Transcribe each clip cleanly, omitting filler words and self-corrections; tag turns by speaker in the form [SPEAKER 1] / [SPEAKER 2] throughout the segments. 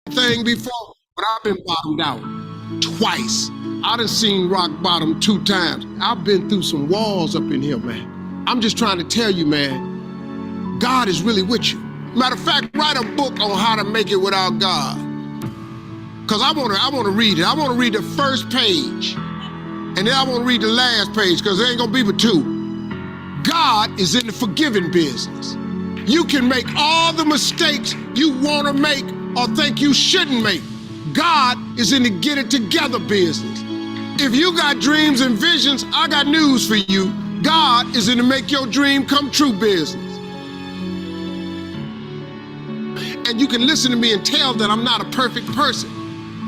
[SPEAKER 1] thing before, but I've been bottomed out twice. I done seen rock bottom 2 times. I've been through some walls up in here, man. I'm just trying to tell you, man, God is really with you. Matter of fact, write a book on how to make it without God. Because I want to read it. I want to read the first page. And then I want to read the last page, because there ain't going to be but 2. God is in the forgiving business. You can make all the mistakes you want to make or think you shouldn't make. God is in the get it together business. If you got dreams and visions, I got news for you. God is in the make your dream come true business. And you can listen to me and tell that I'm not a perfect person.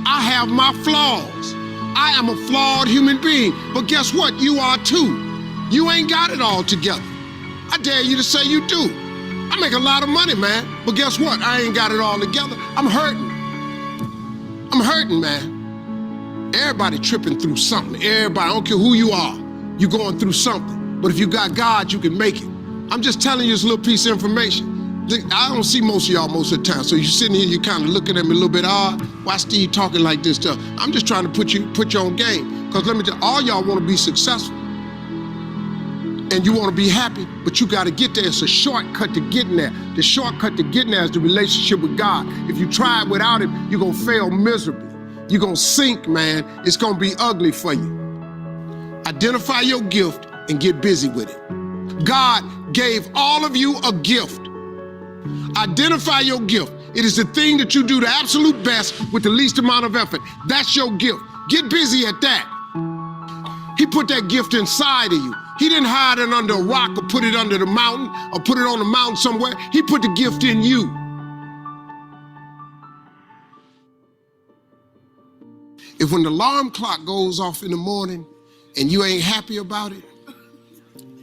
[SPEAKER 1] I have my flaws. I am a flawed human being. But guess what? You are too. You ain't got it all together. I dare you to say you do. I make a lot of money, man. But guess what? I ain't got it all together. I'm hurting. I'm hurting, man. Everybody tripping through something. Everybody, I don't care who you are, you going through something. But if you got God, you can make it. I'm just telling you this little piece of information. I don't see most of y'all most of the time. So you're sitting here, you're kind of looking at me a little bit odd. Why Steve talking like this stuff? I'm just trying to put you on game. Because let me tell you, all y'all want to be successful. And you want to be happy, but you got to get there. It's a shortcut to getting there. The shortcut to getting there is the relationship with God. If you try it without Him, you're going to fail miserably. You're going to sink, man. It's going to be ugly for you. Identify your gift and get busy with it. God gave all of you a gift. Identify your gift. It is the thing that you do the absolute best with the least amount of effort. That's your gift. Get busy at that. He put that gift inside of you. He didn't hide it under a rock or put it under the mountain or put it on the mountain somewhere. He put the gift in you. If when the alarm clock goes off in the morning and you ain't happy about it,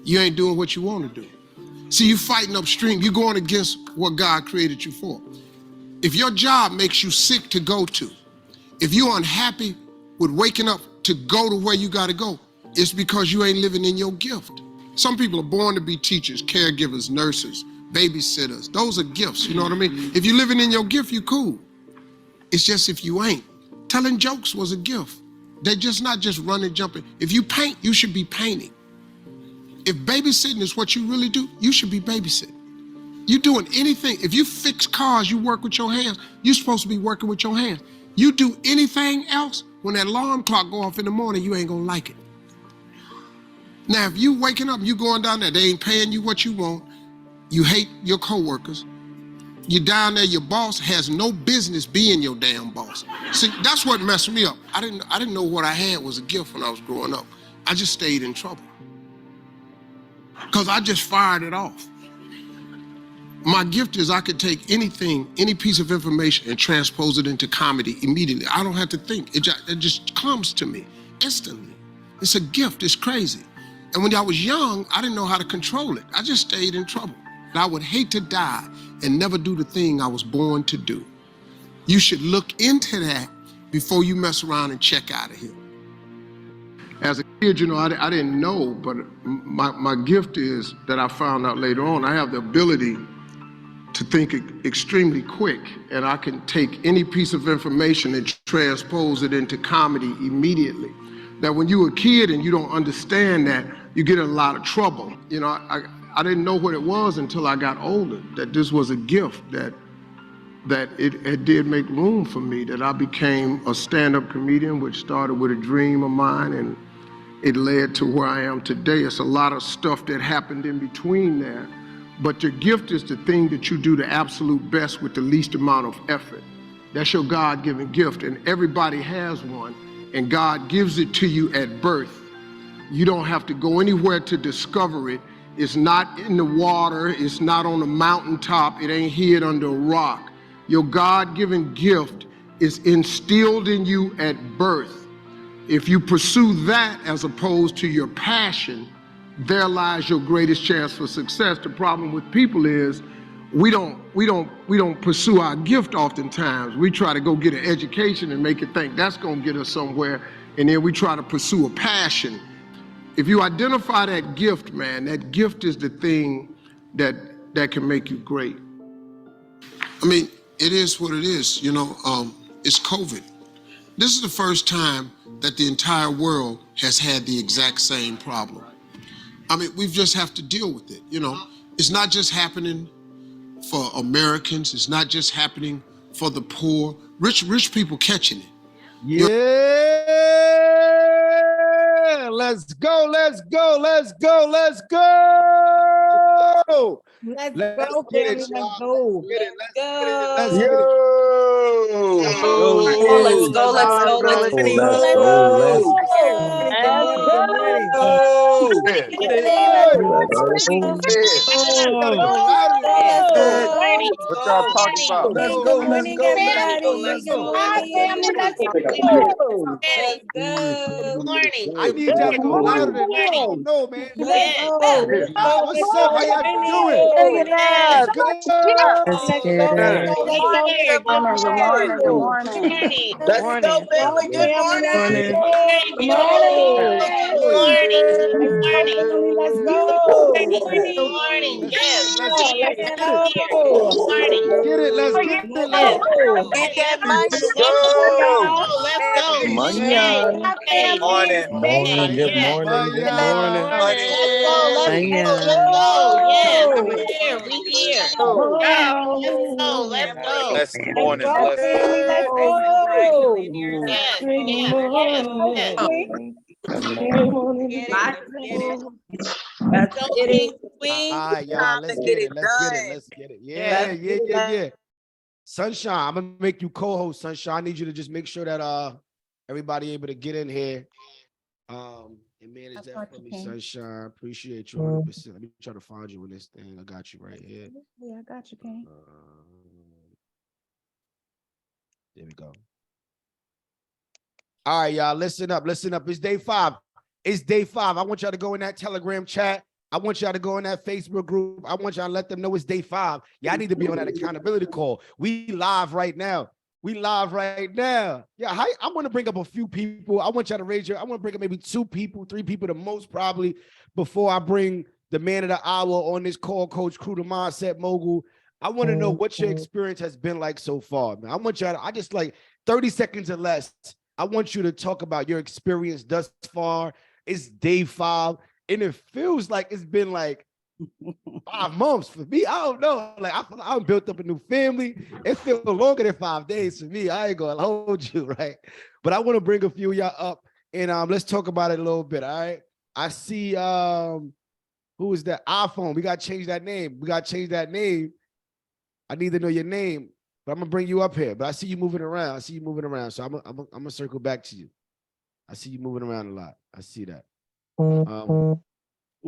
[SPEAKER 1] you ain't doing what you want to do. See, you fighting upstream. You're going against what God created you for. If your job makes you sick to go to, if you're unhappy with waking up to go to where you got to go, it's because you ain't living in your gift. Some people are born to be teachers, caregivers, nurses, babysitters. Those are gifts, you know what I mean? If you're living in your gift, you cool. It's just if you ain't. Telling jokes was a gift. They're just not just running, jumping. If you paint, you should be painting. If babysitting is what you really do, you should be babysitting. You doing anything. If you fix cars, you work with your hands. You're supposed to be working with your hands. You do anything else, when that alarm clock go off in the morning, you ain't gonna like it. Now, if you waking up, you going down there, they ain't paying you what you want, you hate your coworkers, you down there, your boss has no business being your damn boss. See, that's what messed me up. I didn't know what I had was a gift when I was growing up. I just stayed in trouble. Because I just fired it off. My gift is I could take anything, any piece of information and transpose it into comedy immediately. I don't have to think. It just comes to me instantly. It's a gift. It's crazy. And when I was young, I didn't know how to control it. I just stayed in trouble. And I would hate to die and never do the thing I was born to do. You should look into that before you mess around and check out of here. As a kid, you know, I didn't know, but my gift is that I found out later on, I have the ability to think extremely quick, and I can take any piece of information and transpose it into comedy immediately. Now, when you're a kid and you don't understand that, you get in a lot of trouble. You know, I didn't know what it was until I got older, that this was a gift, that it did make room for me, that I became a stand-up comedian, which started with a dream of mine, and it led to where I am today. It's a lot of stuff that happened in between there. But your gift is the thing that you do the absolute best with the least amount of effort. That's your God-given gift, and everybody has one, and God gives it to you at birth. You don't have to go anywhere to discover it. It's not in the water, it's not on a mountaintop, it ain't hid under a rock. Your God-given gift is instilled in you at birth. If you pursue that as opposed to your passion, there lies your greatest chance for success. The problem with people is we don't pursue our gift oftentimes. We try to go get an education and make it think that's gonna get us somewhere, and then we try to pursue a passion. If you identify that gift, man, that gift is the thing that can make you great. I mean, It is what it is. It's COVID. This is the first time that the entire world has had the exact same problem. I mean, we just have to deal with it. It's not just happening for Americans. It's not just happening for the poor. Rich people catching it.
[SPEAKER 2] Yeah, let's go, let's go, let's go, let's go.
[SPEAKER 3] Let's go,
[SPEAKER 2] get
[SPEAKER 3] family.
[SPEAKER 2] it,
[SPEAKER 3] Let's
[SPEAKER 2] y'all.
[SPEAKER 3] go.
[SPEAKER 2] Let's get it, let's
[SPEAKER 3] Yo.
[SPEAKER 2] get it.
[SPEAKER 4] Let's go, let's go, let's
[SPEAKER 3] Let's
[SPEAKER 4] go.
[SPEAKER 3] go.
[SPEAKER 4] Let's go, let's
[SPEAKER 3] Good morning. Good morning. Good morning.
[SPEAKER 2] Get
[SPEAKER 3] Get
[SPEAKER 2] it.
[SPEAKER 3] it. Let's
[SPEAKER 2] Gotta
[SPEAKER 3] go.
[SPEAKER 2] go louder than that.
[SPEAKER 3] Let's
[SPEAKER 2] Yeah.
[SPEAKER 3] go.
[SPEAKER 2] What y'all talking about?
[SPEAKER 3] Hey,
[SPEAKER 2] Let's
[SPEAKER 3] good
[SPEAKER 2] go, let's
[SPEAKER 3] morning,
[SPEAKER 2] go, let's go,
[SPEAKER 3] everybody.
[SPEAKER 2] let's
[SPEAKER 3] Good
[SPEAKER 2] go.
[SPEAKER 3] morning, family. Let's go. Let's go.
[SPEAKER 2] I need y'all to go louder than that. I don't know, man.
[SPEAKER 3] Let's go. Let's go. Let's
[SPEAKER 2] What's up?
[SPEAKER 3] go.
[SPEAKER 2] How y'all doing?
[SPEAKER 3] Millionaires.
[SPEAKER 2] Let's go.
[SPEAKER 4] Let's
[SPEAKER 3] Let's
[SPEAKER 4] get
[SPEAKER 3] go. Let's
[SPEAKER 4] it.
[SPEAKER 3] go. Let's go. Let's
[SPEAKER 4] Good
[SPEAKER 3] go.
[SPEAKER 4] morning.
[SPEAKER 3] Let's go, family. Good morning.
[SPEAKER 4] Morning.
[SPEAKER 3] Good morning. Let's go, family. Let's go.
[SPEAKER 2] Let's get it. Let's
[SPEAKER 3] Yeah, let's
[SPEAKER 2] get it.
[SPEAKER 3] go.
[SPEAKER 2] Let's get it. Let's get it.
[SPEAKER 3] Let's
[SPEAKER 2] Let's
[SPEAKER 3] go.
[SPEAKER 5] Get that money.
[SPEAKER 2] let's
[SPEAKER 3] Come on,
[SPEAKER 2] go.
[SPEAKER 3] y'all.
[SPEAKER 4] Manyan.
[SPEAKER 3] Hi, family.
[SPEAKER 5] Morning.
[SPEAKER 3] It's
[SPEAKER 4] Morning, good
[SPEAKER 3] Daytime.
[SPEAKER 4] morning, good morning.
[SPEAKER 5] Money.
[SPEAKER 3] Let's go. Let's
[SPEAKER 4] Manyan.
[SPEAKER 3] go.
[SPEAKER 5] Blessed
[SPEAKER 3] Let's
[SPEAKER 5] morning.
[SPEAKER 3] go,
[SPEAKER 5] Blessed.
[SPEAKER 3] family. Let's go.
[SPEAKER 4] Good morning. Good morning.
[SPEAKER 3] Let's get it.
[SPEAKER 2] All right, y'all. Let's get it. Let's get it. Let's get it. Yeah. Sunshine, I'm gonna make you co-host. Sunshine, I need you to just make sure that everybody able to get in here. And manage that for me, Sunshine. Appreciate you 100%. Let me try to find you in this thing. I got you right here.
[SPEAKER 3] Yeah, I got you, King.
[SPEAKER 2] There we go. All right, y'all. Listen up. Listen up. It's day 5. It's day 5. I want y'all to go in that Telegram chat. I want y'all to go in that Facebook group. I want y'all to let them know it's day 5. Y'all need to be on that accountability call. We live right now. Yeah, I want to bring up a few people. I want y'all to raise your, I want to bring up maybe 2 people, 3 people the most probably before I bring the man of the hour on this call, Coach Crew, the Mindset Mogul. I want to know what your experience has been like so far, man. I want y'all to, I just like 30 seconds or less. I want you to talk about your experience thus far. It's day 5, and it feels like it's been like 5 months for me. I don't know. Like I'm built up a new family. It feels longer than 5 days for me. I ain't gonna hold you, right? But I want to bring a few of y'all up and let's talk about it a little bit. All right. I see who is that? iPhone. We gotta change that name. I need to know your name, but I'm gonna bring you up here. But I see you moving around. So I'm gonna circle back to you. I see you moving around a lot. I see that. Who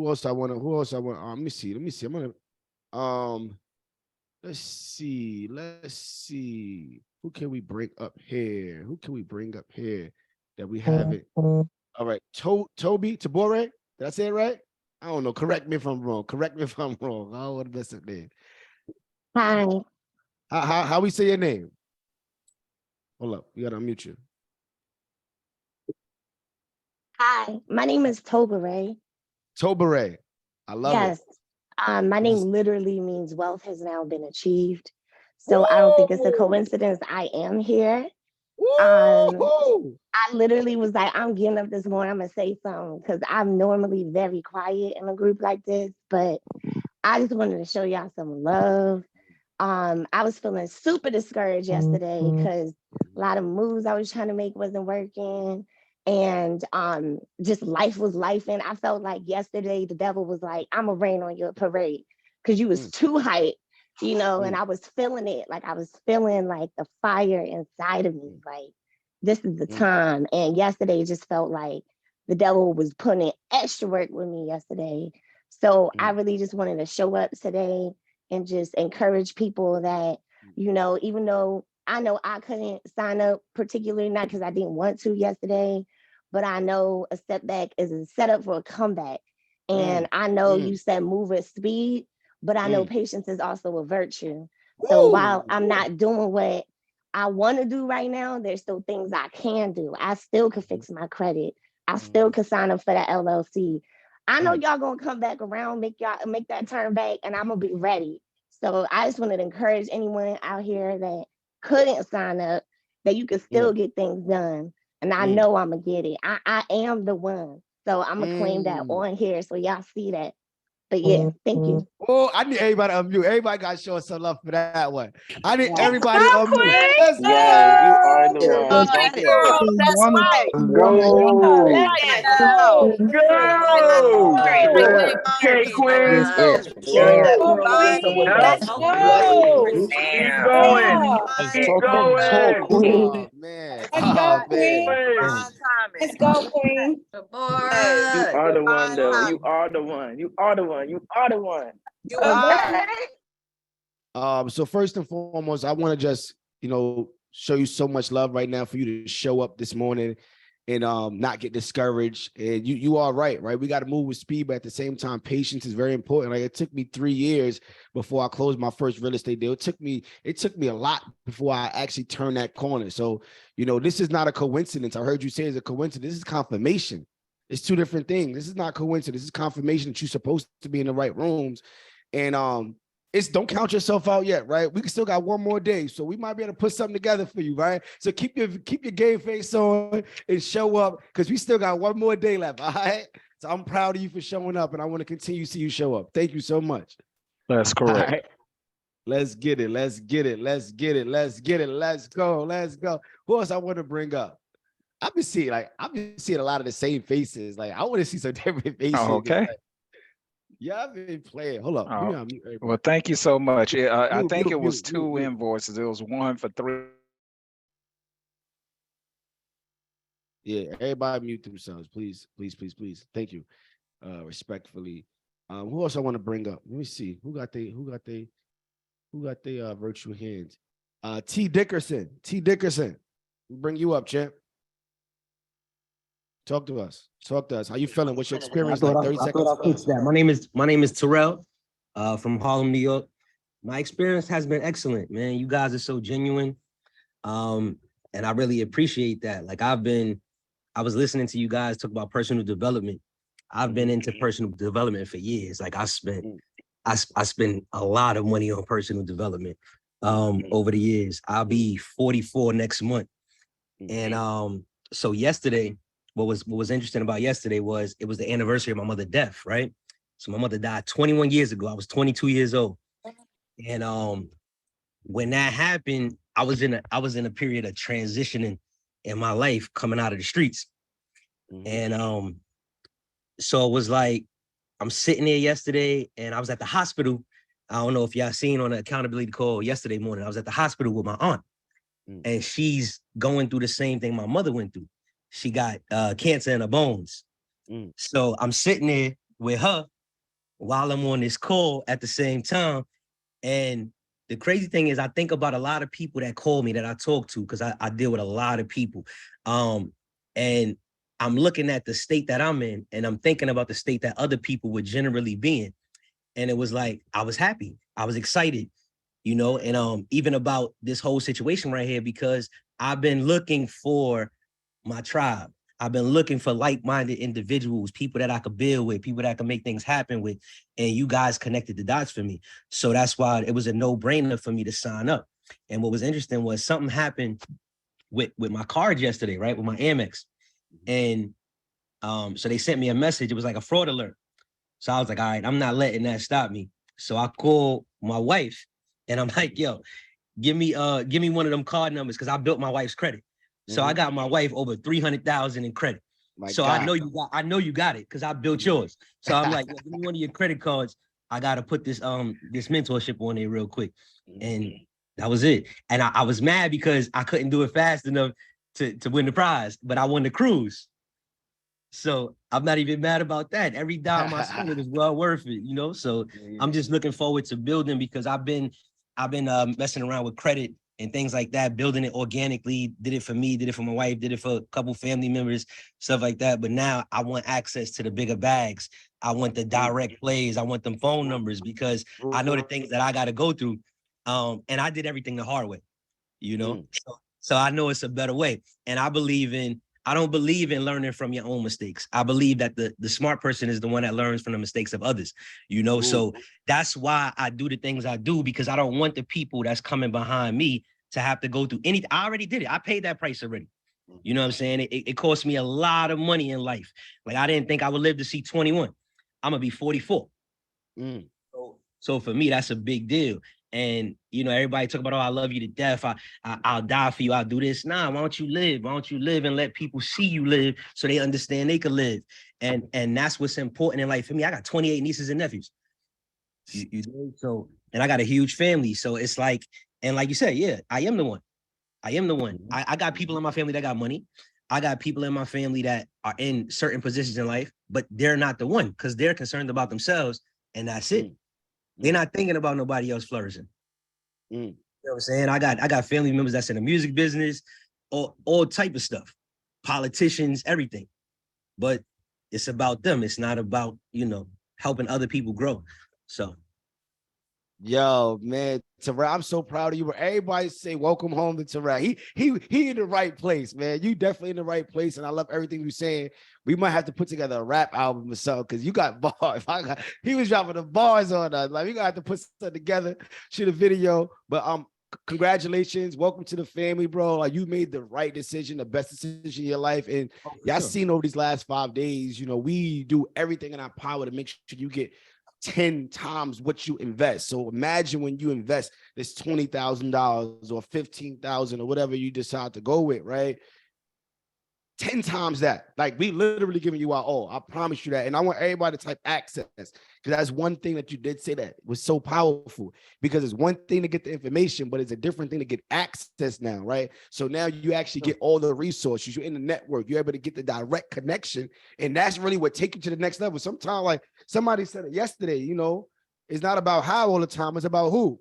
[SPEAKER 2] else I want? Let me see. I'm gonna let's see. Who can we bring up here? That we haven't? All right, Toby Tabore. Did I say it right? I don't know. Correct me if I'm wrong. I don't want to mess up there.
[SPEAKER 6] Hi.
[SPEAKER 2] How we say your name? Hold up. We gotta unmute you.
[SPEAKER 6] Hi. My name is Tobere.
[SPEAKER 2] Tobere. I love
[SPEAKER 6] Yes.
[SPEAKER 2] it.
[SPEAKER 6] My name literally means wealth has now been achieved. So I don't think it's a coincidence I am here. I literally was like, I'm getting up this morning. I'm gonna say something because I'm normally very quiet in a group like this, but I just wanted to show y'all some love. I was feeling super discouraged yesterday because a lot of moves I was trying to make wasn't working. And just life was life. And I felt like yesterday the devil was like, I'm gonna rain on your parade because you was too hyped, and I was feeling it. Like I was feeling like the fire inside of me. Like this is the time. And yesterday just felt like the devil was putting in extra work with me yesterday. So I really just wanted to show up today and just encourage people that, even though I know I couldn't sign up, particularly not because I didn't want to yesterday, but I know a setback is a setup for a comeback. And I know you said move at speed, but I know patience is also a virtue. So while I'm not doing what I want to do right now, there's still things I can do. I still could fix my credit. I still could sign up for the LLC. I know y'all gonna come back around, make that turn back, and I'm gonna be ready. So I just wanted to encourage anyone out here that couldn't sign up, that you can still get things done. And I know I'm gonna get it. I am the one. So I'm gonna claim that on here so y'all see that. But yeah, thank you.
[SPEAKER 2] Oh, I need everybody to unmute. Everybody got to show us some love for that one. I need everybody to unmute. Let's go.
[SPEAKER 4] Yeah, you are the one.
[SPEAKER 5] Let's
[SPEAKER 4] Don't
[SPEAKER 5] go.
[SPEAKER 4] play.
[SPEAKER 5] That's right.
[SPEAKER 4] Go.
[SPEAKER 5] Let's go.
[SPEAKER 7] Go! Okay, Queen.
[SPEAKER 5] Sharing that pearl wisdom with us.
[SPEAKER 7] Keep going. Keep going.
[SPEAKER 2] Oh, man. Oh, man.
[SPEAKER 5] Divine timing.
[SPEAKER 3] Let's go, Queen.
[SPEAKER 5] Yes.
[SPEAKER 4] You are the one,
[SPEAKER 5] Divine
[SPEAKER 4] though. You
[SPEAKER 5] timing.
[SPEAKER 4] are the one. You are the one. You are the one.
[SPEAKER 5] You are.
[SPEAKER 2] So first and foremost, I want to just, show you so much love right now for you to show up this morning and not get discouraged. And you are right? We got to move with speed, but at the same time, patience is very important. Like, it took me 3 years before I closed my first real estate deal. It took me a lot before I actually turned that corner. So, this is not a coincidence. I heard you say it's a coincidence. This is confirmation. It's two different things. This is not coincidence. This is confirmation that you're supposed to be in the right rooms. And don't count yourself out yet, right? We still got one more day, so we might be able to put something together for you, right? So keep your game face on and show up, because we still got one more day left. All right. So I'm proud of you for showing up, and I want to continue to see you show up. Thank you so much.
[SPEAKER 8] That's correct.
[SPEAKER 2] All right. Let's get it. Let's get it. Let's get it. Let's get it. Let's go. Let's go. Who else I want to bring up? I've been seeing a lot of the same faces. Like, I want to see some different faces.
[SPEAKER 8] Oh, okay.
[SPEAKER 2] Yeah, I've been playing. Hold up.
[SPEAKER 8] Oh, well, thank you so much. I think it was two invoices. It was one for 3.
[SPEAKER 2] Yeah, everybody mute themselves, please, please, please, please. Thank you. Respectfully. Who else I want to bring up? Let me see. Who got they virtual hands? T. Dickerson. T. Dickerson. Bring you up, champ. Talk to us. How you feeling? What's your experience?
[SPEAKER 9] I thought I'll fix that. My name is Terrell from Harlem, New York. My experience has been excellent, man. You guys are so genuine. And I really appreciate that. Like, I was listening to you guys talk about personal development. I've been into personal development for years. Like, I spent a lot of money on personal development over the years. I'll be 44 next month. And so yesterday, what was interesting about yesterday was it was the anniversary of my mother's death, right? So my mother died 21 years ago. I was 22 years old. And when that happened, I was in a period of transitioning in my life, coming out of the streets. And so it was like, I'm sitting there yesterday and I was at the hospital. I don't know if y'all seen on the accountability call yesterday morning. I was at the hospital with my aunt, and she's going through the same thing my mother went through. She got cancer in her bones. So I'm sitting there with her while I'm on this call at the same time. And the crazy thing is, I think about a lot of people that call me, that I talk to, because I deal with a lot of people. And I'm looking at the state that I'm in, and I'm thinking about the state that other people would generally be in. And it was like, I was happy. I was excited, and even about this whole situation right here, because I've been looking for my tribe. I've been looking for like-minded individuals, people that I could build with, people that I could make things happen with. And you guys connected the dots for me. So that's why it was a no-brainer for me to sign up. And what was interesting was something happened with my card yesterday, right? With my Amex. And so they sent me a message. It was like a fraud alert. So I was like, all right, I'm not letting that stop me. So I called my wife and I'm like, yo, give me one of them card numbers, because I built my wife's credit. So I got my wife over 300,000 in credit. So God. I know you got it, because I built yours. So I'm like, give me one of your credit cards. I gotta put this mentorship on there real quick. And that was it. And I was mad because I couldn't do it fast enough to win the prize, but I won the cruise. So I'm not even mad about that. Every dime I spent, it was well worth it, So I'm just looking forward to building, because I've been messing around with credit and things like that, building it organically. Did it for me, did it for my wife, did it for a couple family members, stuff like that. But now I want access to the bigger bags. I want the direct plays. I want them phone numbers, because I know the things that I got to go through. And I did everything the hard way, So I know it's a better way. And I believe in I don't believe in learning from your own mistakes. I believe that the smart person is the one that learns from the mistakes of others, you know? Ooh. So that's why I do the things I do, because I don't want the people that's coming behind me to have to go through anything. I already did it. I paid that price already. You know what I'm saying? It cost me a lot of money in life. Like, I didn't think I would live to see 21. I'm gonna be 44. So for me, that's a big deal. And, you know, everybody talk about, oh, I love you to death. I'll die for you. I'll do this. Nah, why don't you live? Why don't you live and let people see you live so they understand they can live? And that's what's important in life. For me, I got 28 nieces and nephews. You know? So, and I got a huge family. So it's like, and like you said, yeah, I am the one. I am the one. I got people in my family that got money. I got people in my family that are in certain positions in life, but they're not the one because they're concerned about themselves, and that's it. They're not thinking about nobody else flourishing. You know what I'm saying? I got family members that's in the music business, all type of stuff, politicians, everything. But it's about them. It's not about, you know, helping other people grow. So.
[SPEAKER 2] Yo, man, Terrell, I'm so proud of you. Everybody say welcome home to Terrell. He in the right place, man. You definitely in the right place, and I love everything you're saying. We might have to put together a rap album or something, because you got bars. He was dropping the bars on us. Like, we gonna have to put something together, shoot a video. But congratulations, welcome to the family, bro. Like, you made the right decision, the best decision in your life. And y'all seen over these last 5 days, you know, we do everything in our power to make sure you get 10 times what you invest. So imagine when you invest this $20,000 or $15,000 or whatever you decide to go with, right? 10 times that. Like, we literally giving you our all. I promise you that. And I want everybody to type access, because that's one thing that you did say that was so powerful, because it's one thing to get the information, but it's a different thing to get access now, right? So now you actually get all the resources. You're in the network. You're able to get the direct connection. And that's really what takes you to the next level. Sometimes, like somebody said it yesterday, you know, it's not about how all the time, it's about who.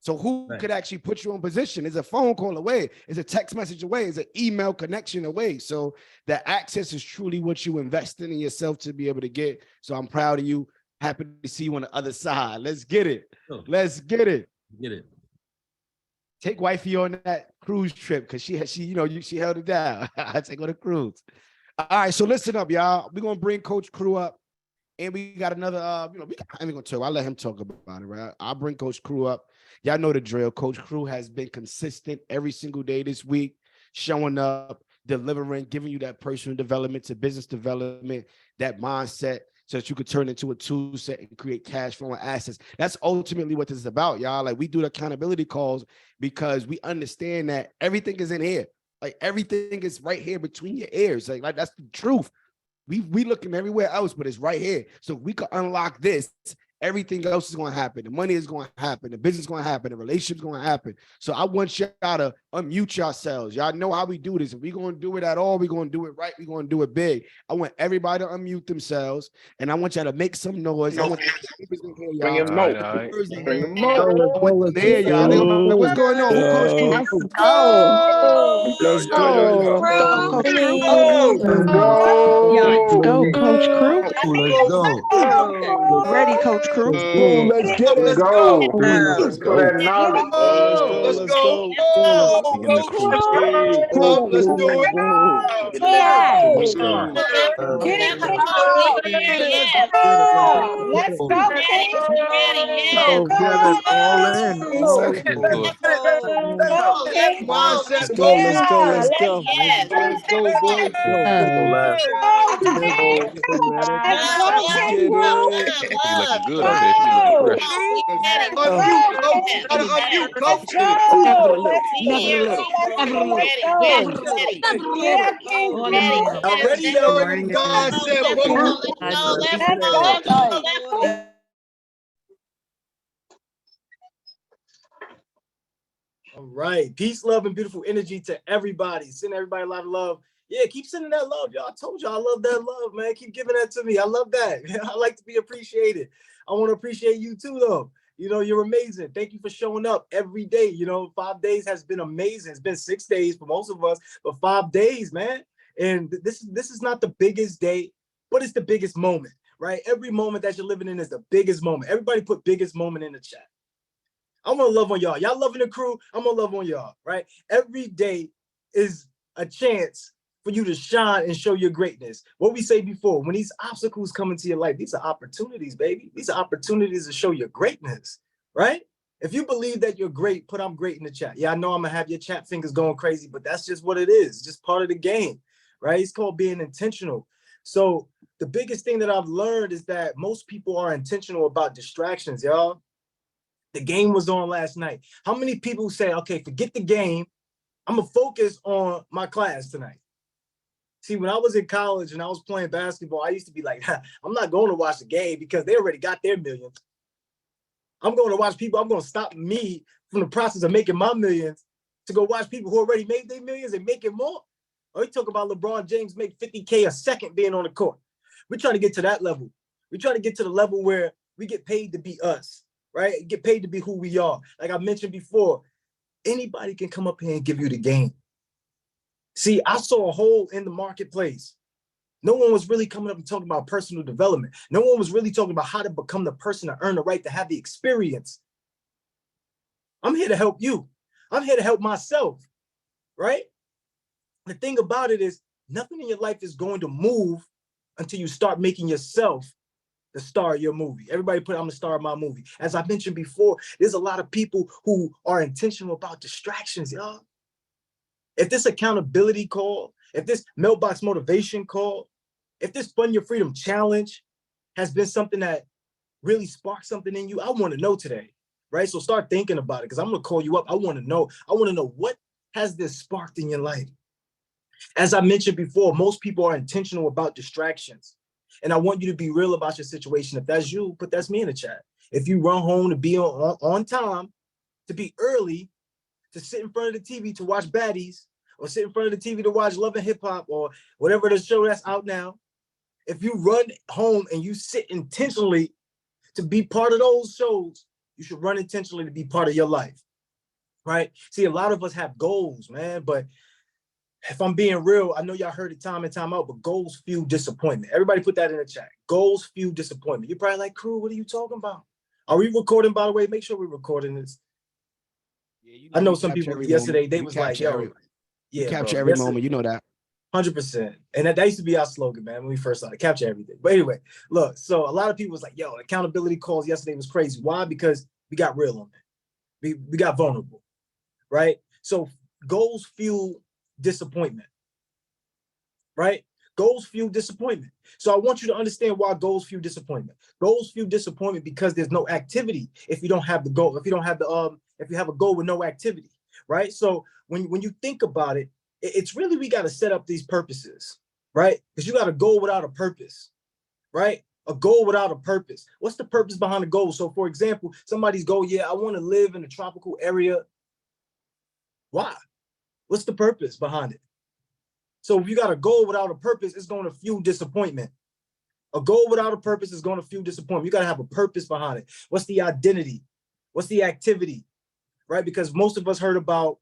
[SPEAKER 2] So who could actually put you in position? Is a phone call away, is a text message away, is an email connection away. So that access is truly what you invest in yourself to be able to get. So I'm proud of you. Happy to see you on the other side. Let's get it. Let's get it.
[SPEAKER 9] Get it.
[SPEAKER 2] Take wifey on that cruise trip, because she held it down. I take her on a cruise. All right, so listen up, y'all. We're gonna bring Coach Crew up, and we got another. I ain't gonna talk. I'll let him talk about it. Right? I'll bring Coach Crew up. Y'all know the drill. Coach Crew has been consistent every single day this week, showing up, delivering, giving you that personal development to business development, that mindset, so that you could turn into a tool set and create cash flow and assets. That's ultimately what this is about, y'all. Like, we do the accountability calls because we understand that everything is in here. Like, everything is right here between your ears. Like that's the truth. We looking everywhere else, but it's right here. So we can unlock this. Everything else is going to happen. The money is going to happen. The business is going to happen. The relationship is going to happen. So I want y'all to unmute yourselves. Y'all know how we do this. If we're going to do it at all, we're going to do it right. We're going to do it big. I want everybody to unmute themselves, and I want y'all to make some noise. I want
[SPEAKER 4] Bring him out. Bring him out.
[SPEAKER 2] There, y'all. Like, what's going on? Who Coach Crew?
[SPEAKER 6] Let's go.
[SPEAKER 3] Let's
[SPEAKER 4] Yo.
[SPEAKER 3] go.
[SPEAKER 5] Coach Crew.
[SPEAKER 7] Let's
[SPEAKER 5] Let's
[SPEAKER 7] go.
[SPEAKER 5] go, Coach Crew.
[SPEAKER 9] Let's go.
[SPEAKER 5] Ready, Coach Crew.
[SPEAKER 7] Let's get it.
[SPEAKER 3] Let's go.
[SPEAKER 7] Let's
[SPEAKER 3] For that knowledge.
[SPEAKER 2] Let's go.
[SPEAKER 8] Coach Crew.
[SPEAKER 2] Let's do it.
[SPEAKER 8] Let's go.
[SPEAKER 6] Let's go.
[SPEAKER 7] go. Get it all in.
[SPEAKER 8] Good.
[SPEAKER 2] Mindset.
[SPEAKER 3] Let's go.
[SPEAKER 2] Let's go, boys.
[SPEAKER 7] Go left.
[SPEAKER 3] Let's get it.
[SPEAKER 8] She be looking good out there. She be looking fresh.
[SPEAKER 2] Unmute, coach. You gotta unmute, coach. Already there. God said,
[SPEAKER 10] all right. Peace, love, and beautiful energy to everybody. Send everybody a lot of love. Yeah, keep sending that love, y'all. I told y'all I love that love, man. Keep giving that to me. I love that. I like to be appreciated. I want to appreciate you too, though. You know, you're amazing. Thank you for showing up every day. You know, 5 days has been amazing. It's been 6 days for most of us, but 5 days, man. And this is not the biggest day, but it's the biggest moment, right? Every moment that you're living in is the biggest moment. Everybody put biggest moment in the chat. I'm gonna love on y'all. Y'all loving the crew. I'm gonna love on y'all, right? Every day is a chance for you to shine and show your greatness. What we say before, when these obstacles come into your life, these are opportunities, baby. These are opportunities to show your greatness, right? If you believe that you're great, put I'm great in the chat. Yeah, I know I'm gonna have your chat fingers going crazy, but that's just what it is, just part of the game, right? It's called being intentional. So the biggest thing that I've learned is that most people are intentional about distractions, y'all. The game was on last night. How many people say, okay, forget the game, I'm gonna focus on my class tonight? See, when I was in college and I was playing basketball, I used to be like, I'm not going to watch the game because they already got their millions. I'm going to watch people. I'm going to stop me from the process of making my millions to go watch people who already made their millions and make it more. Or you talk about LeBron James make 50K a second being on the court. We're trying to get to that level. We're trying to get to the level where we get paid to be us, right? Get paid to be who we are. Like I mentioned before, anybody can come up here and give you the game. See, I saw a hole in the marketplace. No one was really coming up and talking about personal development. No one was really talking about how to become the person to earn the right to have the experience. I'm here to help you. I'm here to help myself, right? The thing about it is nothing in your life is going to move until you start making yourself the star of your movie. Everybody put, I'm the star of my movie. As I mentioned before, there's a lot of people who are intentional about distractions, y'all. If this accountability call, if this mailbox motivation call, if this Fund Your Freedom challenge has been something that really sparked something in you, I want to know today, right? So start thinking about it because I'm going to call you up. I want to know. I want to know what has this sparked in your life. As I mentioned before, most people are intentional about distractions. And I want you to be real about your situation. If that's you, put that's me in the chat. If you run home to be on time, to be early, to sit in front of the TV to watch baddies, or sit in front of the TV to watch Love and Hip Hop, or whatever the show that's out now. If you run home and you sit intentionally to be part of those shows, you should run intentionally to be part of your life, right? See, a lot of us have goals, man, but if I'm being real, I know y'all heard it time and time out, but goals fuel disappointment. Everybody put that in the chat. Goals fuel disappointment. You're probably like, crew, what are you talking about? Are we recording, by the way? Make sure we're recording this. Yeah, I know some people yesterday, they was like, yo,
[SPEAKER 2] yeah, capture every moment, you know that.
[SPEAKER 10] 100%. And that used to be our slogan, man, when we first started, capture everything. But anyway, look, so a lot of people was like, yo, accountability calls yesterday was crazy. Why? Because we got real on it. We got vulnerable, right? So goals fuel disappointment, right? Goals fuel disappointment. So I want you to understand why goals fuel disappointment. Goals fuel disappointment because there's no activity if you don't have the goal, if you don't have the if you have a goal with no activity, right? So when you think about it, it's really, we got to set up these purposes, right? Because you got a goal without a purpose, right? A goal without a purpose. What's the purpose behind the goal? So for example, somebody's goal, yeah, I want to live in a tropical area. Why? What's the purpose behind it? So if you got a goal without a purpose, it's going to fuel disappointment. A goal without a purpose is going to fuel disappointment. You got to have a purpose behind it. What's the identity? What's the activity? Right? Because most of us heard about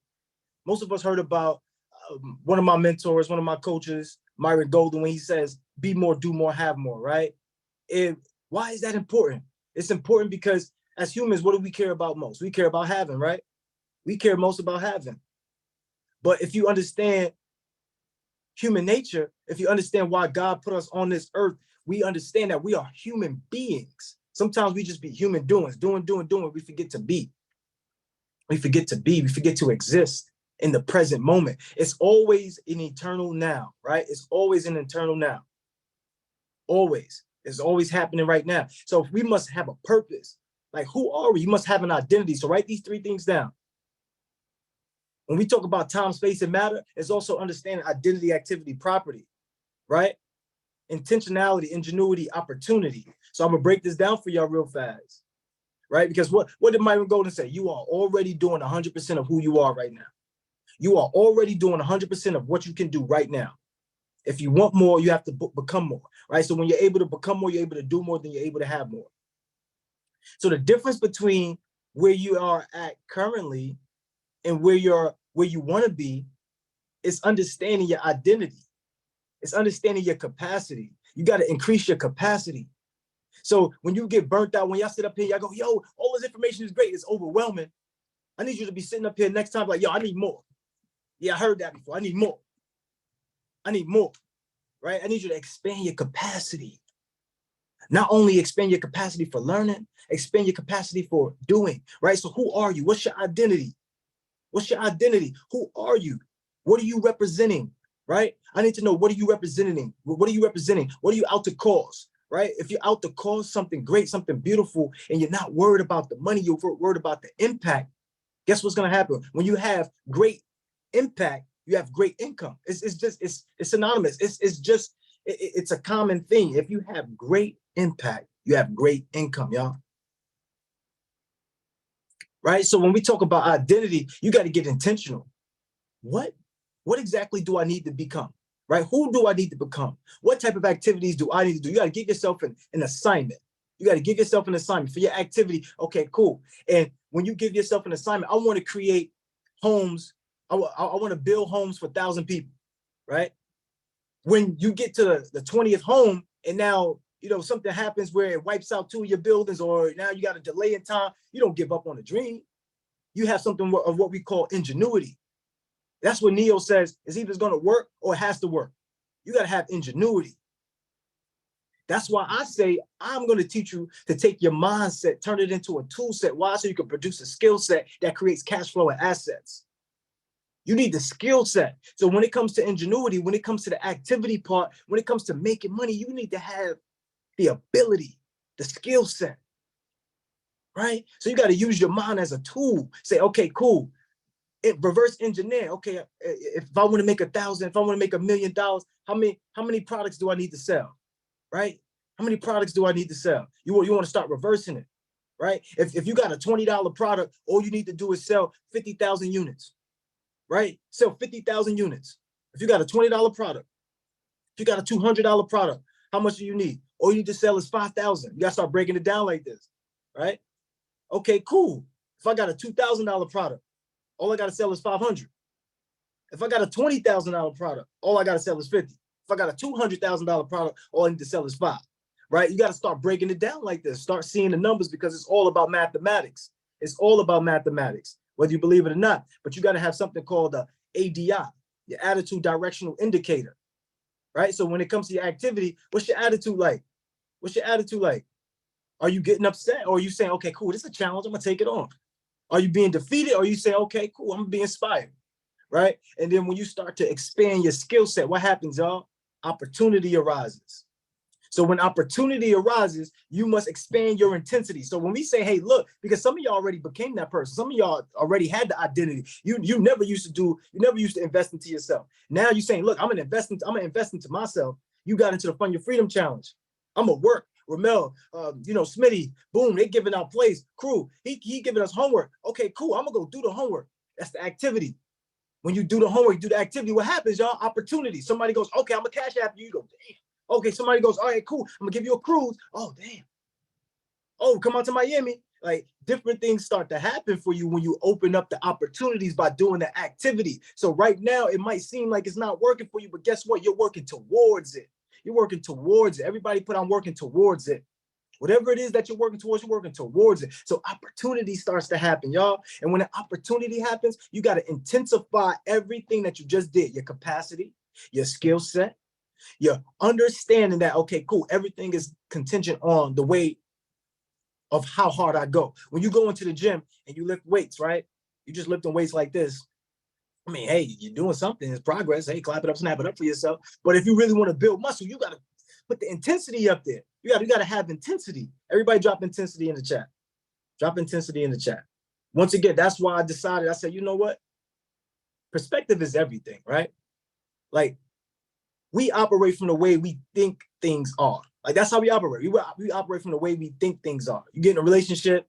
[SPEAKER 10] one of my mentors, one of my coaches, Myron Golden, when he says, be more, do more, have more, right? Why is that important? It's important because as humans, what do we care about most? We care about having, right? We care most about having. But if you understand human nature, if you understand why God put us on this earth, we understand that we are human beings. Sometimes we just be human doings, doing. We forget to be. We forget to be. We forget to exist in the present moment. It's always an eternal now, right? It's always an eternal now. Always. It's always happening right now. So we must have a purpose. Like, who are we? You must have an identity. So write these 3 things down. When we talk about time, space, and matter, it's also understanding identity, activity, property, right? Intentionality, ingenuity, opportunity. So I'm gonna break this down for y'all real fast, right? Because what did Myron Golden say? You are already doing 100% of who you are right now. You are already doing 100% of what you can do right now. If you want more, you have to become more, right? So when you're able to become more, you're able to do more, then you're able to have more. So the difference between where you are at currently and where you want to be is understanding your identity. It's understanding your capacity. You got to increase your capacity. So when you get burnt out, when y'all sit up here, y'all go, yo, all this information is great. It's overwhelming. I need you to be sitting up here next time like, yo, I need more. Yeah, I heard that before. I need more. I need more, right? I need you to expand your capacity. Not only expand your capacity for learning, expand your capacity for doing, right? So who are you? What's your identity? What's your identity? Who are you? What are you representing, right? I need to know, what are you representing? What are you representing? What are you out to cause, right? If you're out to cause something great, something beautiful, and you're not worried about the money, you're worried about the impact, guess what's going to happen? When you have great impact, you have great income. It's synonymous. It's a common thing. If you have great impact, you have great income, y'all. Right? So when we talk about identity, you got to get intentional. What exactly do I need to become? Right? Who do I need to become? What type of activities do I need to do? You got to give yourself an assignment. You got to give yourself an assignment for your activity. Okay, cool. And when you give yourself an assignment, I want to create homes. I want to build homes for 1,000 people, right? When you get to the 20th home and now, you know, something happens where it wipes out 2 of your buildings, or now you got a delay in time, you don't give up on the dream. You have something of what we call ingenuity. That's what Neo says is either it's going to work or it has to work. You got to have ingenuity. That's why I say I'm going to teach you to take your mindset, turn it into a tool set. Why? So you can produce a skill set that creates cash flow and assets. You need the skill set. So when it comes to ingenuity, when it comes to the activity part, when it comes to making money, you need to have the ability, the skill set, right? So you got to use your mind as a tool. Say, okay, cool. Reverse engineer. Okay, if I want to make 1,000, if I want to make $1 million, how many products do I need to sell, right? How many products do I need to sell? You want to start reversing it, right? If you got a $20 product, all you need to do is sell 50,000 units, right? Sell 50,000 units. If you got a $20 product, if you got a $200 product, how much do you need? All you need to sell is 5,000. You got to start breaking it down like this, right? Okay, cool. If I got a $2,000 product, all I got to sell is 500. If I got a $20,000 product, all I got to sell is 50. If I got a $200,000 product, all I need to sell is 5, right? You got to start breaking it down like this. Start seeing the numbers, because it's all about mathematics. It's all about mathematics, whether you believe it or not. But you got to have something called the ADI, your attitude directional indicator, right? So when it comes to your activity, what's your attitude like? What's your attitude like? Are you getting upset, or are you saying, okay, cool, this is a challenge, I'm gonna take it on? Are you being defeated, or are you saying, okay, cool, I'm gonna be inspired, right? And then when you start to expand your skill set, what happens, y'all? Opportunity arises. So when opportunity arises, you must expand your intensity. So when we say, hey, look, because some of y'all already became that person. Some of y'all already had the identity. You never used to invest into yourself. Now you're saying, look, I'm gonna invest into myself. You got into the Fund Your Freedom Challenge. I'm gonna work. Ramel, Smitty, boom, they giving out plays. Crew, he giving us homework. Okay, cool, I'm gonna go do the homework. That's the activity. When you do the homework, you do the activity, what happens, y'all? Opportunity. Somebody goes, okay, I'm gonna cash after you. You go, damn. Okay, somebody goes, all right, cool, I'm gonna give you a cruise. Oh, damn. Oh, come out to Miami. Like, different things start to happen for you when you open up the opportunities by doing the activity. So right now, it might seem like it's not working for you, but guess what? You're working towards it. You're working towards it. Everybody put on working towards it. Whatever it is that you're working towards, you're working towards it. So opportunity starts to happen, y'all. And when an opportunity happens, you got to intensify everything that you just did, your capacity, your skill set, your understanding that, okay, cool, everything is contingent on the way of how hard I go. When you go into the gym and you lift weights, right? You just lifting weights like this. I mean, hey, you're doing something, it's progress. Hey, clap it up, snap it up for yourself. But if you really want to build muscle, you got to put the intensity up there. You got to have intensity. Everybody drop intensity in the chat. Drop intensity in the chat. Once again, that's why I said, you know what? Perspective is everything, right? Like, we operate from the way we think things are. Like, that's how we operate. We operate from the way we think things are. You get in a relationship,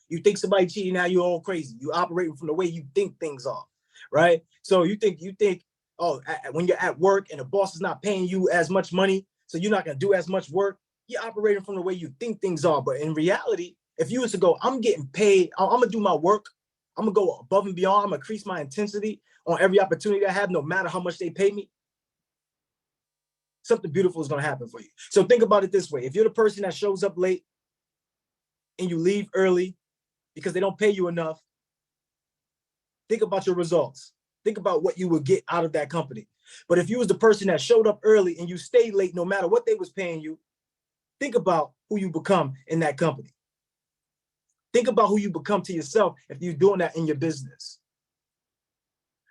[SPEAKER 10] you think somebody cheating, now you're all crazy. You operate from the way you think things are, right? So you think, oh, when you're at work and the boss is not paying you as much money, so you're not gonna do as much work, you're operating from the way you think things are. But in reality, if you was to go, I'm getting paid, I'm gonna do my work, I'm gonna go above and beyond, I'm gonna increase my intensity on every opportunity I have, no matter how much they pay me, something beautiful is gonna happen for you. So think about it this way. If you're the person that shows up late and you leave early because they don't pay you enough, think about your results. Think about what you would get out of that company. But if you was the person that showed up early and you stayed late, no matter what they was paying you, think about who you become in that company. Think about who you become to yourself if you're doing that in your business,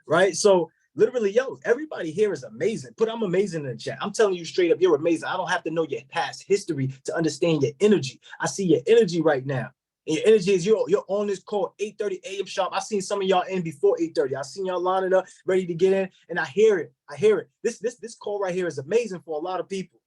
[SPEAKER 10] right? So literally, yo, everybody here is amazing. Put I'm amazing in the chat. I'm telling you straight up, you're amazing. I don't have to know your past history to understand your energy. I see your energy right now. And your energy is you're on this call 8:30 a.m. sharp. I seen some of y'all in before 8:30. I seen y'all lining up, ready to get in, and I hear it. I hear it. This call right here is amazing for a lot of people.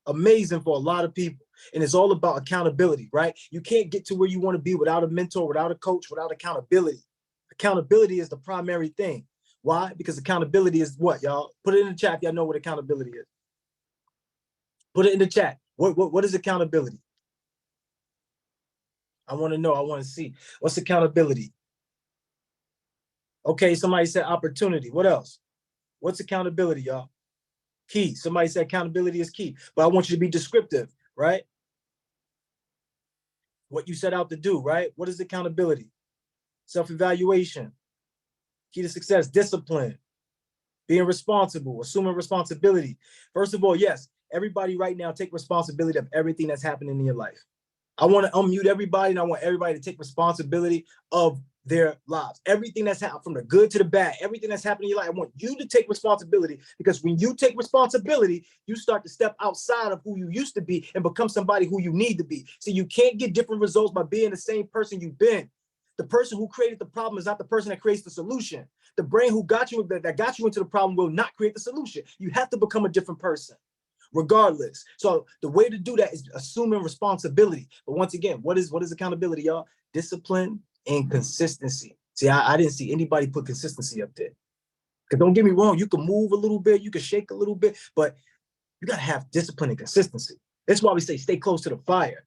[SPEAKER 10] Amazing for a lot of people. And it's all about accountability, right? You can't get to where you want to be without a mentor, without a coach, without accountability. Accountability is the primary thing. Why? Because accountability is what, y'all? Put it in the chat if y'all know what accountability is. Put it in the chat. What is accountability? I want to know. I want to see. What's accountability? Okay, somebody said opportunity. What else? What's accountability, y'all? Key. Somebody said accountability is key. But I want you to be descriptive, right? What you set out to do, right? What is accountability? Self-evaluation. Key to success, discipline, being responsible, assuming responsibility. First of all, yes, everybody right now take responsibility of everything that's happening in your life. I want to unmute everybody and I want everybody to take responsibility of their lives. Everything that's happened, from the good to the bad, everything that's happening in your life, I want you to take responsibility, because when you take responsibility, you start to step outside of who you used to be and become somebody who you need to be. So you can't get different results by being the same person you've been. The person who created the problem is not the person that creates the solution. The brain who got you, that got you into the problem, will not create the solution. You have to become a different person, regardless. So the way to do that is assuming responsibility. But once again, what is accountability, y'all? Discipline and consistency. See, I didn't see anybody put consistency up there. Because don't get me wrong, you can move a little bit, you can shake a little bit, but you got to have discipline and consistency. That's why we say stay close to the fire.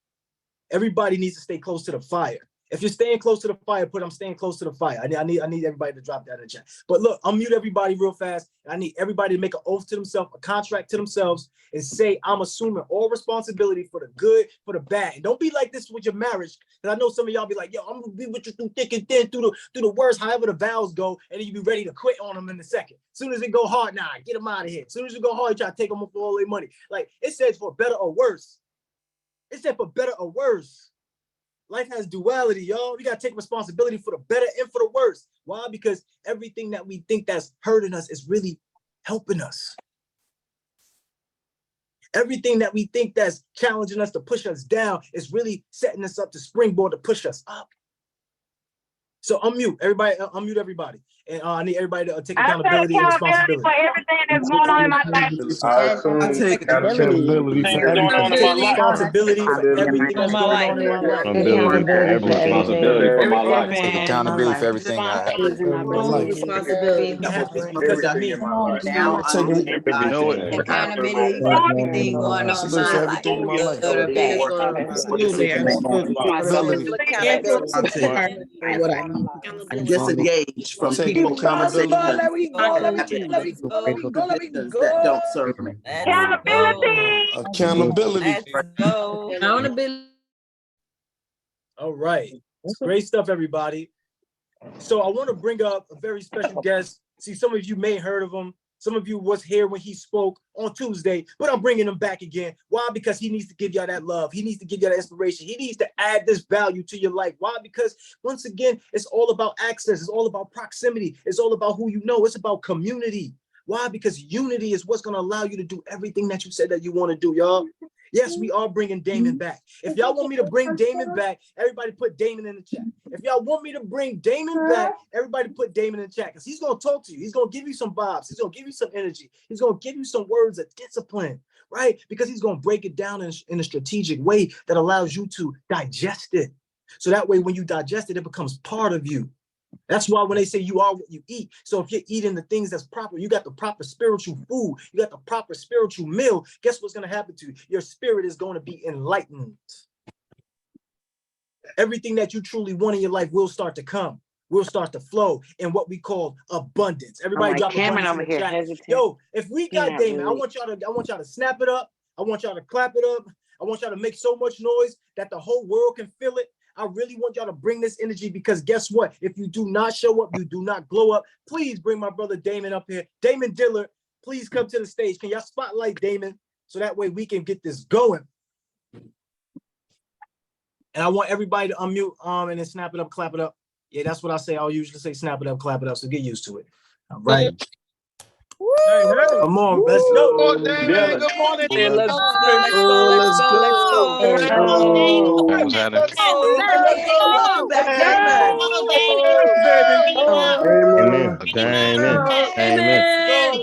[SPEAKER 10] Everybody needs to stay close to the fire. If you're staying close to the fire, put I'm staying close to the fire. I need everybody to drop that in the chat. But look, unmute everybody real fast. I need everybody to make an oath to themselves, a contract to themselves, and say, I'm assuming all responsibility for the good, for the bad. And don't be like this with your marriage. Because I know some of y'all be like, yo, I'm gonna be with you through thick and thin, through the worst, however the vows go, and then you be ready to quit on them in a second. As soon as it go hard, nah, get them out of here. As soon as it go hard, you try to take them up for all their money. Like, it says for better or worse. It said for better or worse. Life has duality, y'all. We got to take responsibility for the better and for the worse. Why? Because everything that we think that's hurting us is really helping us. Everything that we think that's challenging us to push us down is really setting us up to springboard to push us up. So unmute everybody. Unmute everybody. And I need everybody to take accountability and responsibility
[SPEAKER 11] for everything that's going on in my life.
[SPEAKER 7] I take accountability for everything.
[SPEAKER 10] Responsibility for everything that's going on in my life.
[SPEAKER 6] Responsibility for my life.
[SPEAKER 12] Take accountability for everything I have.
[SPEAKER 3] Responsibility.
[SPEAKER 10] Because of me.
[SPEAKER 3] Now
[SPEAKER 7] Taking
[SPEAKER 3] accountability for everything going on in my life.
[SPEAKER 7] everything in my life.
[SPEAKER 3] Good or bad.
[SPEAKER 5] Absolutely.
[SPEAKER 7] Accountability.
[SPEAKER 3] What I need to disengage from
[SPEAKER 7] Take
[SPEAKER 3] people
[SPEAKER 7] accountability.
[SPEAKER 3] that don't serve me.
[SPEAKER 7] Accountability.
[SPEAKER 3] Accountability.
[SPEAKER 10] All right. Great stuff, everybody. So I want to bring up a very special guest. See, some of you may have heard of him. Some of you was here when he spoke on Tuesday, but I'm bringing him back again. Why? Because he needs to give y'all that love. He needs to give y'all that inspiration. He needs to add this value to your life. Why? Because once again, it's all about access. It's all about proximity. It's all about who you know. It's about community. Why? Because unity is what's going to allow you to do everything that you said that you want to do, y'all. Yes, we are bringing Damon back. If y'all want me to bring Damon back, everybody put Damon in the chat. If y'all want me to bring Damon back, everybody put Damon in the chat, because he's going to talk to you. He's going to give you some vibes. He's going to give you some energy. He's going to give you some words of discipline, right? Because he's going to break it down in a strategic way that allows you to digest it. So that way, when you digest it, it becomes part of you. That's why when they say you are what you eat. So if you're eating the things that's proper, you got the proper spiritual food, you got the proper spiritual meal, guess what's going to happen to you? Your spirit is going to be enlightened. Everything that you truly want in your life will start to come, will start to flow in what we call abundance. Everybody drop abundance in the chat. Yo, if we got Damon, I want y'all to snap it up. I want y'all to clap it up. I want y'all to make so much noise that the whole world can feel it. I really want y'all to bring this energy because guess what? If you do not show up, you do not glow up. Please bring my brother Damon up here. Damon Dillard, please come to the stage. Can y'all spotlight Damon so that way we can get this going? And I want everybody to unmute and then snap it up, clap it up. Yeah, that's what I say. I'll usually say snap it up, clap it up. So get used to it. All right. Come on, let's go.
[SPEAKER 7] Damon, good morning.
[SPEAKER 4] Let's
[SPEAKER 7] go.
[SPEAKER 8] What's happening?
[SPEAKER 3] Welcome back, Damon.
[SPEAKER 9] Amen.
[SPEAKER 7] Amen.
[SPEAKER 9] Amen. Amen.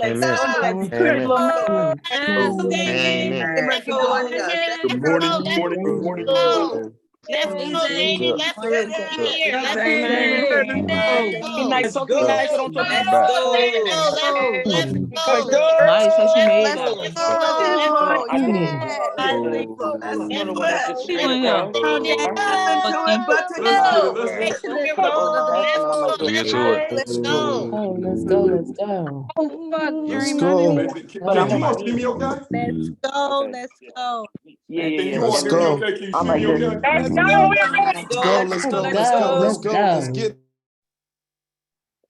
[SPEAKER 9] Amen. Amen. Amen.
[SPEAKER 3] Damon for joining us.
[SPEAKER 4] Good morning, good morning, good morning, good morning.
[SPEAKER 11] Let's easy. Let's go here. Let's
[SPEAKER 10] Good night.
[SPEAKER 7] Let's
[SPEAKER 10] So
[SPEAKER 7] go.
[SPEAKER 10] nice.
[SPEAKER 11] Let's go.
[SPEAKER 5] Nice how she made
[SPEAKER 3] Let's
[SPEAKER 5] that.
[SPEAKER 3] go. To it, but to
[SPEAKER 4] Let's get it,
[SPEAKER 3] go.
[SPEAKER 4] let's get it.
[SPEAKER 8] Let's get to it.
[SPEAKER 3] Let's go.
[SPEAKER 5] Oh, let's go. Let's go.
[SPEAKER 4] Let's go. Can you all see me okay?
[SPEAKER 11] Let's go. Let's go.
[SPEAKER 4] Can you all hear me okay? Can you see me okay?
[SPEAKER 11] Let's go.
[SPEAKER 2] Let's go.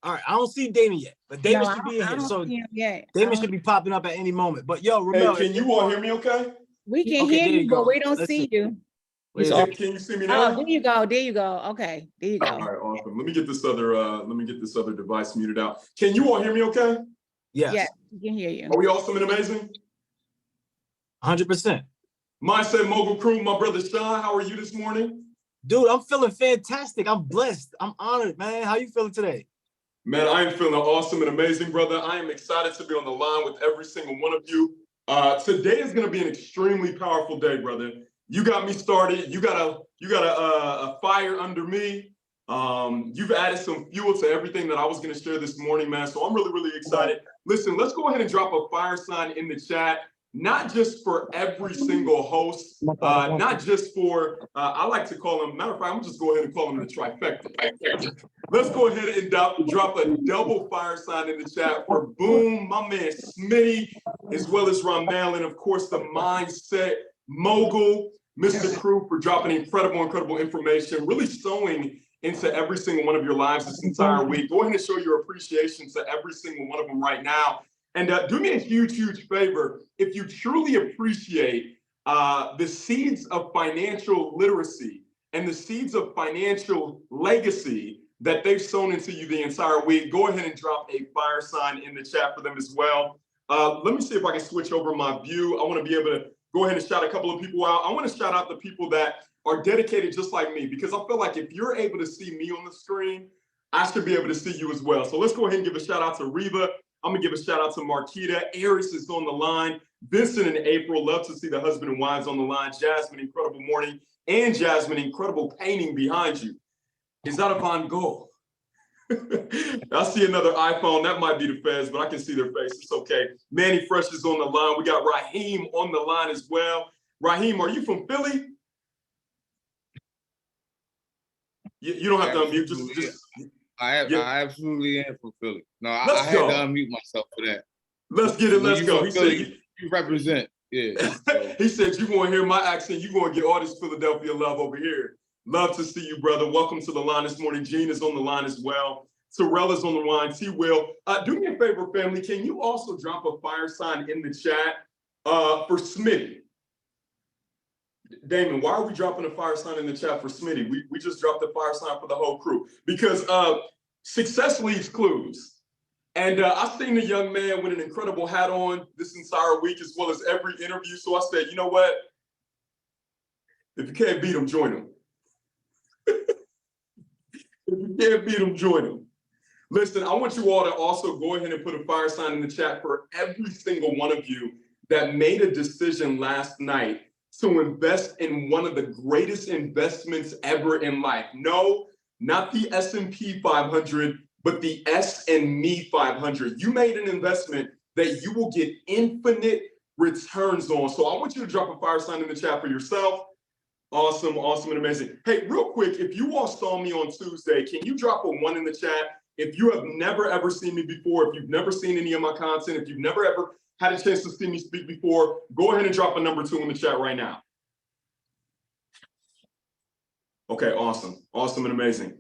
[SPEAKER 10] All right, I don't see Damon yet, but Damon should be in here. So Damon should be popping up at any moment. But yo, remember,
[SPEAKER 4] Hey, can you all hear me okay?
[SPEAKER 13] We can hear you, but we don't see you.
[SPEAKER 4] Can you see me now?
[SPEAKER 13] Oh, there you go. There you go. Okay, there you go.
[SPEAKER 4] All right, awesome. Let me get this other device muted out. Can you all hear me okay?
[SPEAKER 10] Yes.
[SPEAKER 13] Yeah, we can hear you.
[SPEAKER 4] Are we awesome and amazing?
[SPEAKER 10] 100%.
[SPEAKER 4] Mindset Mogul Crew, my brother Sean, how are you this morning?
[SPEAKER 10] Dude, I'm feeling fantastic. I'm blessed. I'm honored, man. How you feeling today?
[SPEAKER 4] Man, I am feeling awesome and amazing, brother. I am excited to be on the line with every single one of you. Today is going to be an extremely powerful day, brother. You got me started. You got a fire under me. You've added some fuel to everything that I was going to share this morning, man. So I'm really, really excited. Listen, let's go ahead and drop a fire sign in the chat. Not just for every single host, not just for, I like to call them, matter of fact, I'm just go ahead and call them the trifecta. Let's go ahead and drop a double fire sign in the chat for Boom, my man Smitty, as well as Ramel, and of course the Mindset Mogul, Mr. Crew, for dropping incredible information, really sewing into every single one of your lives this entire week. Go ahead and show your appreciation to every single one of them right now. And do me a huge favor. If you truly appreciate the seeds of financial literacy and the seeds of financial legacy that they've sown into you the entire week, go ahead and drop a fire sign in the chat for them as well. Let me see if I can switch over my view. I want to be able to go ahead and shout a couple of people out. I want to shout out the people that are dedicated just like me, because I feel like if you're able to see me on the screen, I should be able to see you as well. So let's go ahead and give a shout out to Reba. I'm gonna give a shout out to Marquita. Aries is on the line. Vincent and April, love to see the husband and wives on the line. Jasmine, incredible morning. And Jasmine, incredible painting behind you. Is that a Van Gogh? I see another iPhone. That might be the feds, but I can see their face. It's okay. Manny Fresh is on the line. We got Raheem on the line as well. Raheem, are you from Philly? You don't have to unmute. Just
[SPEAKER 14] I absolutely am from Philly. No, I had to unmute myself for that.
[SPEAKER 4] Let's get it. Let's go. He said
[SPEAKER 14] you represent. Yeah. So.
[SPEAKER 4] He said you want to hear my accent. You want to get all this Philadelphia love over here. Love to see you, brother. Welcome to the line this morning. Gene is on the line as well. Terrell is on the line. T. Will. Do me a favor, family. Can you also drop a fire sign in the chat for Smitty? Damon, why are we dropping a fire sign in the chat for Smitty? We just dropped a fire sign for the whole crew because success leaves clues. And I've seen the young man with an incredible hat on this entire week, as well as every interview. So I said, you know what? If you can't beat him, join him. If you can't beat him, join him. Listen, I want you all to also go ahead and put a fire sign in the chat for every single one of you that made a decision last night to invest in one of the greatest investments ever in life. No, not the S&P 500, but the S&Me 500. You made an investment that you will get infinite returns on. So I want you to drop a fire sign in the chat for yourself. Awesome, awesome, and amazing. Hey, real quick, if you all saw me on Tuesday, can you drop a 1 in the chat? If you have never, ever seen me before, if you've never seen any of my content, if you've never, ever had a chance to see me speak before, go ahead and drop a number 2 in the chat right now. Okay, awesome. Awesome and amazing.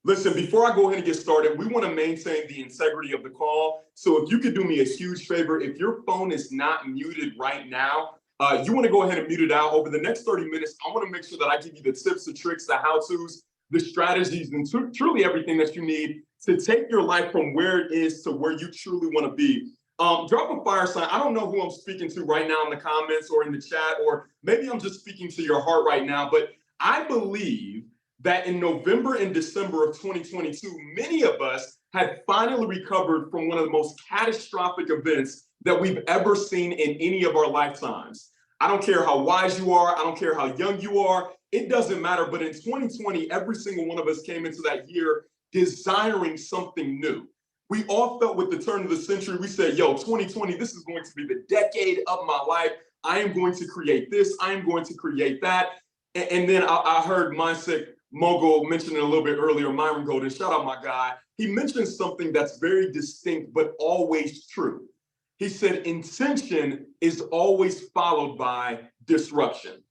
[SPEAKER 4] Listen, before I go ahead and get started, we want to maintain the integrity of the call. So if you could do me a huge favor, if your phone is not muted right now, you want to go ahead and mute it out. Over the next 30 minutes, I want to make sure that I give you the tips, the tricks, the how-tos, the strategies, and truly everything that you need to take your life from where it is to where you truly want to be. Drop a fire sign. I don't know who I'm speaking to right now in the comments or in the chat, or maybe I'm just speaking to your heart right now, but I believe that in November and December of 2022, many of us had finally recovered from one of the most catastrophic events that we've ever seen in any of our lifetimes. I don't care how wise you are. I don't care how young you are. It doesn't matter. But in 2020, every single one of us came into that year desiring something new. We all felt with the turn of the century, we said, yo, 2020, this is going to be the decade of my life. I am going to create this. I am going to create that. And then I heard Mindset Mogul mentioned it a little bit earlier, Myron Golden, shout out my guy. He mentioned something that's very distinct, but always true. He said, intention is always followed by disruption.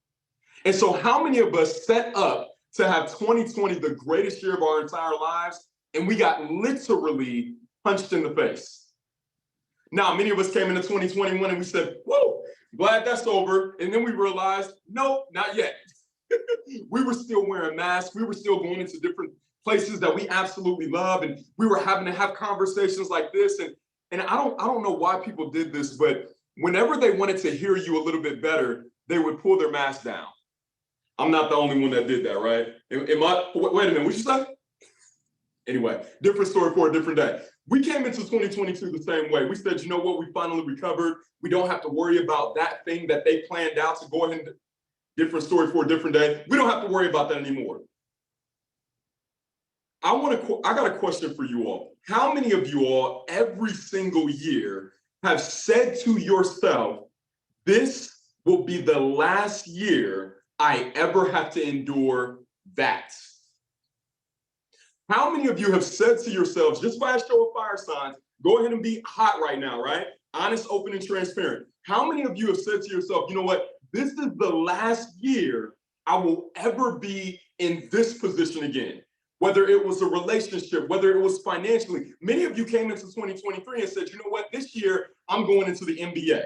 [SPEAKER 4] And so how many of us set up to have 2020 the greatest year of our entire lives, and we got literally punched in the face? Now, many of us came into 2021 and we said, whoa, glad that's over. And then we realized, nope, not yet. We were still wearing masks. We were still going into different places that we absolutely love. And we were having to have conversations like this. And I don't know why people did this, but whenever they wanted to hear you a little bit better, they would pull their mask down. I'm not the only one that did that, right? Wait a minute, what you say? Anyway, different story for a different day. We came into 2022 the same way. We said, you know what? We finally recovered. We don't have to worry about that thing that they planned out to go ahead and different story for a different day. We don't have to worry about that anymore. I got a question for you all. How many of you all every single year have said to yourself, this will be the last year I ever have to endure that? How many of you have said to yourselves, just by a show of fire signs, go ahead and be hot right now, right? Honest, open, and transparent. How many of you have said to yourself, you know what? This is the last year I will ever be in this position again. Whether it was a relationship, whether it was financially. Many of you came into 2023 and said, you know what? This year I'm going into the NBA.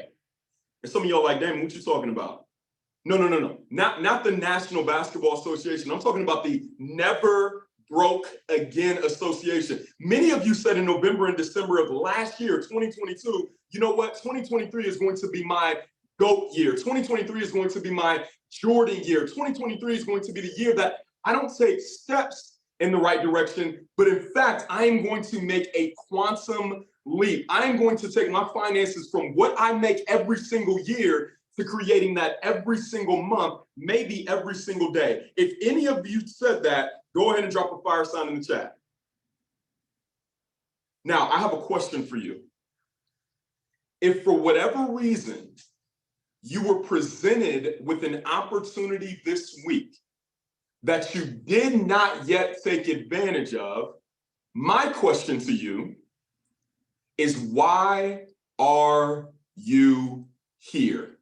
[SPEAKER 4] And some of y'all like, Damon, what you talking about? No. Not the National Basketball Association. I'm talking about the Never Broke Again Association. Many of you said in November and December of last year, 2022, you know what? 2023 is going to be my GOAT year. 2023 is going to be my Jordan year. 2023 is going to be the year that I don't take steps in the right direction, but in fact, I am going to make a quantum leap. I am going to take my finances from what I make every single year to creating that every single month, maybe every single day. If any of you said that, go ahead and drop a fire sign in the chat. Now, I have a question for you. If for whatever reason, you were presented with an opportunity this week that you did not yet take advantage of, my question to you is, why are you here?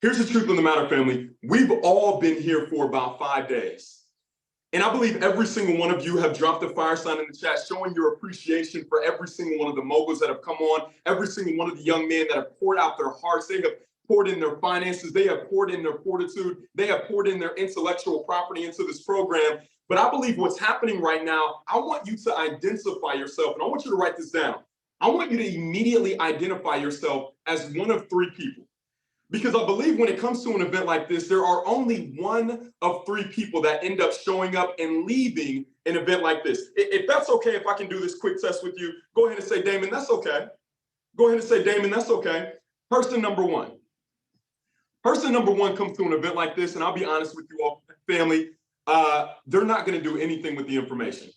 [SPEAKER 4] Here's the truth of the matter, family. We've all been here for about 5 days. And I believe every single one of you have dropped a fire sign in the chat showing your appreciation for every single one of the moguls that have come on, every single one of the young men that have poured out their hearts. They have poured in their finances. They have poured in their fortitude. They have poured in their intellectual property into this program. But I believe what's happening right now, I want you to identify yourself, and I want you to write this down. I want you to immediately identify yourself as one of 3 people. Because I believe when it comes to an event like this, there are only 1 of 3 people that end up showing up and leaving an event like this. If that's okay, if I can do this quick test with you, go ahead and say, Damon, that's okay. Go ahead and say, Damon, that's okay. Person number 1. Person number 1 comes to an event like this, and I'll be honest with you all, family, they're not going to do anything with the information.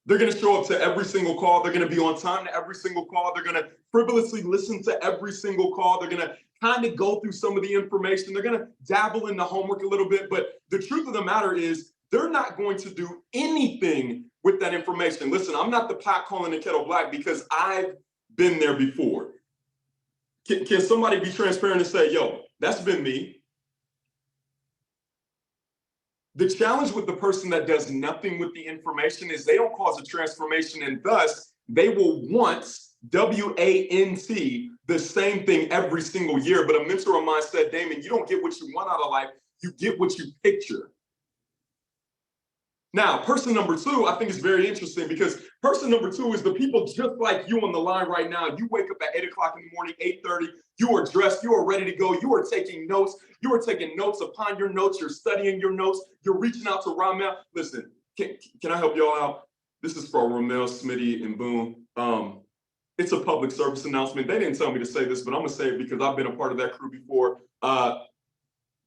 [SPEAKER 4] They're going to show up to every single call. They're going to be on time to every single call. They're going to frivolously listen to every single call. They're going to kind of go through some of the information. They're going to dabble in the homework a little bit. But the truth of the matter is, they're not going to do anything with that information. Listen, I'm not the pot calling the kettle black, because I've been there before. Can somebody be transparent and say, yo, that's been me? The challenge with the person that does nothing with the information is they don't cause a transformation, and thus they will want, W-A-N-T, the same thing every single year. But a mentor of mine said, Damon, you don't get what you want out of life, you get what you picture. Now, person number two, I think is very interesting, because person number two is the people just like you on the line right now. You wake up at 8 o'clock in the morning, 8:30, you are dressed, you are ready to go, you are taking notes, you are taking notes upon your notes, you're studying your notes, you're reaching out to Ramel. Listen, can I help y'all out? This is for Ramel, Smitty, and Boone. It's a public service announcement. They didn't tell me to say this, but I'm gonna say it because I've been a part of that crew before.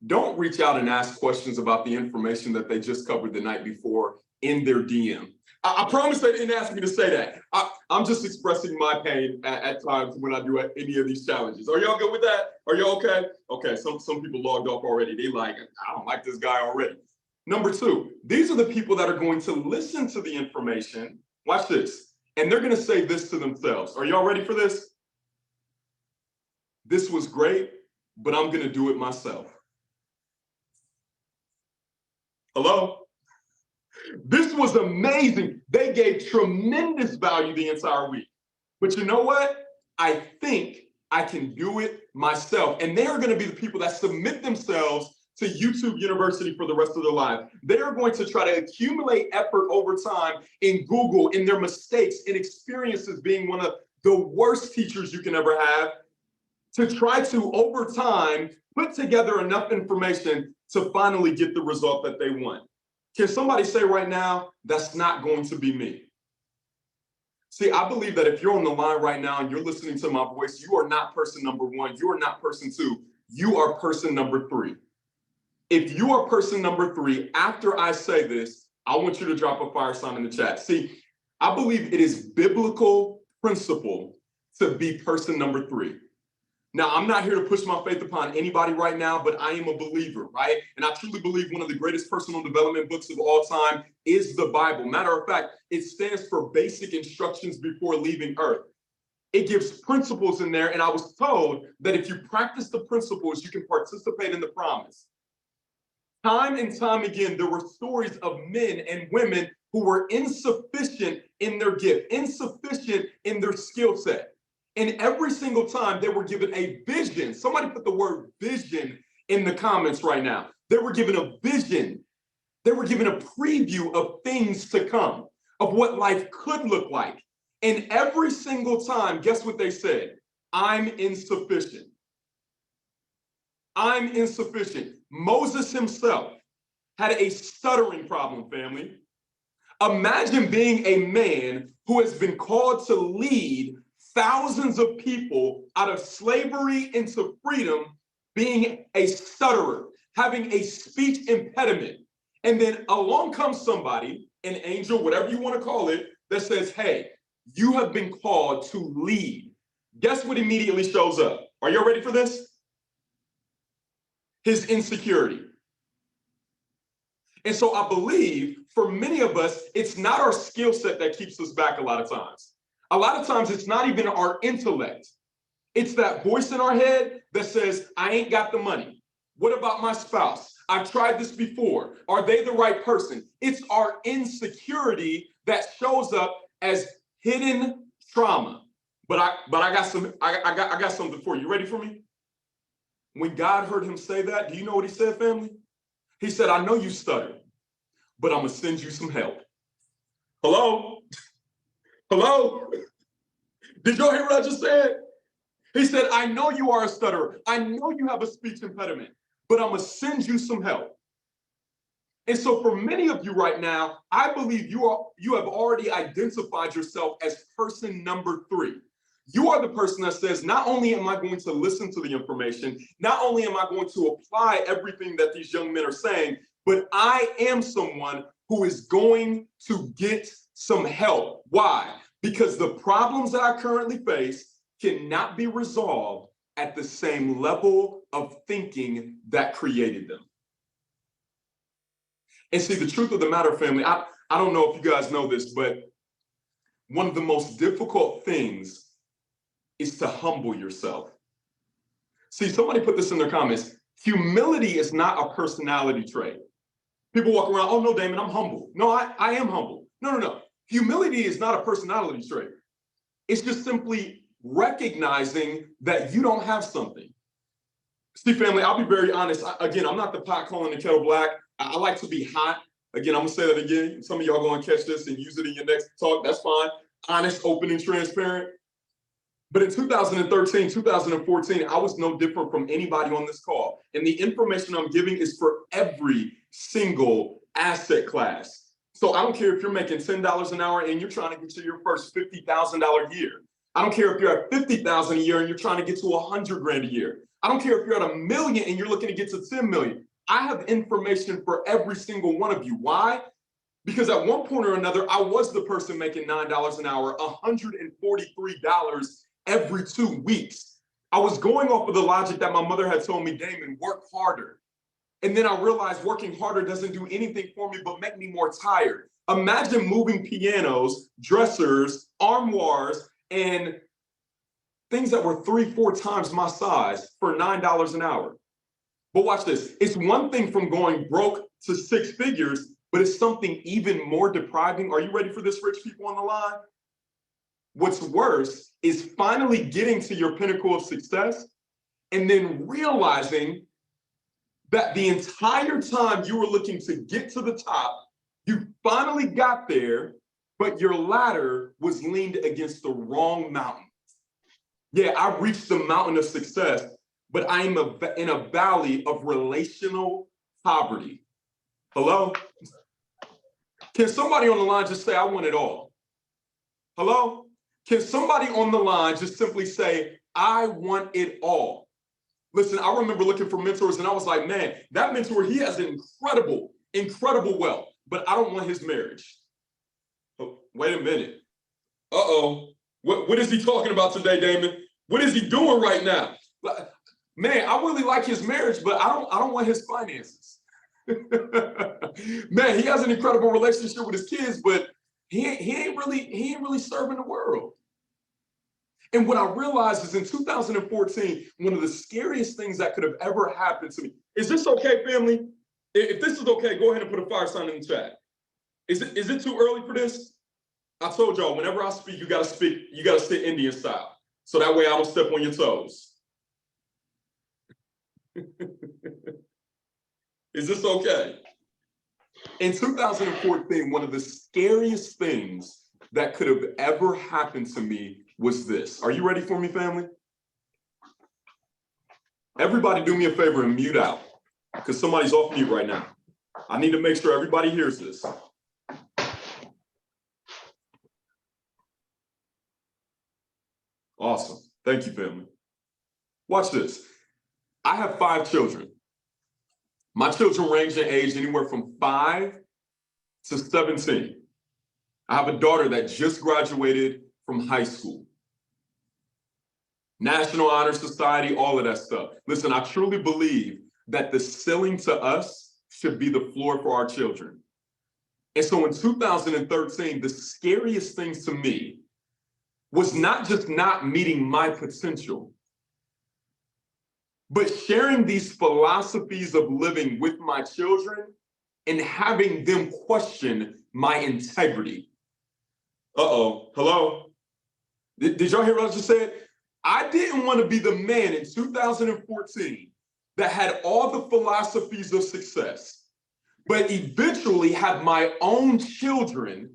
[SPEAKER 4] Don't reach out and ask questions about the information that they just covered the night before in their DM. I promise they didn't ask me to say that. I'm just expressing my pain at times when I do any of these challenges. Are y'all good with that? Are y'all okay? Okay, some people logged off already. They like, I don't like this guy already. Number two, these are the people that are going to listen to the information. Watch this. And they're going to say this to themselves. Are y'all ready for this? This was great, but I'm going to do it myself. Hello? This was amazing. They gave tremendous value the entire week. But you know what? I think I can do it myself. And they are going to be the people that submit themselves to YouTube University for the rest of their life. They are going to try to accumulate effort over time in Google, in their mistakes, in experiences being one of the worst teachers you can ever have, to try to, over time, put together enough information to finally get the result that they want. Can somebody say right now, that's not going to be me? See, I believe that if you're on the line right now and you're listening to my voice, you are not person number one, you are not person two, you are person number three. If you are person number three, after I say this, I want you to drop a fire sign in the chat. See, I believe it is biblical principle to be person number three. Now, I'm not here to push my faith upon anybody right now, but I am a believer, right? And I truly believe one of the greatest personal development books of all time is the Bible. Matter of fact, it stands for basic instructions before leaving earth. It gives principles in there, and I was told that if you practice the principles, you can participate in the promise. Time and time again, there were stories of men and women who were insufficient in their gift, insufficient in their skill set. And every single time they were given a vision. Somebody put the word vision in the comments right now. They were given a vision. They were given a preview of things to come, of what life could look like. And every single time, guess what they said? I'm insufficient. I'm insufficient. Moses himself had a stuttering problem, family. Imagine being a man who has been called to lead thousands of people out of slavery into freedom, being a stutterer, having a speech impediment. And then along comes somebody, an angel, whatever you want to call it, that says, hey, you have been called to lead. Guess what immediately shows up? Are you ready for this? His insecurity. And so I believe for many of us, it's not our skill set that keeps us back a lot of times. A lot of times it's not even our intellect. It's that voice in our head that says, I ain't got the money. What about my spouse? I've tried this before. Are they the right person? It's our insecurity that shows up as hidden trauma. But I got something for you. You ready for me? When God heard him say that, do you know what he said, family? He said, I know you stutter, but I'm gonna send you some help. Hello? Hello? Did y'all hear what I just said? He said, I know you are a stutterer. I know you have a speech impediment, but I'm gonna send you some help. And so for many of you right now, I believe you have already identified yourself as person number three. You are the person that says, not only am I going to listen to the information, not only am I going to apply everything that these young men are saying, but I am someone who is going to get some help. Why? Because the problems that I currently face cannot be resolved at the same level of thinking that created them. And see, the truth of the matter, family, I don't know if you guys know this, but one of the most difficult things is to humble yourself. See, somebody put this in their comments. Humility is not a personality trait. People walk around, oh no, Damon, I'm humble. No, I am humble. No. Humility is not a personality trait. It's just simply recognizing that you don't have something. See, family, I'll be very honest. Again, I'm not the pot calling the kettle black. I like to be hot. Again, I'm gonna say that again. Some of y'all gonna catch this and use it in your next talk. That's fine. Honest, open, and transparent. But in 2013, 2014, I was no different from anybody on this call. And the information I'm giving is for every single asset class. So I don't care if you're making $10 an hour and you're trying to get to your first $50,000 year. I don't care if you're at 50,000 a year and you're trying to get to 100 grand a year. I don't care if you're at 1 million and you're looking to get to 10 million. I have information for every single one of you. Why? Because at one point or another, I was the person making $9 an hour, $143 every 2 weeks. I was going off of the logic that my mother had told me, Damon, work harder. And then I realized working harder doesn't do anything for me but make me more tired. Imagine moving pianos, dressers, armoires, and things that were 3-4 times my size for $9 an hour. But watch this. It's one thing from going broke to 6 figures, but it's something even more depriving. Are you ready for this, rich people on the line? What's worse is finally getting to your pinnacle of success and then realizing that the entire time you were looking to get to the top, you finally got there, but your ladder was leaned against the wrong mountain. Yeah, I reached the mountain of success, but I am in a valley of relational poverty. Hello? Can somebody on the line just say, I want it all? Hello? Can somebody on the line just simply say, I want it all? Listen, I remember looking for mentors and I was like, man, that mentor, he has an incredible wealth, but I don't want his marriage. Oh, wait a minute. Uh-oh. What is he talking about today, Damon? What is he doing right now? Man, I really like his marriage, but I don't want his finances. Man, he has an incredible relationship with his kids, but he ain't really serving the world. And what I realized is in 2014, one of the scariest things that could have ever happened to me. Is this okay, family? If this is okay, go ahead and put a fire sign in the chat. Is it too early for this? I told y'all, whenever I speak, you gotta sit Indian style. So that way I don't step on your toes. Is this okay? In 2014, one of the scariest things that could have ever happened to me was this. Are you ready for me, family? Everybody do me a favor and mute out, because somebody's off mute right now. I need to make sure everybody hears this. Awesome. Thank you, family. Watch this. I have 5 children. My children range in age anywhere from 5 to 17. I have a daughter that just graduated from high school. National Honor Society, all of that stuff. Listen, I truly believe that the ceiling to us should be the floor for our children. And so in 2013, the scariest things to me was not just not meeting my potential, but sharing these philosophies of living with my children and having them question my integrity. Uh-oh, hello? Did y'all hear what I just said? I didn't want to be the man in 2014 that had all the philosophies of success, but eventually have my own children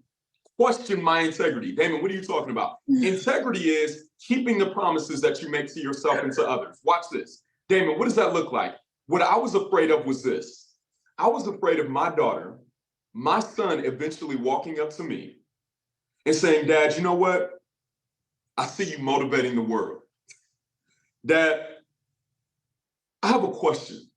[SPEAKER 4] question my integrity. Damon, what are you talking about? Integrity is keeping the promises that you make to yourself and to others. Watch this. Damon, what does that look like? What I was afraid of was this. I was afraid of my daughter, my son eventually walking up to me and saying, Dad, you know what? I see you motivating the world. Dad, I have a question.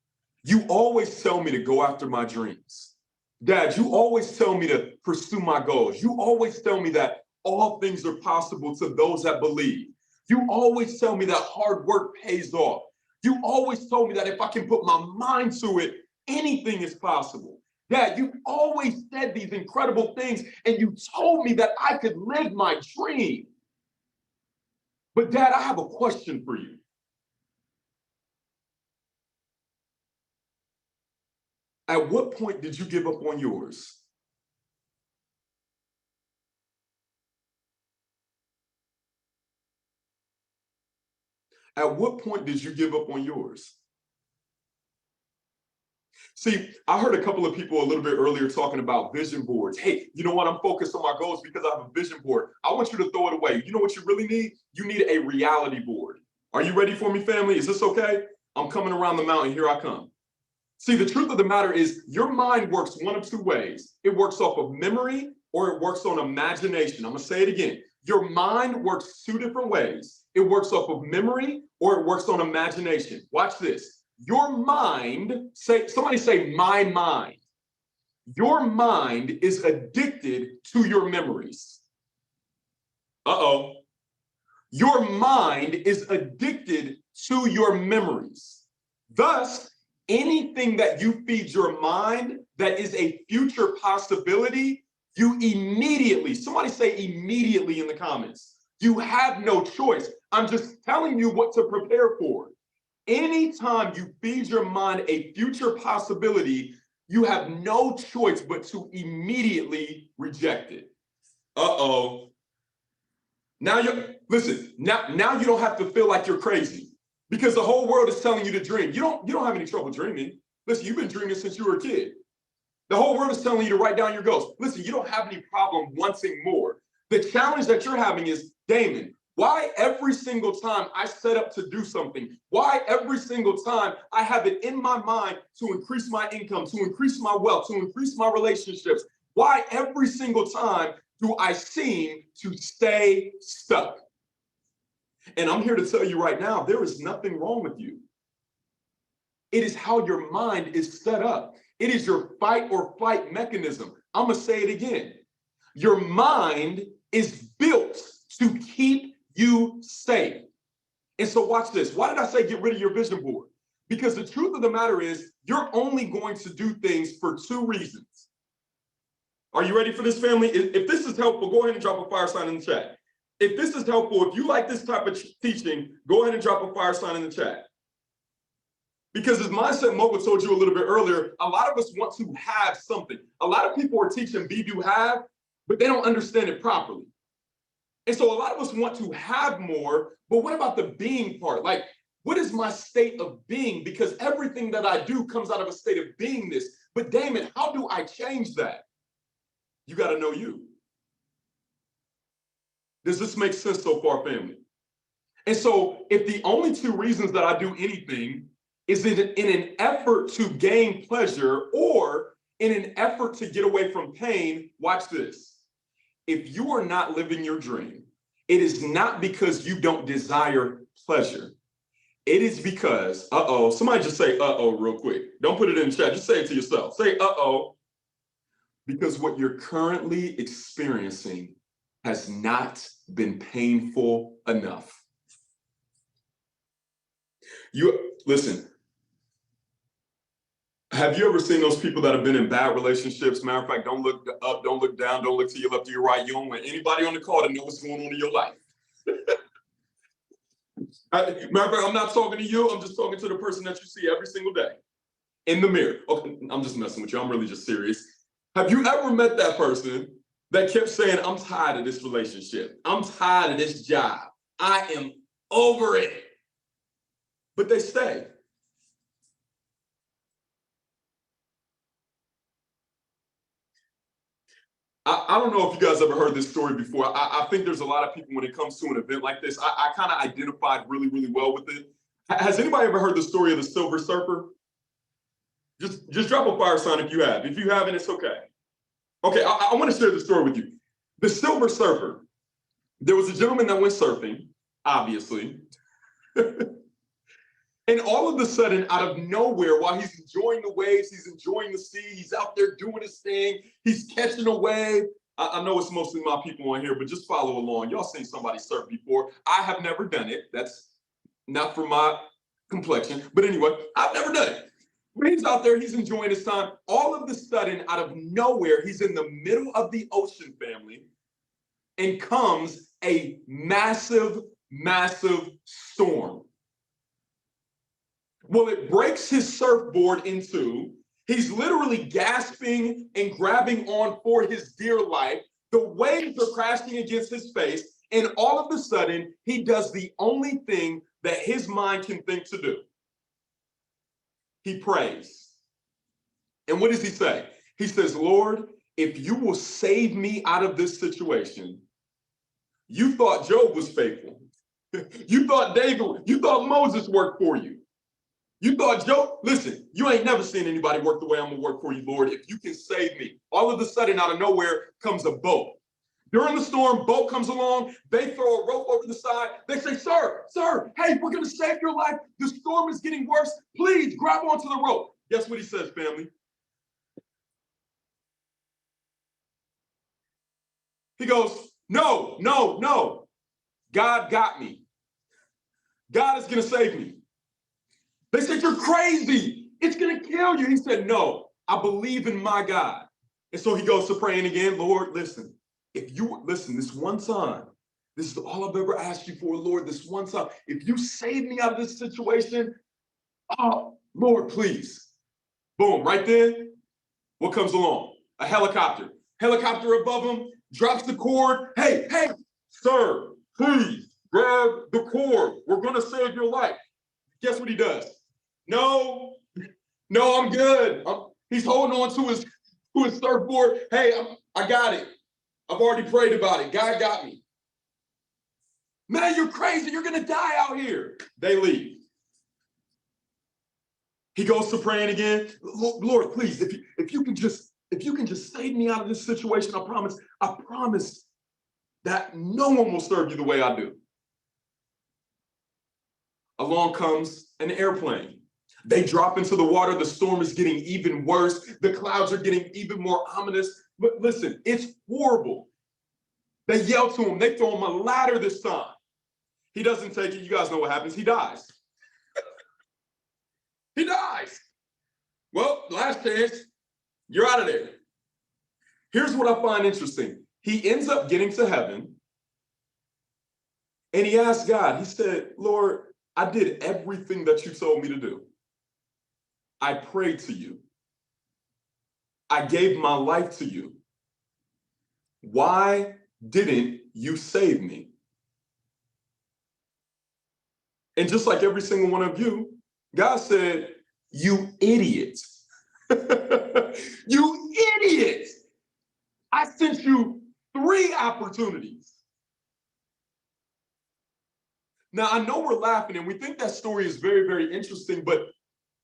[SPEAKER 4] You always tell me to go after my dreams. Dad, you always tell me to pursue my goals. You always tell me that all things are possible to those that believe. You always tell me that hard work pays off. You always told me that if I can put my mind to it, anything is possible. Dad, you always said these incredible things, and you told me that I could live my dream. But Dad, I have a question for you. At what point did you give up on yours? At what point did you give up on yours? See, I heard a couple of people a little bit earlier talking about vision boards. Hey, you know what? I'm focused on my goals because I have a vision board. I want you to throw it away. You know what you really need? You need a reality board. Are you ready for me, family? Is this okay? I'm coming around the mountain. Here I come. See, the truth of the matter is your mind works one of two ways. It works off of memory or it works on imagination. I'm going to say it again. Your mind works two different ways. It works off of memory or it works on imagination. Watch this. Your mind, somebody say my mind. Your mind is addicted to your memories. Uh-oh. Your mind is addicted to your memories. Thus, anything that you feed your mind that is a future possibility, you immediately, somebody say immediately in the comments. You have no choice. I'm just telling you what to prepare for. Anytime you feed your mind a future possibility, you have no choice but to immediately reject it. Uh-oh. Now now you don't have to feel like you're crazy because the whole world is telling you to dream. You don't have any trouble dreaming. Listen, you've been dreaming since you were a kid. The whole world is telling you to write down your goals. Listen, you don't have any problem wanting more. The challenge that you're having is, Damon, why every single time I set up to do something, why every single time I have it in my mind to increase my income, to increase my wealth, to increase my relationships, why every single time do I seem to stay stuck? And I'm here to tell you right now, there is nothing wrong with you. It is how your mind is set up. It is your fight or flight mechanism. I'm going to say it again. Your mind is built to keep you safe. And so watch this. Why did I say get rid of your vision board? Because the truth of the matter is you're only going to do things for two reasons. Are you ready for this, family? If this is helpful, go ahead and drop a fire sign in the chat. If this is helpful, if you like this type of teaching, go ahead and drop a fire sign in the chat. Because as Mindset Mogul told you a little bit earlier, a lot of us want to have something. A lot of people are teaching be, do, have, but they don't understand it properly. And so a lot of us want to have more, but what about the being part? Like, what is my state of being? Because everything that I do comes out of a state of beingness. But Damon, how do I change that? You got to know you. Does this make sense so far, family? And so if the only two reasons that I do anything is in an effort to gain pleasure or in an effort to get away from pain, watch this. If you are not living your dream, it is not because you don't desire pleasure. It is because, somebody just say real quick. Don't put it in the chat, just say it to yourself. Say because what you're currently experiencing has not been painful enough. Listen, have you ever seen those people that have been in bad relationships? Matter of fact, don't look up, don't look down, don't look to your left or your right. You don't want anybody on the call to know what's going on in your life. Matter of fact, I'm not talking to you. I'm just talking to the person that you see every single day in the mirror. Okay, I'm just messing with you. I'm really just serious. Have you ever met that person that kept saying, I'm tired of this relationship. I'm tired of this job. I am over it. But they stay. I don't know if you guys ever heard this story before. I think there's a lot of people when it comes to an event like this, I kind of identified really, really well with it. Has anybody ever heard the story of the Silver Surfer? Just drop a fire sign if you have. If you haven't, it's okay. Okay, I want to share the story with you. The Silver Surfer. There was a gentleman that went surfing, obviously. And all of a sudden, out of nowhere, while he's enjoying the waves, he's enjoying the sea, he's out there doing his thing, he's catching a wave. I know it's mostly my people on here, but just follow along. Y'all seen somebody surf before. I have never done it. That's not for my complexion. But anyway, I've never done it. But he's out there, he's enjoying his time. All of a sudden, out of nowhere, he's in the middle of the ocean, family, and comes a massive, massive storm. Well, it breaks his surfboard in two. He's literally gasping and grabbing on for his dear life. The waves are crashing against his face. And all of a sudden, he does the only thing that his mind can think to do. He prays. And what does he say? He says, Lord, if you will save me out of this situation, you thought Job was faithful. You thought David, you thought Moses worked for you. You thought Job, listen, you ain't never seen anybody work the way I'm gonna work for you, Lord. If you can save me. All of a sudden, out of nowhere comes a boat. During the storm, boat comes along, they throw a rope over the side. They say, sir, hey, we're gonna save your life. The storm is getting worse. Please grab onto the rope. Guess what he says, family? He goes, no. God got me. God is gonna save me. They said, you're crazy. It's gonna kill you. He said, no, I believe in my God. And so he goes to praying again, Lord, listen, if you, listen, this one time, this is all I've ever asked you for, Lord, this one time, if you save me out of this situation, oh, Lord, please. Boom, right then, what comes along? A helicopter. Helicopter above him, drops the cord. Hey, sir, please grab the cord. We're gonna save your life. Guess what he does? No, I'm good. He's holding on to his surfboard. Hey, I got it. I've already prayed about it. God got me. Man, you're crazy. You're gonna die out here. They leave. He goes to praying again. Lord, please, if you can just save me out of this situation, I promise that no one will serve you the way I do. Along comes an airplane. They drop into the water. The storm is getting even worse. The clouds are getting even more ominous. But listen, it's horrible. They yell to him. They throw him a ladder this time. He doesn't take it. You guys know what happens. He dies. He dies. Well, last chance. You're out of there. Here's what I find interesting. He ends up getting to heaven. And he asked God, he said, Lord, I did everything that you told me to do. I prayed to you. I gave my life to you. Why didn't you save me? And just like every single one of you, God said, you idiot. You idiot. I sent you 3 opportunities. Now, I know we're laughing and we think that story is very, very interesting, but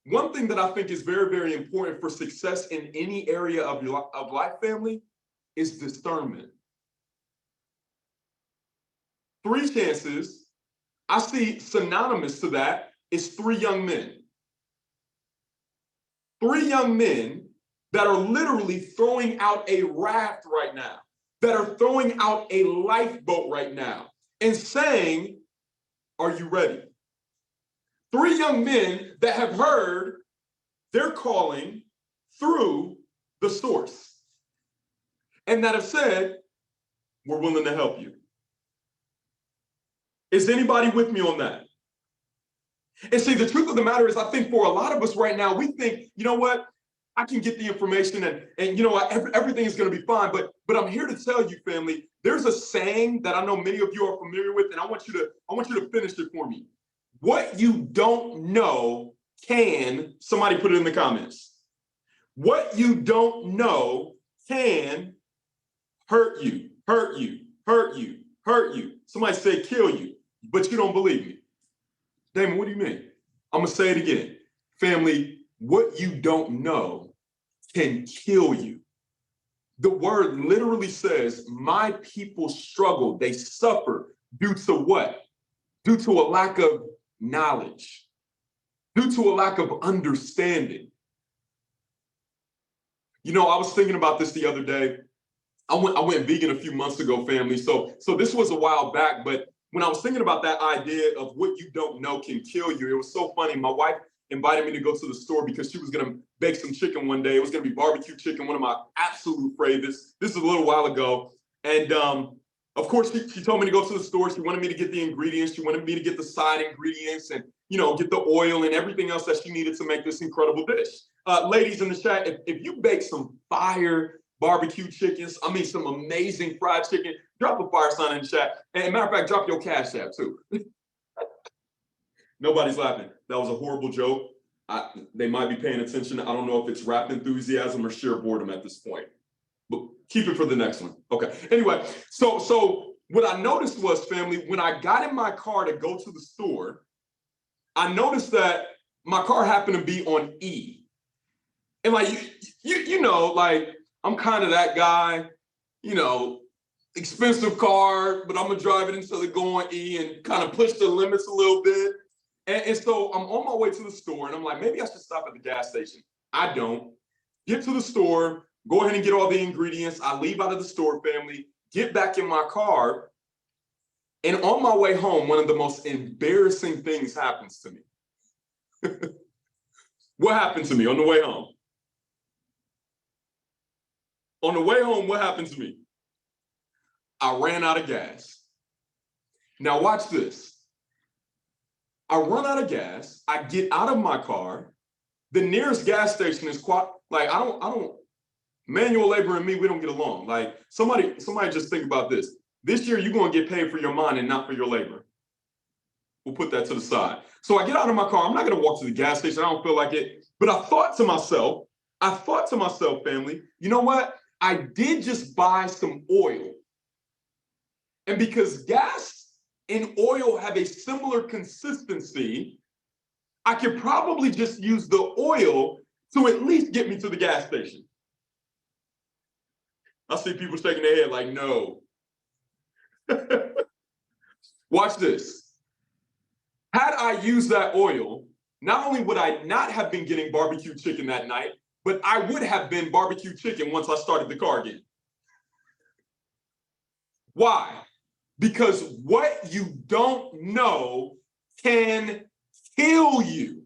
[SPEAKER 4] one thing that I think is very, very important for success in any area of your life, family, is discernment. 3 chances, I see synonymous to that is 3 young men. 3 young men that are literally throwing out a raft right now, that are throwing out a lifeboat right now and saying, are you ready? 3 young men that have heard their calling through the source and that have said, we're willing to help you. Is anybody with me on that? And see, the truth of the matter is, I think for a lot of us right now, we think, you know what? I can get the information and you know what, everything is going to be fine. But I'm here to tell you, family, there's a saying that I know many of you are familiar with, and I want you to finish it for me. What you don't know can, somebody put it in the comments. What you don't know can hurt you, hurt you, hurt you, hurt you. Somebody said kill you, but you don't believe me. Damon, what do you mean? I'm going to say it again. Family, what you don't know can kill you. The word literally says, my people struggle, they suffer due to what? Due to a lack of knowledge, due to a lack of understanding. You know, I was thinking about this the other day. I went vegan a few months ago, family. So this was a while back, but when I was thinking about that idea of what you don't know can kill you, it was so funny. My wife invited me to go to the store because she was going to bake some chicken one day. It was going to be barbecue chicken, one of my absolute favorites. This is a little while ago. And Of course, she told me to go to the store. She wanted me to get the ingredients. She wanted me to get the side ingredients and, you know, get the oil and everything else that she needed to make this incredible dish. Ladies in the chat, if you bake some fire barbecue chickens, I mean, some amazing fried chicken, drop a fire sign in the chat. And matter of fact, drop your Cash App too. Nobody's laughing. That was a horrible joke. They might be paying attention. I don't know if it's rap enthusiasm or sheer boredom at this point. But keep it for the next one. Okay. Anyway, so what I noticed was, family, when I got in my car to go to the store, I noticed that my car happened to be on E. And like, you know, like, I'm kind of that guy, you know, expensive car, but I'm gonna drive it until it go on E and kind of push the limits a little bit. And so I'm on my way to the store and I'm like, maybe I should stop at the gas station. I don't. Get to the store, go ahead and get all the ingredients. I leave out of the store, family, get back in my car. And on my way home, one of the most embarrassing things happens to me. What happened to me on the way home? On the way home, what happened to me? I ran out of gas. Now watch this. I run out of gas. I get out of my car. The nearest gas station is quite, like, I don't, manual labor and me, we don't get along. Like, somebody just think about this. This year, you're going to get paid for your mind and not for your labor. We'll put that to the side. So I get out of my car. I'm not going to walk to the gas station. I don't feel like it. But I thought to myself, family, you know what? I did just buy some oil. And because gas and oil have a similar consistency, I could probably just use the oil to at least get me to the gas station. I see people shaking their head like, no. Watch this. Had I used that oil, not only would I not have been getting barbecue chicken that night, but I would have been barbecue chicken once I started the car again. Why? Because what you don't know can kill you.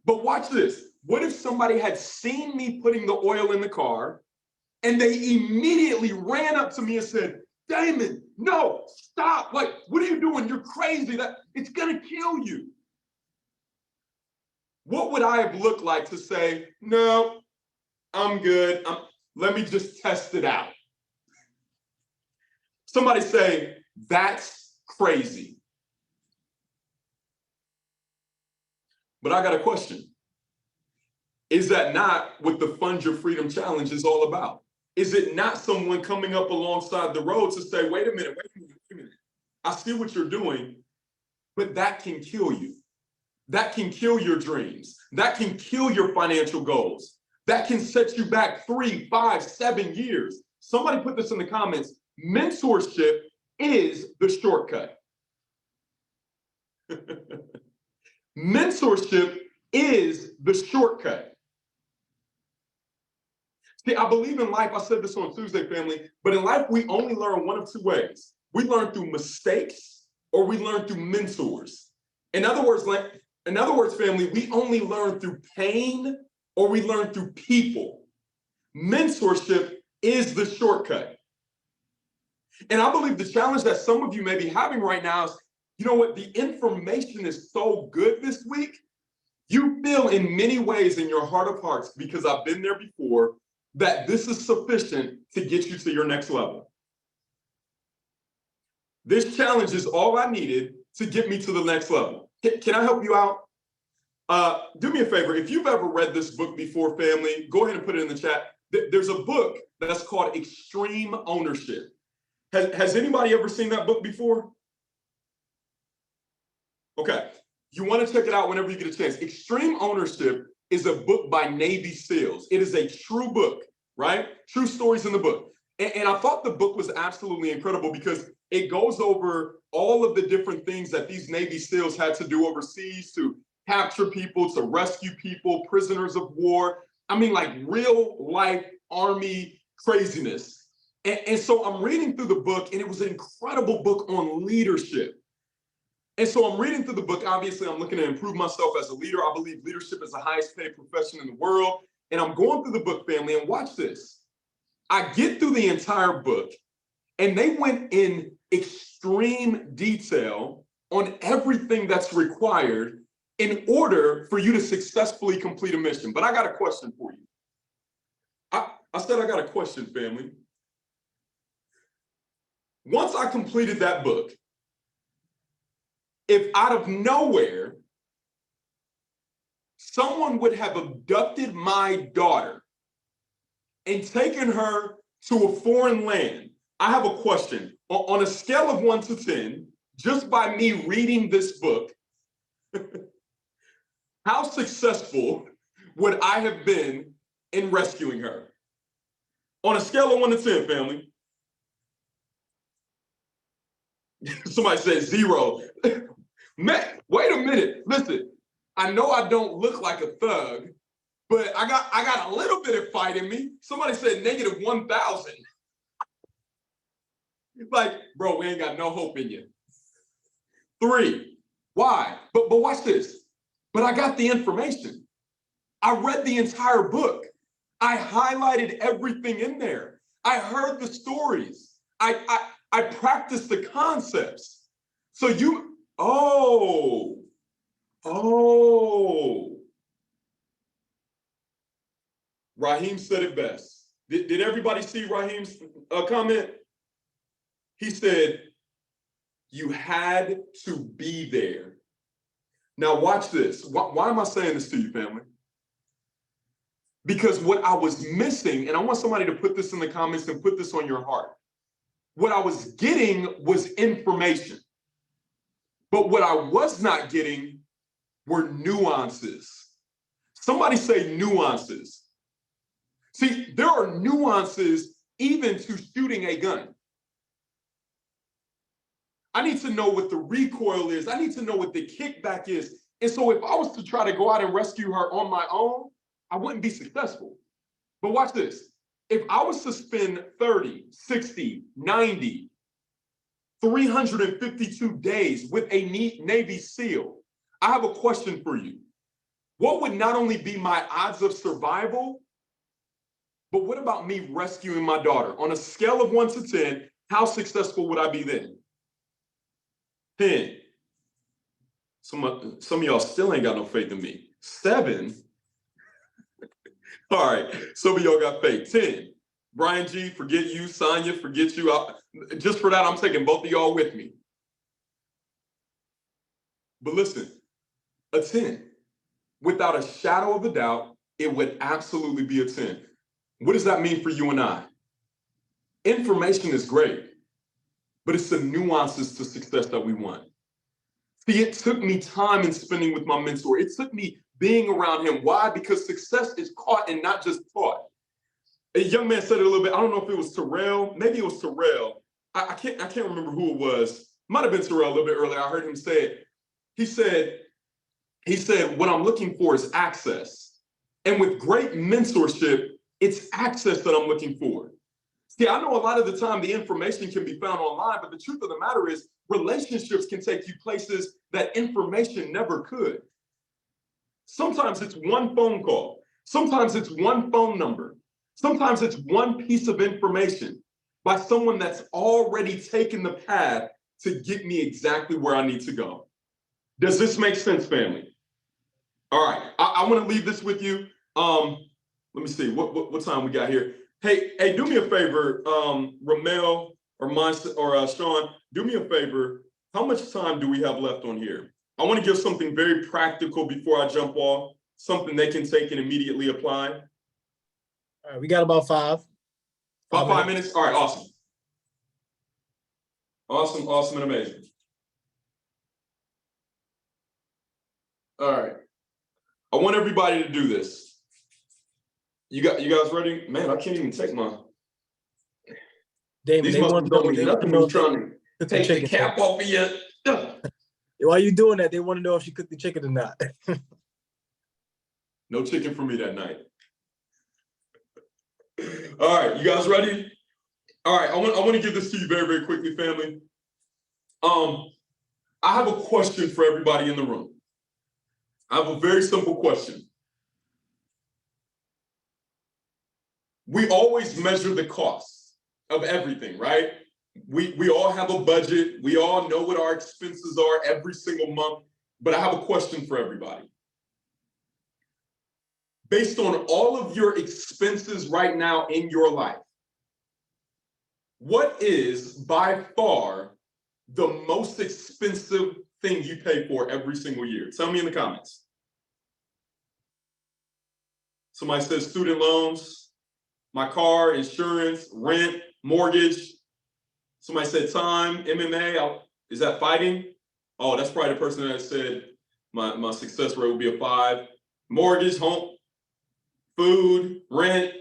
[SPEAKER 4] But watch this. What if somebody had seen me putting the oil in the car and they immediately ran up to me and said, Damon, no, stop. Like, what are you doing? You're crazy. It's gonna kill you. What would I have looked like to say, no, I'm good. Let me just test it out. Somebody say, that's crazy. But I got a question. Is that not what the Fund Your Freedom Challenge is all about? Is it not someone coming up alongside the road to say, wait a minute. I see what you're doing, but that can kill you. That can kill your dreams. That can kill your financial goals. That can set you back 3, 5, 7 years. Somebody put this in the comments. Mentorship is the shortcut. Mentorship is the shortcut. See, I believe in life, I said this on Tuesday, family, but in life, we only learn one of two ways. We learn through mistakes or we learn through mentors. In other words, family, we only learn through pain or we learn through people. Mentorship is the shortcut. And I believe the challenge that some of you may be having right now is, you know what, the information is so good this week. You feel in many ways in your heart of hearts, because I've been there before, that this is sufficient to get you to your next level. This challenge is all I needed to get me to the next level. Can I help you out? Do me a favor. If you've ever read this book before, family, go ahead and put it in the chat. There's a book that's called Extreme Ownership. Has anybody ever seen that book before? Okay. You want to check it out whenever you get a chance. Extreme Ownership is a book by Navy SEALs. It is a true book, right? True stories in the book. And I thought the book was absolutely incredible because it goes over all of the different things that these Navy SEALs had to do overseas to capture people, to rescue people, prisoners of war. I mean, like real life Army craziness. And so I'm reading through the book, and it was an incredible book on leadership. And so I'm reading through the book. Obviously, I'm looking to improve myself as a leader. I believe leadership is the highest paid profession in the world. And I'm going through the book, family, and watch this. I get through the entire book, And they went in extreme detail on everything that's required in order for you to successfully complete a mission. But I got a question for you. I said I got a question, family. Once I completed that book, if out of nowhere, someone would have abducted my daughter and taken her to a foreign land, I have a question. On a scale of 1 to 10, just by me reading this book, how successful would I have been in rescuing her? On a scale of 1 to 10, family. Somebody said 0. Man, wait a minute. Listen, I know I don't look like a thug, but I got a little bit of fight in me. Somebody said negative 1,000. Like, bro, we ain't got no hope in you. 3. Why? But watch this. But I got the information. I read the entire book. I highlighted everything in there. I heard the stories. I practiced the concepts. So Raheem said it best. Did everybody see Raheem's comment? He said, you had to be there. Now watch this. Why am I saying this to you, family? Because what I was missing, and I want somebody to put this in the comments and put this on your heart. What I was getting was information. But what I was not getting were nuances. Somebody say nuances. See, there are nuances even to shooting a gun. I need to know what the recoil is. I need to know what the kickback is. And so if I was to try to go out and rescue her on my own, I wouldn't be successful. But watch this. If I was to spend 30, 60, 90, 352 days with a Navy SEAL, I have a question for you. What would not only be my odds of survival, but what about me rescuing my daughter? On a scale of 1 to 10, how successful would I be then? 10. Some of y'all still ain't got no faith in me. 7. All right, some of y'all got faith. 10. Brian G, forget you. Sonia, forget you. Just for that, I'm taking both of y'all with me. But listen, a 10. Without a shadow of a doubt, it would absolutely be a 10. What does that mean for you and I? Information is great, but it's the nuances to success that we want. See, it took me time in spending with my mentor. It took me being around him. Why? Because success is caught and not just taught. A young man said it a little bit. I don't know if it was Terrell. Maybe it was Terrell. I can't remember who it was. Might have been Terrell a little bit earlier. I heard him say it. He said, what I'm looking for is access. And with great mentorship, it's access that I'm looking for. See, I know a lot of the time the information can be found online, but the truth of the matter is relationships can take you places that information never could. Sometimes it's one phone call. Sometimes it's one phone number. Sometimes it's one piece of information by someone that's already taken the path to get me exactly where I need to go. Does this make sense, family? All right, I want to leave this with you. Let me see, what time we got here? Hey, do me a favor, Ramel or Sean, do me a favor. How much time do we have left on here? I want to give something very practical before I jump off, something they can take and immediately apply.
[SPEAKER 10] All right, we got about 5.
[SPEAKER 4] About 5 minutes? All right, awesome. Awesome and amazing. All right. I want everybody to do this. You guys ready? Man, I can't even take my.
[SPEAKER 10] Damon,
[SPEAKER 4] These
[SPEAKER 10] they
[SPEAKER 4] must
[SPEAKER 10] want
[SPEAKER 4] be
[SPEAKER 10] to know,
[SPEAKER 4] going
[SPEAKER 10] they
[SPEAKER 4] nothing
[SPEAKER 10] know
[SPEAKER 4] when trying to take the cap off of you.
[SPEAKER 10] While you doing that, they want to know if she cooked the chicken or not.
[SPEAKER 4] No chicken for me that night. All right, you guys ready? All right, I want to give this to you very, very quickly, family. I have a question for everybody in the room. I have a very simple question. We always measure the cost of everything, right? we all have a budget. We all know what our expenses are every single month. But I have a question for everybody. Based on all of your expenses right now in your life, what is by far the most expensive thing you pay for every single year? Tell me in the comments. Somebody says student loans, my car, insurance, rent, mortgage. Somebody said time, MMA. Is that fighting? Oh, that's probably the person that said my success rate will be a 5. Mortgage, home, food, rent,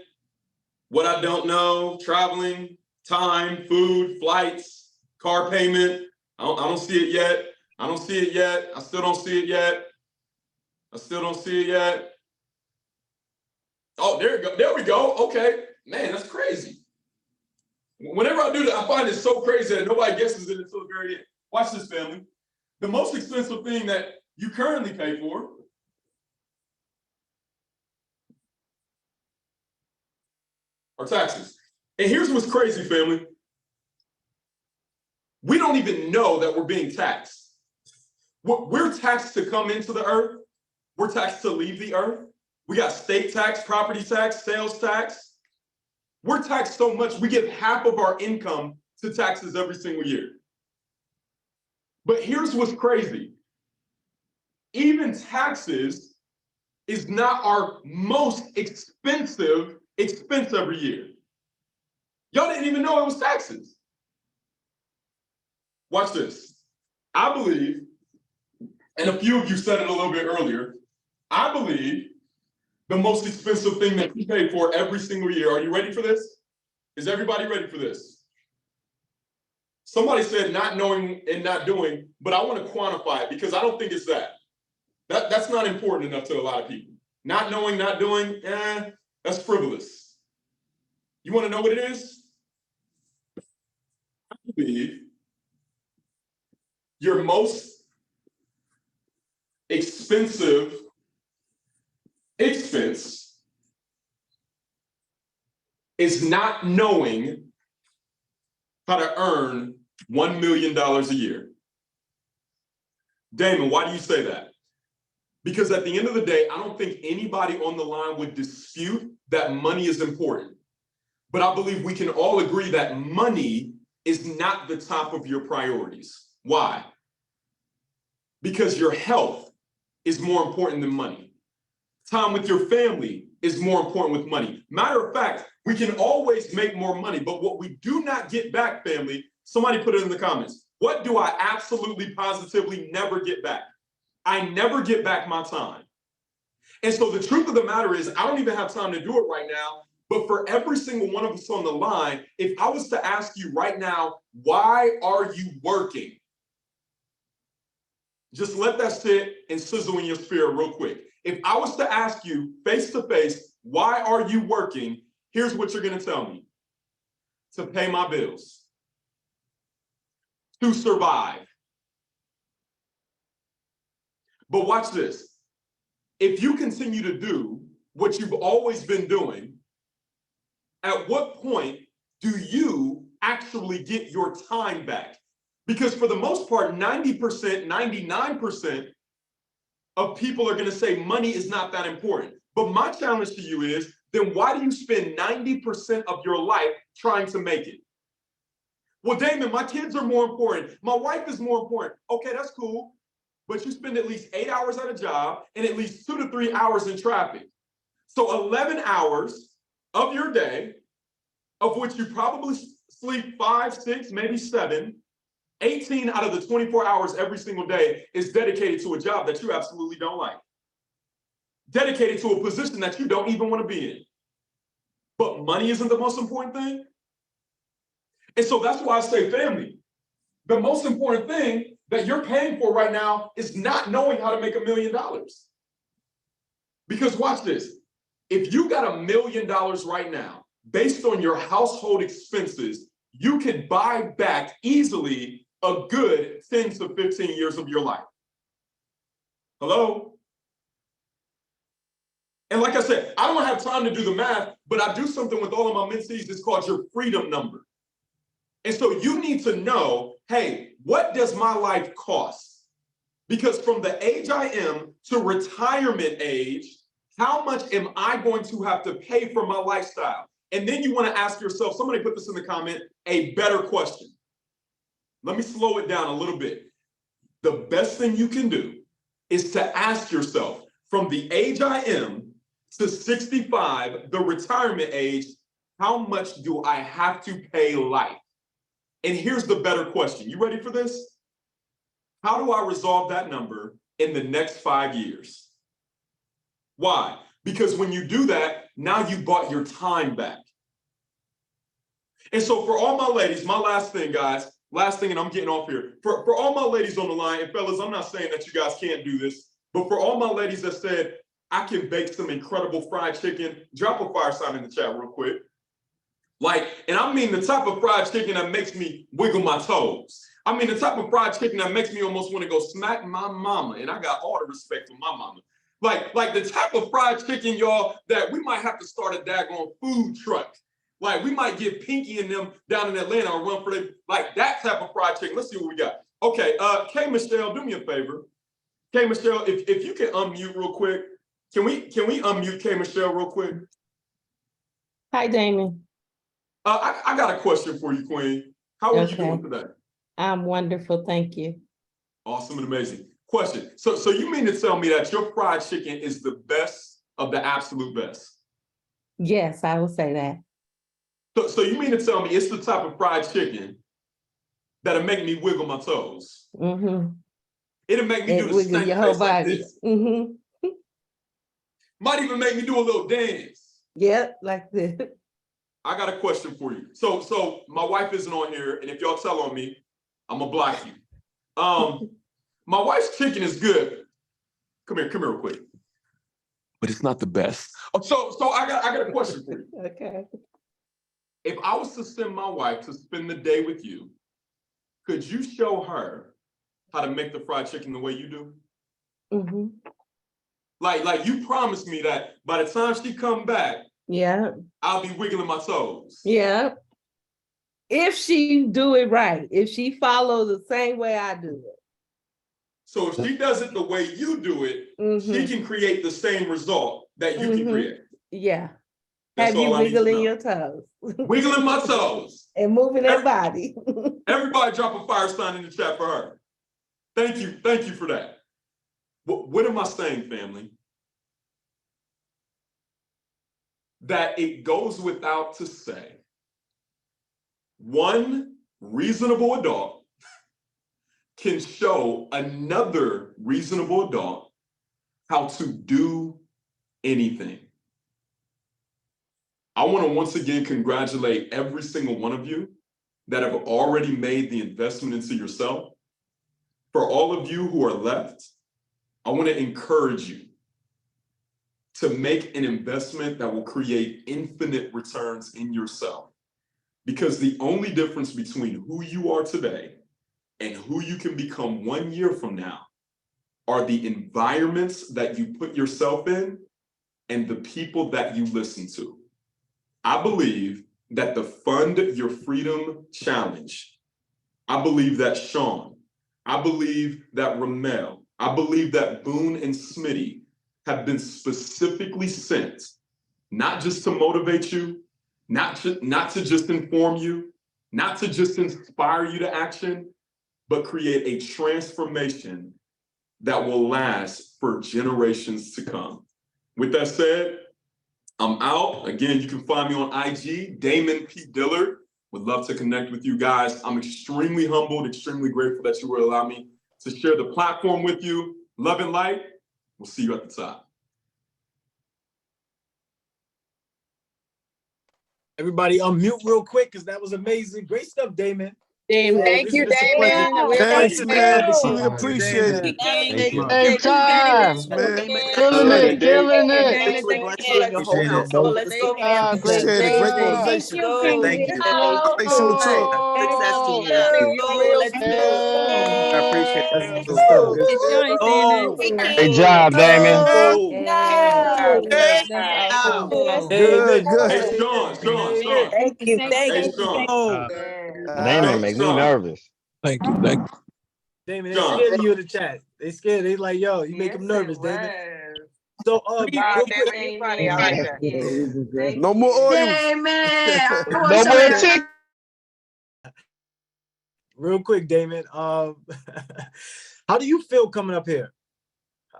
[SPEAKER 4] what I don't know, traveling, time, food, flights, car payment. I don't see it yet. I don't see it yet. I still don't see it yet. I still don't see it yet. Oh, there we go. There we go. Okay. Man, that's crazy. Whenever I do that, I find it so crazy that nobody guesses it until the very end. Watch this, family. The most expensive thing that you currently pay for are taxes. And here's what's crazy, family. We don't even know that we're being taxed. We're taxed to come into the earth. We're taxed to leave the earth. We got state tax, property tax, sales tax. We're taxed so much, we give half of our income to taxes every single year. But here's what's crazy. Even taxes is not our most expensive expense every year. Y'all didn't even know it was taxes. Watch this. I believe, and a few of you said it a little bit earlier, I believe the most expensive thing that you pay for every single year. Are you ready for this? Is everybody ready for this? Somebody said not knowing and not doing, but I want to quantify it because I don't think it's that. That's not important enough to a lot of people. Not knowing, not doing, that's frivolous. You want to know what it is? I believe your most expensive expense is not knowing how to earn $1 million a year. Damon, why do you say that? Because at the end of the day, I don't think anybody on the line would dispute that money is important. But I believe we can all agree that money is not the top of your priorities. Why? Because your health is more important than money. Time with your family is more important with money. Matter of fact, we can always make more money, but what we do not get back, family, somebody put it in the comments. What do I absolutely positively never get back? I never get back my time. And so the truth of the matter is, I don't even have time to do it right now. But for every single one of us on the line, if I was to ask you right now, why are you working? Just let that sit and sizzle in your spirit real quick. If I was to ask you face to face, why are you working? Here's what you're going to tell me. To pay my bills. To survive. But watch this. If you continue to do what you've always been doing, at what point do you actually get your time back? Because for the most part, 90%, 99% of people are going to say money is not that important. But my challenge to you is, then why do you spend 90% of your life trying to make it? Well, Damon, my kids are more important. My wife is more important. Okay, that's cool. But you spend at least 8 hours at a job and at least 2 to 3 hours in traffic. So 11 hours of your day, of which you probably sleep 5, 6, maybe 7, 18 out of the 24 hours every single day is dedicated to a job that you absolutely don't like. Dedicated to a position that you don't even want to be in. But money isn't the most important thing. And so that's why I say, family, the most important thing that you're paying for right now is not knowing how to make $1 million. Because watch this. If you got $1 million right now, based on your household expenses, you could buy back easily a good 10 to 15 years of your life. Hello? And like I said, I don't have time to do the math, but I do something with all of my mentees. It's called your freedom number. And so you need to know, hey, what does my life cost? Because from the age I am to retirement age, how much am I going to have to pay for my lifestyle? And then you want to ask yourself, somebody put this in the comment, a better question. Let me slow it down a little bit. The best thing you can do is to ask yourself, from the age I am to 65, the retirement age, how much do I have to pay life? And here's the better question. You ready for this? How do I resolve that number in the next 5 years? Why? Because when you do that, now you bought your time back. And so for all my ladies, my last thing, guys, last thing, and I'm getting off here. For all my ladies on the line, and fellas, I'm not saying that you guys can't do this, but for all my ladies that said, I can bake some incredible fried chicken, drop a fire sign in the chat real quick. Like, and I mean the type of fried chicken that makes me wiggle my toes. I mean the type of fried chicken that makes me almost want to go smack my mama, and I got all the respect for my mama. Like the type of fried chicken, y'all, that we might have to start a daggone food truck. Like we might get Pinky and them down in Atlanta or run for them, like that type of fried chicken. Let's see what we got. Okay, K Michelle, do me a favor. K Michelle, if you can unmute real quick, can we unmute K Michelle real quick?
[SPEAKER 5] Hi, Damon.
[SPEAKER 4] I got a question for you, Queen. How are you doing today?
[SPEAKER 5] I'm wonderful, thank you.
[SPEAKER 4] Awesome and amazing. Question. So you mean to tell me that your fried chicken is the best of the absolute best?
[SPEAKER 5] Yes, I will say that.
[SPEAKER 4] So you mean to tell me it's the type of fried chicken that'll make me wiggle my toes?
[SPEAKER 5] Mm-hmm.
[SPEAKER 4] It'll make me do the
[SPEAKER 5] wiggle
[SPEAKER 4] stank
[SPEAKER 5] your whole
[SPEAKER 4] face like
[SPEAKER 5] body.
[SPEAKER 4] this.
[SPEAKER 5] Mm-hmm.
[SPEAKER 4] Might even make me do a little dance.
[SPEAKER 5] Yep, like this.
[SPEAKER 4] I got a question for you. So my wife isn't on here, and if y'all tell on me, I'm gonna block you. My wife's chicken is good. Come here real quick. But it's not the best. Oh, so I got a question for you.
[SPEAKER 5] Okay.
[SPEAKER 4] If I was to send my wife to spend the day with you, could you show her how to make the fried chicken the way you do?
[SPEAKER 5] Mm-hmm.
[SPEAKER 4] Like you promised me that by the time she come back,
[SPEAKER 5] yeah,
[SPEAKER 4] I'll be wiggling my toes.
[SPEAKER 5] Yeah. If she do it right, if she follows the same way I do it.
[SPEAKER 4] So if she does it the way you do it, she can create the same result that you can create.
[SPEAKER 5] Yeah.
[SPEAKER 4] That's
[SPEAKER 5] Have you
[SPEAKER 4] all I need to
[SPEAKER 5] wiggling
[SPEAKER 4] know.
[SPEAKER 5] your toes.
[SPEAKER 4] Wiggling my toes.
[SPEAKER 5] And moving that body.
[SPEAKER 4] Everybody drop a fire sign in the chat for her. Thank you for that. What am I saying, family? That it goes without to say, one reasonable adult can show another reasonable adult how to do anything. I want to once again congratulate every single one of you that have already made the investment into yourself. For all of you who are left, I want to encourage you to make an investment that will create infinite returns in yourself. Because the only difference between who you are today and who you can become 1 year from now are the environments that you put yourself in and the people that you listen to. I believe that the Fund Your Freedom Challenge, I believe that Sean, I believe that Ramel, I believe that Boone and Smitty have been specifically sent, not just to motivate you, not to just inform you, not to just inspire you to action, but create a transformation that will last for generations to come. With that said, I'm out. Again, you can find me on IG, Damon P. Dillard. Would love to connect with you guys. I'm extremely humbled, extremely grateful that you will allow me to share the platform with you. Love and light. We'll see you at the top.
[SPEAKER 10] Everybody unmute real quick because that was amazing. Great stuff, Damon.
[SPEAKER 3] Damon. Thank you, Damon.
[SPEAKER 7] Thank you, man. Truly appreciate it.
[SPEAKER 3] Anytime.
[SPEAKER 7] Killing it.
[SPEAKER 3] Damon, thank you and your whole household. Let's go, man.
[SPEAKER 7] Appreciate it. Great motivation.
[SPEAKER 3] Thank you.
[SPEAKER 7] Motivational talk.
[SPEAKER 3] Success to you. Let's go.
[SPEAKER 14] I appreciate it.
[SPEAKER 7] Good stuff.
[SPEAKER 5] It's yours, Damon.
[SPEAKER 12] Great job, Damon.
[SPEAKER 7] Good.
[SPEAKER 4] Hey, Sean.
[SPEAKER 3] Thank you.
[SPEAKER 4] Hey, Sean.
[SPEAKER 12] Damon make me nervous.
[SPEAKER 7] Thank you. Thank you.
[SPEAKER 10] Damon, they scared of you in the chat. They scared. They like, yo, you make them nervous, Damon. So, real quick.
[SPEAKER 7] No more oils.
[SPEAKER 12] No more chicken.
[SPEAKER 10] Real quick, Damon. How do you feel coming up here?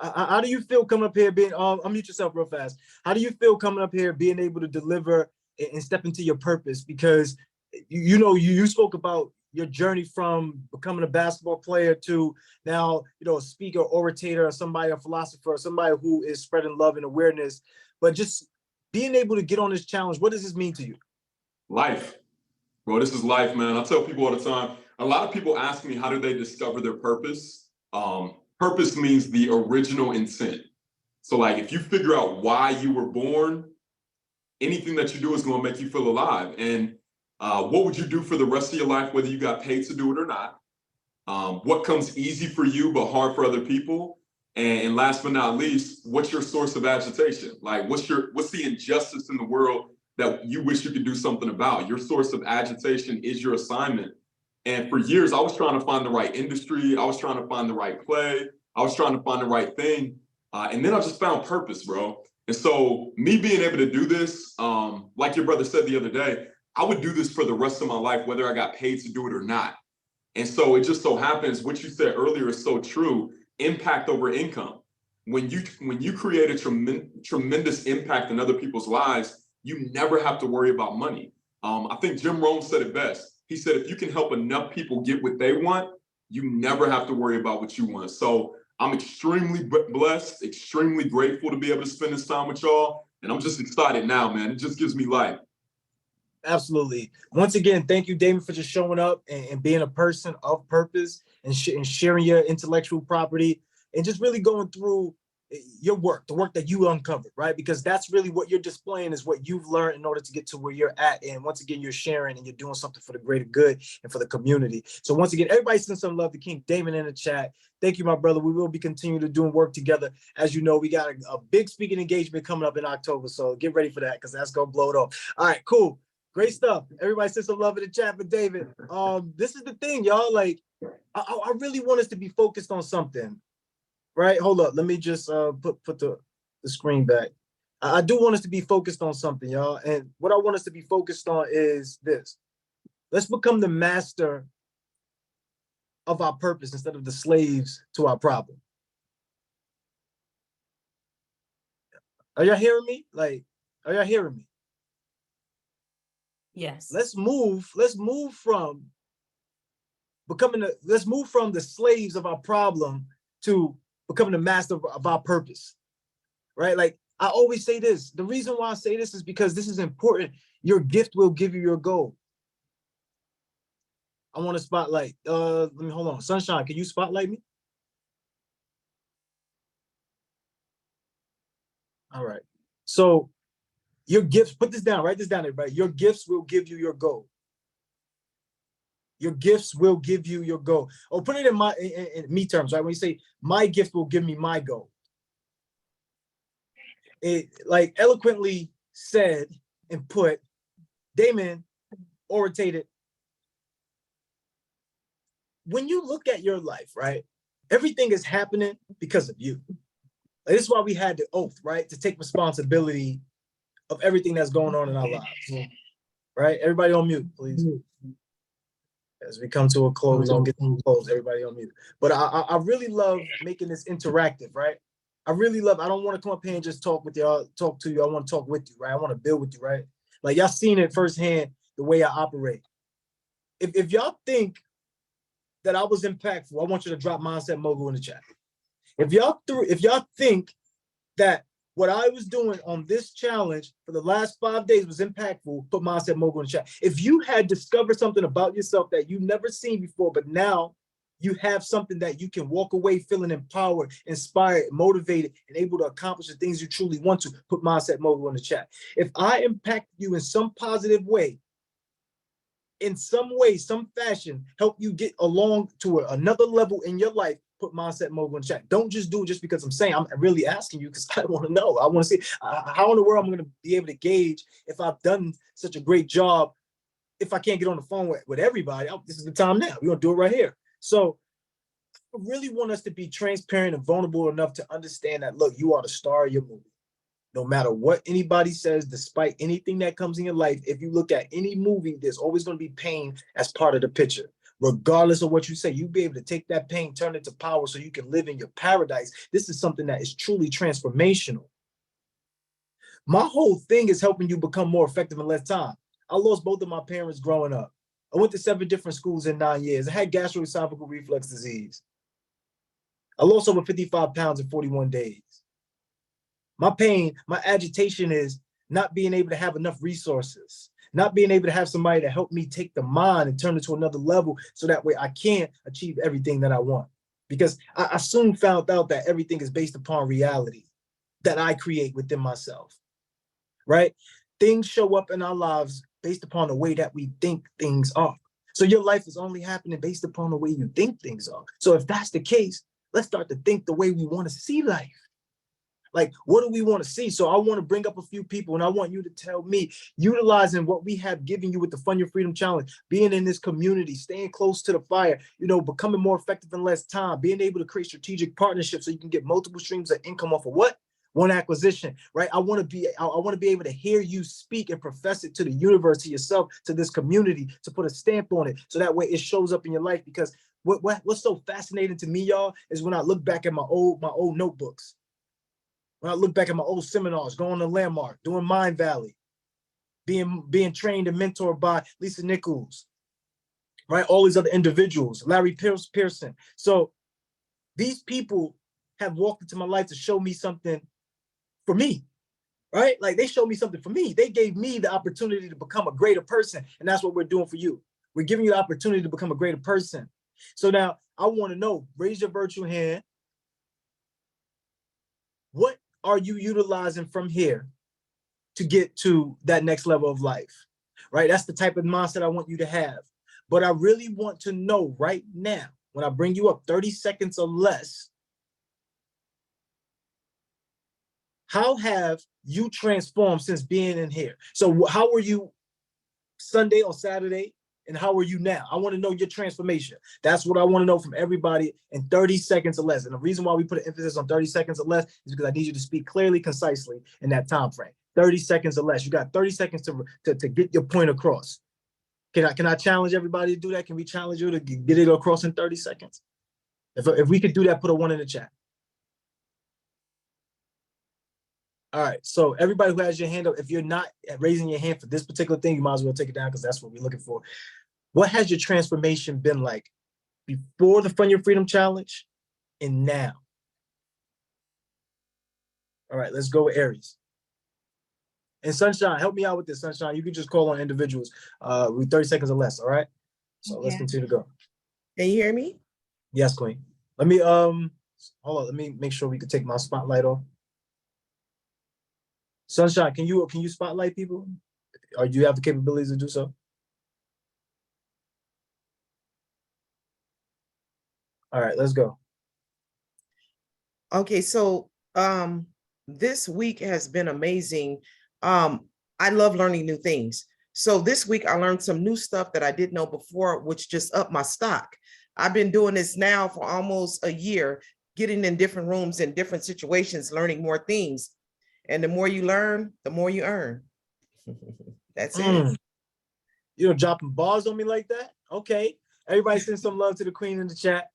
[SPEAKER 10] How do you feel coming up here being, unmute yourself real fast. How do you feel coming up here being able to deliver and step into your purpose? Because, you know, you spoke about your journey from becoming a basketball player to now, you know, a speaker, orator, or somebody, a philosopher, or somebody who is spreading love and awareness. But just being able to get on this challenge, what does this mean to you?
[SPEAKER 4] Life. Bro, this is life, man. I tell people all the time, a lot of people ask me, how do they discover their purpose? Purpose means the original intent. So like, if you figure out why you were born, anything that you do is going to make you feel alive. And what would you do for the rest of your life, whether you got paid to do it or not? What comes easy for you but hard for other people? And last but not least, what's your source of agitation? Like, what's the injustice in the world that you wish you could do something about? Your source of agitation is your assignment. And for years, I was trying to find the right industry. I was trying to find the right play. I was trying to find the right thing. And then I just found purpose, bro. And so me being able to do this, like your brother said the other day, I would do this for the rest of my life, whether I got paid to do it or not. And so it just so happens, what you said earlier is so true, impact over income. When you create a tremendous impact in other people's lives, you never have to worry about money. I think Jim Rohn said it best. He said, if you can help enough people get what they want, you never have to worry about what you want. So I'm extremely blessed, extremely grateful to be able to spend this time with y'all. And I'm just excited now, man. It just gives me life.
[SPEAKER 10] Absolutely. Once again, thank you, Damon, for just showing up and being a person of purpose and sharing your intellectual property and just really going through your work, the work that you uncovered, right? Because that's really what you're displaying is what you've learned in order to get to where you're at. And once again, you're sharing and you're doing something for the greater good and for the community. So once again, everybody send some love to King Damon in the chat. Thank you, my brother. We will be continuing to doing work together. As you know, we got a big speaking engagement coming up in October. So get ready for that because that's going to blow it up. All right, cool. Great stuff. Everybody send some love in the chat for David. This is the thing, y'all. Like, I really want us to be focused on something. Right, hold up. Let me just put the screen back. I do want us to be focused on something, y'all. And what I want us to be focused on is this. Let's become the master of our purpose instead of the slaves to our problem. Are y'all hearing me? Like, are y'all hearing me?
[SPEAKER 5] Yes.
[SPEAKER 10] Let's move from the slaves of our problem to becoming the master of our purpose, right? Like I always say this, the reason why I say this is because this is important. Your gift will give you your goal. I want to spotlight, let me, hold on. Sunshine, can you spotlight me? All right. So your gifts, put this down, write this down, everybody. Your gifts will give you your goal. Your gifts will give you your goal. Or put it in me terms, right? When you say my gift will give me my goal. It like eloquently said and put, Damon orated. When you look at your life, right? Everything is happening because of you. Like, this is why we had the oath, right? To take responsibility of everything that's going on in our lives. Right? Everybody on mute, please. As we come to a close, I'll get to a close, everybody on mute. But I really love making this interactive, right? I don't want to come up here and just talk to you. I want to talk with you, right? I want to build with you, right? Like y'all seen it firsthand, the way I operate. If y'all think that I was impactful, I want you to drop Mindset Mogul in the chat. If y'all think that what I was doing on this challenge for the last 5 days was impactful, put Mindset Mogul in the chat. If you had discovered something about yourself that you've never seen before, but now you have something that you can walk away feeling empowered, inspired, motivated, and able to accomplish the things you truly want to, put Mindset Mogul in the chat. If I impact you in some positive way, in some way, some fashion, help you get along to another level in your life, put Mindset Mogul in chat. Don't just do it just because I'm saying. I'm really asking you because I want to know. I want to see how in the world I'm going to be able to gauge if I've done such a great job if I can't get on the phone with everybody, this is the time now. We're gonna do it right here. So I really want us to be transparent and vulnerable enough to understand that, look, you are the star of your movie. No matter what anybody says, despite anything that comes in your life, if you look at any movie, there's always going to be pain as part of the picture. Regardless of what you say, you'll be able to take that pain, turn it to power so you can live in your paradise. This is something that is truly transformational. My whole thing is helping you become more effective in less time. I lost both of my parents growing up. I went to 7 different schools in 9 years. I had gastroesophageal reflux disease. I lost over 55 pounds in 41 days. My pain, my agitation is not being able to have enough resources, not being able to have somebody to help me take the mind and turn it to another level so that way I can achieve everything that I want. Because I soon found out that everything is based upon reality that I create within myself, right? Things show up in our lives based upon the way that we think things are. So your life is only happening based upon the way you think things are. So if that's the case, let's start to think the way we want to see life. Like, what do we want to see? So I want to bring up a few people and I want you to tell me, utilizing what we have given you with the Fund Your Freedom Challenge, being in this community, staying close to the fire, you know, becoming more effective in less time, being able to create strategic partnerships so you can get multiple streams of income off of what? One acquisition, right? I want to be able to hear you speak and profess it to the universe, to yourself, to this community, to put a stamp on it. So that way it shows up in your life. Because what's so fascinating to me, y'all, is when I look back at my old notebooks. When I look back at my old seminars, going to Landmark, doing Mind Valley, being trained and mentored by Lisa Nichols, right? All these other individuals, Larry Pearson. So these people have walked into my life to show me something for me, right? Like, they showed me something for me. They gave me the opportunity to become a greater person. And that's what we're doing for you. We're giving you the opportunity to become a greater person. So now I want to know, raise your virtual hand. What are you utilizing from here to get to that next level of life, right? That's the type of mindset I want you to have. But I really want to know right now, when I bring you up 30 seconds or less, how have you transformed since being in here? So how were you Sunday or Saturday? And how are you now? I want to know your transformation. That's what I want to know from everybody in 30 seconds or less. And the reason why we put an emphasis on 30 seconds or less is because I need you to speak clearly, concisely in that time frame. 30 seconds or less. You got 30 seconds to get your point across. Can I challenge everybody to do that? Can we challenge you to get it across in 30 seconds? If we could do that, put a 1 in the chat. All right, so everybody who has your hand up, if you're not raising your hand for this particular thing, you might as well take it down because that's what we're looking for. What has your transformation been like before the Fund Your Freedom Challenge and now? All right, let's go with Aries. And Sunshine, help me out with this, Sunshine. You can just call on individuals with 30 seconds or less, all right? So let's continue to go.
[SPEAKER 15] Can you hear me?
[SPEAKER 10] Yes, Queen. Let me, hold on, let me make sure we can take my spotlight off. Sunshine, can you spotlight people? Or do you have the capabilities to do so? All right, let's go.
[SPEAKER 15] Okay, so this week has been amazing. I love learning new things. So this week I learned some new stuff that I didn't know before, which just upped my stock. I've been doing this now for almost a year, getting in different rooms in different situations, learning more things. And the more you learn, the more you earn. That's it.
[SPEAKER 10] You know, dropping bars on me like that? Okay. Everybody send some love to the Queen in the chat.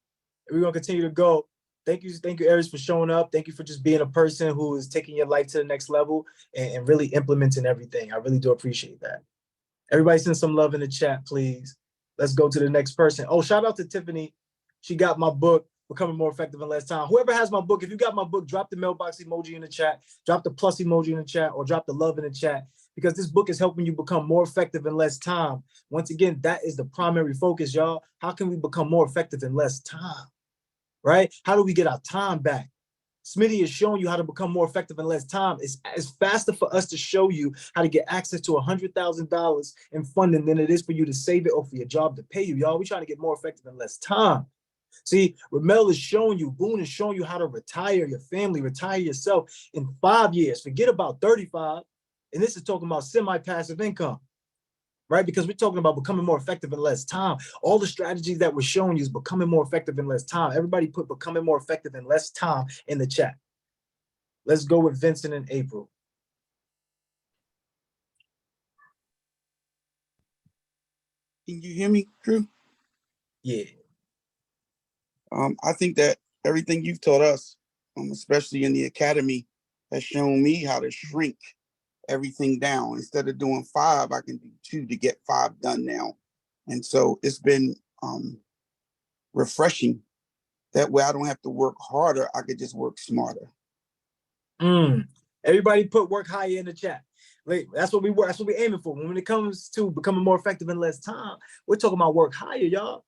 [SPEAKER 10] We're going to continue to go. Thank you, Aries, for showing up. Thank you for just being a person who is taking your life to the next level and really implementing everything. I really do appreciate that. Everybody send some love in the chat, please. Let's go to the next person. Oh, shout out to Tiffany. She got my book, Becoming More Effective in Less Time. Whoever has my book, if you got my book, drop the mailbox emoji in the chat, drop the plus emoji in the chat, or drop the love in the chat, because this book is helping you become more effective in less time. Once again, that is the primary focus, y'all. How can we become more effective in less time, right? How do we get our time back? Smitty is showing you how to become more effective in less time. It's faster for us to show you how to get access to $100,000 in funding than it is for you to save it or for your job to pay you, y'all. We're trying to get more effective in less time. See, Ramel is showing you, Boone is showing you how to retire your family, retire yourself in 5 years. Forget about 35. And this is talking about semi-passive income. right? Because we're talking about becoming more effective in less time. All the strategies that we're showing you is becoming more effective in less time. Everybody put becoming more effective in less time in the chat. Let's go with Vincent and April.
[SPEAKER 16] Can you hear me, Drew?
[SPEAKER 10] Yeah.
[SPEAKER 16] I think that everything you've taught us, especially in the academy, has shown me how to shrink everything down. Instead of doing 5, I can do 2 to get 5 done now. And so it's been refreshing. That way I don't have to work harder. I could just work smarter.
[SPEAKER 10] Everybody put work higher in the chat. Like, that's what we're aiming for. When it comes to becoming more effective in less time, we're talking about work higher, y'all.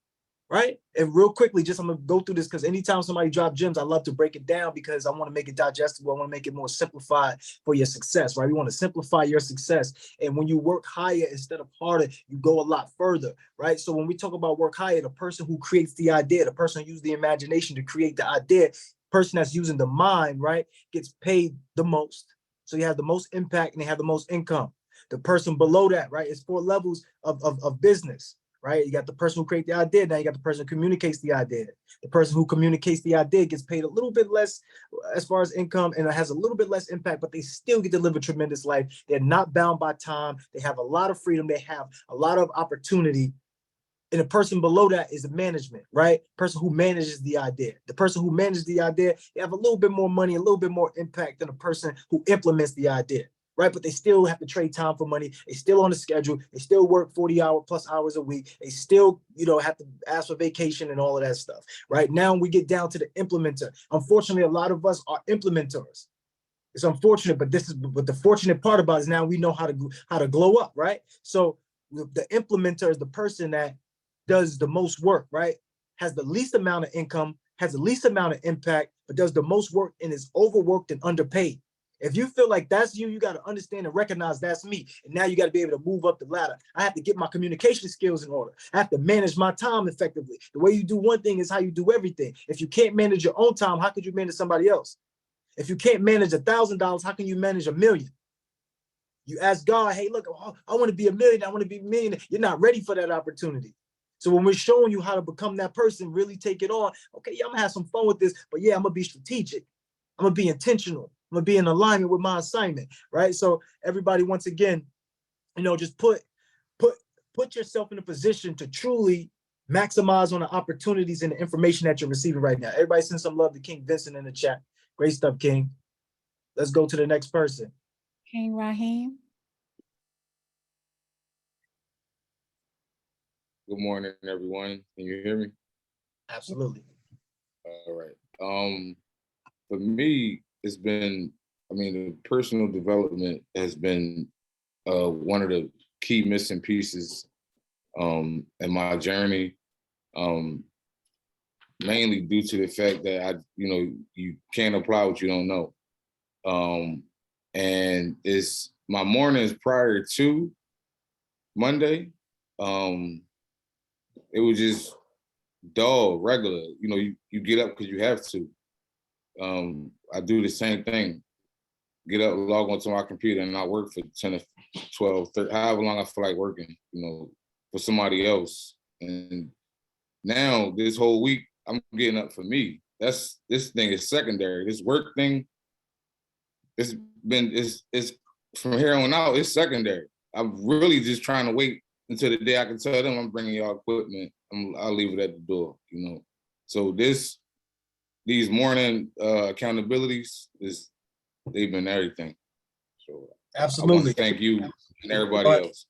[SPEAKER 10] Right? And real quickly, just I'm gonna go through this because anytime somebody drop gems, I love to break it down because I want to make it digestible. I want to make it more simplified for your success, right? We want to simplify your success. And when you work higher instead of harder, you go a lot further, right? So when we talk about work higher, the person who creates the idea, the person who uses the imagination to create the idea, person that's using the mind, right, gets paid the most. So you have the most impact and they have the most income. The person below that, right, is 4 levels of business. Right? You got the person who creates the idea. Now you got the person who communicates the idea. The person who communicates the idea gets paid a little bit less as far as income and it has a little bit less impact, but they still get to live a tremendous life. They're not bound by time. They have a lot of freedom. They have a lot of opportunity. And the person below that is the management, right? Person who manages the idea. The person who manages the idea, they have a little bit more money, a little bit more impact than the person who implements the idea. Right, but they still have to trade time for money. They still on the schedule. They still work 40+ hours a week. They still, have to ask for vacation and all of that stuff. Right now, we get down to the implementer. Unfortunately, a lot of us are implementers. It's unfortunate, but the fortunate part about it is now we know how to glow up. Right. So the implementer is the person that does the most work. Right, has the least amount of income, has the least amount of impact, but does the most work and is overworked and underpaid. If you feel like that's you, you got to understand and recognize that's me. And now you got to be able to move up the ladder. I have to get my communication skills in order. I have to manage my time effectively. The way you do one thing is how you do everything. If you can't manage your own time, how could you manage somebody else? If you can't manage $1,000, how can you manage $1 million? You ask God, hey, look, I want to be a millionaire. I want to be a millionaire. You're not ready for that opportunity. So when we're showing you how to become that person, really take it on. Okay, yeah, I'm going to have some fun with this, but yeah, I'm going to be strategic. I'm going to be intentional. I'm gonna be in alignment with my assignment, right? So everybody, once again, just put yourself in a position to truly maximize on the opportunities and the information that you're receiving right now. Everybody send some love to King Vincent in the chat. Great stuff, King. Let's go to the next person.
[SPEAKER 13] King Raheem.
[SPEAKER 14] Good morning, everyone. Can you hear me?
[SPEAKER 10] Absolutely.
[SPEAKER 14] All right. For me, it's been, the personal development has been one of the key missing pieces in my journey, mainly due to the fact that you can't apply what you don't know. And it's my mornings prior to Monday, it was just dull, regular. You get up because you have to. I do the same thing. Get up, log onto my computer, and I work for 10 to 12, 30, however long I feel like working, for somebody else. And now this whole week, I'm getting up for me. This thing is secondary. This work thing, it's from here on out, it's secondary. I'm really just trying to wait until the day I can tell them I'm bringing y'all equipment. I'll leave it at the door, So these morning accountabilities they've been everything. So
[SPEAKER 10] absolutely.
[SPEAKER 14] I want to thank you and everybody else.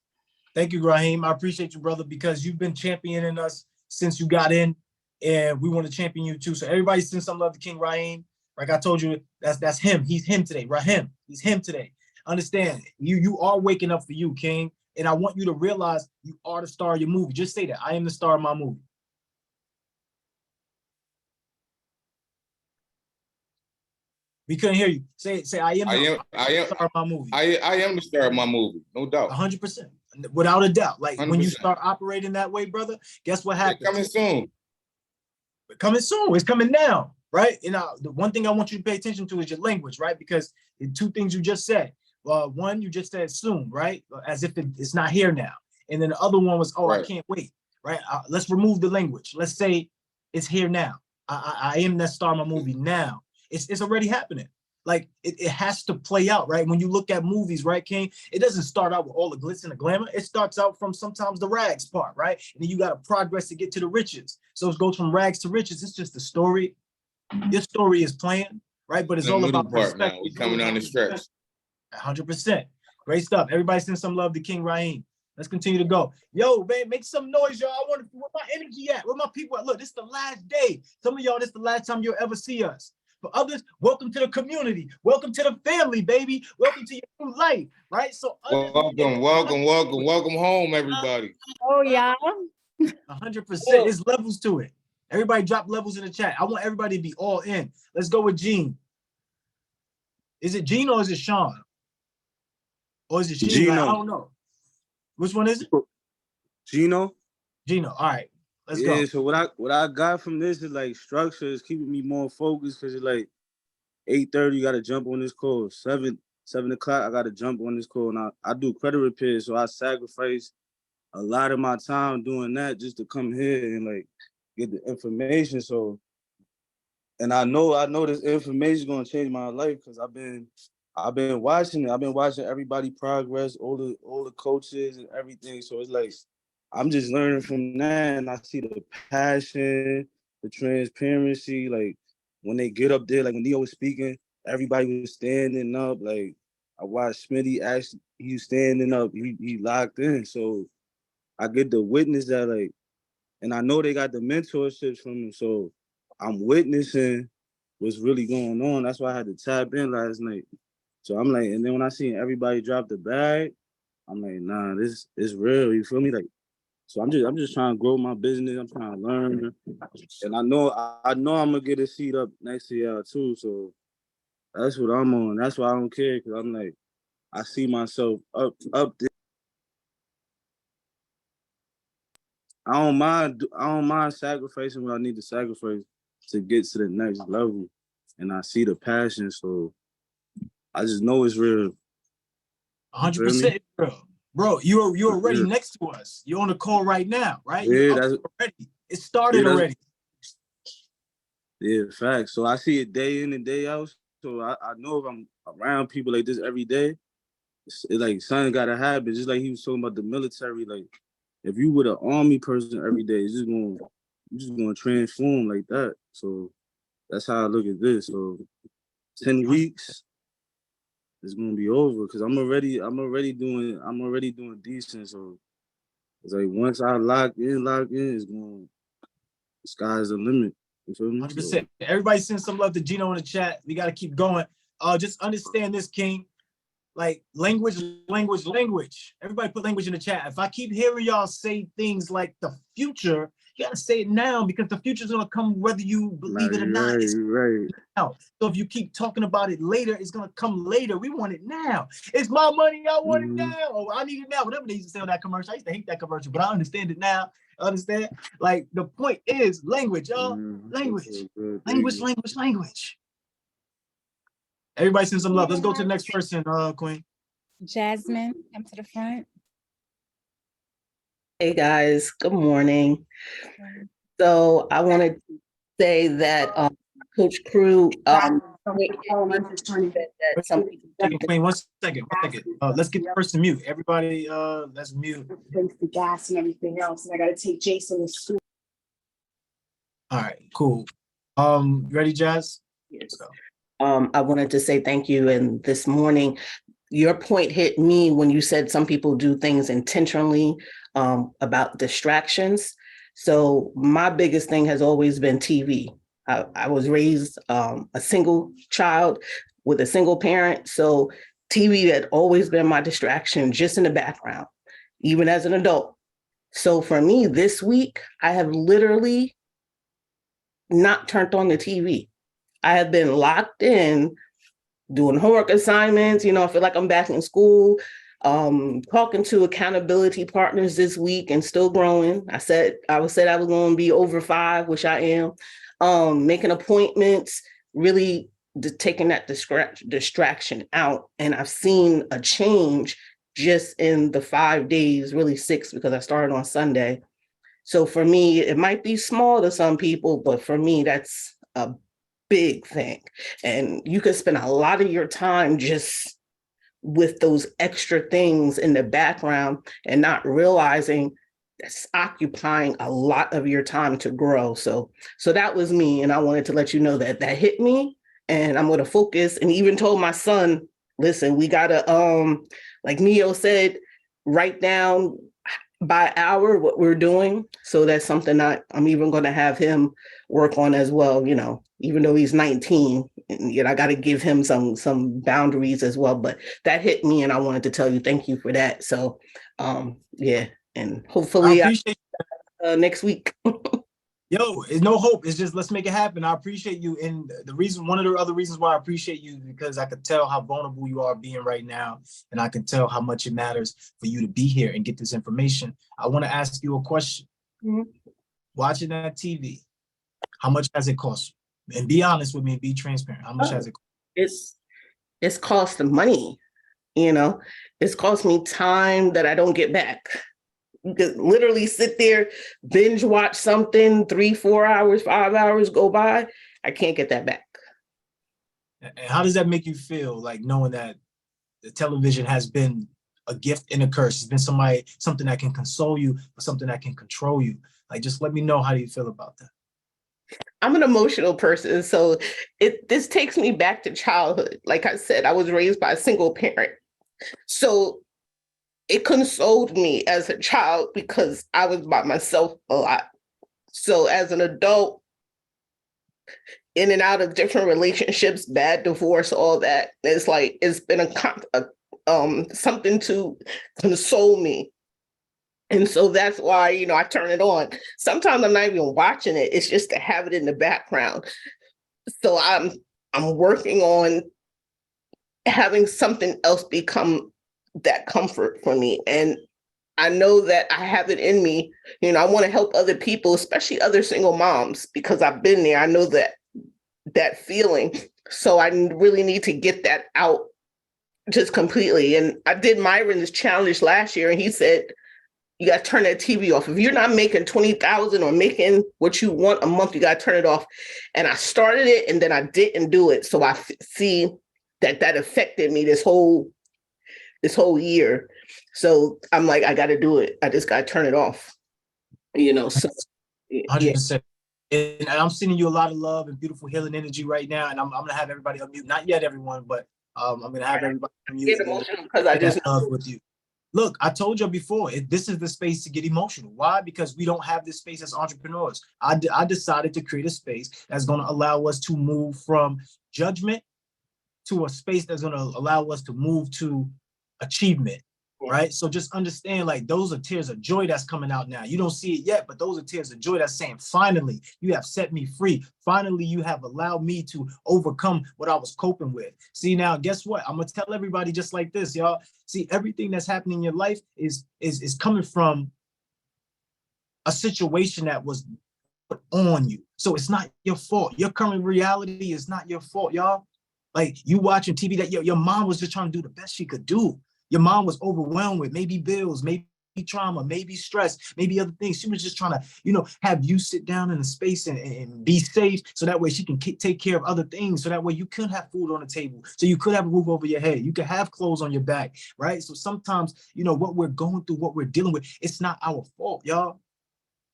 [SPEAKER 10] Thank you, Raheem. I appreciate you, brother, because you've been championing us since you got in, and we want to champion you too. So everybody send some love to King Raheem. Like I told you, that's him. He's him today. Raheem. He's him today. Understand, you are waking up for you, King. And I want you to realize you are the star of your movie. Just say that. I am the star of my movie. We couldn't hear you. Say I am the star of my movie.
[SPEAKER 14] I am the star of my movie, no doubt.
[SPEAKER 10] 100%. Without a doubt. Like
[SPEAKER 14] 100%.
[SPEAKER 10] When you start operating that way, brother, guess what happens?
[SPEAKER 14] It's coming soon.
[SPEAKER 10] Coming soon. It's coming now, right? And the one thing I want you to pay attention to is your language, right? Because the 2 things you just said. One, you just said soon, right? As if it's not here now. And then the other one was, oh,
[SPEAKER 14] Right.
[SPEAKER 10] I can't wait, right? Let's remove the language. Let's say it's here now. I am that star in my movie now. It's already happening. Like it has to play out, right? When you look at movies, right, King, it doesn't start out with all the glitz and the glamour. It starts out from sometimes the rags part, right? And then you got to progress to get to the riches. So it goes from rags to riches. It's just a story. Your story is playing, right? But it's
[SPEAKER 14] The
[SPEAKER 10] all
[SPEAKER 14] middle
[SPEAKER 10] about
[SPEAKER 14] part now.
[SPEAKER 10] respect.
[SPEAKER 14] We coming down the stretch.
[SPEAKER 10] 100%. Great stuff. Everybody send some love to King Raheem. Let's continue to go. Yo, man, make some noise, y'all. I want to, where my energy at? Where my people at? Look, this is the last day. Some of y'all, this is the last time you'll ever see us. For others, welcome to the community. Welcome to the family, baby. Welcome to your new life, right? So
[SPEAKER 14] welcome home, everybody.
[SPEAKER 11] Oh, yeah.
[SPEAKER 10] 100%. It's levels to it. Everybody drop levels in the chat. I want everybody to be all in. Let's go with Gene. Is it Gene or is it Sean? Or is it Gene?
[SPEAKER 7] Gino.
[SPEAKER 10] Like, I don't know. Which one is it?
[SPEAKER 7] Gino.
[SPEAKER 10] Gino. All right. Let's
[SPEAKER 7] yeah,
[SPEAKER 10] go.
[SPEAKER 7] So what I got from this is like structure is keeping me more focused because it's like 8:30, you gotta jump on this call. 7 o'clock, I gotta jump on this call. And I do credit repair, so I sacrifice a lot of my time doing that just to come here and like get the information. So, and I know this information is gonna change my life because I've been watching it. I've been watching everybody progress, all the coaches and everything. So it's like I'm just learning from that, and I see the passion, the transparency. Like when they get up there, like when Neo was speaking, everybody was standing up. Like I watched Smitty actually, he was standing up. He locked in. So I get to witness that, like, and I know they got the mentorships from him. So I'm witnessing what's really going on. That's why I had to tap in last night. So I'm like, and then when I seen everybody drop the bag, I'm like, nah, this is real. You feel me? Like, so I'm just trying to grow my business. I'm trying to learn, and I know I'm gonna get a seat up next to y'all too. So that's what I'm on. That's why I don't care, because I'm like, I see myself up there. I don't mind sacrificing what I need to sacrifice to get to the next level, and I see the passion. So I just know it's real.
[SPEAKER 10] 100% real. Bro, you're already next to us. You're on the call right now, right?
[SPEAKER 7] Yeah,
[SPEAKER 10] that's already. It started already.
[SPEAKER 7] Yeah, facts. So I see it day in and day out. So I know if I'm around people like this every day, it's like something gotta happen. Just like he was talking about the military. Like if you with an army person every day, it's just gonna transform like that. So that's how I look at this. So 10 weeks, it's gonna be over because I'm already doing decent. So it's like once I lock in, it's going, sky's the limit. You feel me?
[SPEAKER 10] 100%. Everybody send some love to Gino in the chat. We got to keep going. Just understand this, King. Like language. Everybody put language in the chat. If I keep hearing y'all say things like the future, you got to say it now because the future is going to come whether you believe it or not.
[SPEAKER 7] Right.
[SPEAKER 10] Now. So if you keep talking about it later, it's going to come later. We want it now. It's my money. I want it now. Oh, I need it now. Whatever they used to say on that commercial. I used to hate that commercial, but I understand it now. Understand? Like the point is language, y'all. Language. Everybody send some love. Let's go to the next person, Queen.
[SPEAKER 13] Jasmine, come to the front.
[SPEAKER 17] Hey guys, good morning. So I wanted to say that Coach Crew,
[SPEAKER 10] Queen, one second. Let's get the person mute. Everybody, let's mute.
[SPEAKER 18] The gas and everything else, and I got to take Jason to school.
[SPEAKER 10] All right, cool. Ready, Jazz?
[SPEAKER 17] Yes. I wanted to say thank you. And this morning, your point hit me when you said some people do things intentionally about distractions. So my biggest thing has always been TV. I was raised a single child with a single parent. So TV had always been my distraction, just in the background, even as an adult. So for me this week, I have literally not turned on the TV. I have been locked in doing homework assignments. I feel like I'm back in school, talking to accountability partners this week and still growing. I said I was going to be over 5, which I am, making appointments, really taking that distraction out. And I've seen a change just in the 5 days, really 6, because I started on Sunday. So for me, it might be small to some people, but for me, that's a big thing. And you could spend a lot of your time just with those extra things in the background and not realizing that's occupying a lot of your time to grow. So that was me. And I wanted to let you know that that hit me, and I'm going to focus, and even told my son, listen, we got to, like Neo said, write down by hour what we're doing. So that's something that I'm even going to have him work on as well, you know, even though he's 19, and, you know, I got to give him some boundaries as well. But that hit me, and I wanted to tell you thank you for that. So yeah, and hopefully
[SPEAKER 10] I appreciate
[SPEAKER 17] next week.
[SPEAKER 10] Yo, it's no hope. It's just let's make it happen. I appreciate you. And the reason, one of the other reasons why I appreciate you, because I could tell how vulnerable you are being right now. And I can tell how much it matters for you to be here and get this information. I want to ask you a question.
[SPEAKER 17] Mm-hmm.
[SPEAKER 10] Watching that TV, how much has it cost you? And be honest with me and be transparent. How much has it cost?
[SPEAKER 17] It's cost money, you know, it's cost me time that I don't get back. You could literally sit there, binge watch something, 3, 4 hours, 5 hours go by. I can't get that back.
[SPEAKER 10] And how does that make you feel, like knowing that the television has been a gift and a curse? It's been something that can console you, but something that can control you. Like, just let me know, how do you feel about that?
[SPEAKER 17] I'm an emotional person, so this takes me back to childhood. Like I said, I was raised by a single parent. So it consoled me as a child because I was by myself a lot. So as an adult, in and out of different relationships, bad divorce, all that, it's like it's been something to console me. And so that's why, you know, I turn it on. Sometimes I'm not even watching it. It's just to have it in the background. So I'm working on having something else become that comfort for me. And I know that I have it in me. You know, I want to help other people, especially other single moms, because I've been there. I know that feeling. So I really need to get that out just completely. And I did Myron's challenge last year, and he said, you got to turn that TV off. If you're not making 20,000 or making what you want a month, you got to turn it off. And I started it, and then I didn't do it. So I see that affected me this whole year. So I'm like, I got to do it. I just got to turn it off, you know? So
[SPEAKER 10] 100%. And I'm sending you a lot of love and beautiful healing energy right now. And I'm going to have everybody unmute. Not yet, everyone, but I'm going to have everybody unmute.
[SPEAKER 17] Get emotional because I just
[SPEAKER 10] love with you. Look, I told you before, this is the space to get emotional. Why? Because we don't have this space as entrepreneurs. I decided to create a space that's going to allow us to move from judgment to a space that's going to allow us to move to achievement, right? So just understand, like, those are tears of joy that's coming out now. You don't see it yet, but those are tears of joy that's saying, finally, you have set me free. Finally, you have allowed me to overcome what I was coping with. See, now, guess what? I'm going to tell everybody just like this, y'all. See, everything that's happening in your life is coming from a situation that was put on you. So it's not your fault. Your current reality is not your fault, y'all. Like, you watching TV, that your mom was just trying to do the best she could do. Your mom was overwhelmed with maybe bills, maybe trauma, maybe stress, maybe other things. She was just trying to, you know, have you sit down in a space and be safe, so that way she can take care of other things. So that way you could have food on the table, so you could have a roof over your head, you could have clothes on your back, right? So sometimes, you know, what we're going through, what we're dealing with, it's not our fault, y'all.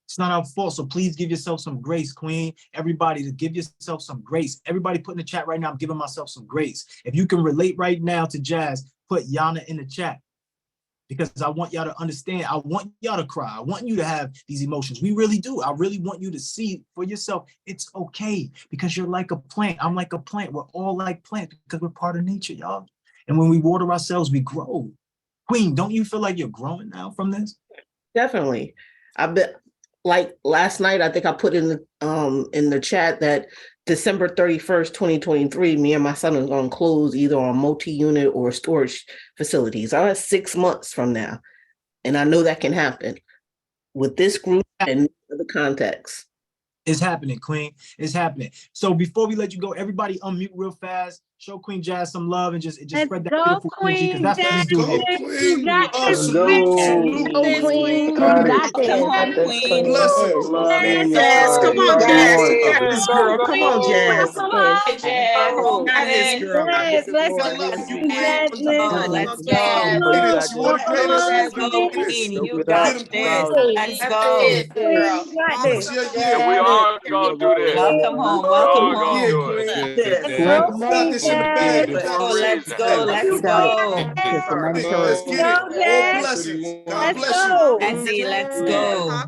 [SPEAKER 10] It's not our fault. So please give yourself some grace, Queen. Everybody, to give yourself some grace. Everybody put in the chat right now, I'm giving myself some grace. If you can relate right now to Jazz, put Yana in the chat, because I want y'all to understand. I want y'all to cry. I want you to have these emotions. We really do. I really want you to see for yourself, it's okay, because you're like a plant. I'm like a plant. We're all like plants because we're part of nature, y'all. And when we water ourselves, we grow. Queen, don't you feel like you're growing now from this?
[SPEAKER 17] Definitely. I've been, like last night, I think I put in the chat that December 31st, 2023, me and my son are going to close either on multi-unit or storage facilities. I'm at 6 months from now. And I know that can happen with this group and other contacts.
[SPEAKER 10] It's happening, Queen. It's happening. So before we let you go, everybody unmute real fast. show Queen Jazz some love and just
[SPEAKER 6] Let's
[SPEAKER 10] spread that
[SPEAKER 6] go,
[SPEAKER 10] beautiful energy because
[SPEAKER 6] Queen
[SPEAKER 10] that's what we
[SPEAKER 6] Jazz.
[SPEAKER 10] do here.
[SPEAKER 6] You got this,
[SPEAKER 7] Let's
[SPEAKER 6] Queen.
[SPEAKER 7] go.
[SPEAKER 6] Oh, Queen, you got
[SPEAKER 11] Come
[SPEAKER 6] this.
[SPEAKER 11] on, Queen.
[SPEAKER 16] Blessings.
[SPEAKER 12] Love
[SPEAKER 6] Let's
[SPEAKER 12] being your
[SPEAKER 15] Jazz,
[SPEAKER 12] friend.
[SPEAKER 15] come
[SPEAKER 6] go.
[SPEAKER 15] on,
[SPEAKER 12] Love being
[SPEAKER 15] Jazz.
[SPEAKER 12] one
[SPEAKER 15] You
[SPEAKER 12] of
[SPEAKER 15] got
[SPEAKER 12] you.
[SPEAKER 15] this, girl. Come on, Jazz.
[SPEAKER 11] Jazz.
[SPEAKER 15] Got this,
[SPEAKER 11] Jasmine.
[SPEAKER 15] girl.
[SPEAKER 6] Yes, let's
[SPEAKER 16] I
[SPEAKER 6] go,
[SPEAKER 16] love you.
[SPEAKER 6] Queen
[SPEAKER 11] Let's
[SPEAKER 6] Jasmine.
[SPEAKER 11] go.
[SPEAKER 16] Come
[SPEAKER 11] Let's
[SPEAKER 16] on.
[SPEAKER 11] go.
[SPEAKER 16] Greatest. You want
[SPEAKER 6] Come
[SPEAKER 16] greatest?
[SPEAKER 6] on,
[SPEAKER 11] Let's
[SPEAKER 16] You
[SPEAKER 11] go,
[SPEAKER 6] Queen.
[SPEAKER 16] greatest.
[SPEAKER 11] Queen. You
[SPEAKER 16] Get
[SPEAKER 11] got
[SPEAKER 16] him,
[SPEAKER 11] this.
[SPEAKER 16] Queen.
[SPEAKER 11] Let's go.
[SPEAKER 6] Queen, you got this.
[SPEAKER 16] Yeah,
[SPEAKER 4] Yeah, we
[SPEAKER 16] Queen.
[SPEAKER 4] are gonna do this.
[SPEAKER 11] Welcome home.
[SPEAKER 4] We
[SPEAKER 11] Welcome
[SPEAKER 4] are gonna
[SPEAKER 16] Yeah,
[SPEAKER 11] home.
[SPEAKER 4] do it.
[SPEAKER 16] Queen.
[SPEAKER 6] Let's
[SPEAKER 16] You
[SPEAKER 6] go,
[SPEAKER 16] got
[SPEAKER 6] Queen
[SPEAKER 16] this in the bag.
[SPEAKER 6] Jazz.
[SPEAKER 16] You
[SPEAKER 11] Let's
[SPEAKER 16] got
[SPEAKER 11] go.
[SPEAKER 16] this.
[SPEAKER 11] Let's go. Let's go.
[SPEAKER 16] Let's get
[SPEAKER 6] Let's
[SPEAKER 16] it.
[SPEAKER 6] go,
[SPEAKER 16] All
[SPEAKER 6] Jazz.
[SPEAKER 16] blessings. God
[SPEAKER 6] Let's
[SPEAKER 16] bless you.
[SPEAKER 6] go.
[SPEAKER 11] Auntie, let's go.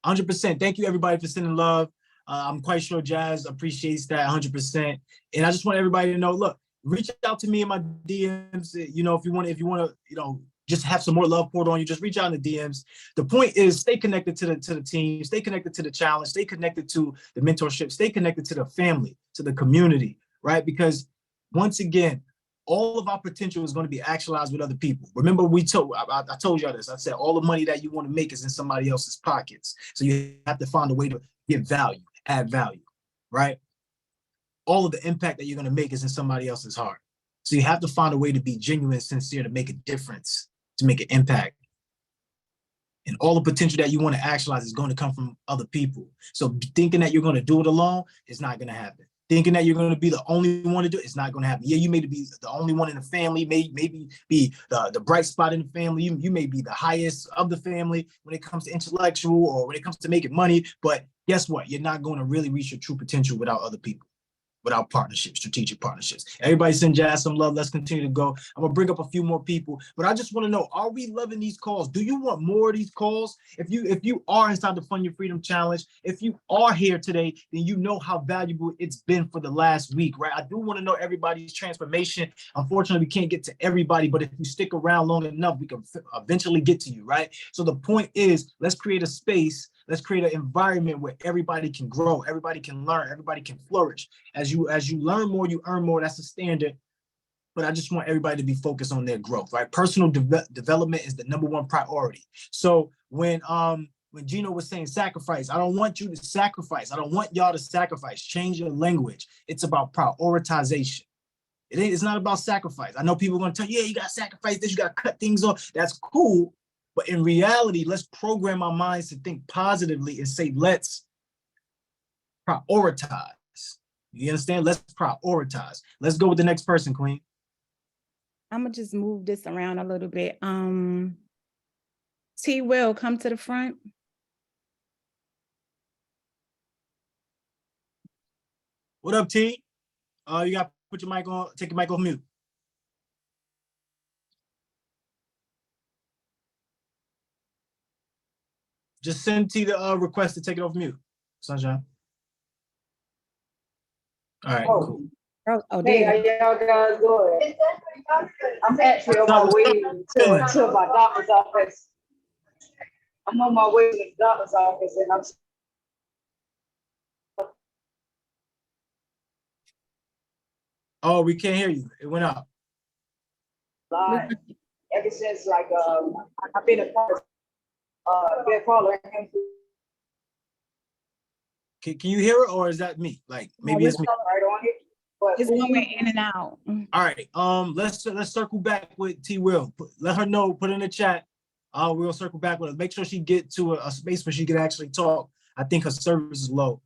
[SPEAKER 10] 100%. Thank you, everybody, for sending love. I'm quite sure Jazz appreciates that 100%. And I just want everybody to know, look, reach out to me in my DMs. You know, if you want to, you know, just have some more love poured on you, just reach out in the DMs. The point is stay connected to the team, stay connected to the challenge, stay connected to the mentorship, stay connected to the family, to the community, right? Because once again, all of our potential is going to be actualized with other people. Remember, I told y'all this. I said all the money that you want to make is in somebody else's pockets. So you have to find a way to give value, add value, right? All of the impact that you're going to make is in somebody else's heart. So you have to find a way to be genuine and sincere to make a difference, to make an impact. And all the potential that you want to actualize is going to come from other people. So thinking that you're going to do it alone is not going to happen. Thinking that you're going to be the only one to do it, it's not going to happen. Yeah, you may be the only one in the family, maybe be the bright spot in the family. You may be the highest of the family when it comes to intellectual or when it comes to making money. But guess what? You're not going to really reach your true potential without other people, without partnerships, strategic partnerships. Everybody send Jazz some love. Let's continue to go. I'm gonna bring up a few more people, but I just want to know, are we loving these calls? Do you want more of these calls? If you are inside the Fund Your Freedom Challenge, if you are here today, then you know how valuable it's been for the last week, right? I do want to know everybody's transformation. Unfortunately, we can't get to everybody, but if you stick around long enough, we can eventually get to you, right? So the point is, let's create a space. Let's create an environment where everybody can grow, everybody can learn, everybody can flourish. As you learn more, you earn more. That's the standard. But I just want everybody to be focused on their growth, right? Personal development is the #1 priority. So when Gino was saying sacrifice, I don't want you to sacrifice. I don't want y'all to sacrifice. Change your language. It's about prioritization. It's not about sacrifice. I know people are going to tell you, yeah, you got to sacrifice this, you got to cut things off. That's cool. But in reality, let's program our minds to think positively and say, let's prioritize. You understand? Let's prioritize. Let's go with the next person, Queen.
[SPEAKER 13] I'm gonna just move this around a little bit. T Will, come to the front.
[SPEAKER 10] What up, T? You got to put your mic on, take your mic off mute. Just send T the request to take it off mute, Sunshine. All right, cool.
[SPEAKER 18] Hey, how y'all guys doing? I'm actually on my way to my doctor's office. I'm on my way to the doctor's office and I'm
[SPEAKER 10] Oh, we can't hear you. It went out.
[SPEAKER 18] live ever since like I've been a part been following him.
[SPEAKER 10] Can you hear it, or is that me? Like maybe it's me.
[SPEAKER 18] Right on it. But
[SPEAKER 13] It's going in and out.
[SPEAKER 10] All right. Let's circle back with T Will. Let her know. Put in the chat. We'll circle back with her. Make sure she get to a space where she can actually talk. I think her service is low.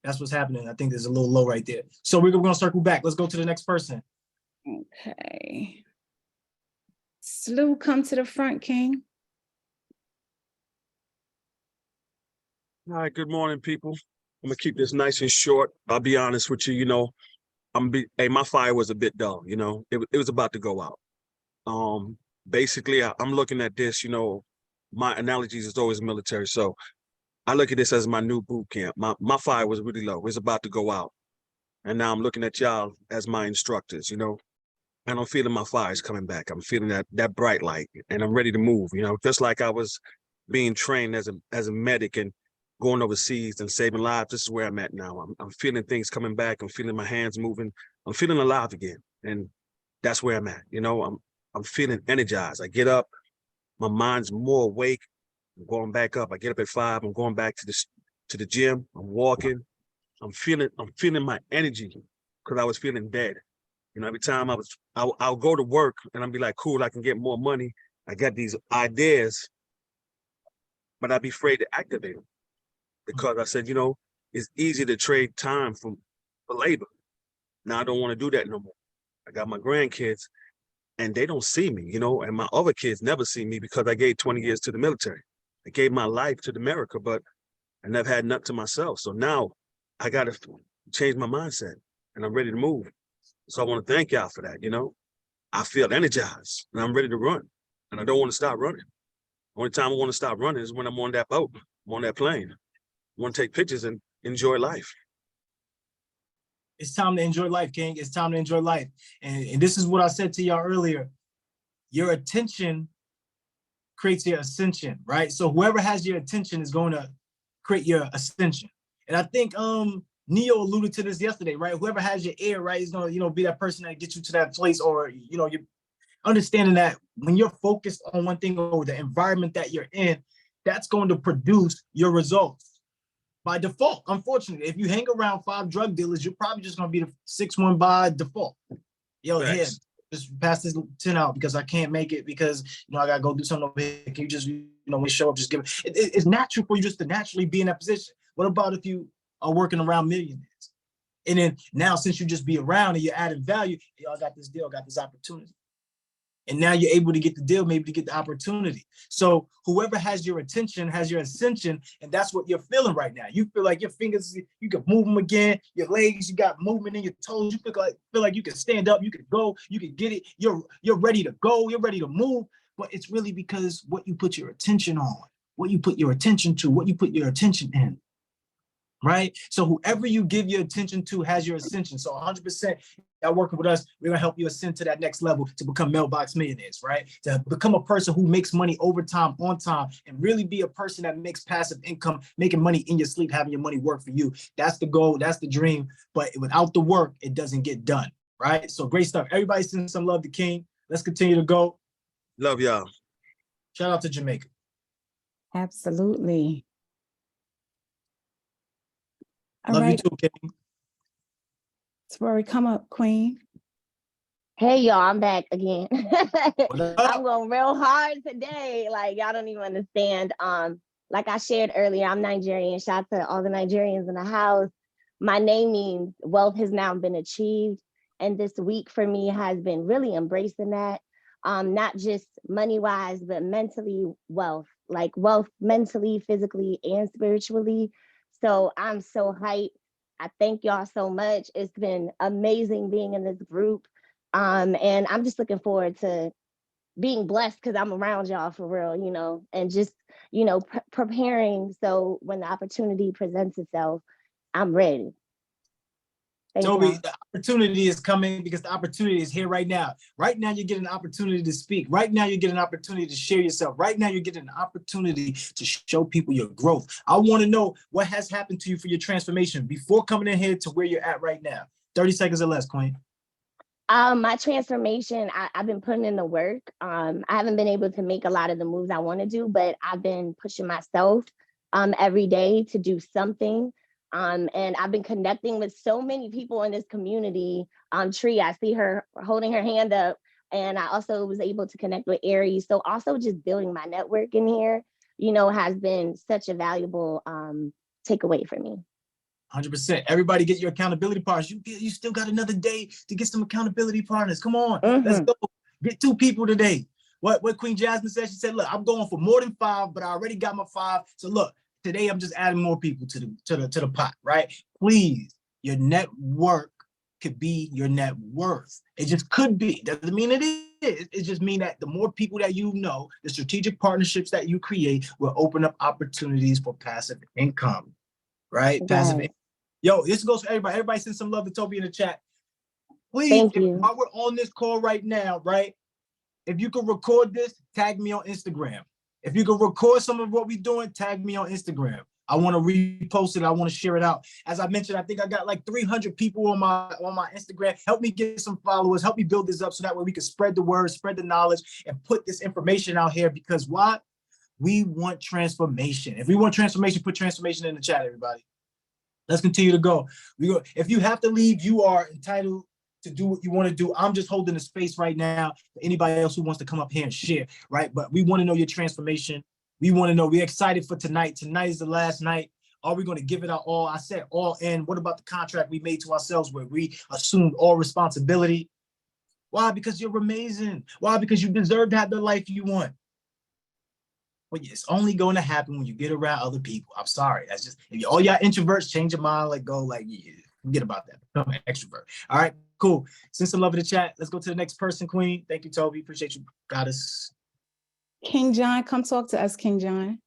[SPEAKER 10] That's what's happening. I think there's a little low right there. So we're gonna circle back. Let's go to the next person.
[SPEAKER 13] Okay. Slew, come to the front, King.
[SPEAKER 19] All right, good morning, people. I'm gonna keep this nice and short. I'll be honest with you, you know, my fire was a bit dull, you know, it was about to go out. Basically, I'm looking at this, you know, my analogies is always military. So I look at this as my new boot camp. My fire was really low. It's about to go out. And now I'm looking at y'all as my instructors, you know, and I'm feeling my fire is coming back. I'm feeling that bright light and I'm ready to move, you know, just like I was being trained as a medic and going overseas and saving lives. This is where I'm at now. I'm feeling things coming back. I'm feeling my hands moving. I'm feeling alive again. And that's where I'm at. You know, I'm feeling energized. I get up, my mind's more awake. I'm going back up. I get up at 5. I'm going back to the gym. I'm walking. I'm feeling my energy because I was feeling dead. You know, every time I'll go to work and I'll be like, cool, I can get more money. I got these ideas, but I'd be afraid to activate them because I said, you know, it's easy to trade time for labor. Now I don't want to do that no more. I got my grandkids and they don't see me, you know, and my other kids never see me because I gave 20 years to the military. I gave my life to America, but I never had nothing to myself. So now I got to change my mindset and I'm ready to move. So I want to thank y'all for that, you know. I feel energized and I'm ready to run and I don't want to stop running. Only time I want to stop running is when I'm on that boat, I'm on that plane. I want to take pictures and enjoy life.
[SPEAKER 10] It's time to enjoy life, King. It's time to enjoy life. And this is what I said to y'all earlier. Your attention creates your ascension, right? So whoever has your attention is going to create your ascension. And I think Neo alluded to this yesterday, right? Whoever has your ear, right, is going to, you know, be that person that gets you to that place, or, you know, you're understanding that when you're focused on one thing or the environment that you're in, that's going to produce your results. By default, unfortunately, if you hang around 5 drug dealers, you're probably just gonna be the 6th one by default. Yo, yeah, just pass this 10 out because I can't make it because, you know, I gotta go do something over here. Can you just, you know, show up, just give it. It's natural for you just to naturally be in that position. What about if you are working around millionaires? And then now, since you just be around and you're adding value, yo, I got this deal, I got this opportunity. And now you're able to get the deal, maybe to get the opportunity. So whoever has your attention has your ascension, and that's what you're feeling right now. You feel like your fingers, you can move them again. Your legs, you got movement in your toes. You feel like you can stand up, you can go, you can get it. You're ready to go, you're ready to move. But it's really because what you put your attention on, what you put your attention to, what you put your attention in. Right? So whoever you give your attention to has your ascension. So 100%, y'all working with us, we're gonna help you ascend to that next level to become Mailbox Millionaires, right? To become a person who makes money overtime, on time, and really be a person that makes passive income, making money in your sleep, having your money work for you. That's the goal, that's the dream. But without the work, it doesn't get done, right? So great stuff. Everybody send some love to King. Let's continue to go.
[SPEAKER 19] Love y'all.
[SPEAKER 10] Shout out to Jamaica.
[SPEAKER 13] Absolutely. All
[SPEAKER 10] Love
[SPEAKER 13] right.
[SPEAKER 10] you too, King.
[SPEAKER 13] Sorry, come up, Queen.
[SPEAKER 6] Hey, y'all, I'm back again. I'm going real hard today. Like, y'all don't even understand. Like I shared earlier, I'm Nigerian. Shout out to all the Nigerians in the house. My name means wealth has now been achieved. And this week for me has been really embracing that. Not just money-wise, but mentally wealth, like wealth mentally, physically, and spiritually. So I'm so hyped. I thank y'all so much. It's been amazing being in this group. And I'm just looking forward to being blessed because I'm around y'all for real, you know, and just, you know, preparing so when the opportunity presents itself, I'm ready.
[SPEAKER 10] Toby, the opportunity is coming because the opportunity is here right now. Right now, you get an opportunity to speak. Right now, you get an opportunity to share yourself. Right now, you get an opportunity to show people your growth. I want to know what has happened to you for your transformation before coming in here to where you're at right now. 30 seconds or less, Queen.
[SPEAKER 6] My transformation, I've been putting in the work. I haven't been able to make a lot of the moves I want to do, but I've been pushing myself every day to do something. And I've been connecting with so many people in this community. Tree, I see her holding her hand up, and I also was able to connect with Aries. So also just building my network in here, you know, has been such a valuable takeaway for me.
[SPEAKER 10] 100%. Everybody get your accountability partners. You still got another day to get some accountability partners. Come on, let's go. Get 2 people today. What Queen Jasmine said, she said, look, I'm going for more than 5, but I already got my 5. So look, today I'm just adding more people to the pot, right? Please, your network could be your net worth. It just could be. Doesn't mean it is. It just means that the more people that you know, the strategic partnerships that you create will open up opportunities for passive income, right? Yes. Passive income. Yo, this goes for everybody. Everybody send some love to Toby in the chat. Please, while we're on this call right now, right? If you can record this, tag me on Instagram. If you can record some of what we're doing, tag me on Instagram. I want to repost it. I want to share it out. As I mentioned, I think I got like 300 people on my Instagram. Help me get some followers. Help me build this up so that way we can spread the word, spread the knowledge, and put this information out here. Because why? We want transformation. If we want transformation, put transformation in the chat, everybody. Let's continue to go. If you have to leave, you are entitled to do what you want to do. I'm just holding the space right now for anybody else who wants to come up here and share, right? But we want to know your transformation. We want to know, we're excited for tonight. Tonight is the last night. Are we going to give it our all? I said all in. What about the contract we made to ourselves where we assumed all responsibility? Why? Because you're amazing. Why? Because you deserve to have the life you want. But it's only going to happen when you get around other people. I'm sorry. That's just, if all y'all introverts, change your mind, let go, like, yeah, forget about that. Become an extrovert. All right, cool. Send some love in the chat. Let's go to the next person, Queen. Thank you, Toby. Appreciate you, goddess.
[SPEAKER 13] King John, come talk to us, King John.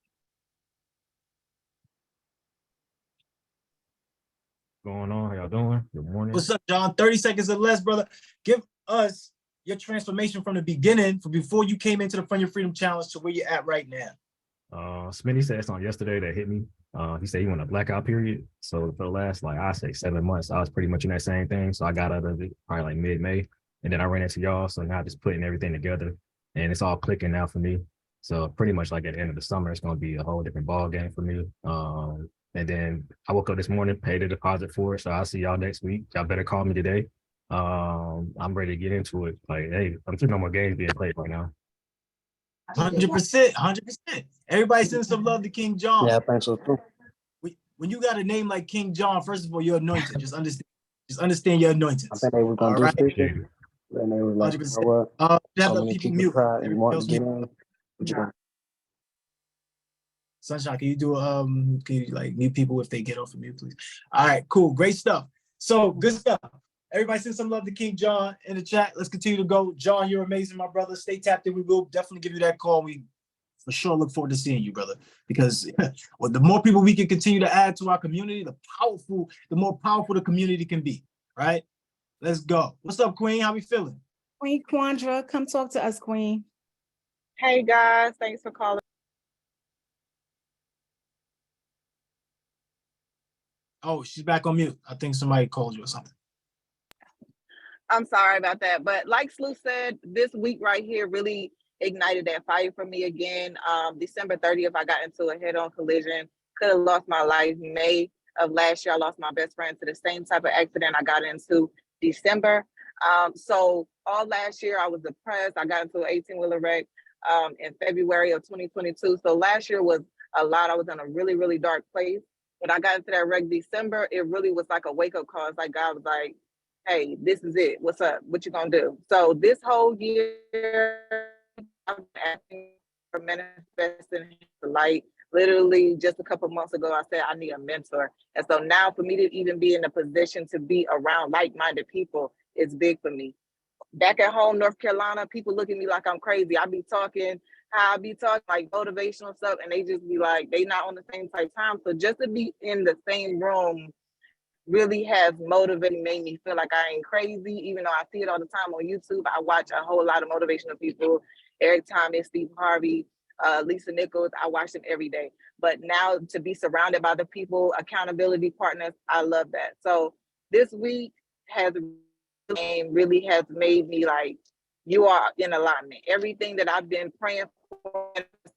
[SPEAKER 20] Going on? How y'all doing? Good morning.
[SPEAKER 10] What's up, John? 30 seconds or less, brother. Give us your transformation from the beginning, from before you came into the Fund Your Freedom Challenge to where you're at right now.
[SPEAKER 20] Smitty said something yesterday that hit me. He said he went a blackout period. So for the last, like, I say 7 months, I was pretty much in that same thing. So I got out of it probably like mid-May. And then I ran into y'all. So now I'm just putting everything together. And it's all clicking now for me. So pretty much like at the end of the summer, it's going to be a whole different ball game for me. And then I woke up this morning, paid a deposit for it. So I'll see y'all next week. Y'all better call me today. I'm ready to get into it. Like, hey, I'm sure no more games being played right now.
[SPEAKER 10] 100%, 100%. Everybody send some love to King John.
[SPEAKER 7] Yeah, thanks so too.
[SPEAKER 10] When you got a name like King John, first of all, you're anointed. Just understand your anointing.
[SPEAKER 7] I think they were gonna do speaking. Then they were like,
[SPEAKER 10] 100%.
[SPEAKER 7] you know what?
[SPEAKER 10] Have
[SPEAKER 7] So
[SPEAKER 10] the
[SPEAKER 7] many
[SPEAKER 10] people
[SPEAKER 7] people
[SPEAKER 10] mute.
[SPEAKER 7] cried and
[SPEAKER 10] Everybody
[SPEAKER 7] want
[SPEAKER 10] else
[SPEAKER 7] to get
[SPEAKER 10] mute.
[SPEAKER 7] in. But you know,
[SPEAKER 10] Sunshine, can you do can you like mute people if they get off of mute, please? All right, cool, great stuff. So good stuff. Everybody send some love to King John in the chat. Let's continue to go. John, you're amazing, my brother. Stay tapped in. We will definitely give you that call. We for sure look forward to seeing you, brother. Because well, the more people we can continue to add to our community, the more powerful the community can be. Right? Let's go. What's up, Queen? How we feeling?
[SPEAKER 13] Queen Quandra, come talk to us, Queen.
[SPEAKER 21] Hey guys, thanks for calling.
[SPEAKER 10] Oh, she's back on mute. I think somebody called you or something.
[SPEAKER 21] I'm sorry about that. But like Slew said, this week right here really ignited that fire for me again. December 30th, I got into a head-on collision. Could have lost my life. May of last year, I lost my best friend to the same type of accident I got into December. So all last year, I was depressed. I got into an 18-wheeler wreck in February of 2022. So last year was a lot. I was in a really, really dark place. When I got into that wreck December, it really was like a wake-up call. It's like God was like, hey, this is it. What's up? What you gonna do? So this whole year, I'm asking for manifesting the light. Literally just a couple months ago, I said I need a mentor. And so now for me to even be in a position to be around like-minded people is big for me. Back at home, North Carolina, people look at me like I'm crazy. I be talking how I be talking like motivational stuff, and they just be like, they not on the same type time. So just to be in the same room really has motivated, made me feel like I ain't crazy, even though I see it all the time on YouTube. I watch a whole lot of motivational people. Eric Thomas, Steve Harvey, Lisa Nichols, I watch them every day. But now to be surrounded by the people, accountability partners, I love that. So this week really has made me like, you are in alignment. Everything that I've been praying for,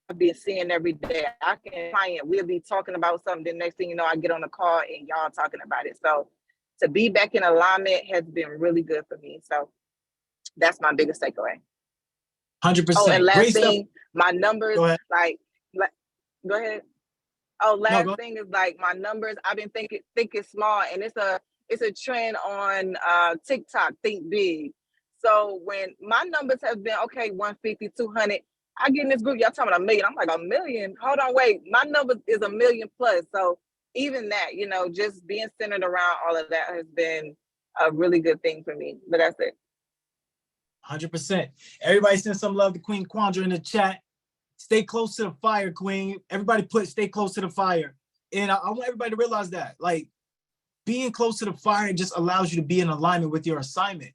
[SPEAKER 21] I've been seeing every day. I can client, we'll be talking about something. The next thing you know, I get on the call and y'all talking about it. So to be back in alignment has been really good for me. So that's my biggest takeaway.
[SPEAKER 10] 100%.
[SPEAKER 21] Oh, and last
[SPEAKER 10] Great
[SPEAKER 21] thing,
[SPEAKER 10] stuff.
[SPEAKER 21] my numbers,
[SPEAKER 10] Go ahead.
[SPEAKER 21] Go ahead. Oh, last
[SPEAKER 10] No,
[SPEAKER 21] thing is like my numbers. I've been thinking small, and it's a trend on TikTok. Think big. So when my numbers have been okay, 150, 200, I get in this group. Y'all talking about a million. I'm like, a million. Hold on, wait. My number is a million plus. So even that, just being centered around all of that has been a really good thing for me. But that's it.
[SPEAKER 10] 100%. Everybody send some love to Queen Quandra in the chat. Stay close to the fire, Queen. Everybody stay close to the fire. And I want everybody to realize that, like, being close to the fire just allows you to be in alignment with your assignment,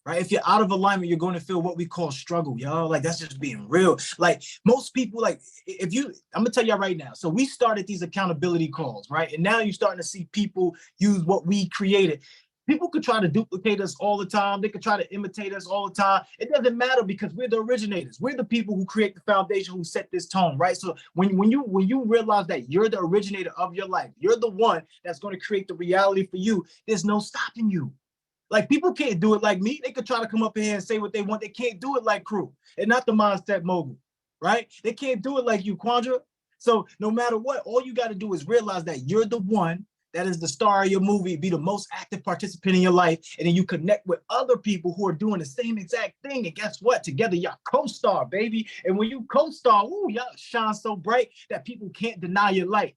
[SPEAKER 10] right? If you're out of alignment, you're going to feel what we call struggle, y'all. Like, that's just being real. Like, most people, like, I'm going to tell y'all right now. So we started these accountability calls, right? And now you're starting to see people use what we created. People could try to duplicate us all the time. They could try to imitate us all the time. It doesn't matter because we're the originators. We're the people who create the foundation, who set this tone, right? So when you realize that you're the originator of your life, you're the one that's going to create the reality for you, there's no stopping you. Like, people can't do it like me. They could try to come up in here and say what they want. They can't do it like Crew and not the Mindset Mogul, right? They can't do it like you, Quandra. So no matter what, all you got to do is realize that you're the one that is the star of your movie, be the most active participant in your life, and then you connect with other people who are doing the same exact thing, and guess what? Together, y'all co-star, baby. And when you co-star, ooh, y'all shine so bright that people can't deny your light.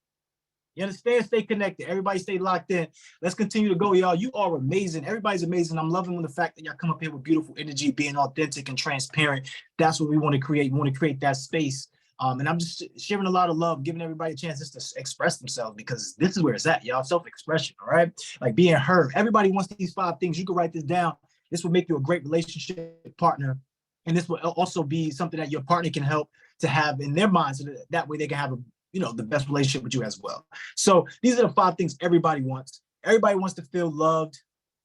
[SPEAKER 10] You understand? Stay connected. Everybody stay locked in. Let's continue to go, y'all. You are amazing. Everybody's amazing. I'm loving the fact that y'all come up here with beautiful energy, being authentic and transparent. That's what we want to create. We want to create that space. And I'm just sharing a lot of love, giving everybody a chance just to express themselves, because this is where it's at, y'all. Self-expression, all right? Like being heard. Everybody wants these 5 things. You can write this down. This will make you a great relationship partner. And this will also be something that your partner can help to have in their minds, so that way they can have the best relationship with you as well. So these are the 5 things everybody wants. Everybody wants to feel loved,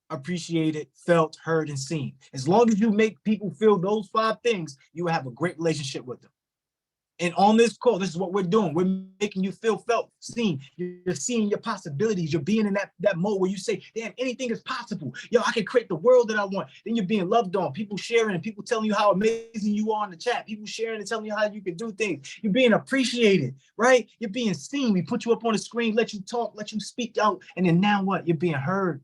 [SPEAKER 10] appreciated, felt, heard, and seen. As long as you make people feel those 5 things, you will have a great relationship with them. And on this call, this is what we're doing. We're making you feel felt, seen. You're seeing your possibilities. You're being in that mode where you say, damn, anything is possible. Yo, I can create the world that I want. Then you're being loved on. People sharing and people telling you how amazing you are in the chat. People sharing and telling you how you can do things. You're being appreciated, right? You're being seen. We put you up on the screen, let you talk, let you speak out. And then now what? You're being heard.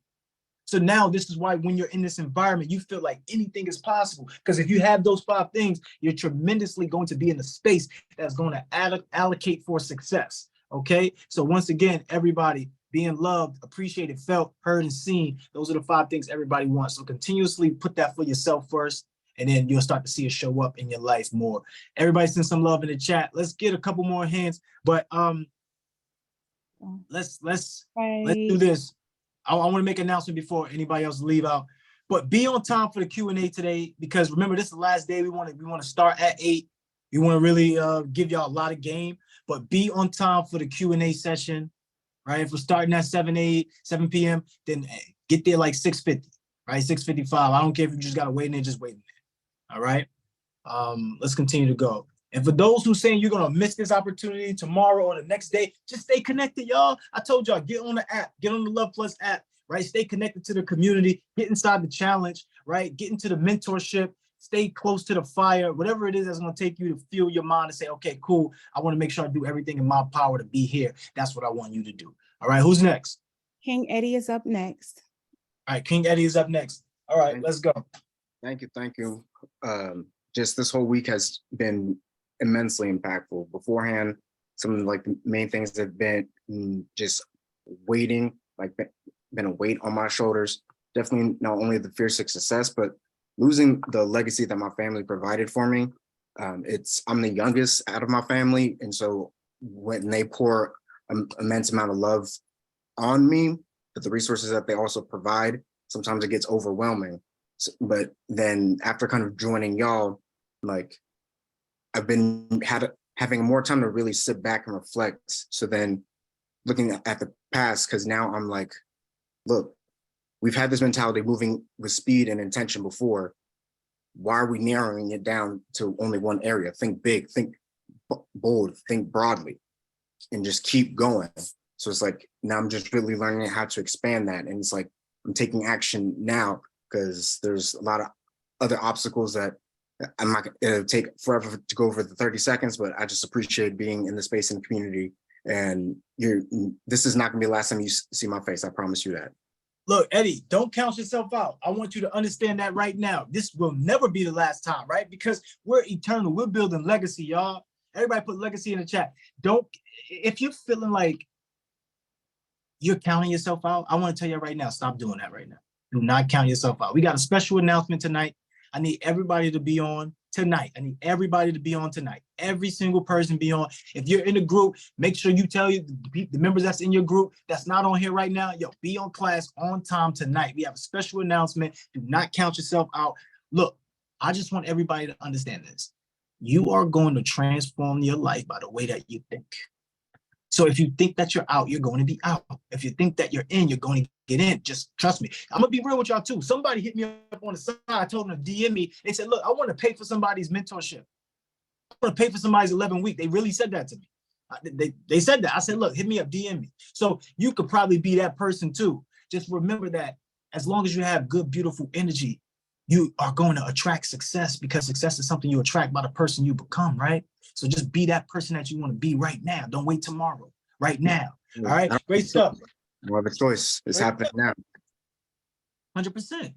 [SPEAKER 10] So now this is why when you're in this environment, you feel like anything is possible. Because if you have those 5 things, you're tremendously going to be in a space that's going to allocate for success. Okay. So once again, everybody being loved, appreciated, felt, heard, and seen. Those are the 5 things everybody wants. So continuously put that for yourself first, and then you'll start to see it show up in your life more. Everybody send some love in the chat. Let's get a couple more hands, but let's do this. I want to make an announcement before anybody else leave out, but be on time for the Q&A today, because remember, this is the last day. We want to start at 8. We want to really give y'all a lot of game, but be on time for the Q&A session, right? If we're starting at 7 p.m., then get there like 6:50, right? 6:55. I don't care if you just got to wait in there, just wait in there. All right. Let's continue to go. And for those who saying you're going to miss this opportunity tomorrow or the next day, just stay connected, y'all. I told y'all, get on the app, get on the Love Plus app, right? Stay connected to the community, get inside the challenge, right? Get into the mentorship, stay close to the fire, whatever it is that's going to take you to fuel your mind and say, okay, cool. I want to make sure I do everything in my power to be here. That's what I want you to do. All right. Who's next?
[SPEAKER 13] King Eddie is up next.
[SPEAKER 10] All right. King Eddie is up next. All right. Let's go.
[SPEAKER 1] Thank you. Thank you. Just this whole week has been immensely impactful. Beforehand, some of like the main things have been just waiting, like been a weight on my shoulders. Definitely not only the fear of success, but losing the legacy that my family provided for me. I'm the youngest out of my family, and so when they pour an immense amount of love on me, but the resources that they also provide, sometimes it gets overwhelming. So, but then after kind of joining y'all, like I've been having more time to really sit back and reflect. So then looking at the past, because now I'm like, look, we've had this mentality moving with speed and intention before. Why are we narrowing it down to only one area? Think big, think bold, think broadly, and just keep going. So it's like, now I'm just really learning how to expand that. And it's like, I'm taking action now, because there's a lot of other obstacles that I'm not gonna take forever to go over the 30 seconds, but I just appreciate being in the space and community. And this is not gonna be the last time you see my face. I promise you that.
[SPEAKER 10] Look, Eddie, don't count yourself out. I want you to understand that right now. This will never be the last time, right? Because we're eternal. We're building legacy, y'all. Everybody put legacy in the chat. If you're feeling like you're counting yourself out, I want to tell you right now, stop doing that right now. Do not count yourself out. We got a special announcement tonight. I need everybody to be on tonight. I need everybody to be on tonight. Every single person be on. If you're in the group, make sure you tell the members that's in your group that's not on here right now, yo, be on class on time tonight. We have a special announcement. Do not count yourself out. Look, I just want everybody to understand this. You are going to transform your life by the way that you think. So if you think that you're out, you're going to be out. If you think that you're in, you're going to get in. Just trust me. I'm gonna be real with y'all too. Somebody hit me up on the side. I told them to DM me. They said, look, I want to pay for somebody's mentorship. I want to pay for somebody's 11 week. They really said that to me. They said that. I said, look, hit me up, DM me. So you could probably be that person too. Just remember that as long as you have good, beautiful energy, you are going to attract success, because success is something you attract by the person you become, right? So just be that person that you want to be right now. Don't wait tomorrow, right now. All right, great stuff.
[SPEAKER 1] You have a choice. It's happening now.
[SPEAKER 10] 100%.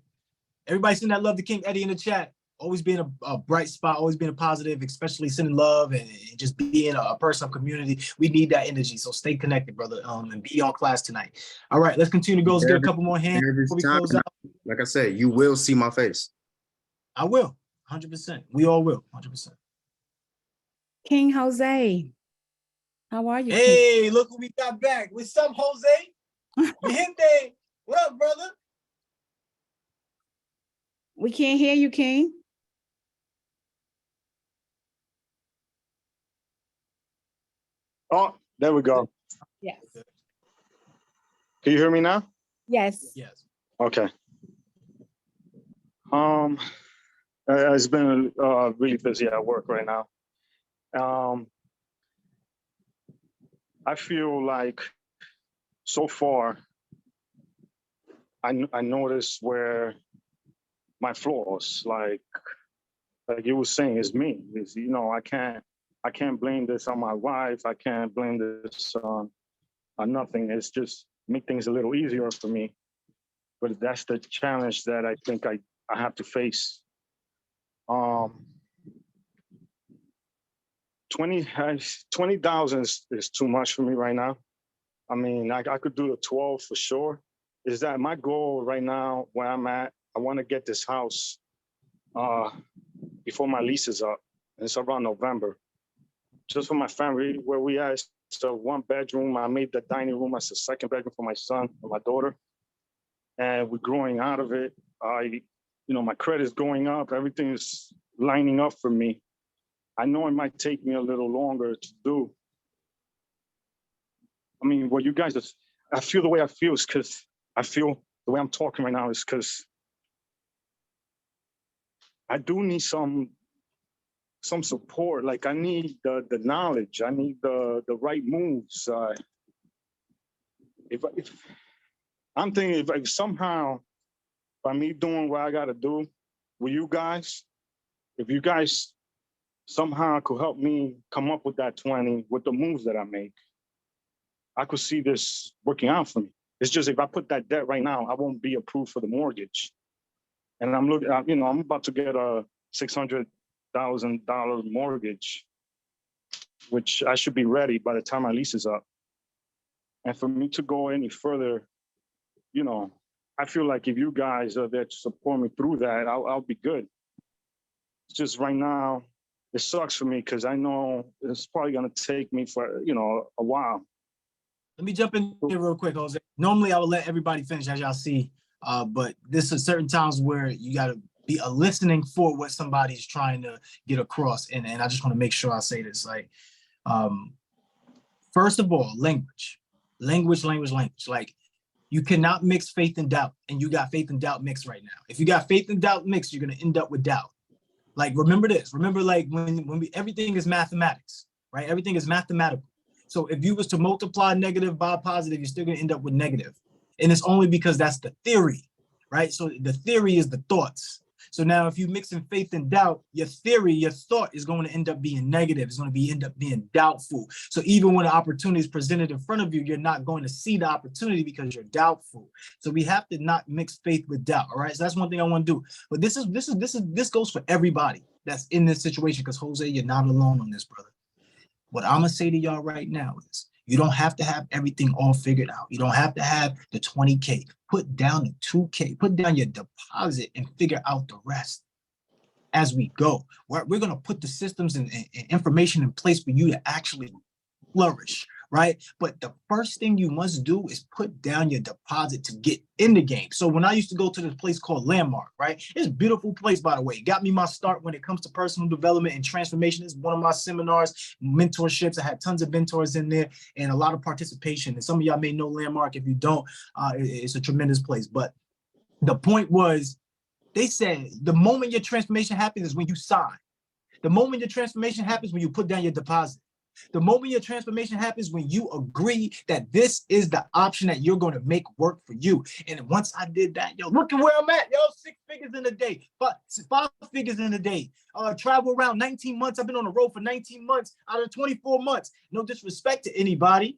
[SPEAKER 10] Everybody send that love to King Eddie in the chat. Always being a bright spot, always being a positive, especially sending love and just being a person of community. We need that energy. So stay connected, brother, and be on class tonight. All right, let's continue to go. Let's get a couple more hands before we close out.
[SPEAKER 1] Like I said, you will see my face.
[SPEAKER 10] I will, 100%. We all will, 100%.
[SPEAKER 13] King Jose, how are you?
[SPEAKER 10] Hey,
[SPEAKER 13] King?
[SPEAKER 10] look who we got back. What's up, Jose? You hit there. What up, brother?
[SPEAKER 13] We can't hear you, King.
[SPEAKER 9] Oh, there we go.
[SPEAKER 13] Yes.
[SPEAKER 9] Can you hear me now?
[SPEAKER 13] Yes.
[SPEAKER 10] Yes.
[SPEAKER 9] Okay. It's been really busy at work right now. I feel like so far, I noticed where my flaws, like you were saying, is me. Is, you know, I can't blame this on my wife. I can't blame this on nothing. It's just make things a little easier for me. But that's the challenge that I think I have to face. 20,000 is too much for me right now. I mean, I could do the 12 for sure. Is that my goal right now where I'm at? I want to get this house before my lease is up. And it's around November. Just for my family, where we at, it's a 1 bedroom. I made the dining room as a 2nd bedroom for my son and my daughter. And we're growing out of it. My credit's going up. Everything is lining up for me. I know it might take me a little longer to do. I mean, what you guys, I feel the way I feel is because I feel the way I'm talking right now is because I do need some support. Like I need the knowledge. I need the right moves. If I'm thinking if somehow by me doing what I got to do with you guys, if you guys somehow could help me come up with that 20 with the moves that I make, I could see this working out for me. It's just if I put that debt right now, I won't be approved for the mortgage. And I'm looking, I'm about to get a $600,000 mortgage, which I should be ready by the time my lease is up. And for me to go any further, I feel like if you guys are there to support me through that, I'll be good. It's just right now, it sucks for me because I know it's probably going to take me for, a while.
[SPEAKER 10] Let me jump in here real quick, Jose. Normally, I would let everybody finish, as y'all see, but this is certain times where you got to be listening for what somebody's trying to get across. And I just want to make sure I say this. Like, first of all, language. Like, you cannot mix faith and doubt, and you got faith and doubt mixed right now. If you got faith and doubt mixed, you're going to end up with doubt. Like, remember this. Remember, like, when everything is mathematics, right? Everything is mathematical. So if you was to multiply negative by positive, you're still going to end up with negative. And it's only because that's the theory, right? So the theory is the thoughts. So now if you mix in faith and doubt, your theory, your thought is going to end up being negative. It's going to end up being doubtful. So even when the opportunity is presented in front of you, you're not going to see the opportunity because you're doubtful. So we have to not mix faith with doubt. All right. So that's one thing I want to do. But this goes for everybody that's in this situation, because Jose, you're not alone on this, brother. What I'm gonna say to y'all right now is you don't have to have everything all figured out. You don't have to have the 20K. Put down the 2K, put down your deposit and figure out the rest as we go. We're gonna put the systems and information in place for you to actually flourish, right? But the first thing you must do is put down your deposit to get in the game. So when I used to go to this place called Landmark, right? It's a beautiful place, by the way. It got me my start when it comes to personal development and transformation. It's one of my seminars, mentorships. I had tons of mentors in there and a lot of participation. And some of y'all may know Landmark. If you don't, it's a tremendous place. But the point was, they said the moment your transformation happens is when you sign. The moment your transformation happens when you put down your deposit. The moment your transformation happens when you agree that this is the option that you're going to make work for you. And once I did that, yo, look at where I'm at, yo, 6 figures in a day, 5 figures in a day. Travel around 19 months. I've been on the road for 19 months out of 24 months. No disrespect to anybody,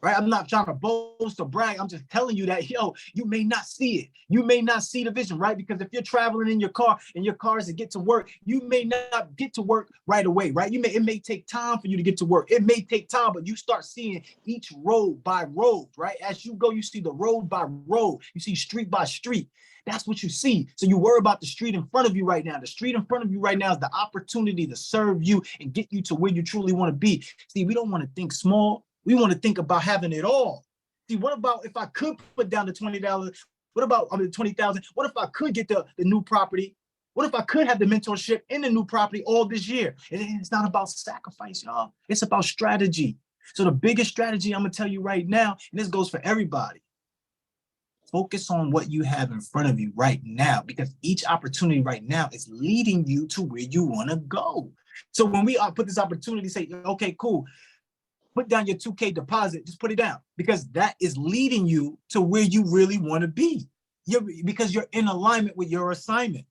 [SPEAKER 10] right? I'm not trying to boast or brag. I'm just telling you that, yo, you may not see it. You may not see the vision, right? Because if you're traveling in your car and your car is to get to work, you may not get to work right away, right? It may take time for you to get to work. It may take time, but you start seeing each road by road, right? As you go, you see the road by road. You see street by street. That's what you see. So you worry about the street in front of you right now. The street in front of you right now is the opportunity to serve you and get you to where you truly want to be. See, we don't want to think small. We want to think about having it all. See, what about if I could put down the $20? What about the 20,000? What if I could get the new property? What if I could have the mentorship in the new property all this year? It's not about sacrifice, y'all. It's about strategy. So the biggest strategy I'm gonna tell you right now, and this goes for everybody, focus on what you have in front of you right now, because each opportunity right now is leading you to where you want to go. So when we put this opportunity, say, okay, cool, put down your 2K deposit, just put it down, because that is leading you to where you really want to be. Because you're in alignment with your assignment.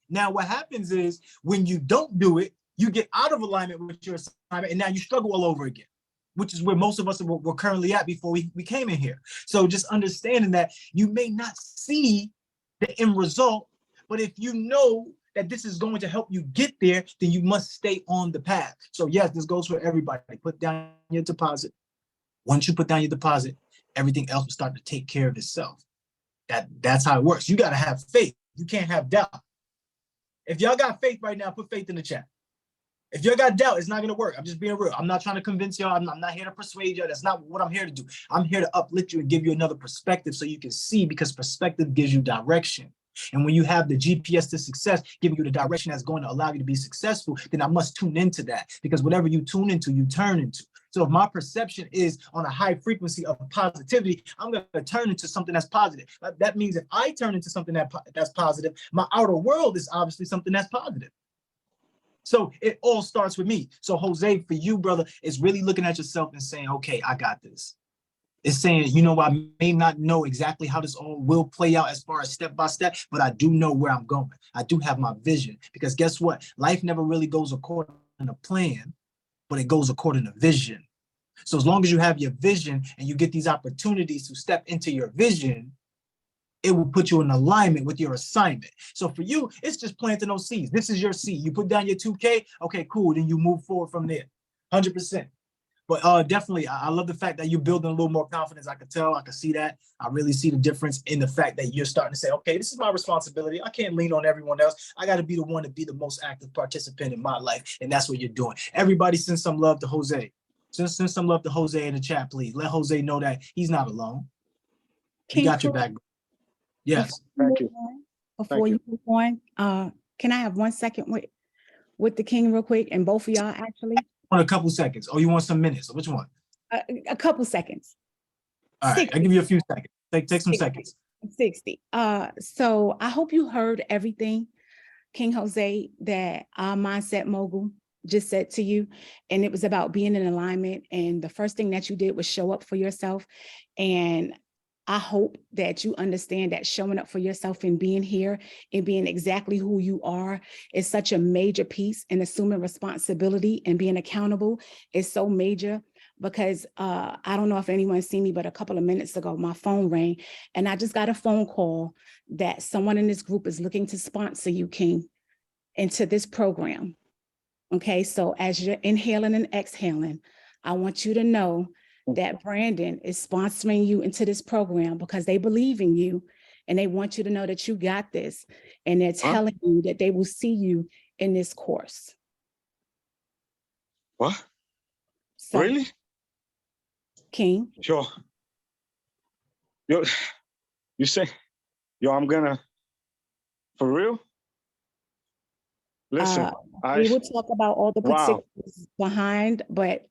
[SPEAKER 10] Now, what happens is when you don't do it, you get out of alignment with your assignment, and now you struggle all over again, which is where most of us were currently at before we came in here. So just understanding that you may not see the end result, but if you know that this is going to help you get there, then you must stay on the path. So yes, this goes for everybody. Put down your deposit. Once you put down your deposit, everything else will start to take care of itself. That's how it works. You got to have faith. You can't have doubt. If y'all got faith right now, put faith in the chat. If y'all got doubt, it's not going to work. I'm just being real. I'm not trying to convince y'all. I'm not here to persuade y'all. That's not what I'm here to do. I'm here to uplift you and give you another perspective so you can see, because perspective gives you direction. And when you have the GPS to success, giving you the direction that's going to allow you to be successful, then I must tune into that, because whatever you tune into, you turn into. So if my perception is on a high frequency of positivity, I'm going to turn into something that's positive. That means if I turn into something that's positive, my outer world is obviously something that's positive. So it all starts with me. So Jose, for you, brother, is really looking at yourself and saying, okay, I got this. It's saying, you know, I may not know exactly how this all will play out as far as step by step, but I do know where I'm going. I do have my vision, because guess what? Life never really goes according to plan, but it goes according to vision. So as long as you have your vision and you get these opportunities to step into your vision, it will put you in alignment with your assignment. So for you, it's just planting those seeds. This is your seed. You put down your 2K, okay, cool. Then you move forward from there, 100%. But definitely, I love the fact that you're building a little more confidence. I could tell, I could see that. I really see the difference in the fact that you're starting to say, okay, this is my responsibility. I can't lean on everyone else. I got to be the one to be the most active participant in my life. And that's what you're doing. Everybody send some love to Jose. Send some love to Jose in the chat, please. Let Jose know that he's not alone. He got your back. Yes.
[SPEAKER 13] Thank you. Before you move on, can I have 1 second with the king real quick, and both of y'all actually?
[SPEAKER 10] On a couple seconds. Oh, you want some minutes? Which one?
[SPEAKER 13] A couple seconds.
[SPEAKER 10] All right, 60. I'll give you a few seconds. Take some 60 seconds.
[SPEAKER 13] 60. So I hope you heard everything, King Jose, that our mindset mogul just said to you. And it was about being in alignment. And the first thing that you did was show up for yourself. And I hope that you understand that showing up for yourself and being here and being exactly who you are is such a major piece, and assuming responsibility and being accountable is so major, because I don't know if anyone's seen me, but a couple of minutes ago, my phone rang and I just got a phone call that someone in this group is looking to sponsor you, King, into this program. Okay, so as you're inhaling and exhaling, I want you to know that Brandon is sponsoring you into this program because they believe in you and they want you to know that you got this. And they're telling you that they will see you in this course.
[SPEAKER 9] What?
[SPEAKER 13] So,
[SPEAKER 9] really?
[SPEAKER 13] King.
[SPEAKER 9] Yo, you say, I'm gonna, for real? Listen,
[SPEAKER 13] We will talk about all the
[SPEAKER 9] wow.
[SPEAKER 13] particulars behind, but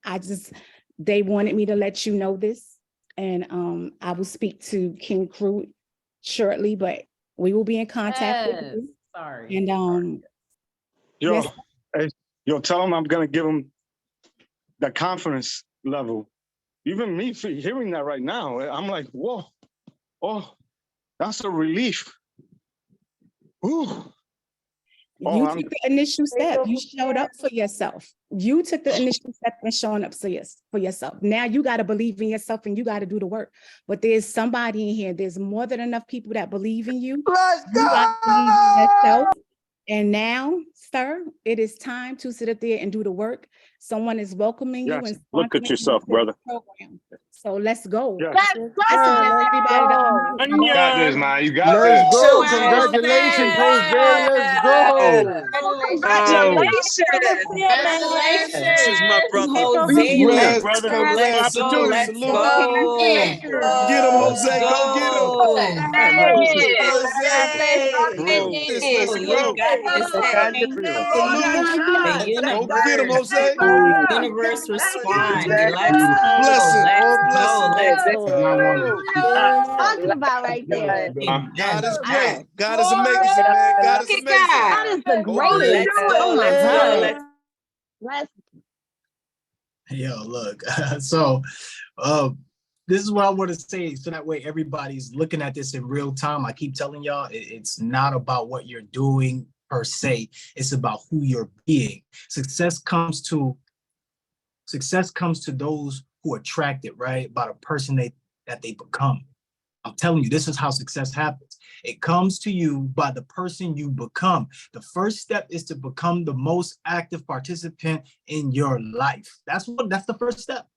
[SPEAKER 13] they wanted me to let you know this. And I will speak to King Crew shortly, but we will be in contact with you.
[SPEAKER 5] Sorry.
[SPEAKER 13] And
[SPEAKER 9] Yo,
[SPEAKER 13] yes,
[SPEAKER 9] hey, tell him I'm gonna give him the confidence level. Even me hearing that right now, I'm like, whoa, oh, that's a relief. Ooh.
[SPEAKER 13] you took the initial step. You showed up for yourself. You took the initial step in showing up for yourself. Now you got to believe in yourself and you got to do the work. But there's somebody in here. There's more than enough people that believe in you.
[SPEAKER 2] Let's
[SPEAKER 13] You
[SPEAKER 2] go.
[SPEAKER 13] got to believe in yourself. And now, sir, it is time to sit up there and do the work. Someone is welcoming you and
[SPEAKER 9] Look at
[SPEAKER 13] sponsoring
[SPEAKER 9] yourself,
[SPEAKER 13] you to
[SPEAKER 9] brother.
[SPEAKER 13] the program. So let's go.
[SPEAKER 9] Yes.
[SPEAKER 13] I suggest everybody to unmute.
[SPEAKER 12] You got this, man. You got
[SPEAKER 2] Let's
[SPEAKER 12] this.
[SPEAKER 2] go.
[SPEAKER 11] Wow,
[SPEAKER 2] Congratulations, Jose. Let's go.
[SPEAKER 19] This is my brother.
[SPEAKER 11] Jose, let's
[SPEAKER 16] Congrats,
[SPEAKER 11] go.
[SPEAKER 16] congrats.
[SPEAKER 11] Let's go.
[SPEAKER 16] Salute,
[SPEAKER 11] Let's
[SPEAKER 16] salute.
[SPEAKER 11] go.
[SPEAKER 16] Get him,
[SPEAKER 11] Let's
[SPEAKER 16] Jose. Go get him.
[SPEAKER 11] go.
[SPEAKER 16] Jose.
[SPEAKER 19] Bro,
[SPEAKER 16] Let's
[SPEAKER 11] You
[SPEAKER 16] go.
[SPEAKER 11] got this thing.
[SPEAKER 16] Salute.
[SPEAKER 11] The
[SPEAKER 16] Go get him, Jose.
[SPEAKER 11] universe respond. Let's
[SPEAKER 16] Blessing. All
[SPEAKER 11] go.
[SPEAKER 16] blessing.
[SPEAKER 11] Let's go.
[SPEAKER 6] Talking about right there.
[SPEAKER 16] God is great.
[SPEAKER 11] Wow.
[SPEAKER 16] God is amazing, man. God is amazing.
[SPEAKER 6] God is the greatest.
[SPEAKER 11] Let's go.
[SPEAKER 6] Oh my
[SPEAKER 11] Let's go.
[SPEAKER 6] God.
[SPEAKER 11] Let's
[SPEAKER 6] Let's
[SPEAKER 10] Yo, look. So, this is what I want to say, so that way everybody's looking at this in real time. I keep telling y'all, it's not about what you're doing per se. It's about who you're being. Success comes to those who are attracted, right, by the person that they become. I'm telling you, this is how success happens. It comes to you by the person you become. The first step is to become the most active participant in your life. That's the first step.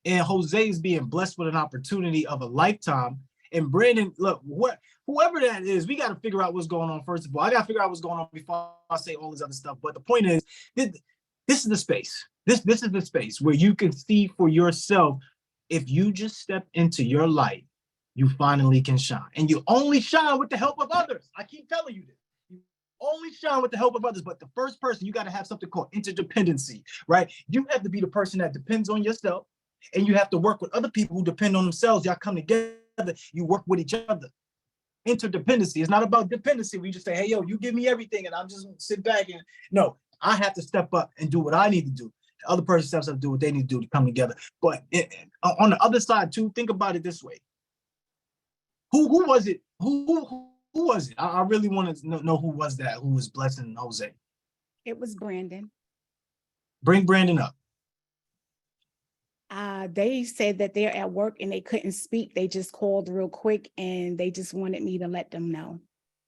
[SPEAKER 10] And Jose is being blessed with an opportunity of a lifetime. And Brandon, look, whoever that is, we got to figure out what's going on. First of all, I got to figure out what's going on before I say all this other stuff. But the point is, this is the space. This is the space where you can see for yourself. If you just step into your light, you finally can shine. And you only shine with the help of others. I keep telling you this. You only shine with the help of others. But the first person, you got to have something called interdependency, right? You have to be the person that depends on yourself. And you have to work with other people who depend on themselves. Y'all come together, you work with each other. Interdependency is not about dependency. We just say, hey, yo, you give me everything and I'm just gonna sit back and no, I have to step up and do what I need to do. The other person steps up and do what they need to do to come together. But on the other side too, think about it this way. Who was it? Who was it? I really want to know who was that, who was blessing Jose.
[SPEAKER 13] It was Brandon.
[SPEAKER 10] Bring Brandon up.
[SPEAKER 13] They said that they're at work and they couldn't speak. They just called real quick and they just wanted me to let them know.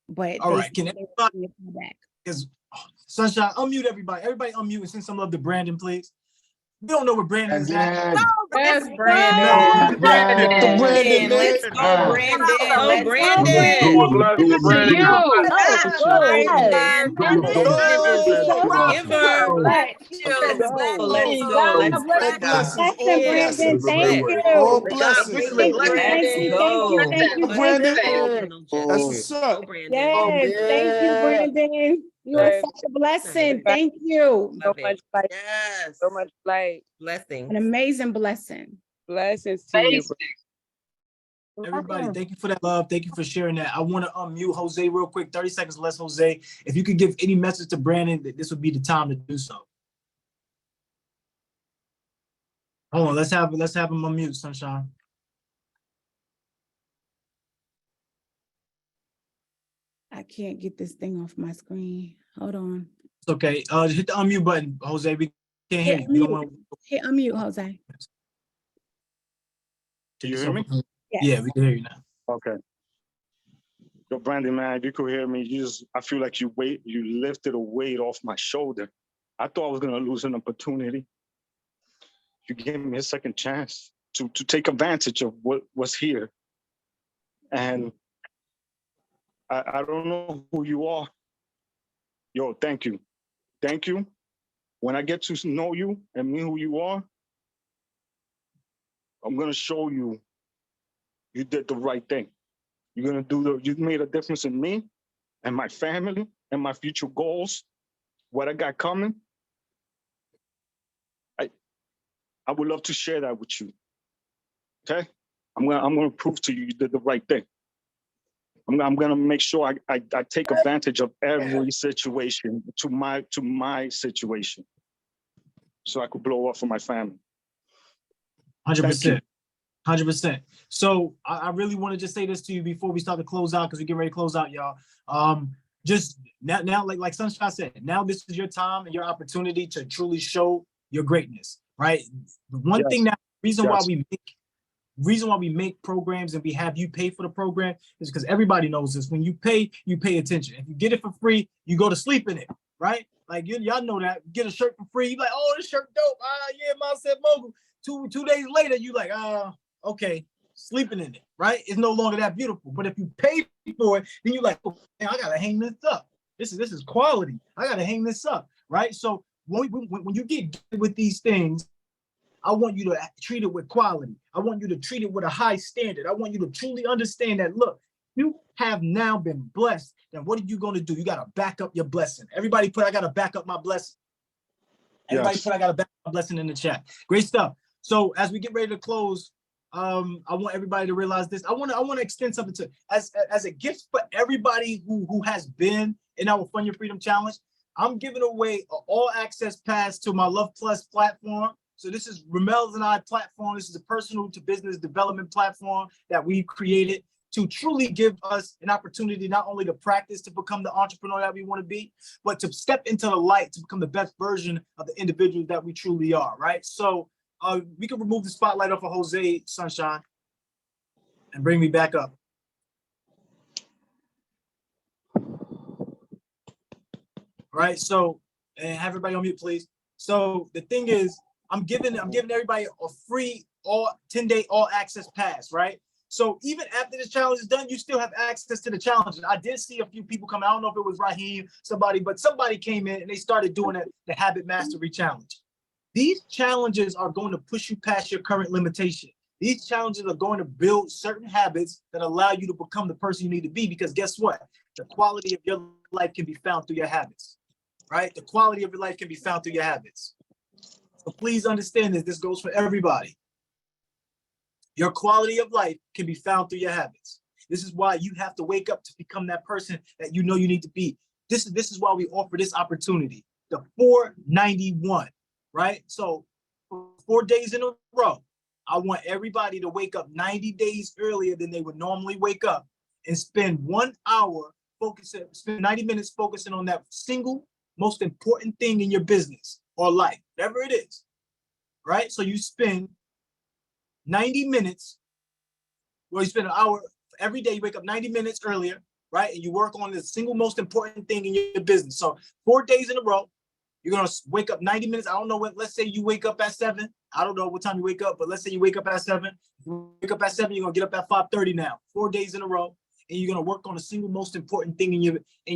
[SPEAKER 13] But
[SPEAKER 10] all right, can everybody
[SPEAKER 13] back?
[SPEAKER 10] Because Sunshine, unmute everybody. Everybody unmute and send some love to Brandon, please. We don't know where Brandon is at.
[SPEAKER 5] That's Brandon.
[SPEAKER 16] Brandon, man.
[SPEAKER 11] Let's go, Brandon. Let's go,
[SPEAKER 12] Brandon.
[SPEAKER 11] Brandon. Let's go. Let's go. Let's
[SPEAKER 16] All blessings. All
[SPEAKER 13] Brandon,
[SPEAKER 16] blessings.
[SPEAKER 13] thank you.
[SPEAKER 16] All blessings.
[SPEAKER 13] Thank you, Brandon.
[SPEAKER 16] That's what's up.
[SPEAKER 13] Yes, thank you, Brandon. You are such a blessing. Thank you.
[SPEAKER 3] So much light.
[SPEAKER 11] Yes.
[SPEAKER 3] So much light.
[SPEAKER 11] Blessings.
[SPEAKER 13] An amazing blessing.
[SPEAKER 3] Blessings to you.
[SPEAKER 10] Everybody, thank you for that love. Thank you for sharing that. I want to unmute Jose real quick. 30 seconds less, Jose. If you could give any message to Brandon, this would be the time to do so. Hold on, let's have him unmute, Sunshine.
[SPEAKER 13] I can't get this thing off my screen. Hold on.
[SPEAKER 10] It's okay. Hit the unmute button, Jose. We can't hear you. We don't want to...
[SPEAKER 13] Hit unmute, Jose.
[SPEAKER 9] Can you hear me?
[SPEAKER 13] Yes.
[SPEAKER 10] Yeah, we can hear you now.
[SPEAKER 9] Okay. Yo, Brandon, man, if you could hear me, I feel like you lifted a weight off my shoulder. I thought I was gonna lose an opportunity. You gave me a second chance to take advantage of what was here. And I don't know who you are. Yo, thank you. Thank you. When I get to know you and me who you are, I'm gonna show you you did the right thing. You made a difference in me and my family and my future goals, what I got coming. I would love to share that with you. Okay? I'm gonna prove to you you did the right thing. I'm gonna make sure I take advantage of every situation to my situation, so I could blow up for my family.
[SPEAKER 10] 100%. 100%. So I really want to just say this to you before we start to close out, because we get ready to close out, y'all. Just now, like Sunshine said, now this is your time and your opportunity to truly show your greatness, right? The one thing that reason why we make programs and we have you pay for the program is because everybody knows this. When you pay attention. If you get it for free, you go to sleep in it, right? Like y'all know that. Get a shirt for free, you like, oh, this shirt dope. Yeah, Mindset Mogul. Two days later, you like, okay, sleeping in it, right? It's no longer that beautiful. But if you pay for it, then you're like, oh, man, I gotta hang this up. This is quality. I gotta hang this up, right? So when you get with these things, I want you to treat it with quality. I want you to treat it with a high standard. I want you to truly understand that, look, you have now been blessed. Then what are you going to do? You got to back up your blessing. Everybody put, I got to back up my blessing. Everybody put, I got to back up my blessing in the chat. Great stuff. So as we get ready to close, I want everybody to realize this. I want to extend something to as a gift for everybody who has been in our Fund Your Freedom Challenge. I'm giving away an all access pass to my Love Plus platform. So this is Ramel's and I platform. This is a personal to business development platform that we created to truly give us an opportunity not only to practice to become the entrepreneur that we want to be, but to step into the light to become the best version of the individuals that we truly are, right? So we can remove the spotlight off of Jose, Sunshine, and bring me back up. Right, so, and have everybody on mute, please. So the thing is, I'm giving everybody a free 10-day all access pass, right? So even after this challenge is done, you still have access to the challenge. I did see a few people come. I don't know if it was Raheem, but somebody came in and they started doing the Habit Mastery Challenge. These challenges are going to push you past your current limitation. These challenges are going to build certain habits that allow you to become the person you need to be, because guess what? The quality of your life can be found through your habits, right? The quality of your life can be found through your habits. So please understand this. This goes for everybody. Your quality of life can be found through your habits. This is why you have to wake up to become that person that you know you need to be. This is why we offer this opportunity, the 491, right? So for 4 days in a row, I want everybody to wake up 90 days earlier than they would normally wake up and spend 1 hour spend 90 minutes focusing on that single most important thing in your business or life, whatever it is, right? So you spend 90 minutes, well, you spend an hour every day, you wake up 90 minutes earlier, right? And you work on the single most important thing in your business. So 4 days in a row, you're gonna wake up 90 minutes. I don't know what, let's say you wake up at 7. I don't know what time you wake up, but let's say you wake up at 7. You wake up at 7, you're gonna get up at 5:30 now, 4 days in a row. And you're gonna work on the single most important thing in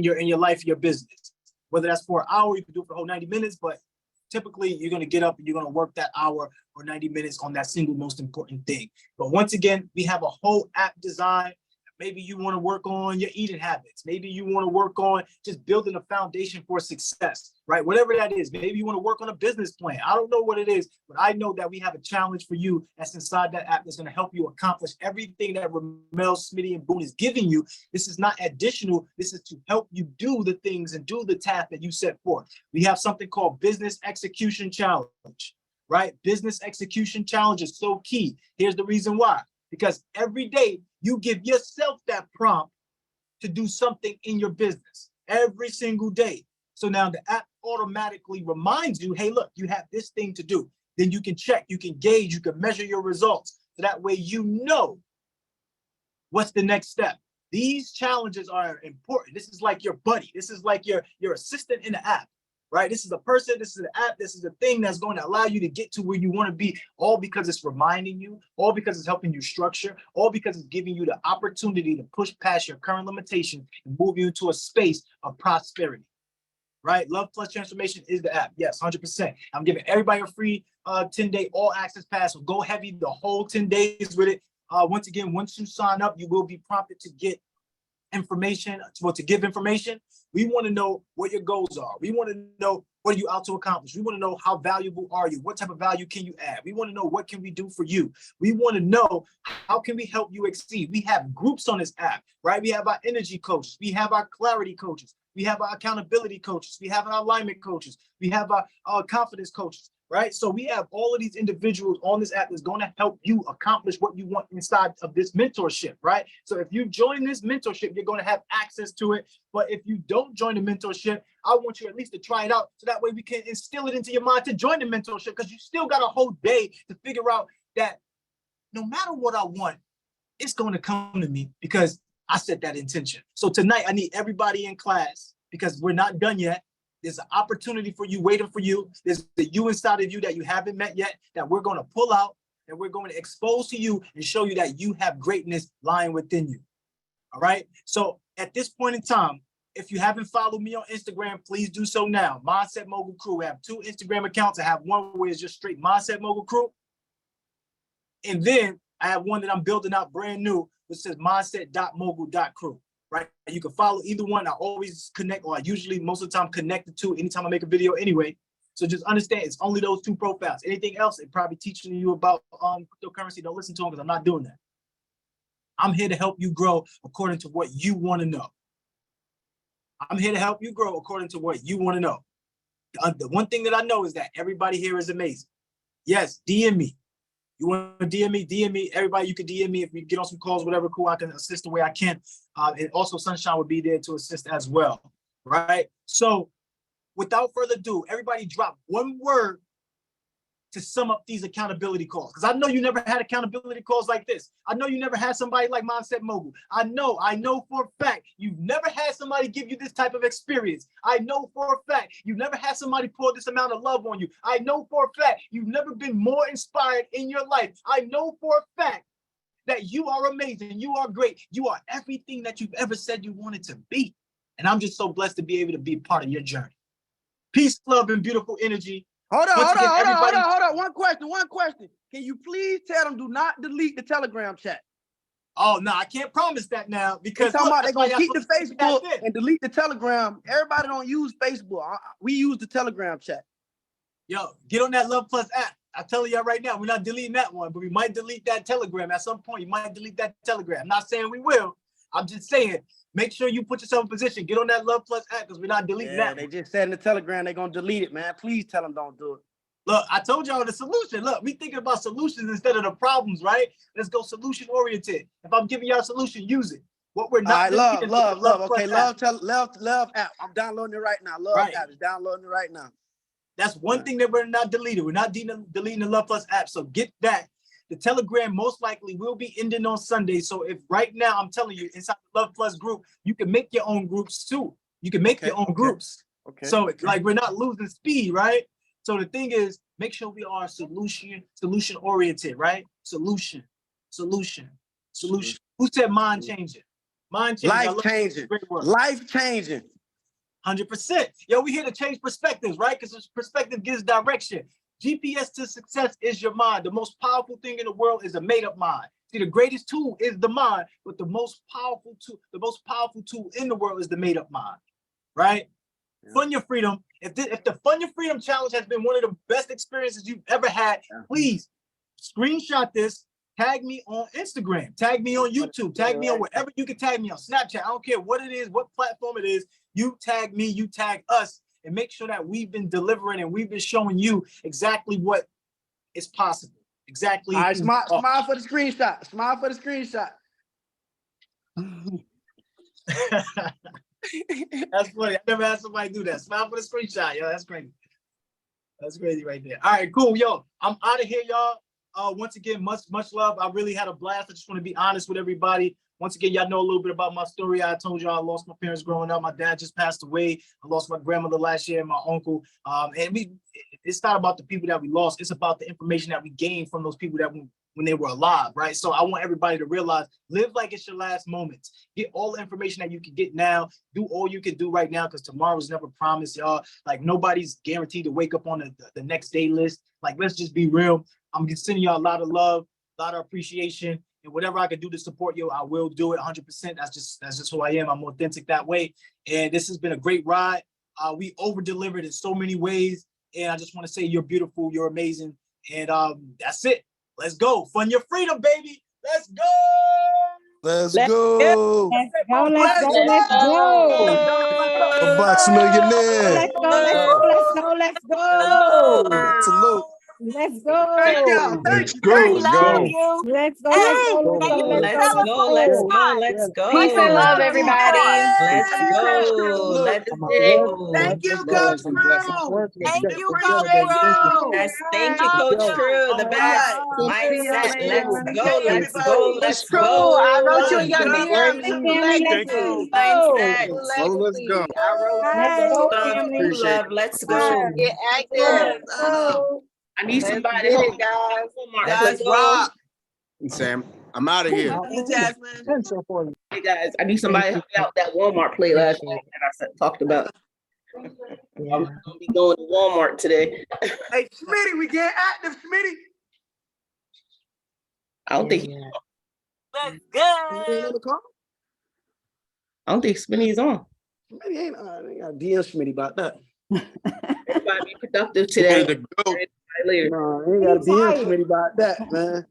[SPEAKER 10] your life, your business. Whether that's for an hour, you can do it for the whole 90 minutes, but typically you're gonna get up and you're gonna work that hour or 90 minutes on that single most important thing. But once again, we have a whole app design. Maybe you want to work on your eating habits. Maybe you want to work on just building a foundation for success, right? Whatever that is. Maybe you want to work on a business plan. I don't know what it is, but I know that we have a challenge for you that's inside that app that's going to help you accomplish everything that Ramel, Smitty, and Boone is giving you. This is not additional. This is to help you do the things and do the task that you set forth. We have something called Business Execution Challenge, right? Business Execution Challenge is so key. Here's the reason why. Because every day you give yourself that prompt to do something in your business every single day. So now the app automatically reminds you, hey, look, you have this thing to do. Then you can check, you can gauge, you can measure your results. So that way you know what's the next step. These challenges are important. This is like your buddy. This is like your assistant in the app, right? This is a person, this is an app, this is a thing that's going to allow you to get to where you want to be, all because it's reminding you, all because it's helping you structure, all because it's giving you the opportunity to push past your current limitation and move you into a space of prosperity. right? Love Plus Transformation is the app. Yes, 100%. I'm giving everybody a free 10-day all access pass. So go heavy the whole 10 days with it. Once again, once you sign up, you will be prompted to get information, to give information. We want to know what your goals are. We want to know what are you out to accomplish. We want to know how valuable are you? What type of value can you add? We want to know what can we do for you. We want to know how can we help you exceed. We have groups on this app, right? We have our energy coaches. We have our clarity coaches. We have our accountability coaches. We have our alignment coaches. We have our confidence coaches, right? So we have all of these individuals on this app that's going to help you accomplish what you want inside of this mentorship, right? So if you join this mentorship, you're going to have access to it. But if you don't join the mentorship, I want you at least to try it out. So that way we can instill it into your mind to join the mentorship, because you still got a whole day to figure out that no matter what I want, it's going to come to me because I set that intention. So tonight I need everybody in class, because we're not done yet. There's an opportunity for you waiting for you. There's the you inside of you that you haven't met yet, that we're going to pull out and we're going to expose to you and show you that you have greatness lying within you. All right. So at this point in time, if you haven't followed me on Instagram, please do so now. Mindset Mogul Crew. I have 2 Instagram accounts. I have one where it's just straight Mindset Mogul Crew. And then I have one that I'm building out brand new, which says mindset.mogul.crew. Right? You can follow either one. I always connect, or I usually most of the time connect the 2 anytime I make a video anyway. So just understand it's only those 2 profiles. Anything else, it probably teaching you about cryptocurrency. Don't listen to them, because I'm not doing that. I'm here to help you grow according to what you want to know. I'm here to help you grow according to what you want to know. The one thing that I know is that everybody here is amazing. Yes, DM me. You want to DM me? DM me. Everybody, you can DM me. If we get on some calls, whatever, cool, I can assist the way I can. And also Sunshine will be there to assist as well, right? So without further ado, everybody drop one word to sum up these accountability calls. Because I know you never had accountability calls like this. I know you never had somebody like Mindset Mogul. I know for a fact you've never had somebody give you this type of experience. I know for a fact you've never had somebody pour this amount of love on you. I know for a fact you've never been more inspired in your life. I know for a fact that you are amazing. You are great. You are everything that you've ever said you wanted to be. And I'm just so blessed to be able to be part of your journey. Peace, love, and beautiful energy.
[SPEAKER 8] Hold on. One question. Can you please tell them do not delete the Telegram chat?
[SPEAKER 10] Oh, no, I can't promise that now, because
[SPEAKER 8] they're going to keep the Facebook and delete the Telegram. Everybody don't use Facebook. We use the Telegram chat.
[SPEAKER 10] Yo, get on that Love Plus app. I'm telling y'all right now, we're not deleting that one, but we might delete that Telegram at some point. You might delete that Telegram. I'm not saying we will. I'm just saying, make sure you put yourself in position. Get on that Love Plus app, because we're not deleting that.
[SPEAKER 8] They just said in the Telegram they're going to delete it, man. Please tell them don't do it.
[SPEAKER 10] Look, I told y'all the solution. Look, we thinking about solutions instead of the problems, right? Let's go solution oriented. If I'm giving y'all a solution, use it. What we're not
[SPEAKER 8] love. Okay, love app. I'm downloading it right now. Love app is downloading it right now.
[SPEAKER 10] That's one thing that we're not deleting. We're not deleting the Love Plus app. So get that. The Telegram most likely will be ending on Sunday. So if right now, I'm telling you, inside the Love Plus group, you can make your own groups too. You can make your own groups. Okay. So like we're not losing speed, right? So the thing is, make sure we are solution oriented, right? Solution. Who said mind changing? Mind changing.
[SPEAKER 8] Life changing.
[SPEAKER 10] 100%. Yo, we here to change perspectives, right? Because perspective gives direction. GPS to success is your mind. The most powerful thing in the world is a made-up mind. See, the greatest tool is the mind, but the most powerful tool in the world is the made-up mind, right? Yeah. Fund Your Freedom. If the Fund Your Freedom Challenge has been one of the best experiences you've ever had, please screenshot this, tag me on Instagram, tag me on YouTube, tag me on wherever you can tag me on Snapchat. I don't care what it is, what platform it is. You tag me, you tag us, and make sure that we've been delivering and we've been showing you exactly what is possible. Exactly.
[SPEAKER 8] All right, smile for the screenshot. Smile for the screenshot.
[SPEAKER 10] That's funny. I never had somebody do that. Smile for the screenshot. Yo, that's crazy. That's crazy right there. All right, cool. Yo, I'm out of here, y'all. Once again, much love. I really had a blast. I just want to be honest with everybody. Once again, y'all know a little bit about my story. I told y'all I lost my parents growing up. My dad just passed away. I lost my grandmother last year and my uncle. And it's not about the people that we lost. It's about the information that we gained from those people that when they were alive, right? So I want everybody to realize, live like it's your last moments. Get all the information that you can get now. Do all you can do right now, because tomorrow's never promised, y'all. Like, nobody's guaranteed to wake up on the next day list. Like, let's just be real. I'm just sending y'all a lot of love, a lot of appreciation, and whatever I can do to support you, I will do it 100%. That's just who I am. I'm authentic that way. And this has been a great ride. We over-delivered in so many ways. And I just want to say you're beautiful, you're amazing. And that's it. Let's go. Fund your freedom, baby. Let's go.
[SPEAKER 2] Let's go.
[SPEAKER 5] Let's go, let's go, let's go.
[SPEAKER 2] Mailbox Millionaire.
[SPEAKER 5] Let's go, let's go, let's go, let's go.
[SPEAKER 2] Salute.
[SPEAKER 5] Let's go.
[SPEAKER 8] Thank y'all.
[SPEAKER 4] Let's go. Let's go.
[SPEAKER 5] Let's go, let's go, let's go, let's go, let's go.
[SPEAKER 11] Let's go.
[SPEAKER 3] Peace and love, everybody.
[SPEAKER 11] Let's go. Let's go.
[SPEAKER 8] Thank you, Coach Crew.
[SPEAKER 11] Thank you, Coach Crew. Yes, thank you, Coach Crew. The best mindset. Let's go. Let's go. Let's
[SPEAKER 21] Cool.
[SPEAKER 11] go.
[SPEAKER 21] I wrote you in your
[SPEAKER 11] Let's
[SPEAKER 21] DM.
[SPEAKER 4] Thank you.
[SPEAKER 11] mindset.
[SPEAKER 1] So let's go.
[SPEAKER 21] I wrote
[SPEAKER 5] Let's go,
[SPEAKER 11] Love,
[SPEAKER 5] family.
[SPEAKER 11] love. Let's go.
[SPEAKER 21] get active.
[SPEAKER 17] I need
[SPEAKER 21] Let's
[SPEAKER 17] somebody
[SPEAKER 21] get
[SPEAKER 17] to
[SPEAKER 21] it,
[SPEAKER 17] help me.
[SPEAKER 21] guys.
[SPEAKER 17] Walmart,
[SPEAKER 7] Guys,
[SPEAKER 17] let's go.
[SPEAKER 7] rock.
[SPEAKER 1] Sam, I'm out of here.
[SPEAKER 7] Hey, Jasmine.
[SPEAKER 17] Hey guys, I need somebody to help me out that Walmart play last night that I talked about. I'm gonna be going to Walmart today.
[SPEAKER 8] Hey, Smitty, we get active, Smitty.
[SPEAKER 17] I don't think
[SPEAKER 11] Let's
[SPEAKER 8] You ain't
[SPEAKER 11] go.
[SPEAKER 8] on the call?
[SPEAKER 17] Smitty's on.
[SPEAKER 8] Smitty ain't. I got DM Smitty about that.
[SPEAKER 17] Everybody be productive today.
[SPEAKER 1] Ready to go.
[SPEAKER 17] Later.
[SPEAKER 8] No, I ain't got a DM Smitty about that, man.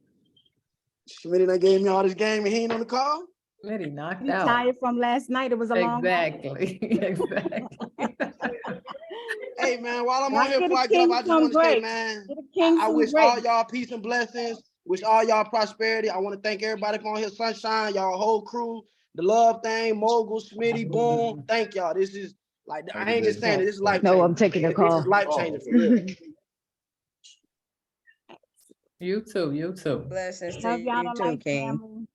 [SPEAKER 8] Smitty done gave me all this game and he ain't on the call.
[SPEAKER 3] Really knocked
[SPEAKER 5] You
[SPEAKER 3] out.
[SPEAKER 5] tired from last night? It was a long night.
[SPEAKER 3] Exactly. Exactly.
[SPEAKER 8] Hey, man, while I'm
[SPEAKER 5] Now
[SPEAKER 8] on here
[SPEAKER 5] get
[SPEAKER 8] before
[SPEAKER 5] a
[SPEAKER 8] I get up,
[SPEAKER 5] king
[SPEAKER 8] I just
[SPEAKER 5] some
[SPEAKER 8] want to say,
[SPEAKER 5] break.
[SPEAKER 8] man,
[SPEAKER 5] Get a king
[SPEAKER 8] I
[SPEAKER 5] some
[SPEAKER 8] wish
[SPEAKER 5] break.
[SPEAKER 8] all y'all peace and blessings. Wish all y'all prosperity. I want to thank everybody for on here, Sunshine, y'all whole crew, the love thing, Mogul, Smitty, Boom. Thank y'all. This is like, I ain't just saying it. This is life changing.
[SPEAKER 3] No, I'm taking a
[SPEAKER 8] This
[SPEAKER 3] call.
[SPEAKER 8] is life changing for real.
[SPEAKER 3] You too. You too.
[SPEAKER 11] Blessings to
[SPEAKER 5] Love y'all
[SPEAKER 11] you
[SPEAKER 5] to
[SPEAKER 11] too,
[SPEAKER 5] life,
[SPEAKER 11] King.
[SPEAKER 5] family.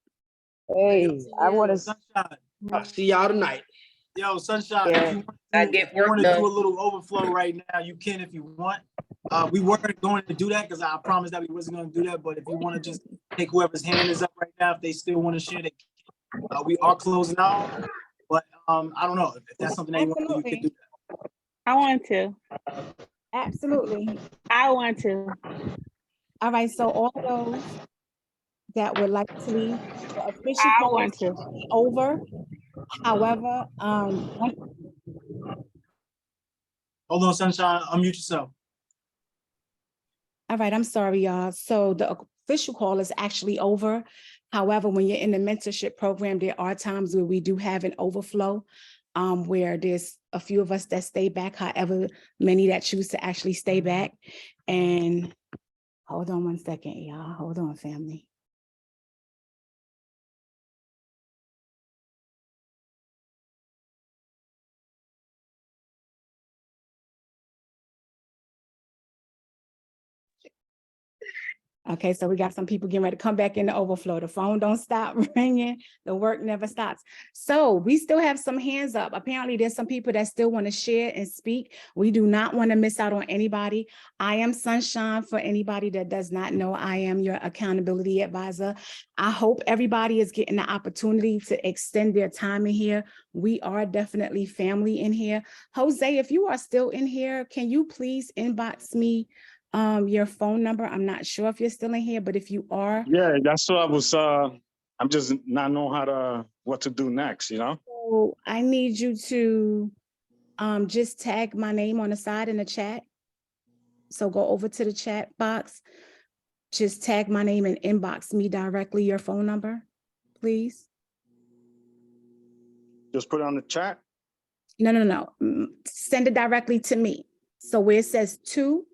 [SPEAKER 18] Hey, I want to.
[SPEAKER 10] Sunshine.
[SPEAKER 8] I'll see y'all tonight.
[SPEAKER 10] Yo, Sunshine,
[SPEAKER 18] Yeah.
[SPEAKER 10] if you
[SPEAKER 17] I
[SPEAKER 10] want
[SPEAKER 17] get
[SPEAKER 10] to,
[SPEAKER 17] work done.
[SPEAKER 10] do a little overflow right now, you can if you want. We weren't going to do that because I promised that we wasn't going to do that. But if you want to just take whoever's hand is up right now, if they still want to share, they can. We are closing out. But I don't know if that's something that you want to do, you can do that.
[SPEAKER 21] I want to.
[SPEAKER 5] Absolutely.
[SPEAKER 21] I want to.
[SPEAKER 5] All right, so all those that would like to leave, the official
[SPEAKER 21] I
[SPEAKER 5] call
[SPEAKER 21] want
[SPEAKER 5] is
[SPEAKER 21] to.
[SPEAKER 5] actually over. However,
[SPEAKER 10] Hold on, Sunshine. Unmute yourself.
[SPEAKER 5] all right, I'm sorry, y'all. So the official call is actually over. However, when you're in the mentorship program, there are times where we do have an overflow, where there's a few of us that stay back, however, many that choose to actually stay back. And hold on one second, y'all. Hold on, family. Okay, so we got some people getting ready to come back in the overflow. The phone don't stop ringing. The work never stops. So we still have some hands up. Apparently there's some people that still want to share and speak. We do not want to miss out on anybody. I am Sunshine. For anybody that does not know, I am your accountability advisor. I hope everybody is getting the opportunity to extend their time in here. We are definitely family in here. Jose, if you are still in here, can you please inbox me your phone number? I'm not sure if you're still in here, but if you are.
[SPEAKER 9] Yeah, that's what I was. I'm just not know what to do next. You know.
[SPEAKER 5] So I need you to just tag my name on the side in the chat. So go over to the chat box, just tag my name and inbox me directly your phone number, please.
[SPEAKER 9] Just put it on the chat.
[SPEAKER 5] No. Send it directly to me. So where it says to.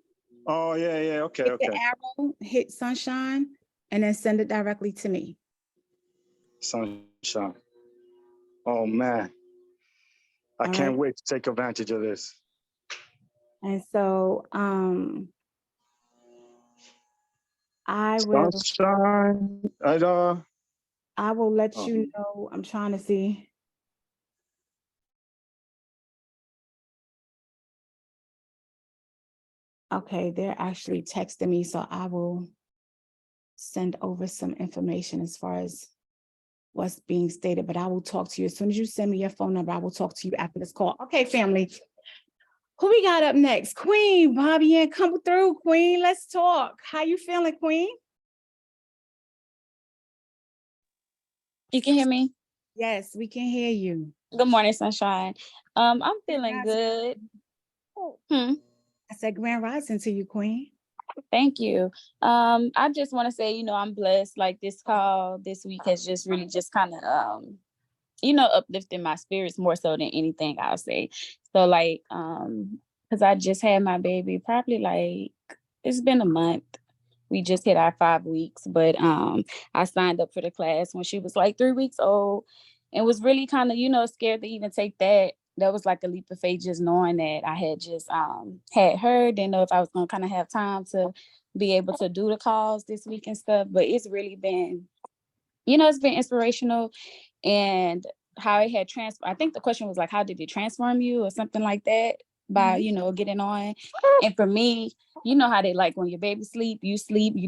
[SPEAKER 9] Oh, yeah. Okay,
[SPEAKER 5] hit
[SPEAKER 9] okay.
[SPEAKER 5] the arrow, hit Sunshine, and then send it directly to me.
[SPEAKER 9] Sunshine. Oh, man. I can't wait to take advantage of this.
[SPEAKER 5] And so I will.
[SPEAKER 9] Sunshine.
[SPEAKER 5] I will let you know. I'm trying to see. Okay, they're actually texting me, so I will
[SPEAKER 13] send over some information as far as what's being stated, but I will talk to you. As soon as you send me your phone number, I will talk to you after this call. Okay, family. Who we got up next? Queen, Bobby, and come through, Queen. Let's talk. How you feeling, Queen?
[SPEAKER 14] You can hear me?
[SPEAKER 13] Yes, we can hear you.
[SPEAKER 14] Good morning, sunshine. I'm feeling good.
[SPEAKER 13] I said grand rising to you, Queen.
[SPEAKER 14] Thank you. I just want to say, I'm blessed. Like this call this week has just really just kind of uplifting my spirits more so than anything, I'll say. So like, because I just had my baby probably like, it's been a month. We just hit our 5 weeks, but I signed up for the class when she was like 3 weeks old and was really kind of, scared to even take that. That was like a leap of faith, just knowing that I had just had her, didn't know if I was going to kind of have time to be able to do the calls this week and stuff, but it's really been, it's been inspirational. And how it had I think the question was like, how did it transform you or something like that by, getting on. And for me, you know how they like when your baby sleep, you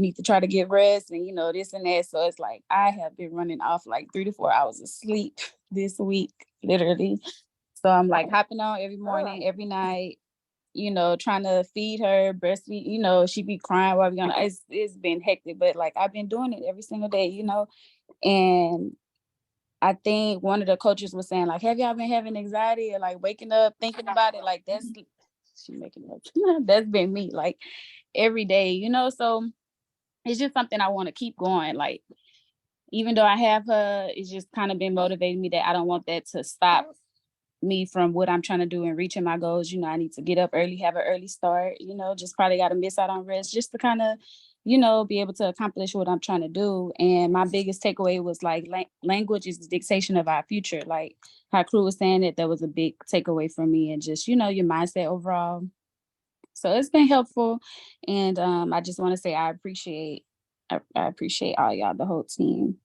[SPEAKER 14] need to try to get rest and, this and that. So it's like, I have been running off like 3 to 4 hours of sleep this week, literally. So I'm like hopping on every morning, every night, trying to feed her, breastfeed, she be crying while we're on. It's been hectic, but like I've been doing it every single day, and I think one of the coaches was saying, like, have y'all been having anxiety or like waking up thinking about it? Like she making up. That's been me, like every day, so it's just something I want to keep going. Like, even though I have her, it's just kind of been motivating me that I don't want that to stop me from what I'm trying to do and reaching my goals. I need to get up early, have an early start, just probably got to miss out on rest just to kind of, be able to accomplish what I'm trying to do. And my biggest takeaway was like language is the dictation of our future. Like how Crew was saying it, that was a big takeaway for me, and just, your mindset overall. So it's been helpful. And I just want to say I appreciate all y'all, the whole team.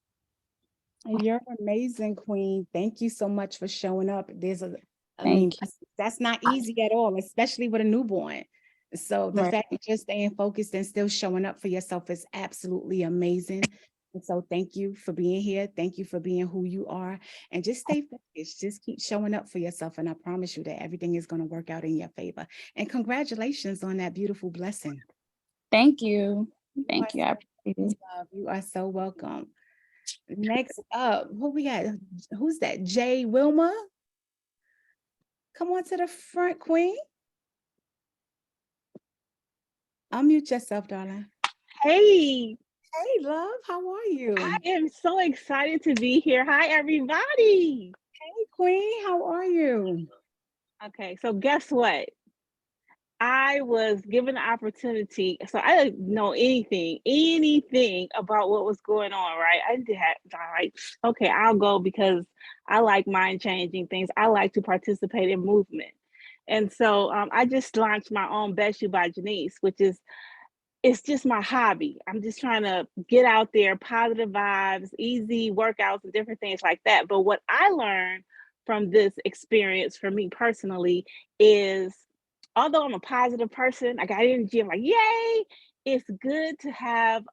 [SPEAKER 13] You're amazing, Queen. Thank you so much for showing up. That's not easy at all, especially with a newborn. So the fact that you're staying focused and still showing up for yourself is absolutely amazing. And so thank you for being here. Thank you for being who you are. And just stay focused. Just keep showing up for yourself. And I promise you that everything is going to work out in your favor. And congratulations on that beautiful blessing.
[SPEAKER 14] Thank you. Thank you. I appreciate it.
[SPEAKER 13] You are so welcome. Next up, who we got? Who's that? Jay Wilma? Come on to the front, Queen. Unmute yourself, darling.
[SPEAKER 22] Hey.
[SPEAKER 13] Hey, love. How are you?
[SPEAKER 22] I am so excited to be here. Hi, everybody.
[SPEAKER 13] Hey, Queen. How are you?
[SPEAKER 22] Okay, so guess what? I was given the opportunity, so I didn't know anything about what was going on, right? I did have like, okay, I'll go because I like mind changing things. I like to participate in movement. And so I just launched my own Bet You by Janice, which is, it's just my hobby. I'm just trying to get out there, positive vibes, easy workouts and different things like that. But what I learned from this experience for me personally is, although I'm a positive person, I got energy, I'm like, yay, it's good to have,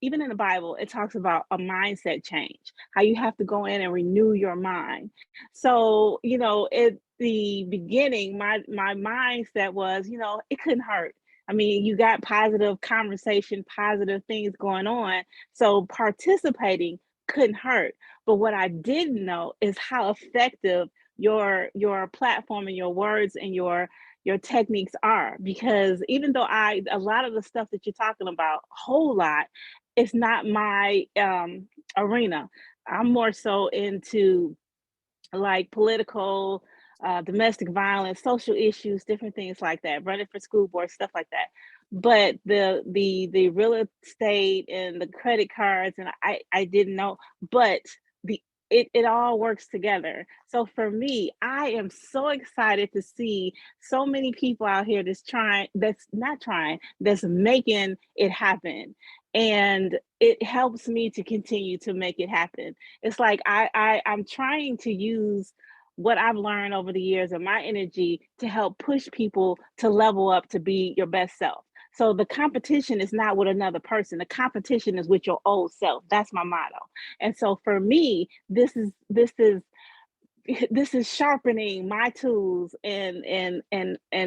[SPEAKER 22] even in the Bible, it talks about a mindset change, how you have to go in and renew your mind. So, at the beginning, my mindset was, it couldn't hurt. I mean, you got positive conversation, positive things going on. So participating couldn't hurt. But what I didn't know is how effective your platform and your words and your techniques are, because even though a lot of the stuff that you're talking about, a whole lot, it's not my arena. I'm more so into like political, domestic violence, social issues, different things like that, running for school board, stuff like that. But the real estate and the credit cards, and I didn't know, but it all works together. So for me, I am so excited to see so many people out here that's making it happen. And it helps me to continue to make it happen. It's like I'm trying to use what I've learned over the years of my energy to help push people to level up to be your best self. So the competition is not with another person. The competition is with your old self. That's my motto. And so for me, this is sharpening my tools and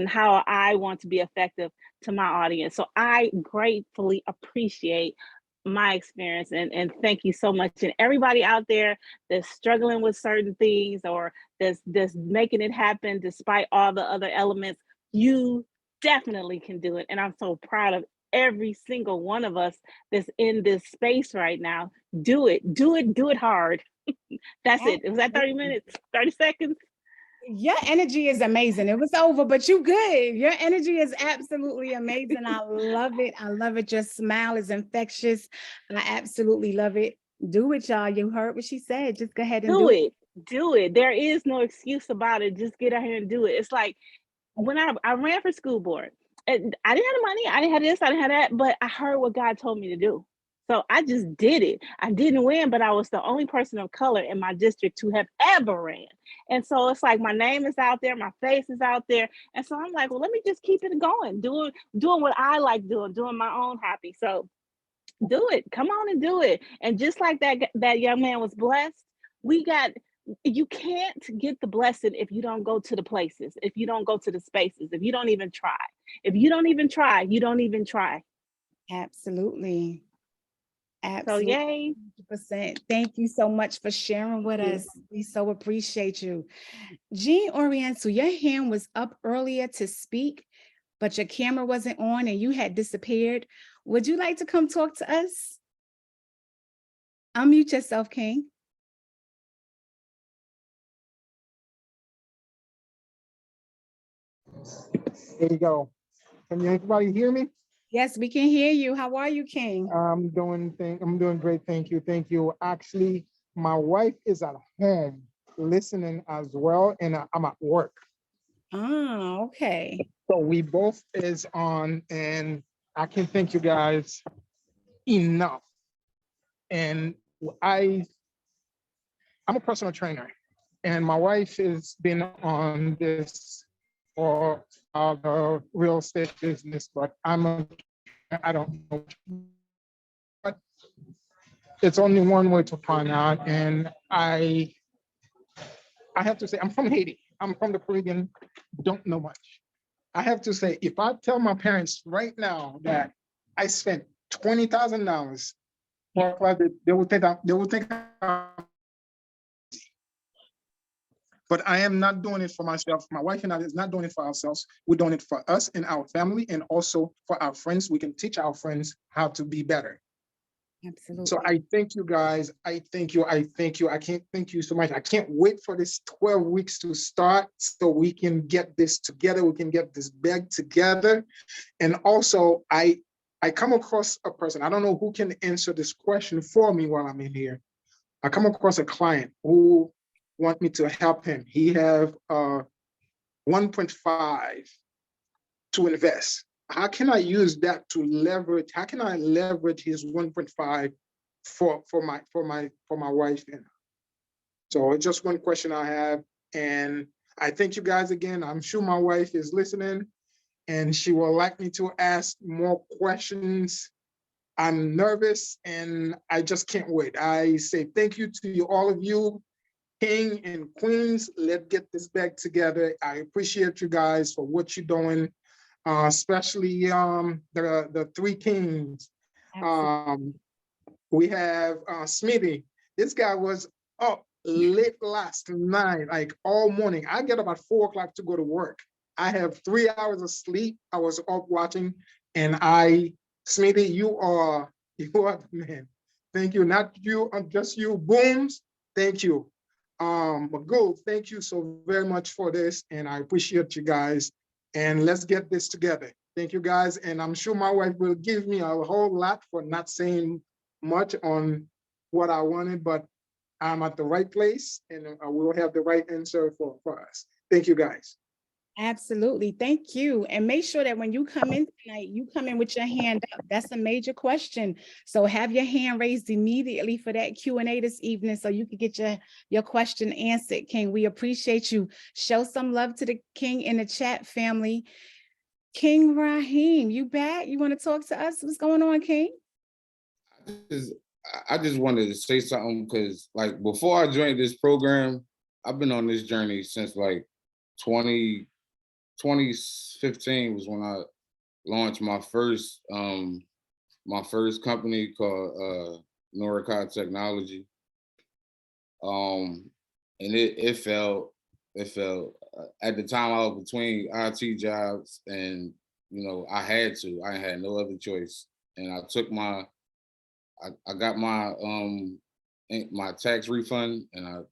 [SPEAKER 22] how I want to be effective to my audience. So I gratefully appreciate my experience and thank you so much. And everybody out there that's struggling with certain things or that's making it happen despite all the other elements, you definitely can do it. And I'm so proud of every single one of us that's in this space right now. Do it hard. That's it. Was that 30 minutes, 30 seconds?
[SPEAKER 5] Your energy is amazing. It was over, but you good. Your energy is absolutely amazing. I love it. I love it. Your smile is infectious. I absolutely love it. Do it, y'all. You heard what she said. Just go ahead and do it.
[SPEAKER 22] Do it. There is no excuse about it. Just get out here and do it. It's like when I ran for school board, and I didn't have the money. I didn't have this. I didn't have that. But I heard what God told me to do. So I just did it. I didn't win, but I was the only person of color in my district to have ever ran. And so it's like my name is out there, my face is out there. And so I'm like, well, let me just keep it going, doing what I like doing my own hobby. So do it. Come on and do it. And just like that young man was blessed, you can't get the blessing if you don't go to the places, if you don't go to the spaces, if you don't even try. If you don't even try, you don't even try.
[SPEAKER 5] Absolutely.
[SPEAKER 22] So yay.
[SPEAKER 5] 100%. Thank you so much for sharing with us. We so appreciate you. Jean Oriental, your hand was up earlier to speak, but your camera wasn't on and you had disappeared. Would you like to come talk to us? Unmute yourself, King.
[SPEAKER 15] There you go. Can everybody hear me?
[SPEAKER 5] Yes, we can hear you. How are you, King?
[SPEAKER 15] I'm doing great. Thank you. Thank you. Actually, my wife is at home listening as well, and I'm at work.
[SPEAKER 5] Oh, okay.
[SPEAKER 15] So we both is on, and I can thank you guys enough. And I'm a personal trainer, and my wife has been on this for the real estate business, but I don't know. But it's only one way to find out. And I have to say, I'm from Haiti. I'm from the Caribbean, don't know much. I have to say, if I tell my parents right now that I spent $20,000 for a class, they will think but I am not doing it for myself. My wife and I is not doing it for ourselves. We're doing it for us and our family, and also for our friends. We can teach our friends how to be better.
[SPEAKER 5] Absolutely.
[SPEAKER 15] So I thank you guys. I thank you. I thank you. I can't thank you so much. I can't wait for this 12 weeks to start so we can get this together. We can get this bag together. And also, I come across a person. I don't know who can answer this question for me while I'm in here. I come across a client who want me to help him. He have 1.5 to invest. How can I use that to leverage? How can I leverage his 1.5 for my wife? And so it's just one question I have. And I thank you guys again. I'm sure my wife is listening and she will like me to ask more questions. I'm nervous and I just can't wait. I say thank you to you, all of you, King and Queens. Let's get this back together. I appreciate you guys for what you're doing, especially the three kings. We have Smithy. This guy was up late last night, like all morning. I get up at 4 o'clock to go to work. I have 3 hours of sleep. I was up watching, and Smithy, you are the man. Thank you. Not you, just you. Booms. Thank you. Mogul, thank you so very much for this, and I appreciate you guys. And let's get this together. Thank you guys, and I'm sure my wife will give me a whole lot for not saying much on what I wanted, but I'm at the right place, and I will have the right answer for us. Thank you guys.
[SPEAKER 5] Absolutely. Thank you. And make sure that when you come in tonight, you come in with your hand up. That's a major question. So have your hand raised immediately for that Q&A this evening so you can get your question answered. King, we appreciate you. Show some love to the King in the chat, family. King Raheem, you back? You want to talk to us? What's going on, King?
[SPEAKER 19] I just wanted to say something because, like, before I joined this program, I've been on this journey since like 2015 was when I launched my first company called Noricod Technology. And it felt at the time I was between IT jobs, and I had no other choice, and I took I got my tax refund, and I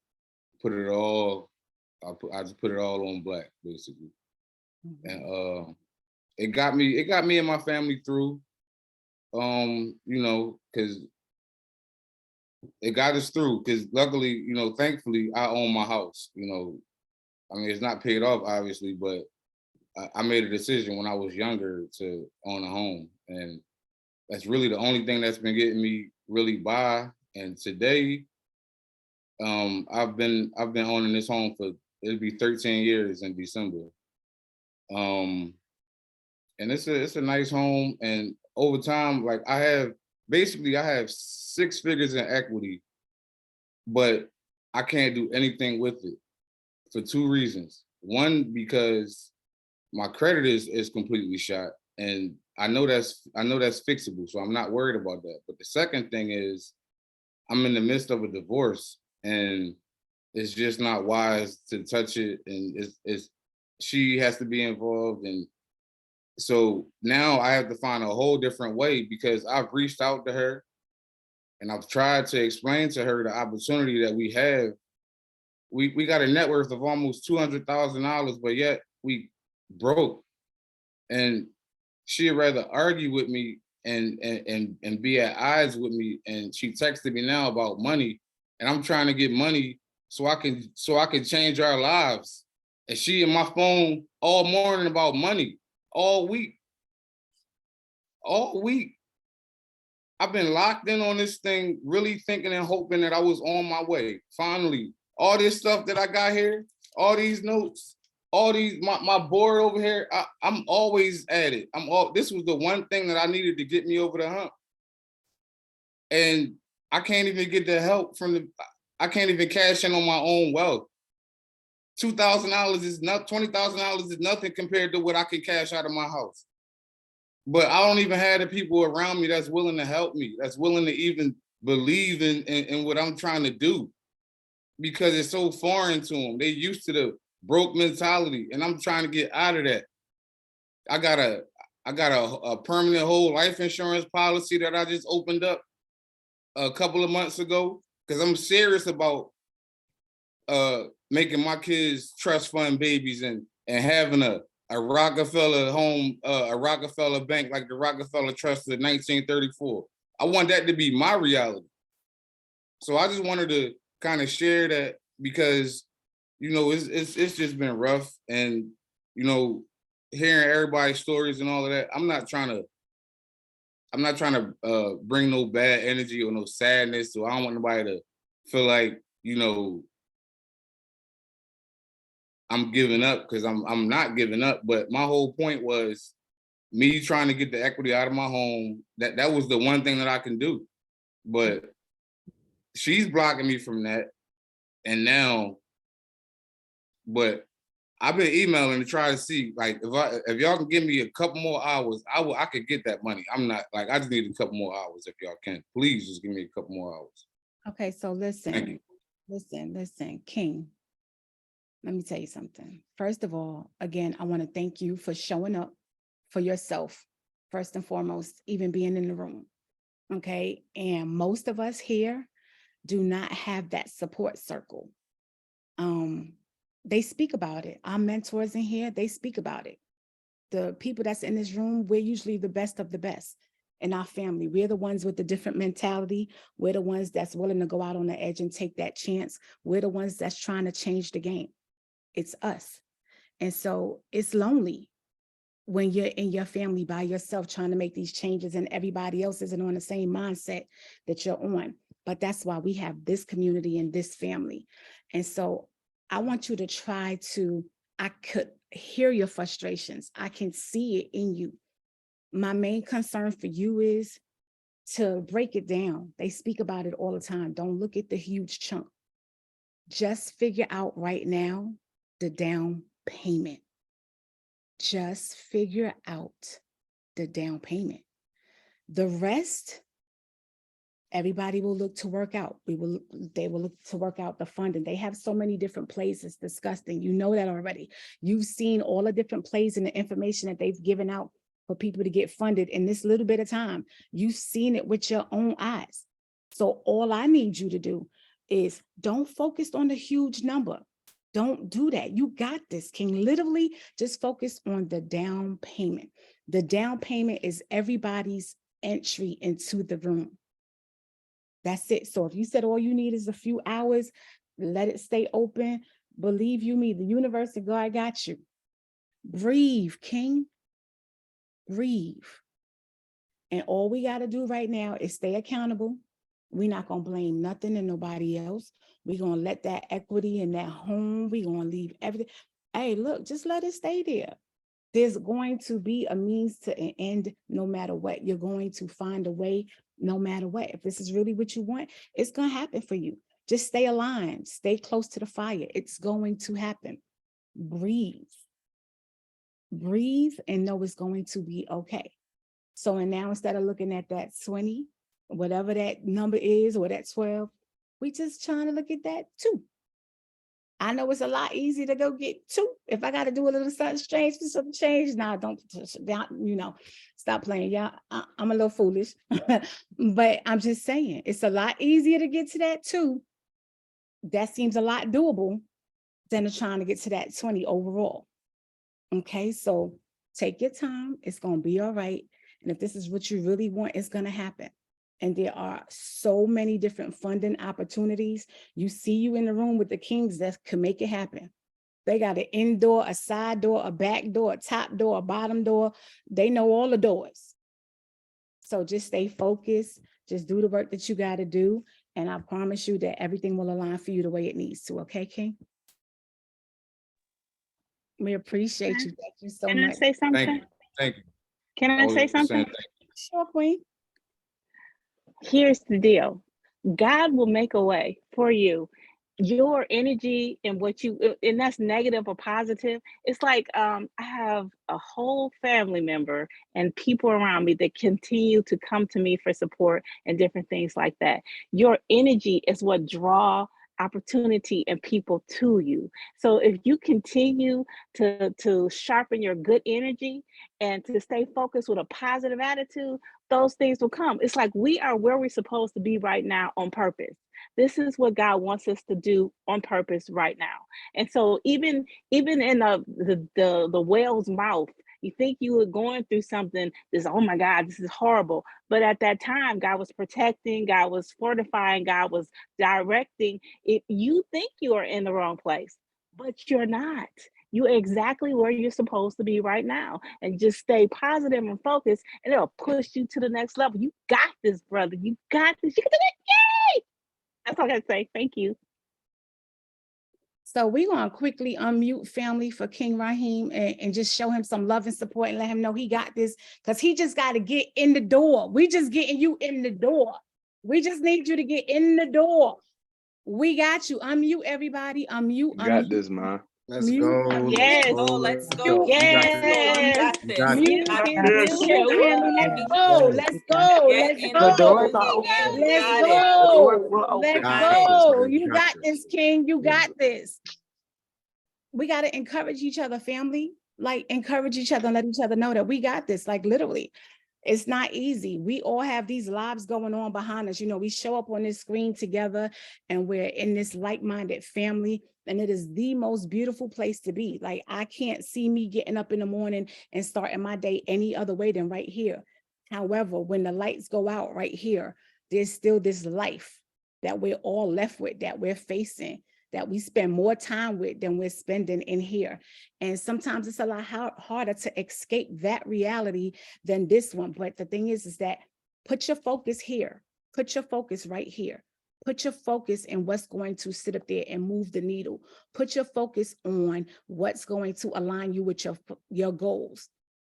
[SPEAKER 19] put it all I just put it all on black, basically. And it got me and my family through, because it got us through, because luckily, thankfully, I own my house. I mean, it's not paid off, obviously, but I made a decision when I was younger to own a home, and that's really the only thing that's been getting me really by. And today, I've been owning this home for, it'll be 13 years in December. And it's a nice home, and over time, like I have 6 figures in equity, but I can't do anything with it for 2 reasons. One, because my credit is completely shot, and I know that's fixable, so I'm not worried about that. But the second thing is I'm in the midst of a divorce, and it's just not wise to touch it, and she has to be involved. And so now I have to find a whole different way, because I've reached out to her and I've tried to explain to her the opportunity that we have. We got a net worth of almost $200,000, but yet we broke. And she'd rather argue with me and be at odds with me. And she texted me now about money, and I'm trying to get money so I can change our lives. And she in my phone all morning about money, all week. I've been locked in on this thing, really thinking and hoping that I was on my way. Finally, all this stuff that I got here, all these notes, all these, my board over here, I'm always at it. This was the one thing that I needed to get me over the hump. And I can't even get the help I can't even cash in on my own wealth. $2,000 is not, $20,000 is nothing compared to what I can cash out of my house. But I don't even have the people around me that's willing to help me, that's willing to even believe in what I'm trying to do, because it's so foreign to them. They used to the broke mentality, and I'm trying to get out of that. I got a permanent whole life insurance policy that I just opened up a couple of months ago, because I'm serious about making my kids trust fund babies and having a Rockefeller home, a Rockefeller bank like the Rockefeller Trust of 1934. I want that to be my reality. So I just wanted to kind of share that, because it's just been rough, and hearing everybody's stories and all of that. I'm not trying to bring no bad energy or no sadness. So I don't want nobody to feel like I'm giving up, because I'm not giving up. But my whole point was me trying to get the equity out of my home. That was the one thing that I can do. But she's blocking me from that. And now, but I've been emailing to try to see, like, if y'all can give me a couple more hours, I could get that money. I'm not, like, I just need a couple more hours. If y'all can, please just give me a couple more hours.
[SPEAKER 5] Okay, so
[SPEAKER 19] Thank you.
[SPEAKER 5] listen, King. Let me tell you something. First of all, again, I want to thank you for showing up for yourself, first and foremost, even being in the room. Okay. And most of us here do not have that support circle. They speak about it. Our mentors in here, they speak about it. The people that's in this room, we're usually the best of the best in our family. We're the ones with the different mentality. We're the ones that's willing to go out on the edge and take that chance. We're the ones that's trying to change the game. It's us. And so it's lonely when you're in your family by yourself trying to make these changes, and everybody else isn't on the same mindset that you're on. But that's why we have this community and this family. And so I want you to try to, hear your frustrations. I can see it in you. My main concern for you is to break it down. They speak about it all the time. Don't look at the huge chunk. Just figure out right now the down payment. Just figure out the down payment. The rest, everybody will look to work out. They will look to work out the funding. They have so many different plays. It's disgusting. You know that already. You've seen all the different plays and the information that they've given out for people to get funded in this little bit of time. You've seen it with your own eyes. So all I need you to do is don't focus on the huge number. Don't do that. You got this, King. Literally just focus on the down payment. The down payment is everybody's entry into the room. That's it. So if you said all you need is a few hours, let it stay open. Believe you me, the universe and God got you. Breathe, King. Breathe. And all we got to do right now is stay accountable. We're not going to blame nothing and nobody else. We're going to let that equity in that home. We're going to leave everything. Hey, look, just let it stay there. There's going to be a means to an end no matter what. You're going to find a way no matter what. If this is really what you want, it's going to happen for you. Just stay aligned. Stay close to the fire. It's going to happen. Breathe. Breathe and know it's going to be okay. So, and now instead of looking at that 20, whatever that number is, or that 12, we just trying to look at that 2. I know it's a lot easier to go get 2. If I got to do a little something strange for some change, now don't, stop playing. Y'all, I'm a little foolish, but I'm just saying it's a lot easier to get to that 2. That seems a lot doable than trying to get to that 20 overall. Okay, so take your time. It's going to be all right. And if this is what you really want, it's going to happen. And there are so many different funding opportunities. You see you in the room with the kings that can make it happen. They got an indoor, a side door, a back door, a top door, a bottom door. They know all the doors. So just stay focused. Just do the work that you got to do. And I promise you that everything will align for you the way it needs to. Okay, King? We appreciate you. Thank you so much.
[SPEAKER 22] Can I say something?
[SPEAKER 19] Thank you. Thank you.
[SPEAKER 22] Can I say something?
[SPEAKER 5] Sure, Queen.
[SPEAKER 22] Here's the deal. God will make a way for you. Your energy and what you, and that's negative or positive. It's like I have a whole family member and people around me that continue to come to me for support and different things like that. Your energy is what draw opportunity and people to you. So if you continue to sharpen your good energy and to stay focused with a positive attitude, those things will come. It's like we are where we're supposed to be right now on purpose. This is what God wants us to do on purpose right now. And so even in the whale's mouth, you think you were going through something, this, oh my God, this is horrible. But at that time, God was protecting, God was fortifying, God was directing. If you think you are in the wrong place, but you're not. You're exactly where you're supposed to be right now. And just stay positive and focused, and it'll push you to the next level. You got this, brother. You got this. You can do it. Yay! That's all I gotta say. Thank you.
[SPEAKER 5] So we're going to quickly unmute family for King Raheem and just show him some love and support and let him know he got this, because he just got to get in the door. We just getting you in the door. We just need you to get in the door. We got you. Unmute everybody. Unmute.
[SPEAKER 6] You got this, man.
[SPEAKER 1] Let's go.
[SPEAKER 22] Yes.
[SPEAKER 11] Let's go.
[SPEAKER 22] Yes.
[SPEAKER 11] You got this.
[SPEAKER 22] You
[SPEAKER 11] Got
[SPEAKER 22] can
[SPEAKER 11] this.
[SPEAKER 22] do it.
[SPEAKER 5] Let's go. Let's go.
[SPEAKER 11] Get
[SPEAKER 5] Let's
[SPEAKER 11] in
[SPEAKER 5] go.
[SPEAKER 11] the door. You
[SPEAKER 5] Let's
[SPEAKER 11] got it.
[SPEAKER 5] go. Let's
[SPEAKER 11] Got it.
[SPEAKER 5] go. You got this, King. You got this. We got to encourage each other, family. Like, encourage each other and let each other know that we got this. Like, literally, it's not easy. We all have these lives going on behind us. You know, we show up on this screen together and we're in this like-minded family. And it is the most beautiful place to be. Like, I can't see me getting up in the morning and starting my day any other way than right here. However, when the lights go out right here, there's still this life that we're all left with, that we're facing, that we spend more time with than we're spending in here. And sometimes it's a lot harder to escape that reality than this one. But the thing is that put your focus here. Put your focus right here. Put your focus in what's going to sit up there and move the needle. Put your focus on what's going to align you with your goals.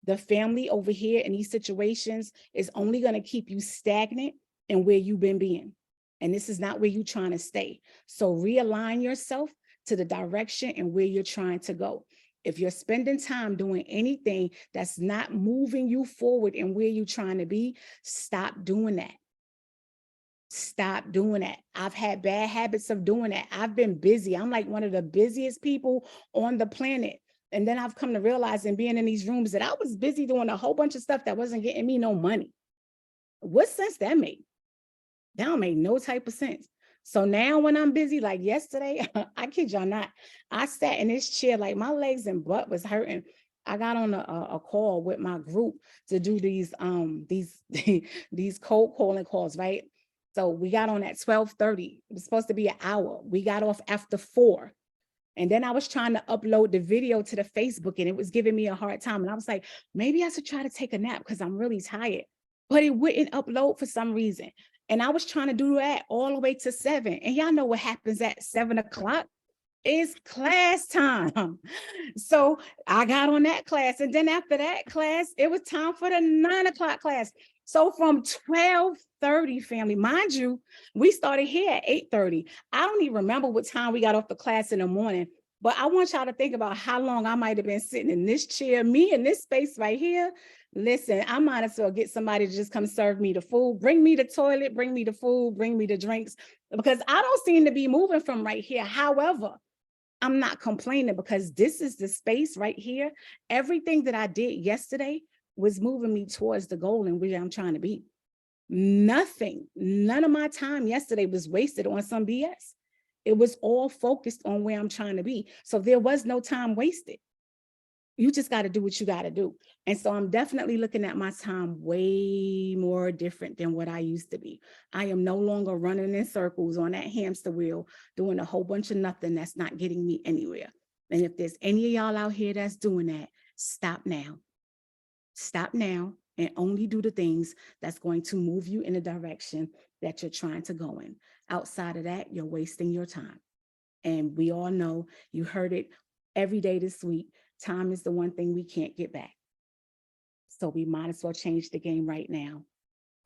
[SPEAKER 5] The family over here in these situations is only going to keep you stagnant in where you've been being. And this is not where you're trying to stay. So realign yourself to the direction and where you're trying to go. If you're spending time doing anything that's not moving you forward and where you're trying to be, stop doing that. Stop doing that. I've had bad habits of doing that. I've been busy. I'm like one of the busiest people on the planet. And then I've come to realize in being in these rooms that I was busy doing a whole bunch of stuff that wasn't getting me no money. What sense that made? That don't make no type of sense. So now when I'm busy, like yesterday, I kid y'all not, I sat in this chair, like my legs and butt was hurting. I got on a call with my group to do these cold calling calls, right? So we got on at 12:30. It was supposed to be an hour. We got off after 4. And then I was trying to upload the video to the Facebook and it was giving me a hard time. And I was like, maybe I should try to take a nap because I'm really tired. But it wouldn't upload for some reason. And I was trying to do that all the way to 7. And y'all know what happens at 7 o'clock? It's class time. So I got on that class. And then after that class, it was time for the 9 o'clock class. So from 12:30, family, mind you, we started here at 8:30. I don't even remember what time we got off the class in the morning, but I want y'all to think about how long I might have been sitting in this chair, me in this space right here. Listen, I might as well get somebody to just come serve me the food, bring me the toilet, bring me the food, bring me the drinks, because I don't seem to be moving from right here. However, I'm not complaining because this is the space right here. Everything that I did yesterday was moving me towards the goal and where I'm trying to be. Nothing, none of my time yesterday was wasted on some BS. It was all focused on where I'm trying to be. So there was no time wasted. You just got to do what you got to do. And so I'm definitely looking at my time way more different than what I used to be. I am no longer running in circles on that hamster wheel, doing a whole bunch of nothing that's not getting me anywhere. And if there's any of y'all out here that's doing that, stop now. Stop now and only do the things that's going to move you in the direction that you're trying to go in. Outside of that, you're wasting your time. And we all know, you heard it every day this week, time is the one thing we can't get back. So we might as well change the game right now.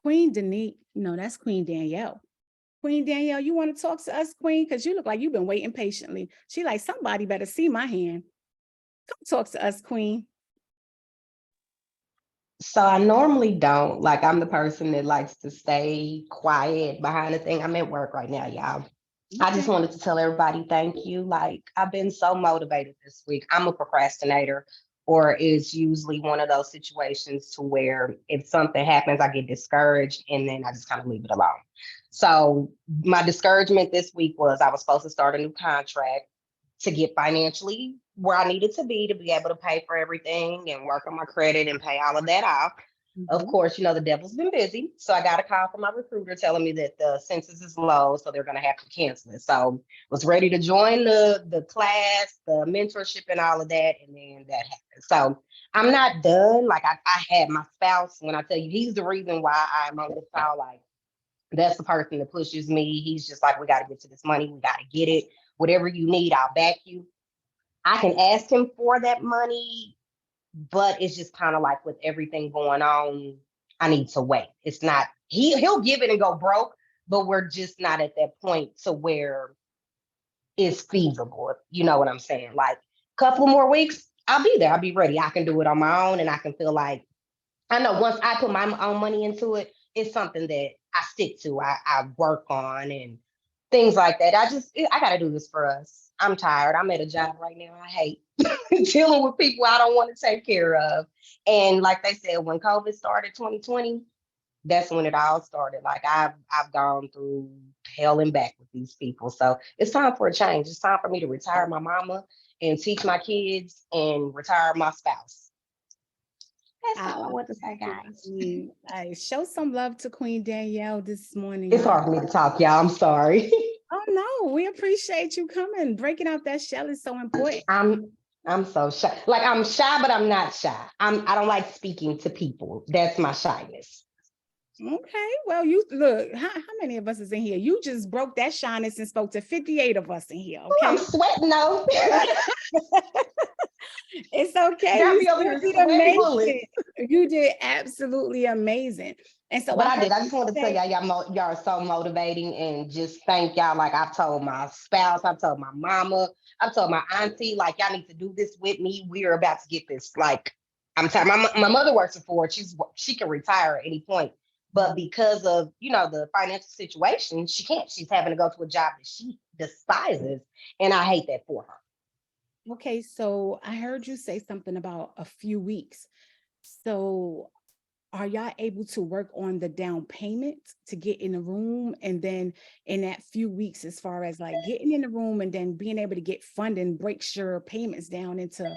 [SPEAKER 5] Queen Denise, no, that's Queen Danielle. Queen Danielle, you want to talk to us, Queen? Because you look like you've been waiting patiently. She like, somebody better see my hand. Come talk to us, Queen.
[SPEAKER 6] So I normally don't, like I'm the person that likes to stay quiet behind the thing. I'm at work right now, y'all. I just wanted to tell everybody thank you. Like I've been so motivated this week. I'm a procrastinator, or it's usually one of those situations to where if something happens, I get discouraged and then I just kind of leave it alone. So my discouragement this week was I was supposed to start a new contract to get financially where I needed to be able to pay for everything and work on my credit and pay all of that off. Of course, you know, the devil's been busy. So I got a call from my recruiter telling me that the census is low, so they're going to have to cancel it. So was ready to join the class, the mentorship and all of that. And then that happened. So I'm not done. Like I had my spouse, when I tell you, he's the reason why I'm on this call. Like that's the person that pushes me. He's just like, we got to get to this money. We got to get it. Whatever you need, I'll back you. I can ask him for that money, but it's just kind of like with everything going on, I need to wait. It's not, he'll give it and go broke, but we're just not at that point to where it's feasible. You know what I'm saying? Like a couple more weeks, I'll be there. I'll be ready. I can do it on my own. And I can feel like, I know once I put my own money into it, it's something that I stick to, I work on and things like that. I got to do this for us. I'm tired. I'm at a job right now I hate dealing with people I don't want to take care of. And like they said, when COVID started 2020, that's when it all started. Like I've gone through hell and back with these people. So it's time for a change. It's time for me to retire my mama and teach my kids and retire my spouse. That's all I want to say, guys.
[SPEAKER 5] I show some love to Queen Danielle this morning.
[SPEAKER 6] It's hard for me to talk, y'all. I'm sorry.
[SPEAKER 5] Oh no, we appreciate you coming. Breaking out that shell is so important.
[SPEAKER 6] I'm so shy. Like I'm shy, but I'm not shy. I don't like speaking to people. That's my shyness.
[SPEAKER 5] Okay, well, you look, how many of us is in here? You just broke that shyness and spoke to 58 of us in here. Okay.
[SPEAKER 6] I'm sweating though.
[SPEAKER 5] It's okay.
[SPEAKER 6] Got
[SPEAKER 5] You
[SPEAKER 6] me over
[SPEAKER 5] still
[SPEAKER 6] here
[SPEAKER 5] did
[SPEAKER 6] sweating bullets.
[SPEAKER 5] amazing. You did absolutely amazing. And so
[SPEAKER 6] But I
[SPEAKER 5] heard
[SPEAKER 6] did. I
[SPEAKER 5] you
[SPEAKER 6] just wanted to tell
[SPEAKER 5] say-
[SPEAKER 6] y'all are so motivating, and just thank y'all. Like I've told my spouse, I've told my mama, I've told my auntie, like y'all need to do this with me. We're about to get this. Like I'm tired. My mother works at Ford. She can retire at any point, but because of the financial situation, she can't. She's having to go to a job that she despises, and I hate that for her.
[SPEAKER 5] Okay, so I heard you say something about a few weeks. So are y'all able to work on the down payment to get in the room? And then in that few weeks, as far as like getting in the room and then being able to get funding, breaks your payments down into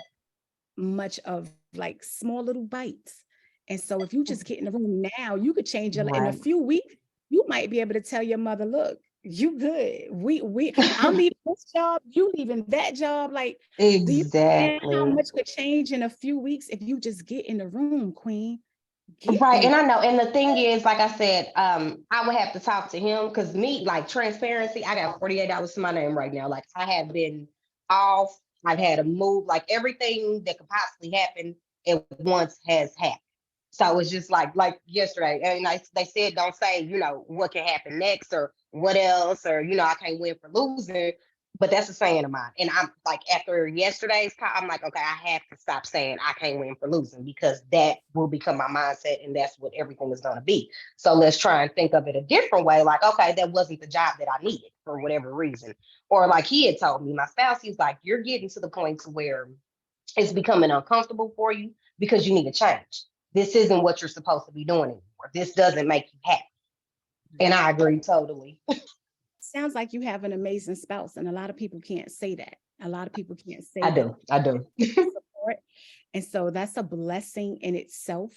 [SPEAKER 5] much of like small little bites. And so if you just get in the room now, you could change your in a
[SPEAKER 6] Right.
[SPEAKER 5] few weeks, you might be able to tell your mother, look, you good. I'm leaving this job, you leaving that job. Like, do you understand how
[SPEAKER 6] Exactly.
[SPEAKER 5] much could change in a few weeks if you just get in the room, Queen? Get
[SPEAKER 6] Right.
[SPEAKER 5] in.
[SPEAKER 6] And I know. And the thing is, like I said, I would have to talk to him because me, like transparency, I got $48 to my name right now. Like I have been off. I've had a move, like everything that could possibly happen at once has happened. So it's just like yesterday, and they said, don't say, what can happen next or what else, or, I can't win for losing. But that's a saying of mine. And I'm like, after yesterday's call, I'm like, okay, I have to stop saying I can't win for losing, because that will become my mindset and that's what everything is going to be. So let's try and think of it a different way. Like, okay, that wasn't the job that I needed for whatever reason. Or like he had told me, my spouse, he's like, you're getting to the point to where it's becoming uncomfortable for you because you need a change. This isn't what you're supposed to be doing anymore. This doesn't make you happy. And I agree totally.
[SPEAKER 5] Sounds like you have an amazing spouse, and a lot of people can't say that. A lot of people can't say
[SPEAKER 6] I
[SPEAKER 5] that.
[SPEAKER 6] do.
[SPEAKER 5] Support. And so that's a blessing in itself.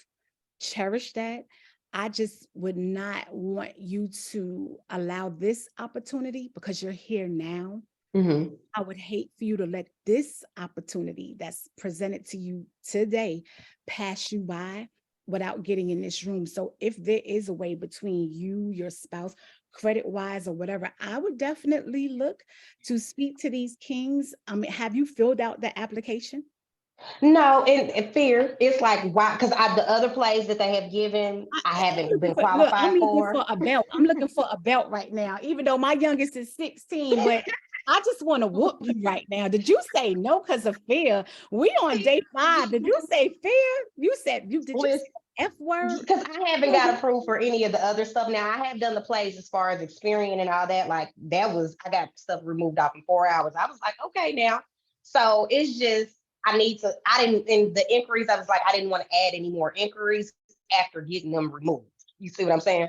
[SPEAKER 5] Cherish that. I just would not want you to allow this opportunity, because you're here now.
[SPEAKER 6] Mhm.
[SPEAKER 5] I would hate for you to let this opportunity that's presented to you today pass you by without getting in this room. So if there is a way between you, your spouse, credit wise or whatever, I would definitely look to speak to these kings. Have you filled out the application?
[SPEAKER 6] No, and fear. It's like, why? Because the other plays that they have given, I haven't been
[SPEAKER 5] Look, I'm
[SPEAKER 6] qualified
[SPEAKER 5] looking for
[SPEAKER 6] for.
[SPEAKER 5] a belt. I'm looking for a belt right now, even though my youngest is 16, but I just want to whoop you right now. Did you say no because of fear? We on day 5. Did you say fear? You said did you say F word?
[SPEAKER 6] Because I haven't got approved for any of the other stuff. Now I have done the plays as far as Experian and all that. Like I got stuff removed off in 4 hours. I was like, okay now. So it's just I didn't in the inquiries, I was like, I didn't want to add any more inquiries after getting them removed. You see what I'm saying?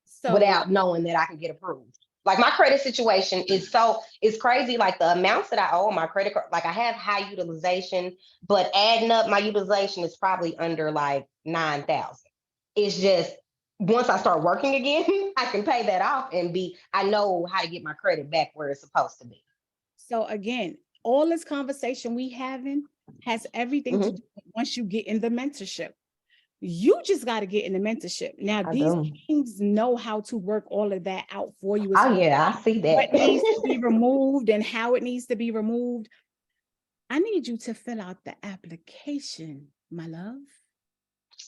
[SPEAKER 5] So
[SPEAKER 6] without knowing that I can get approved. Like my credit situation it's crazy. Like the amounts that I owe on my credit card, like I have high utilization, but adding up my utilization is probably under like 9,000. It's just once I start working again, I can pay that off and I know how to get my credit back where it's supposed to be.
[SPEAKER 5] So again, all this conversation we having has everything to do with once you get in the mentorship. You just got to get in the mentorship. Now, these kings know how to work all of that out for you.
[SPEAKER 6] Oh yeah, I see that.
[SPEAKER 5] What needs to be removed and how it needs to be removed. I need you to fill out the application, my love.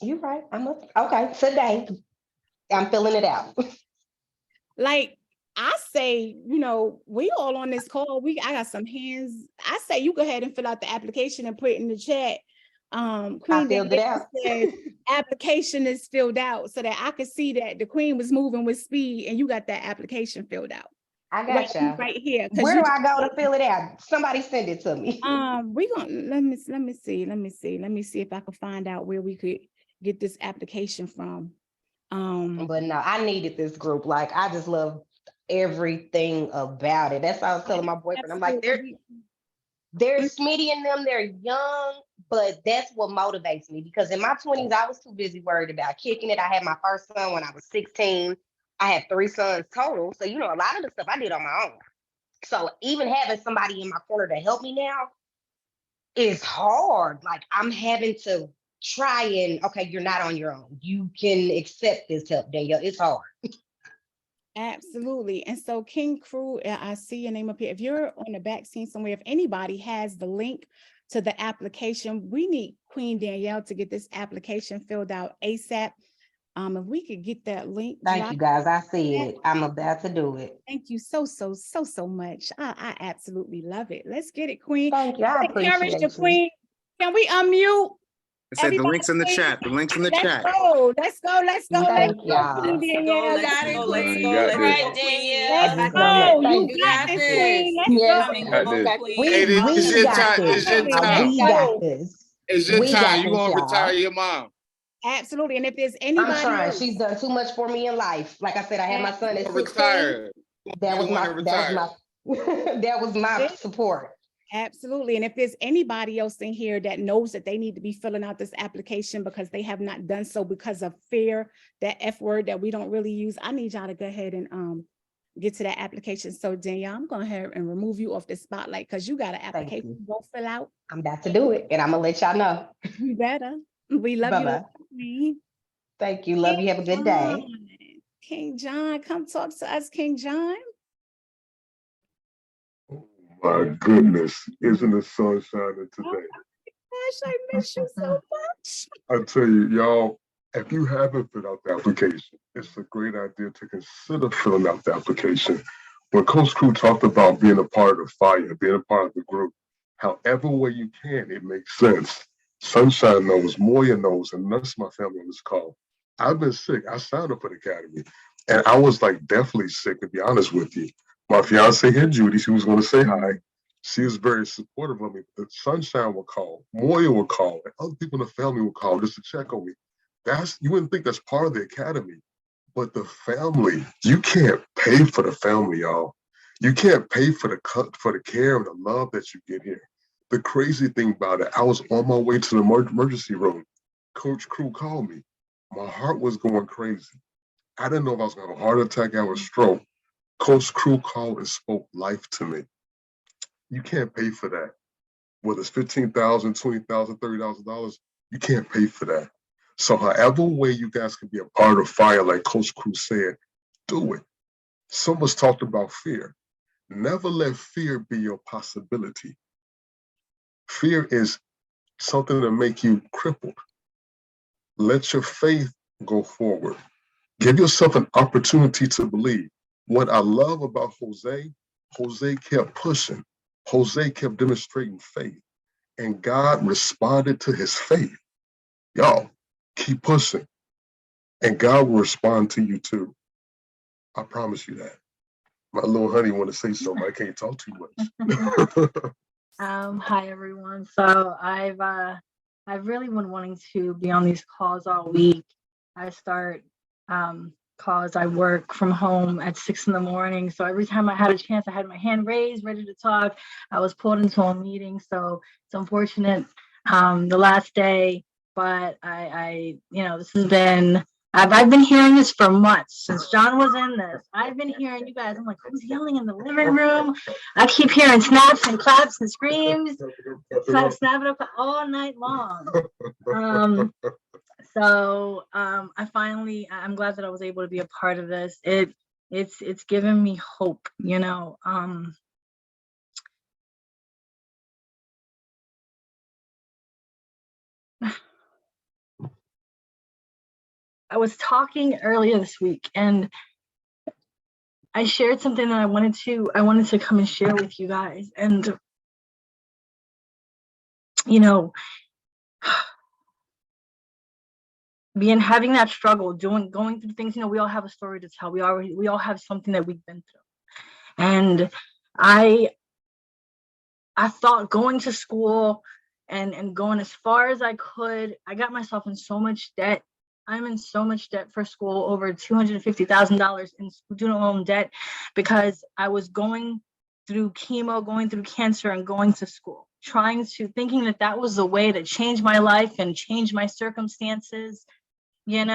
[SPEAKER 6] You're right. Okay, today I'm filling it out.
[SPEAKER 5] Like I say, we all on this call. I got some hands. I say you go ahead and fill out the application and put it in the chat. Queen,
[SPEAKER 6] I filled it out.
[SPEAKER 5] Said, application is filled out, so that I could see that the queen was moving with speed and you got that application filled out.
[SPEAKER 6] I got you
[SPEAKER 5] right here.
[SPEAKER 6] Where do I go to fill it out? Somebody send it to me.
[SPEAKER 5] We gonna let me see if I can find out where we could get this application from.
[SPEAKER 6] But no, I needed this group. Like I just love everything about it. That's why I was telling my boyfriend. I'm like, they're Smitty and them, they're young, but that's what motivates me, because in my 20s, I was too busy worried about kicking it. I had my first son when I was 16. I had 3 sons total. So, a lot of the stuff I did on my own. So even having somebody in my corner to help me now is hard. Like I'm having to try and, okay, you're not on your own. You can accept this help, Danielle. It's hard.
[SPEAKER 5] Absolutely. And so King Crew, I see your name up here. If you're on the back scene somewhere, if anybody has the link to the application, we need Queen Danielle to get this application filled out ASAP. If we could get that link.
[SPEAKER 6] Thank you guys. I see it. I'm about to do it.
[SPEAKER 5] Thank you so much. I absolutely love it. Let's get it, Queen.
[SPEAKER 6] Thank you. I appreciate
[SPEAKER 5] the
[SPEAKER 6] you.
[SPEAKER 5] Queen. Can we unmute?
[SPEAKER 1] I said the link's in the chat. The link's in the chat.
[SPEAKER 5] Let's go. Let's go. Let's go.
[SPEAKER 6] Thank
[SPEAKER 5] Let's go.
[SPEAKER 6] y'all.
[SPEAKER 5] Queen Danielle.
[SPEAKER 11] Let's go. Let's go.
[SPEAKER 19] got
[SPEAKER 11] Let's
[SPEAKER 19] this.
[SPEAKER 11] go, Danielle.
[SPEAKER 5] Let's go. You
[SPEAKER 6] Thank
[SPEAKER 5] got this, Queen. Let's
[SPEAKER 6] Yes.
[SPEAKER 5] go.
[SPEAKER 11] Coming
[SPEAKER 19] Got
[SPEAKER 11] home,
[SPEAKER 19] this.
[SPEAKER 11] Queen.
[SPEAKER 6] We
[SPEAKER 19] Hey, it's your
[SPEAKER 6] got
[SPEAKER 19] time.
[SPEAKER 6] this.
[SPEAKER 19] It's your
[SPEAKER 5] Let's
[SPEAKER 19] time.
[SPEAKER 6] We
[SPEAKER 5] go.
[SPEAKER 6] got this.
[SPEAKER 19] It's your
[SPEAKER 6] We got
[SPEAKER 19] time. You
[SPEAKER 6] this,
[SPEAKER 19] gonna
[SPEAKER 6] y'all.
[SPEAKER 19] retire your mom.
[SPEAKER 5] Absolutely. And if there's
[SPEAKER 6] I'm
[SPEAKER 5] anybody
[SPEAKER 6] trying.
[SPEAKER 5] else,
[SPEAKER 6] She's done too much for me in life. Like I said, I had my son at 16.
[SPEAKER 19] Retire.
[SPEAKER 6] That was
[SPEAKER 19] You
[SPEAKER 6] my
[SPEAKER 19] wanna retire.
[SPEAKER 6] that was my support.
[SPEAKER 5] absolutely. And if there's anybody else in here that knows that they need to be filling out this application because they have not done so because of fear, that F word that we don't really use, I need y'all to go ahead and get to that application. So Danielle, I'm going ahead and remove you off the spotlight because you got an application
[SPEAKER 6] you.
[SPEAKER 5] to go fill out.
[SPEAKER 6] I'm about to do it, and I'm gonna let y'all know.
[SPEAKER 5] You better. We love
[SPEAKER 6] Bye-bye.
[SPEAKER 5] you.
[SPEAKER 6] Thank you. Love you. Have a good day.
[SPEAKER 5] King John, come talk to us, King John.
[SPEAKER 12] My goodness, isn't the sun shining today?
[SPEAKER 5] Gosh, I miss you so much.
[SPEAKER 12] I tell you, y'all, if you haven't filled out the application, it's a great idea to consider filling out the application. When Coach Crew talked about being a part of the fire, being a part of the group, however way you can, it makes sense. Sunshine knows, Moya knows, and the rest of my family on this call. I've been sick. I signed up for the academy, and I was like definitely sick, to be honest with you. My fiance here, Judy, she was going to say hi. She was very supportive of me. The Sunshine would call, Moya would call, and other people in the family would call just to check on me. You wouldn't think that's part of the academy, but the family, you can't pay for the family, y'all. You can't pay for the care and the love that you get here. The crazy thing about it, I was on my way to the emergency room. Coach Crew called me. My heart was going crazy. I didn't know if I was going to have a heart attack or a stroke. Coach Crew called and spoke life to me. You can't pay for that. Whether it's $15,000, $20,000, $30,000, you can't pay for that. So however way you guys can be a part of fire, like Coach Crew said, do it. Someone's talked about fear. Never let fear be your possibility. Fear is something to make you crippled. Let your faith go forward. Give yourself an opportunity to believe. What I love about Jose kept pushing. Jose kept demonstrating faith, and God responded to his faith. Y'all, keep pushing, and God will respond to you too. I promise you that. My little honey want to say something. I can't talk too much.
[SPEAKER 20] Hi everyone. So I've really been wanting to be on these calls all week. I start calls. I work from home at 6 a.m. So every time I had a chance, I had my hand raised, ready to talk. I was pulled into a meeting. So it's unfortunate the last day, but this has been, I've been hearing this for months since John was in this. I've been hearing you guys. I'm like, who's yelling in the living room? I keep hearing snaps and claps and screams, snapping up all night long. So I'm glad that I was able to be a part of this. It's given me hope, I was talking earlier this week and I shared something that I wanted to come and share with you guys. And having that struggle, going through things, we all have a story to tell. We all have something that we've been through. And I thought going to school and going as far as I could, I got myself in so much debt. I'm in so much debt for school, over $250,000 in student loan debt, because I was going through chemo, going through cancer, and going to school, thinking that was the way to change my life and change my circumstances, and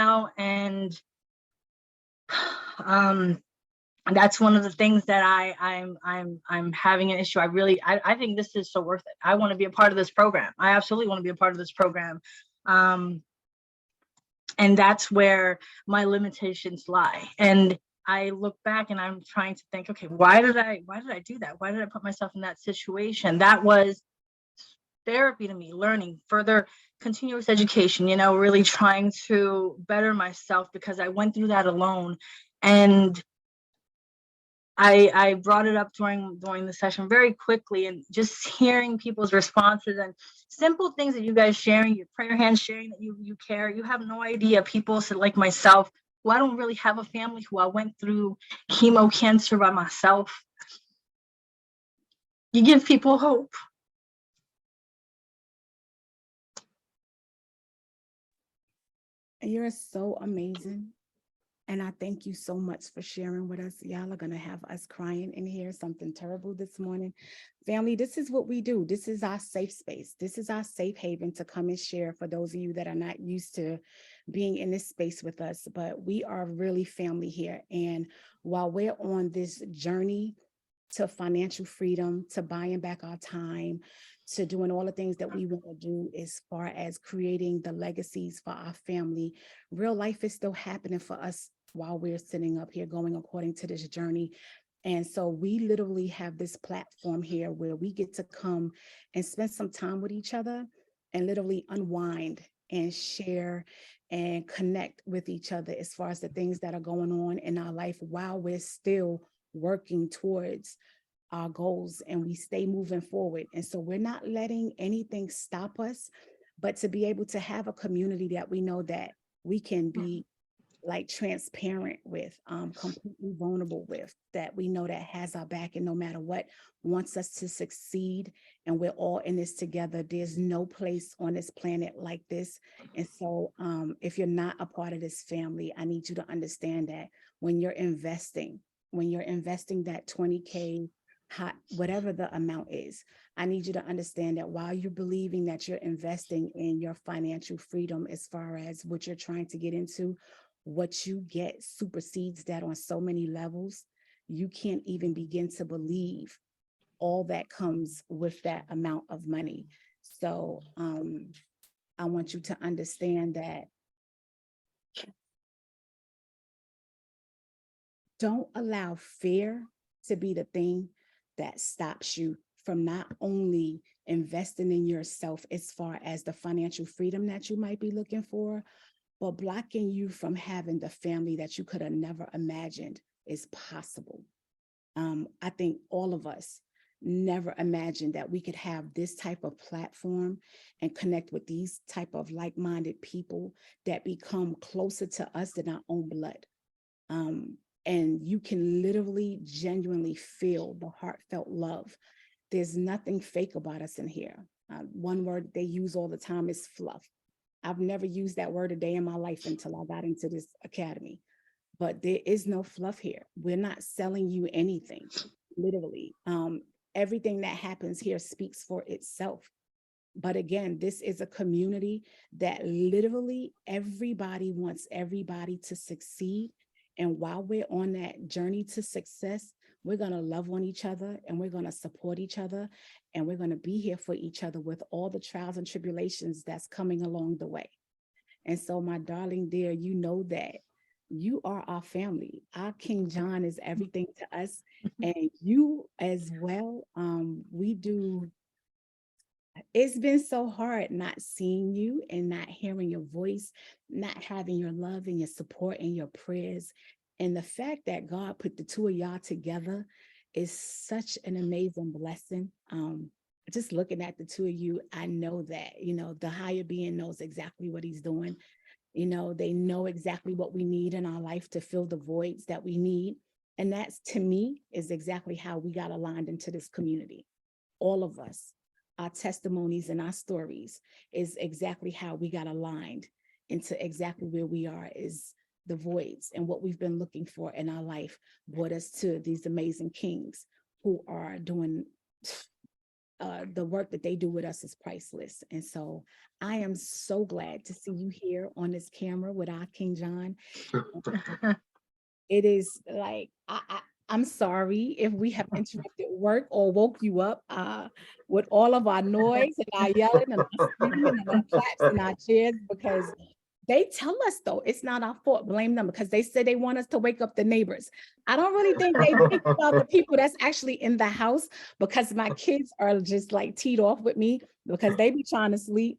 [SPEAKER 20] that's one of the things that I'm having an issue. I think this is so worth it. I want to be a part of this program. I absolutely want to be a part of this program. And that's where my limitations lie. And I look back and I'm trying to think, okay, why did I do that? Why did I put myself in that situation? That was therapy to me, learning, further continuous education, really trying to better myself, because I went through that alone. And I brought it up during the session very quickly, and just hearing people's responses and simple things that you guys sharing, your prayer hands sharing that you care. You have no idea. People said, like myself, who I don't really have a family, who I went through chemo cancer by myself. You give people hope.
[SPEAKER 5] You're so amazing. And I thank you so much for sharing with us. Y'all are going to have us crying in here, something terrible this morning. Family, this is what we do. This is our safe space. This is our safe haven to come and share for those of you that are not used to being in this space with us. But we are really family here. And while we're on this journey to financial freedom, to buying back our time, to doing all the things that we want to do as far as creating the legacies for our family, real life is still happening for us while we're sitting up here going according to this journey. And so we literally have this platform here where we get to come and spend some time with each other and literally unwind and share and connect with each other as far as the things that are going on in our life while we're still working towards our goals, and we stay moving forward. And so we're not letting anything stop us, but to be able to have a community that we know that we can be like transparent with, completely vulnerable with, that we know that has our back and no matter what, wants us to succeed. And we're all in this together. There's no place on this planet like this. And so if you're not a part of this family, I need you to understand that when you're investing that 20K, whatever the amount is, I need you to understand that while you're believing that you're investing in your financial freedom as far as what you're trying to get into, what you get supersedes that on so many levels. You can't even begin to believe all that comes with that amount of money. So I want you to understand that don't allow fear to be the thing that stops you from not only investing in yourself as far as the financial freedom that you might be looking for, but blocking you from having the family that you could have never imagined is possible. I think all of us never imagined that we could have this type of platform and connect with these type of like-minded people that become closer to us than our own blood. And you can literally genuinely feel the heartfelt love. There's nothing fake about us in here. One word they use all the time is fluff. I've never used that word a day in my life until I got into this academy, but there is no fluff here. We're not selling you anything, literally. Everything that happens here speaks for itself. But again, this is a community that literally everybody wants everybody to succeed. And while we're on that journey to success, we're going to love on each other and we're going to support each other and we're going to be here for each other with all the trials and tribulations that's coming along the way. And so, my darling dear, you know that you are our family. Our King John is everything to us, and you as well. It's been so hard not seeing you and not hearing your voice, not having your love and your support and your prayers. And the fact that God put the two of y'all together is such an amazing blessing. Just looking at the two of you, I know that, the higher being knows exactly what he's doing. They know exactly what we need in our life to fill the voids that we need. And that's, to me, is exactly how we got aligned into this community. All of us, our testimonies and our stories is exactly how we got aligned into exactly where we are, is the voids, and what we've been looking for in our life brought us to these amazing kings who are doing the work that they do with us is priceless. And so I am so glad to see you here on this camera with our King John. It is like, I'm sorry if we have interrupted work or woke you up with all of our noise and our yelling and our screaming and our claps and our cheers, because they tell us though, it's not our fault. Blame them because they said they want us to wake up the neighbors. I don't really think they think about the people that's actually in the house, because my kids are just like teed off with me because they be trying to sleep.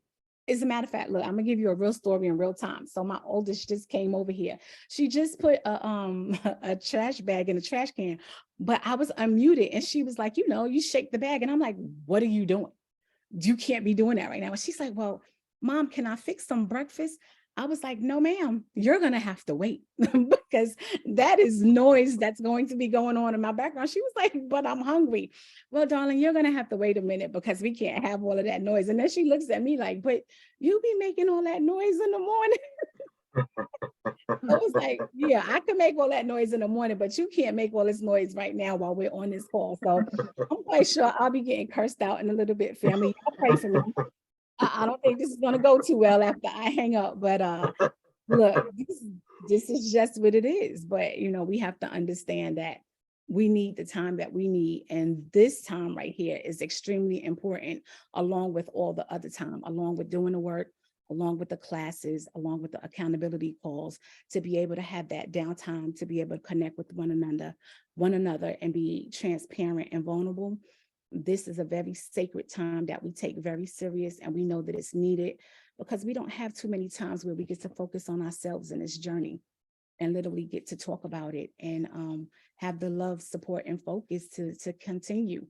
[SPEAKER 5] As a matter of fact, look, I'm gonna give you a real story in real time. So my oldest just came over here. She just put a a trash bag in the trash can, but I was unmuted and she was like, you shake the bag. And I'm like, what are you doing? You can't be doing that right now. And she's like, well, Mom, can I fix some breakfast? I was like, no, ma'am, you're going to have to wait because that is noise that's going to be going on in my background. She was like, but I'm hungry. Well, darling, you're going to have to wait a minute because we can't have all of that noise. And then she looks at me like, but you be making all that noise in the morning. I was like, yeah, I can make all that noise in the morning, but you can't make all this noise right now while we're on this call. So I'm quite sure I'll be getting cursed out in a little bit, family. Y'all pray for me. I don't think this is going to go too well after I hang up, but look, this is just what it is. But, we have to understand that we need the time that we need. And this time right here is extremely important, along with all the other time, along with doing the work, along with the classes, along with the accountability calls, to be able to have that downtime, to be able to connect with one another and be transparent and vulnerable. This is a very sacred time that we take very serious, and we know that it's needed because we don't have too many times where we get to focus on ourselves in this journey and literally get to talk about it and have the love, support, and focus to continue.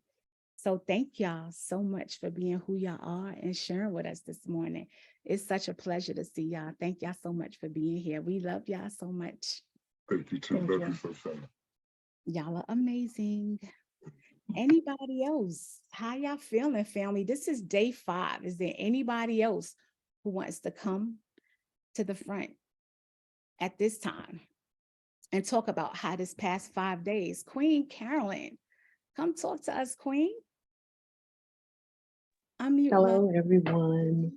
[SPEAKER 5] So thank y'all so much for being who y'all are and sharing with us this morning. It's such a pleasure to see y'all. Thank y'all so much for being here. We love y'all so much.
[SPEAKER 12] Thank you too. Love you so much.
[SPEAKER 5] Y'all are amazing. Anybody else? How y'all feeling, family? This is day 5. Is there anybody else who wants to come to the front at this time and talk about how this past 5 days? Queen Carolyn, come talk to us, Queen.
[SPEAKER 2] Hello, everyone.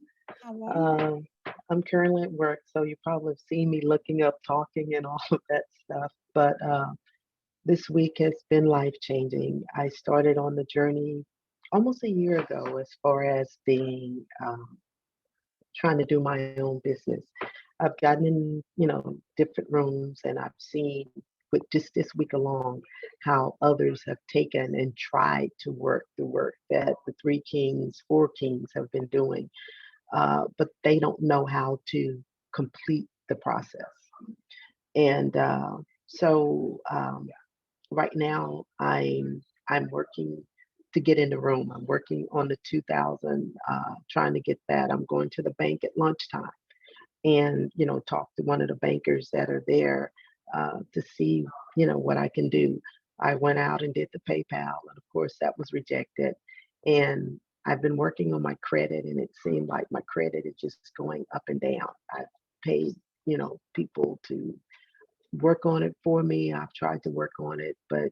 [SPEAKER 2] I'm currently at work, so you probably have seen me looking up, talking, and all of that stuff. But this week has been life-changing. I started on the journey almost a year ago as far as being trying to do my own business. I've gotten in, different rooms, and I've seen with just this week alone how others have taken and tried to work the work that the 3 kings, 4 kings have been doing, but they don't know how to complete the process. And so right now I'm working to get in the room. I'm working on the 2000, trying to get that. I'm going to the bank at lunchtime and, talk to one of the bankers that are there to see, what I can do. I went out and did the PayPal, and of course that was rejected. And I've been working on my credit, and it seemed like my credit is just going up and down. I've paid, people to work on it for me. I've tried to work on it, but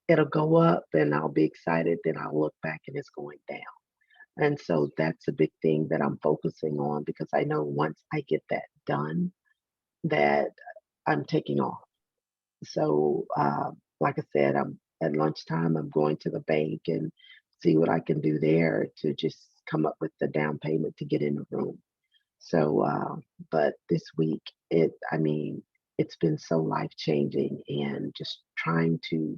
[SPEAKER 2] it'll go up and I'll be excited. Then I'll look back and it's going down. And so that's a big thing that I'm focusing on, because I know once I get that done, that I'm taking off. So, like I said, I'm at lunchtime, I'm going to the bank and see what I can do there to just come up with the down payment to get in the room. So, but this week, it's been so life-changing, and just trying to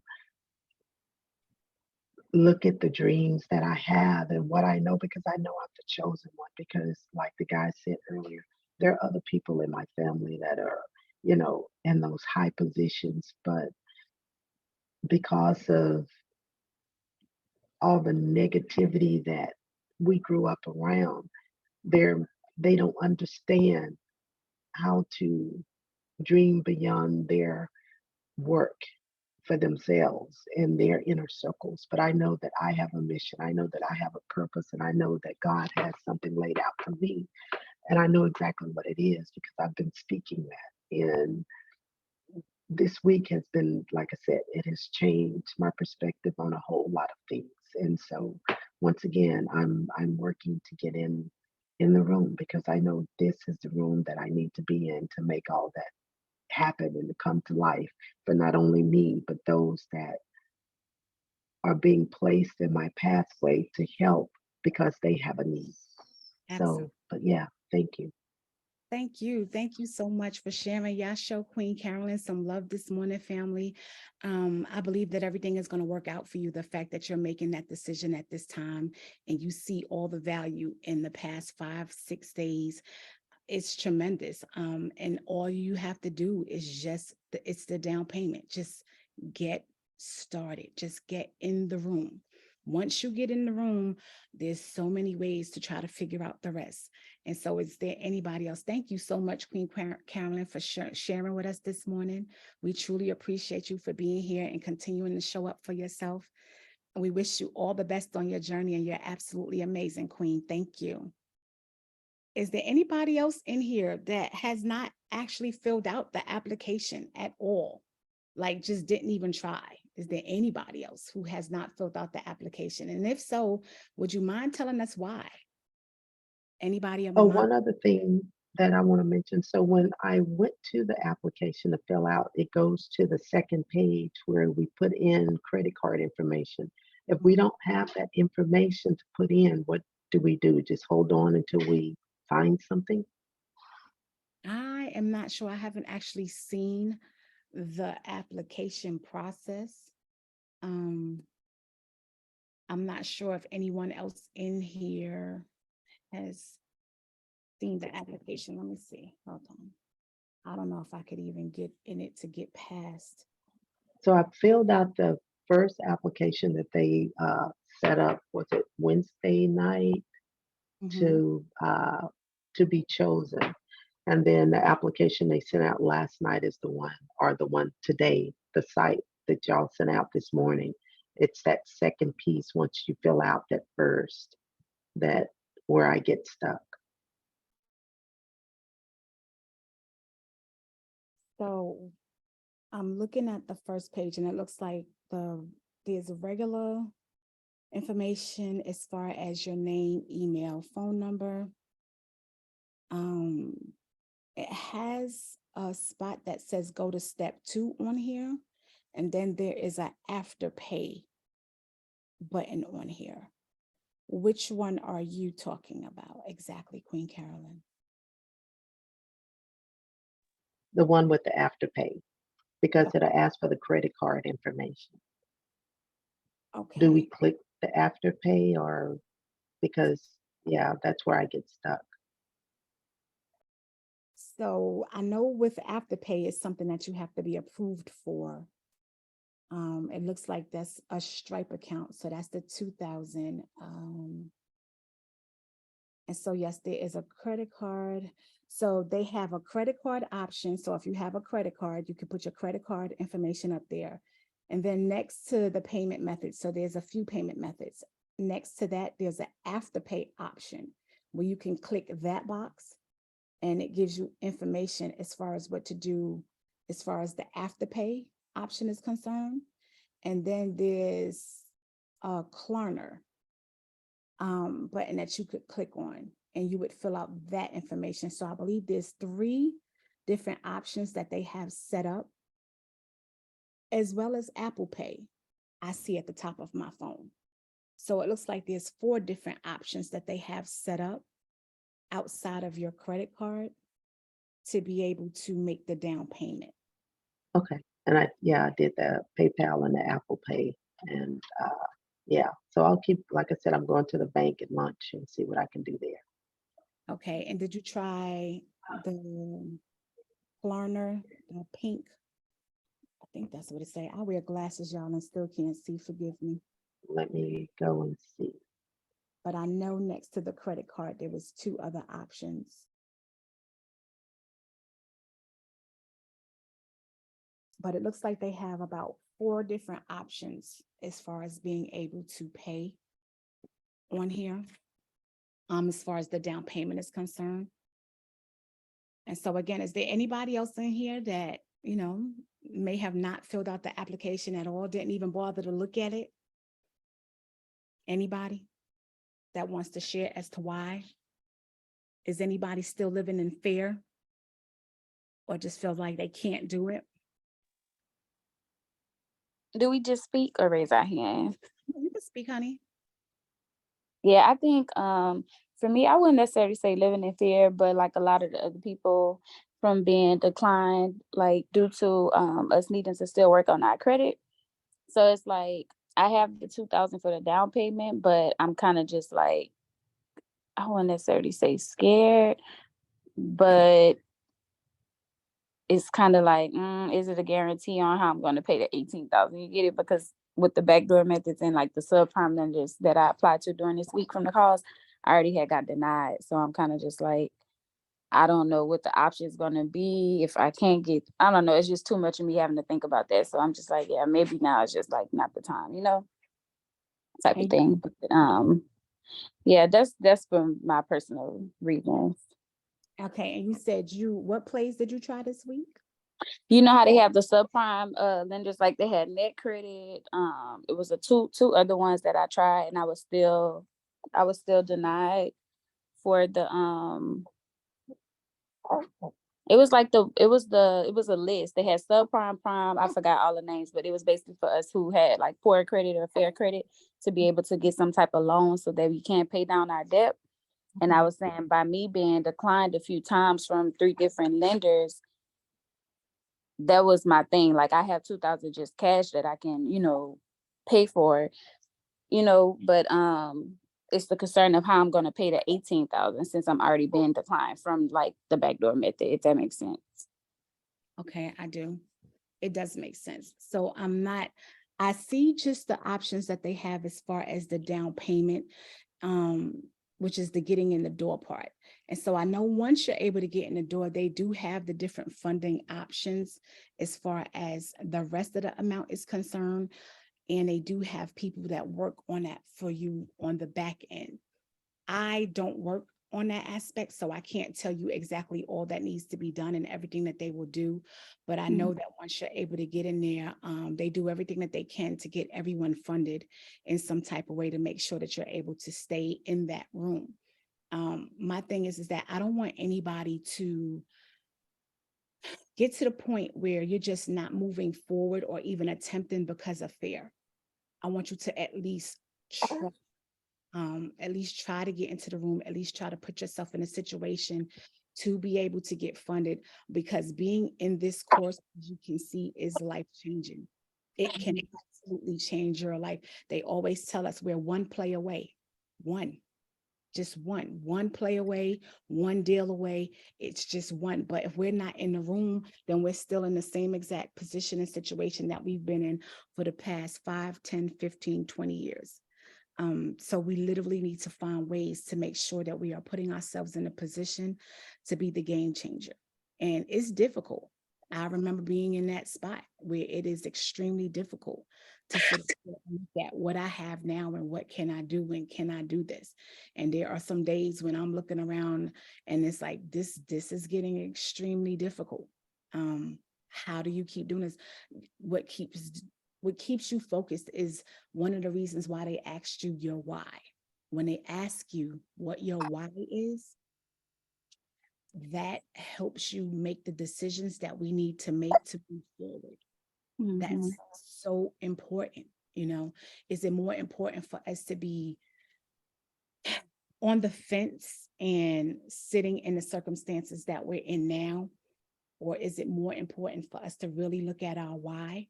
[SPEAKER 2] look at the dreams that I have and what I know, because I know I'm the chosen one. Because like the guy said earlier, there are other people in my family that are, in those high positions, but because of all the negativity that we grew up around, they don't understand how to dream beyond their work for themselves in their inner circles. But I know that I have a mission. I know that I have a purpose, and I know that God has something laid out for me. And I know exactly what it is because I've been speaking that. And this week has been, like I said, it has changed my perspective on a whole lot of things. And so once again, I'm working to get in the room, because I know this is the room that I need to be in to make all that happen and to come to life for not only me, but those that are being placed in my pathway to help because they have a need.
[SPEAKER 5] Absolutely.
[SPEAKER 2] So, but yeah, thank you.
[SPEAKER 5] Thank you. Thank you so much for sharing. Y'all show Queen Carolyn some love this morning, family. I believe that everything is going to work out for you. The fact that you're making that decision at this time and you see all the value in the past 5-6 days, it's tremendous. And all you have to do is it's the down payment. Just get started. Just get in the room. Once you get in the room, there's so many ways to try to figure out the rest. And so is there anybody else? Thank you so much, Queen Carolyn, for sharing with us this morning. We truly appreciate you for being here and continuing to show up for yourself. We wish you all the best on your journey, and you're absolutely amazing, Queen. Thank you. Is there anybody else in here that has not actually filled out the application at all? Like just didn't even try? Is there anybody else who has not filled out the application? And if so, would you mind telling us why? Anybody?
[SPEAKER 2] Oh, one other thing that I want to mention. So when I went to the application to fill out, it goes to the second page where we put in credit card information. If we don't have that information to put in, what do we do? Just hold on until we find something?
[SPEAKER 5] I am not sure. I haven't actually seen the application process. I'm not sure if anyone else in here has seen the application. Let me see. Hold on. I don't know if I could even get in it to get past.
[SPEAKER 2] So I filled out the first application that they set up. Was it Wednesday night to be chosen? And then the application they sent out last night is the one today, the site that y'all sent out this morning. It's that second piece once you fill out that first, that where I get stuck.
[SPEAKER 5] So I'm looking at the first page and it looks like there's regular information as far as your name, email, phone number. It has a spot that says go to step 2 on here. And then there is an afterpay button on here. Which one are you talking about exactly, Queen Carolyn?
[SPEAKER 2] The one with the afterpay, because it'll ask for the credit card information.
[SPEAKER 5] Okay.
[SPEAKER 2] Do we click the afterpay or because, yeah, that's where I get stuck.
[SPEAKER 5] So I know with afterpay is something that you have to be approved for. It looks like that's a Stripe account. So that's the 2000. And so, yes, there is a credit card. So they have a credit card option. So if you have a credit card, you can put your credit card information up there. And then next to the payment method, so there's a few payment methods. Next to that, there's an afterpay option where you can click that box and it gives you information as far as what to do as far as the afterpay option is concerned. And then there's a Klarna button that you could click on and you would fill out that information. So I believe there's 3 different options that they have set up, as well as Apple Pay. I see at the top of my phone. So it looks like there's 4 different options that they have set up outside of your credit card to be able to make the down payment.
[SPEAKER 2] Okay. And I did the PayPal and the Apple Pay. And so I'll keep, like I said, I'm going to the bank at lunch and see what I can do there.
[SPEAKER 5] Okay. And did you try the Klarna, the pink? I think that's what it say. I wear glasses, y'all, and still can't see. Forgive me.
[SPEAKER 2] Let me go and see.
[SPEAKER 5] But I know next to the credit card, there was 2 other options. But it looks like they have about 4 different options as far as being able to pay on here, as far as the down payment is concerned. And so again, is there anybody else in here that, may have not filled out the application at all, didn't even bother to look at it? Anybody that wants to share as to why? Is anybody still living in fear or just feel like they can't do it?
[SPEAKER 14] Do we just speak or raise our hand?
[SPEAKER 5] You can speak, honey.
[SPEAKER 14] Yeah, I think for me, I wouldn't necessarily say living in fear, but like a lot of the other people from being declined, like due to us needing to still work on our credit. So it's like I have the 2,000 for the down payment, but I'm kind of just like, I wouldn't necessarily say scared, but it's kind of like, is it a guarantee on how I'm going to pay the 18,000? You get it? Because with the backdoor methods and like the subprime lenders that I applied to during this week from the calls, I already had got denied. So I'm kind of just like, I don't know what the option is going to be. If I can't get, I don't know. It's just too much of me having to think about that. So I'm just like, yeah, maybe now it's just like not the time, type of thing. But yeah, that's for my personal reasons.
[SPEAKER 5] Okay, and you said what plays did you try this week?
[SPEAKER 14] You know how they have the subprime lenders, like they had net credit. It was two other ones that I tried, and I was still denied for the it was a list. They had subprime, prime. I forgot all the names, but it was basically for us who had like poor credit or fair credit to be able to get some type of loan so that we can't pay down our debt. And I was saying by me being declined a few times from 3 different lenders, that was my thing. Like I have 2,000 just cash that I can, pay for, but it's the concern of how I'm going to pay the 18,000 since I'm already being declined from like the backdoor method, if that makes sense.
[SPEAKER 5] Okay, I do. It does make sense. So I see just the options that they have as far as the down payment, which is the getting in the door part. And so I know once you're able to get in the door, they do have the different funding options as far as the rest of the amount is concerned. And they do have people that work on that for you on the back end. I don't work on that aspect, so I can't tell you exactly all that needs to be done and everything that they will do. But I know that once you're able to get in there, they do everything that they can to get everyone funded in some type of way to make sure that you're able to stay in that room. My thing is that I don't want anybody to get to the point where you're just not moving forward or even attempting because of fear. I want you to at least try to get into the room, at least try to put yourself in a situation to be able to get funded, because being in this course, as you can see, is life-changing. It can absolutely change your life. They always tell us we're one play away, just one play away, one deal away. It's just one. But if we're not in the room, then we're still in the same exact position and situation that we've been in for the past 5, 10, 15, 20 years. So we literally need to find ways to make sure that we are putting ourselves in a position to be the game changer. And it's difficult. I remember being in that spot where it is extremely difficult to sit and look at what I have now and what can I do and can I do this? And there are some days when I'm looking around and it's like, this is getting extremely difficult. How do you keep doing this? What keeps you focused is one of the reasons why they asked you your why. When they ask you what your why is, that helps you make the decisions that we need to make to move forward. That's so important. Is it more important for us to be on the fence and sitting in the circumstances that we're in now? Or is it more important for us to really look at our why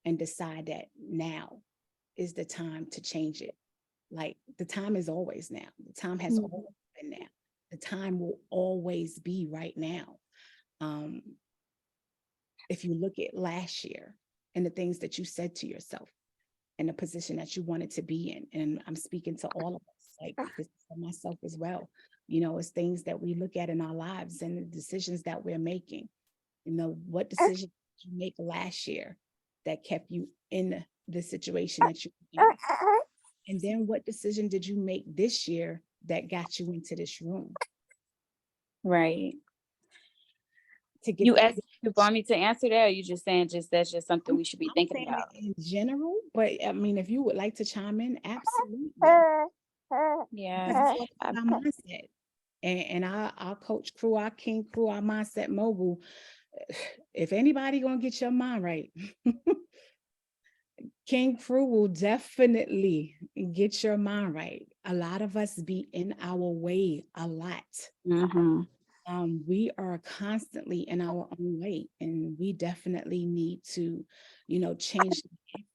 [SPEAKER 5] and decide that now is the time to change it? Like the time is always now. The time has always been now. The time will always be right now. If you look at last year and the things that you said to yourself and the position that you wanted to be in, and I'm speaking to all of us, like this is for myself as well. It's things that we look at in our lives and the decisions that we're making. What decision did you make last year that kept you in the situation that you're in? And then what decision did you make this year that got you into this room?
[SPEAKER 14] Right. You want me to answer that, or you just saying that's just something we should be thinking about?
[SPEAKER 5] In general, but I mean, if you would like to chime in, absolutely.
[SPEAKER 14] Yeah.
[SPEAKER 5] It's our mindset. And our coach crew, our king crew, our mindset mogul, if anybody gonna get your mind right, King Crew will definitely get your mind right. A lot of us be in our way a lot. We are constantly in our own way, and we definitely need to, change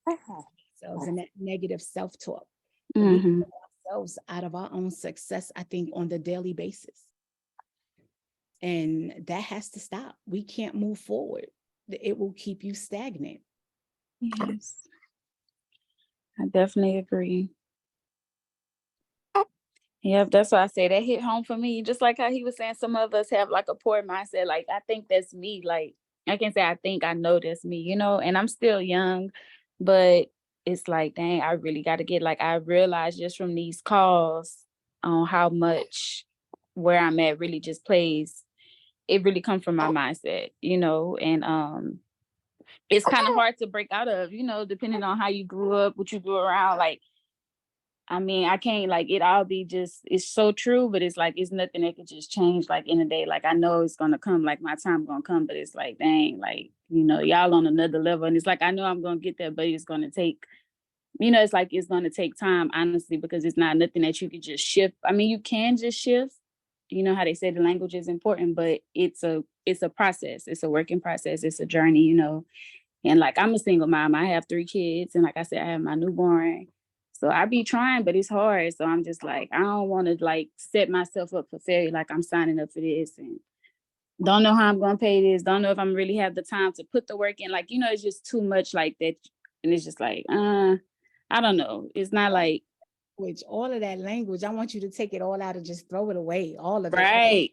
[SPEAKER 5] ourselves and that negative self-talk. We put ourselves out of our own success, I think, on the daily basis. And that has to stop. We can't move forward. It will keep you stagnant.
[SPEAKER 14] Yes, I definitely agree. Yep, that's why I say that hit home for me. Just like how he was saying, some of us have like a poor mindset. Like, I think that's me. Like, I can say I know that's me, and I'm still young, but it's like, dang, I really got to get, like, I realized just from these calls on how much where I'm at really just plays. It really comes from my mindset, and it's kind of hard to break out of, depending on how you grew up, what you grew around. Like, I mean, I can't, like, it all be just, it's so true, but it's like, it's nothing that could just change like in a day. Like, I know it's going to come, like my time going to come, but it's like, dang, like, y'all on another level. And it's like, I know I'm going to get there, but it's going to take, it's like, it's going to take time, honestly, because it's not nothing that you could just shift. I mean, you can just shift, how they say the language is important, but it's a process. It's a working process. It's a journey, and like, I'm a single mom. I have 3 kids. And like I said, I have my newborn. So I be trying, but it's hard. So I'm just like, I don't want to like set myself up for failure. Like, I'm signing up for this and don't know how I'm going to pay this. Don't know if I'm really have the time to put the work in. Like, it's just too much like that. And it's just like, I don't know. It's not like,
[SPEAKER 5] which all of that language, I want you to take it all out and just throw it away. All of it.
[SPEAKER 14] Right.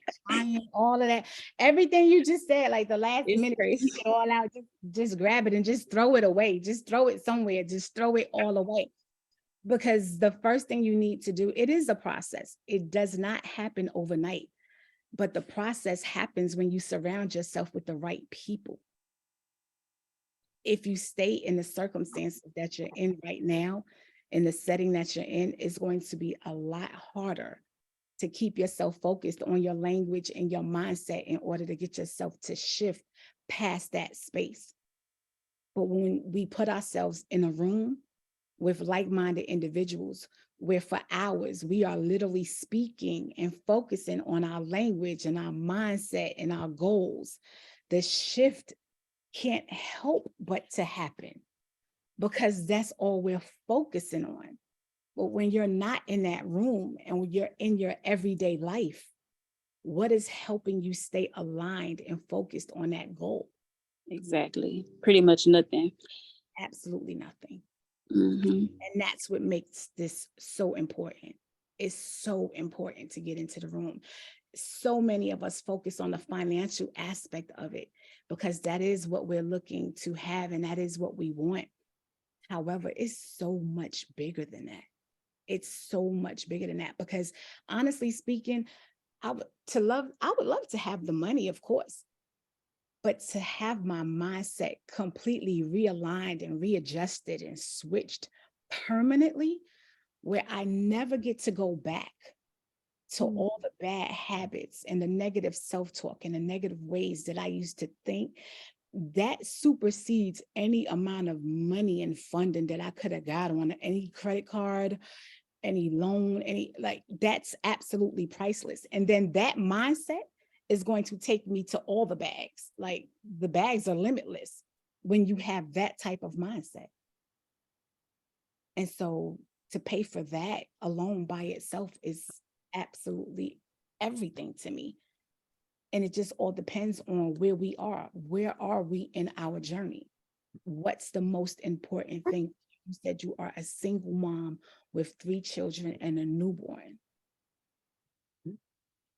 [SPEAKER 5] All of that. Everything you just said, like the last minute,
[SPEAKER 14] crazy.
[SPEAKER 5] take it all out, just grab it and just throw it away. Just throw it somewhere. Just throw it all away. Because the first thing you need to do, it is a process. It does not happen overnight. But the process happens when you surround yourself with the right people. If you stay in the circumstances that you're in right now, in the setting that you're in, it's going to be a lot harder to keep yourself focused on your language and your mindset in order to get yourself to shift past that space. But when we put ourselves in a room with like-minded individuals, where for hours we are literally speaking and focusing on our language and our mindset and our goals, the shift can't help but to happen, because that's all we're focusing on. But when you're not in that room and when you're in your everyday life, what is helping you stay aligned and focused on that goal?
[SPEAKER 14] Exactly. Pretty much nothing.
[SPEAKER 5] Absolutely nothing.
[SPEAKER 14] And
[SPEAKER 5] that's what makes this so important. It's so important to get into the room. So many of us focus on the financial aspect of it because that is what we're looking to have and that is what we want. However, it's so much bigger than that. It's so much bigger than that, because honestly speaking, I would love to have the money, of course, but to have my mindset completely realigned and readjusted and switched permanently, where I never get to go back to all the bad habits and the negative self-talk and the negative ways that I used to think, that supersedes any amount of money and funding that I could have got on any credit card, any loan, that's absolutely priceless. And then that mindset is going to take me to all the bags. Like, the bags are limitless when you have that type of mindset. And so to pay for that alone by itself is absolutely everything to me. And it just all depends on where we are. Where are we in our journey? What's the most important thing? You said you are a single mom with 3 children and a newborn.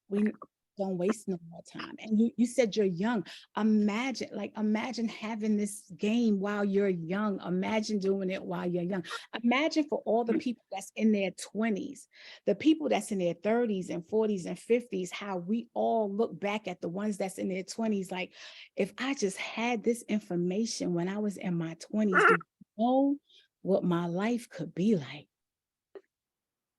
[SPEAKER 5] We don't waste no more time. And you said you're young. Imagine having this game while you're young. Imagine doing it while you're young. Imagine for all the people that's in their 20s, the people that's in their 30s and 40s and 50s, how we all look back at the ones that's in their 20s. Like, if I just had this information when I was in my 20s, do you know what my life could be like?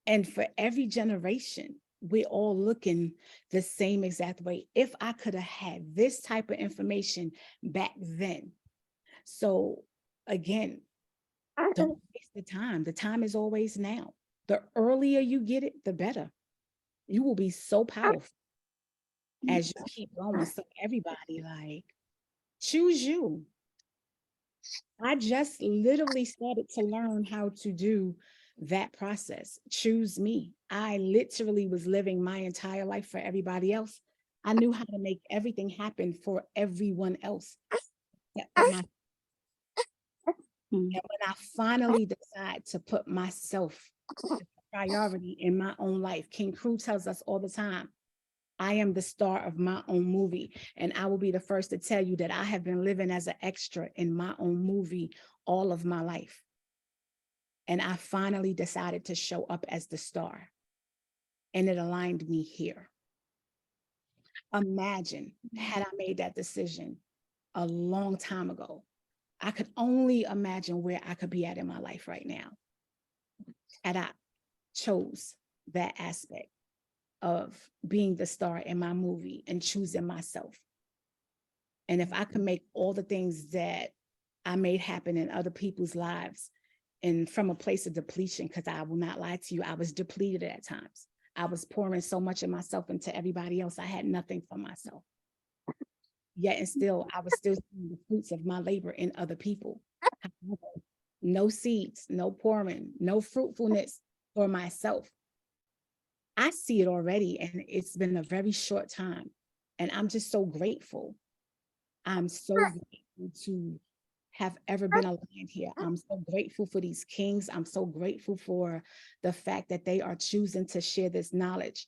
[SPEAKER 5] And for every generation, we're all looking the same exact way. If I could have had this type of information back then. So again, don't waste the time. The time is always now. The earlier you get it, the better. You will be so powerful as you keep going. So everybody, like, choose you. I just literally started to learn how to do that process. Choose me. I literally was living my entire life for everybody else. I knew how to make everything happen for everyone else. And when I finally decide to put myself as a priority in my own life, King Crew tells us all the time, I am the star of my own movie. And I will be the first to tell you that I have been living as an extra in my own movie all of my life. And I finally decided to show up as the star. And it aligned me here. Imagine had I made that decision a long time ago. I could only imagine where I could be at in my life right now. Had I chose that aspect of being the star in my movie and choosing myself. And if I could make all the things that I made happen in other people's lives and from a place of depletion, because I will not lie to you, I was depleted at times. I was pouring so much of myself into everybody else. I had nothing for myself. Yet and still, I was still seeing the fruits of my labor in other people. However, no seeds, no pouring, no fruitfulness for myself. I see it already, and it's been a very short time. And I'm just so grateful. I'm so grateful to have ever been aligned here. I'm so grateful for these kings. I'm so grateful for the fact that they are choosing to share this knowledge.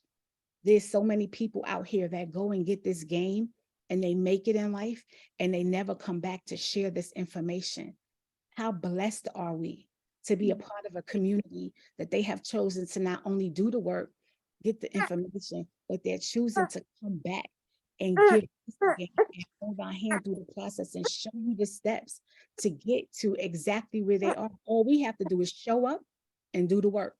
[SPEAKER 5] There's so many people out here that go and get this game and they make it in life and they never come back to share this information. How blessed are we to be a part of a community that they have chosen to not only do the work, get the information, but they're choosing to come back and give us the game and hold our hand through the process and show you the steps to get to exactly where they are. All we have to do is show up and do the work.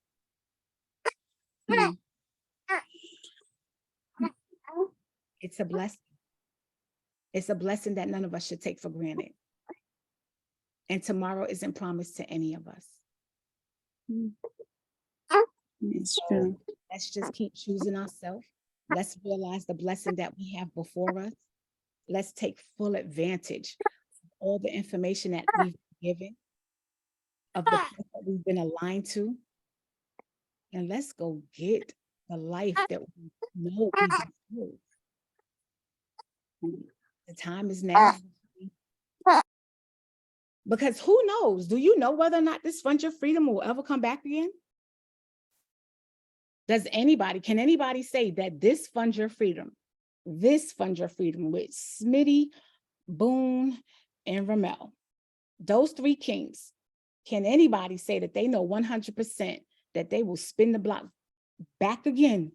[SPEAKER 5] It's a blessing. It's a blessing that none of us should take for granted. And tomorrow isn't promised to any of us.
[SPEAKER 22] It's true.
[SPEAKER 5] Let's just keep choosing ourselves. Let's realize the blessing that we have before us. Let's take full advantage of all the information that we've been given, of the place that we've been aligned to. And let's go get the life that we know we deserve. The time is now. Because who knows? Do you know whether or not this Fund Your Freedom will ever come back again? Can anybody say that this Fund Your Freedom with Smitty, Boone, and Ramel, those three kings, can anybody say that they know 100% that they will spin the block back again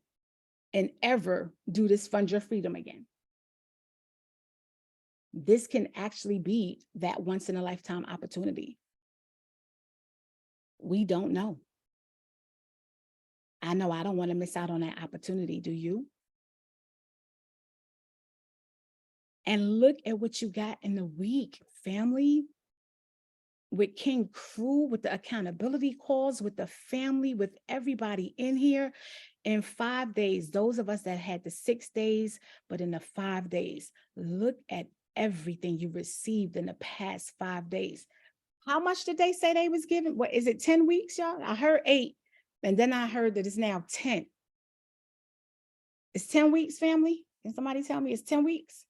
[SPEAKER 5] and ever do this Fund Your Freedom again? This can actually be that once in a lifetime opportunity. We don't know. I know I don't want to miss out on that opportunity. Do you? And look at what you got in the week, family. With King Crew, with the accountability calls, with the family, with everybody in here. In 5 days, those of us that had the 6 days, but in the 5 days, look at everything you received in the past 5 days. How much did they say they was giving? What is it, 10 weeks, y'all? I heard 8, and then I heard that it's now 10. It's 10 weeks, family? Can somebody tell me it's 10 weeks?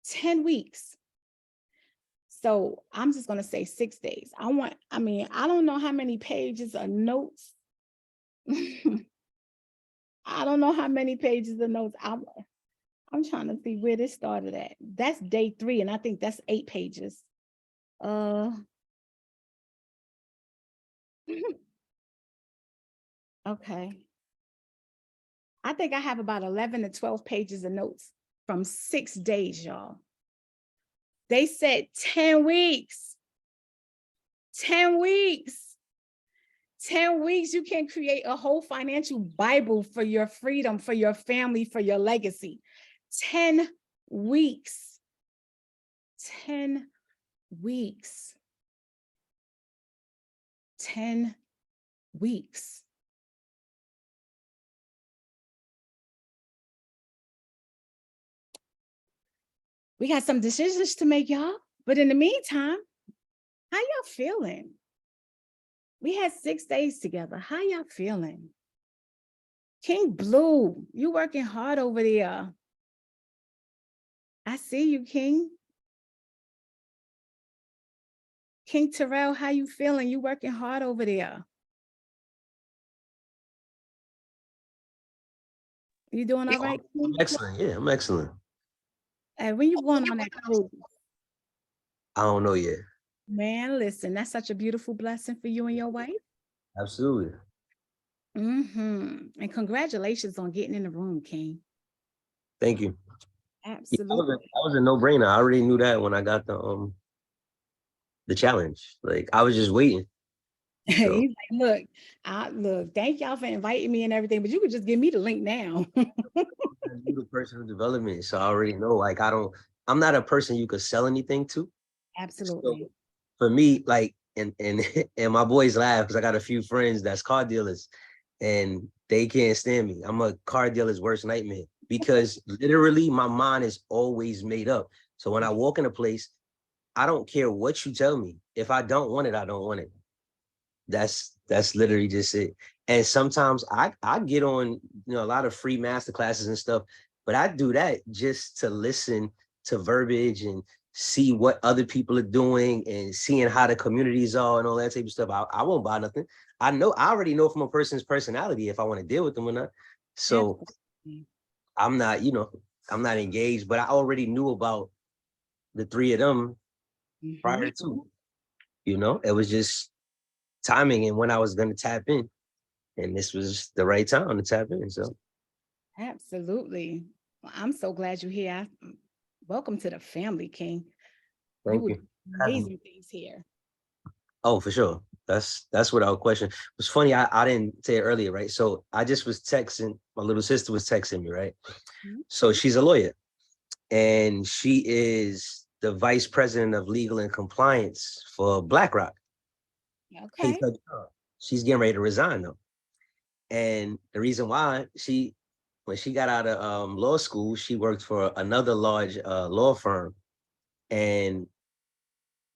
[SPEAKER 5] 10 weeks. So I'm just going to say 6 days. I don't know how many pages of notes. I don't know how many pages of notes. I'm trying to see where this started at. That's day 3, and I think that's 8 pages. Okay. I think I have about 11 to 12 pages of notes from 6 days, y'all. They said 10 weeks. 10 weeks. 10 weeks, you can create a whole financial Bible for your freedom, for your family, for your legacy. 10 weeks. 10 weeks. 10 weeks. We got some decisions to make, y'all. But in the meantime, how y'all feeling? We had 6 days together. How y'all feeling? King Blue, you working hard over there. I see you, King. King Terrell, how you feeling? You working hard over there. You doing all right, King?
[SPEAKER 4] I'm excellent. Yeah, I'm excellent.
[SPEAKER 5] And when you going on that cruise?
[SPEAKER 4] I don't know yet.
[SPEAKER 5] Man, listen, that's such a beautiful blessing for you and your wife.
[SPEAKER 4] Absolutely.
[SPEAKER 5] And congratulations on getting in the room, King.
[SPEAKER 4] Thank you.
[SPEAKER 5] Absolutely.
[SPEAKER 4] Yeah, that was a no-brainer. I already knew that when I got the challenge. Like I was just waiting. So.
[SPEAKER 5] He's like, look, thank y'all for inviting me and everything, but you could just give me the link now.
[SPEAKER 4] I do personal development, so I already know. Like I'm not a person you could sell anything to.
[SPEAKER 5] Absolutely.
[SPEAKER 4] So for me, like, and and my boys laugh because I got a few friends that's car dealers, and they can't stand me. I'm a car dealer's worst nightmare because literally my mind is always made up. So when I walk in a place, I don't care what you tell me. If I don't want it, I don't want it. That's literally just it. And sometimes I get on, a lot of free master classes and stuff, but I do that just to listen to verbiage and see what other people are doing and seeing how the communities are and all that type of stuff. I won't buy nothing. I already know from a person's personality if I want to deal with them or not. So I'm not, I'm not engaged, but I already knew about the 3 of them prior to, it was just timing and when I was going to tap in, and this was the right time to tap in. So
[SPEAKER 5] absolutely. Well, I'm so glad you're here. Welcome to the family, King.
[SPEAKER 4] Thank you.
[SPEAKER 5] Amazing things here.
[SPEAKER 4] Oh, for sure. That's without question. It was funny. I didn't say it earlier, right? So I just was texting. My little sister was texting me, right? So she's a lawyer, and she is the vice president of legal and compliance for BlackRock.
[SPEAKER 5] Okay.
[SPEAKER 4] She's getting ready to resign though. And the reason why when she got out of law school, she worked for another large law firm. And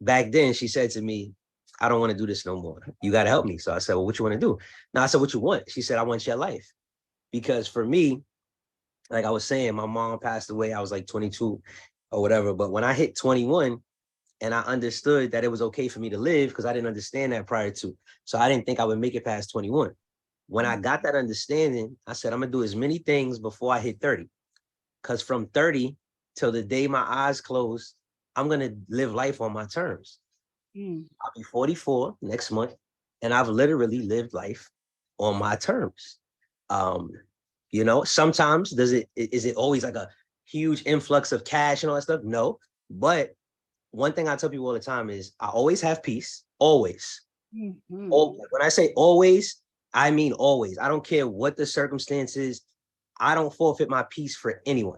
[SPEAKER 4] back then she said to me, I don't want to do this no more. You got to help me. So I said, well, what you want to do? Now I said, what you want? She said, I want your life. Because for me, like I was saying, my mom passed away. I was like 22 or whatever. But when I hit 21, and I understood that it was okay for me to live because I didn't understand that prior to. So I didn't think I would make it past 21. When I got that understanding, I said, I'm going to do as many things before I hit 30. Because from 30 till the day my eyes close, I'm going to live life on my terms. I'll be 44 next month, and I've literally lived life on my terms. Sometimes is it always like a huge influx of cash and all that stuff? No, but one thing I tell people all the time is I always have peace, always. When I say always, I mean always. I don't care what the circumstances. I don't forfeit my peace for anyone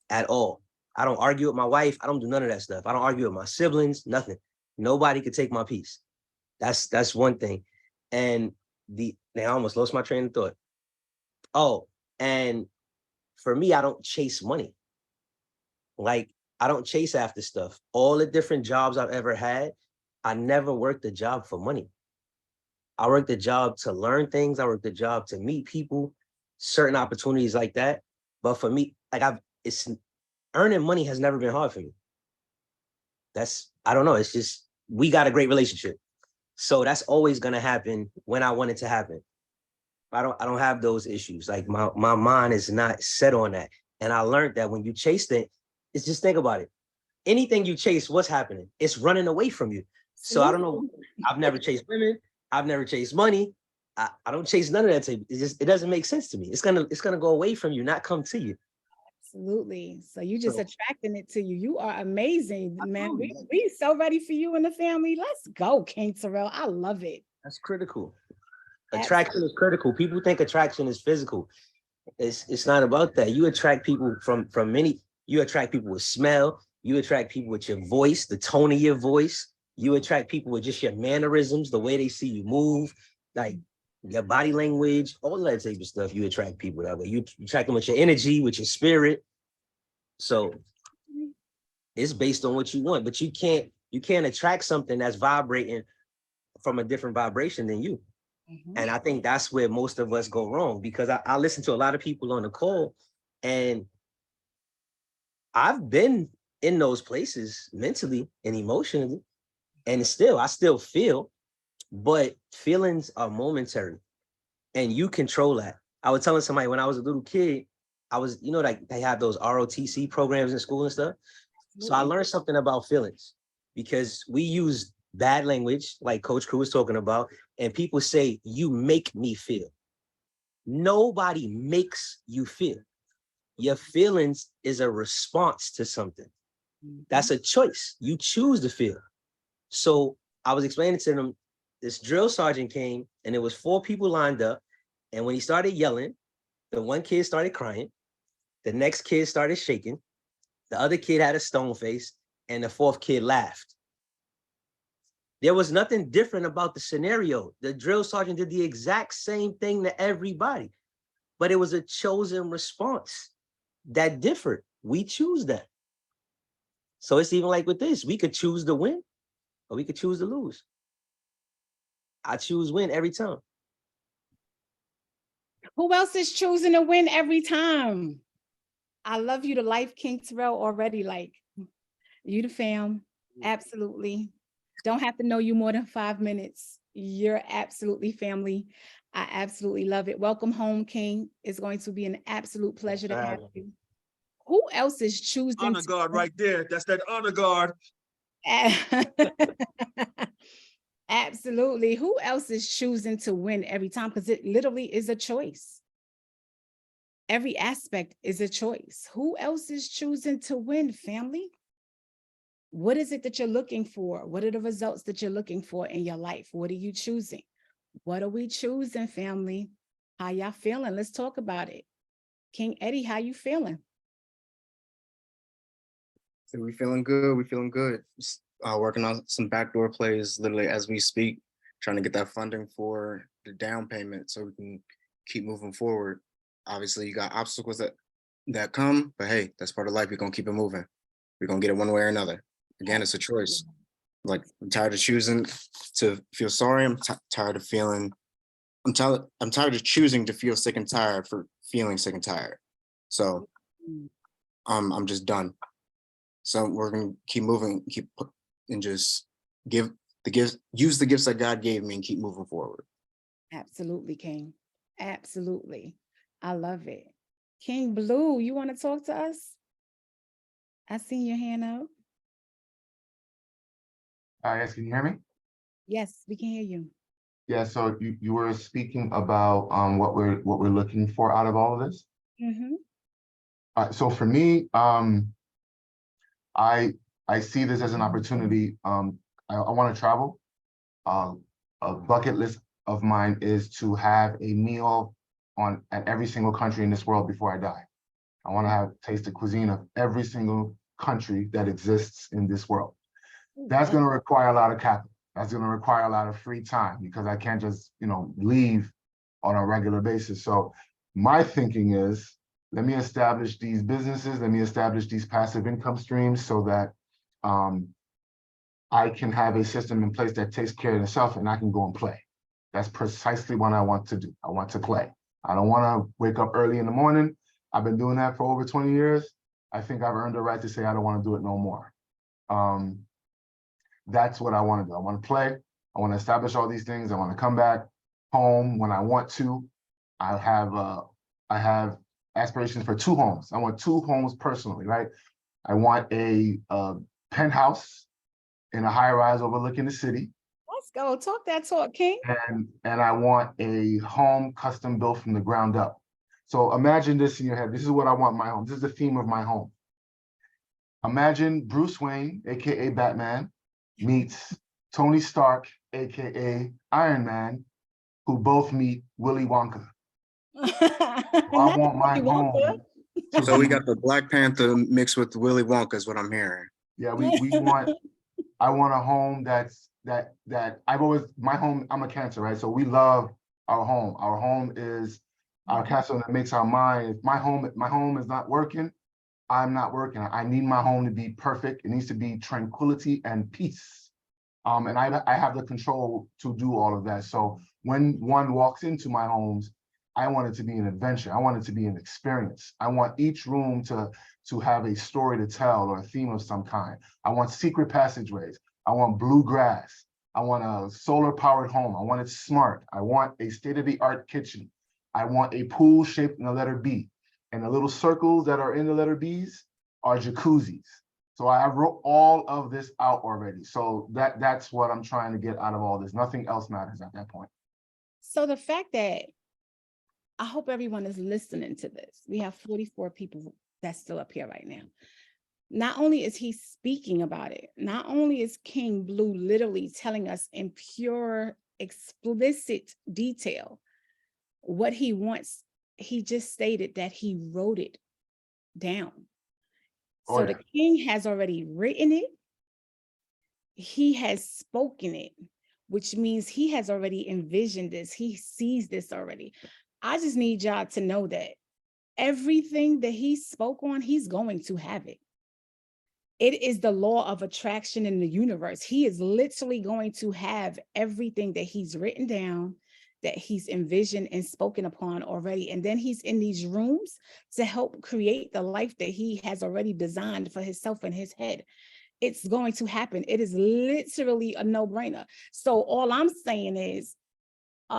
[SPEAKER 4] at all. I don't argue with my wife. I don't do none of that stuff. I don't argue with my siblings, nothing. Nobody could take my peace. That's one thing. And I almost lost my train of thought. Oh, and for me, I don't chase money. Like, I don't chase after stuff. All the different jobs I've ever had, I never worked a job for money. I worked a job to learn things. I worked a job to meet people, certain opportunities like that. But for me, it's earning money has never been hard for me. I don't know. It's just, we got a great relationship. So that's always going to happen when I want it to happen. I don't have those issues. Like my mind is not set on that. And I learned that when you chase it, it's just think about it. Anything you chase, what's happening? It's running away from you. So I don't know. I've never chased women. I've never chased money. I don't chase none of that. It doesn't make sense to me. It's gonna go away from you, not come to you.
[SPEAKER 5] Absolutely. So you just attracting it to you. You are amazing, man. We so ready for you and the family. Let's go, King Terrell. I love it.
[SPEAKER 4] That's critical. Attraction is critical. People think attraction is physical. It's not about that. You attract people from many. You attract people with smell. You attract people with your voice, the tone of your voice. You attract people with just your mannerisms, the way they see you move, like your body language, all that type of stuff. You attract people that way. You attract them with your energy, with your spirit. So it's based on what you want, but you can't attract something that's vibrating from a different vibration than you. And I think that's where most of us go wrong, because I listen to a lot of people on the call, and I've been in those places mentally and emotionally, and I still feel, but feelings are momentary and you control that. I was telling somebody when I was a little kid, like they have those ROTC programs in school and stuff. So I learned something about feelings, because we use bad language, like Coach Crew was talking about, and people say, you make me feel. Nobody makes you feel. Your feelings is a response to something. That's a choice. You choose to feel. So I was explaining to them, this drill sergeant came and there was 4 people lined up. And when he started yelling, the one kid started crying. The next kid started shaking. The other kid had a stone face, and the 4th kid laughed. There was nothing different about the scenario. The drill sergeant did the exact same thing to everybody, but it was a chosen response that differed. We choose that. So it's even like with this, we could choose to win or we could choose to lose. I choose win every time.
[SPEAKER 5] Who else is choosing to win every time? I love you to life, King Terrell, already. Like, you the fam. Absolutely. Don't have to know you more than 5 minutes. You're absolutely family. I absolutely love it. Welcome home, King. It's going to be an absolute pleasure to have you. Who else is choosing?
[SPEAKER 7] Honor guard right there. That's that honor guard.
[SPEAKER 5] Absolutely. Who else is choosing to win every time? Because it literally is a choice. Every aspect is a choice. Who else is choosing to win, family? What is it that you're looking for? What are the results that you're looking for in your life? What are you choosing? What are we choosing, family? How y'all feeling? Let's talk about it. King Eddie, how you feeling?
[SPEAKER 1] So we feeling good. We feeling good. Just, working on some backdoor plays literally as we speak, trying to get that funding for the down payment so we can keep moving forward. Obviously, you got obstacles that come, but hey, that's part of life. We're gonna keep it moving. We're gonna get it one way or another. Again, it's a choice. Like, I'm tired of choosing to feel sorry. I'm tired of feeling. I'm tired of choosing to feel sick and tired for feeling sick and tired. So, I'm just done. So we're gonna keep moving, and just use the gifts that God gave me and keep moving forward.
[SPEAKER 5] Absolutely, King. Absolutely. I love it. King Blue, you want to talk to us? I seen your hand up.
[SPEAKER 16] Yes, can you hear me?
[SPEAKER 5] Yes, we can hear you.
[SPEAKER 16] Yeah, so you were speaking about what we're looking for out of all of this. So for me, I see this as an opportunity. I want to travel. A bucket list of mine is to have a meal at every single country in this world before I die. I want to taste the cuisine of every single country that exists in this world. That's going to require a lot of capital. That's going to require a lot of free time, because I can't just, leave on a regular basis. So my thinking is, let me establish these businesses, let me establish these passive income streams so that I can have a system in place that takes care of itself and I can go and play. That's precisely what I want to do. I want to play. I don't want to wake up early in the morning. I've been doing that for over 20 years. I think I've earned the right to say I don't want to do it no more. That's what I want to do. I want to play. I want to establish all these things. I want to come back home when I want to. I have aspirations for 2 homes. I want 2 homes personally, right? I want a penthouse in a high-rise overlooking the city.
[SPEAKER 5] Let's go. Talk that talk, King.
[SPEAKER 16] And I want a home custom built from the ground up. So imagine this in your head. This is what I want my home. This is the theme of my home. Imagine Bruce Wayne, AKA Batman, meets Tony Stark, aka Iron Man, who both meet Willy Wonka. I want my home to
[SPEAKER 1] So we
[SPEAKER 16] be,
[SPEAKER 1] got the Black Panther mixed with Willy Wonka is what I'm hearing.
[SPEAKER 16] yeah, we want, I want a home that I've always, my home, I'm a Cancer, right? So we love our home. Our home is our castle that makes our mind. If my home is not working, I'm not working. I need my home to be perfect. It needs to be tranquility and peace. And I have the control to do all of that. So when one walks into my homes, I want it to be an adventure. I want it to be an experience. I want each room to have a story to tell or a theme of some kind. I want secret passageways. I want blue grass. I want a solar powered home. I want it smart. I want a state-of-the-art kitchen. I want a pool shaped in the letter B. And the little circles that are in the letter Bs are jacuzzis. So I have wrote all of this out already. So that's what I'm trying to get out of all this. Nothing else matters at that point.
[SPEAKER 13] So the fact that I hope everyone is listening to this. We have 44 people that's still up here right now. Not only is he speaking about it, not only is King Blue literally telling us in pure, explicit detail what he wants, he just stated that he wrote it down. So the king has already written it. He has spoken it, which means he has already envisioned this. He sees this already. I just need y'all to know that everything that he spoke on, he's going to have it. It is the law of attraction in the universe. He is literally going to have everything that he's written down, that he's envisioned and spoken upon already. And then he's in these rooms to help create the life that he has already designed for himself in his head. It's going to happen. It is literally a no-brainer. So all I'm saying is,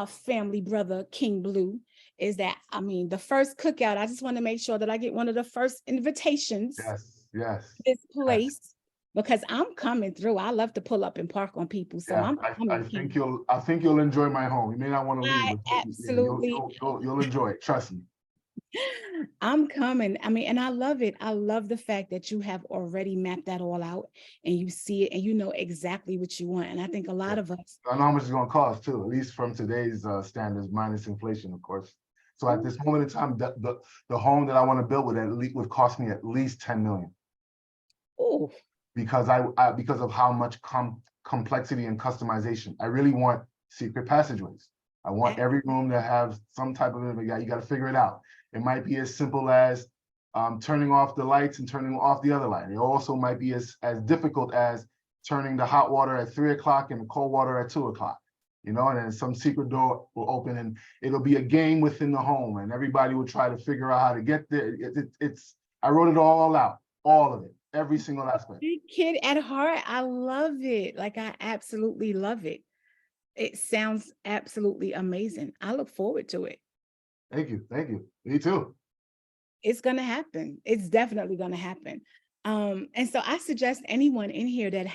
[SPEAKER 13] family brother King Blue, is that, I mean, the first cookout, I just want to make sure that I get one of the first invitations.
[SPEAKER 16] Yes.
[SPEAKER 13] This place, because I'm coming through. I love to pull up and park on people. So
[SPEAKER 16] Yeah,
[SPEAKER 13] I'm coming.
[SPEAKER 16] I think you'll enjoy my home. You may not want to leave, but
[SPEAKER 13] absolutely.
[SPEAKER 16] You'll enjoy it. Trust me.
[SPEAKER 13] I'm coming. I mean, and I love it. I love the fact that you have already mapped that all out and you see it and you know exactly what you want. And I think a lot of us.
[SPEAKER 16] I know how much it's going to cost too, at least from today's standards, minus inflation, of course. So at this moment in time, the home that I want to build would cost me at least 10 million.
[SPEAKER 13] Oh.
[SPEAKER 16] Because because of how much complexity and customization. I really want secret passageways. I want every room to have some type of, you got to figure it out. It might be as simple as turning off the lights and turning off the other light. It also might be as difficult as turning the hot water at 3 o'clock and the cold water at 2 o'clock. You know, and then some secret door will open and it'll be a game within the home and everybody will try to figure out how to get there. I wrote it all out, all of it, every single aspect.
[SPEAKER 13] Big kid at heart. I love it. Like, I absolutely love it. It sounds absolutely amazing. I look forward to it.
[SPEAKER 16] Thank you. Thank you. Me too.
[SPEAKER 13] It's going to happen. It's definitely going to happen. And so I suggest anyone in here that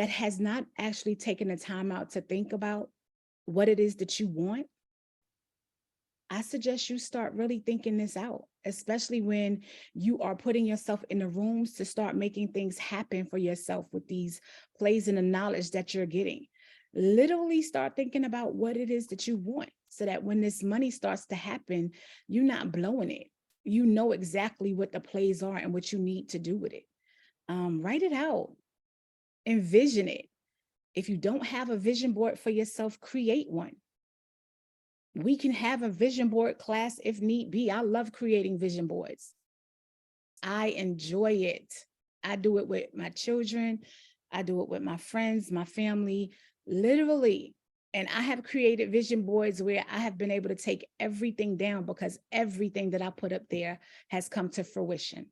[SPEAKER 13] has not actually taken the time out to think about what it is that you want, I suggest you start really thinking this out, especially when you are putting yourself in the rooms to start making things happen for yourself with these plays and the knowledge that you're getting. Literally start thinking about what it is that you want so that when this money starts to happen, you're not blowing it. You know exactly what the plays are and what you need to do with it. Write it out. Envision it. If you don't have a vision board for yourself, create one. We can have a vision board class if need be. I love creating vision boards. I enjoy it. I do it with my children. I do it with my friends, my family, literally. And I have created vision boards where I have been able to take everything down because everything that I put up there has come to fruition.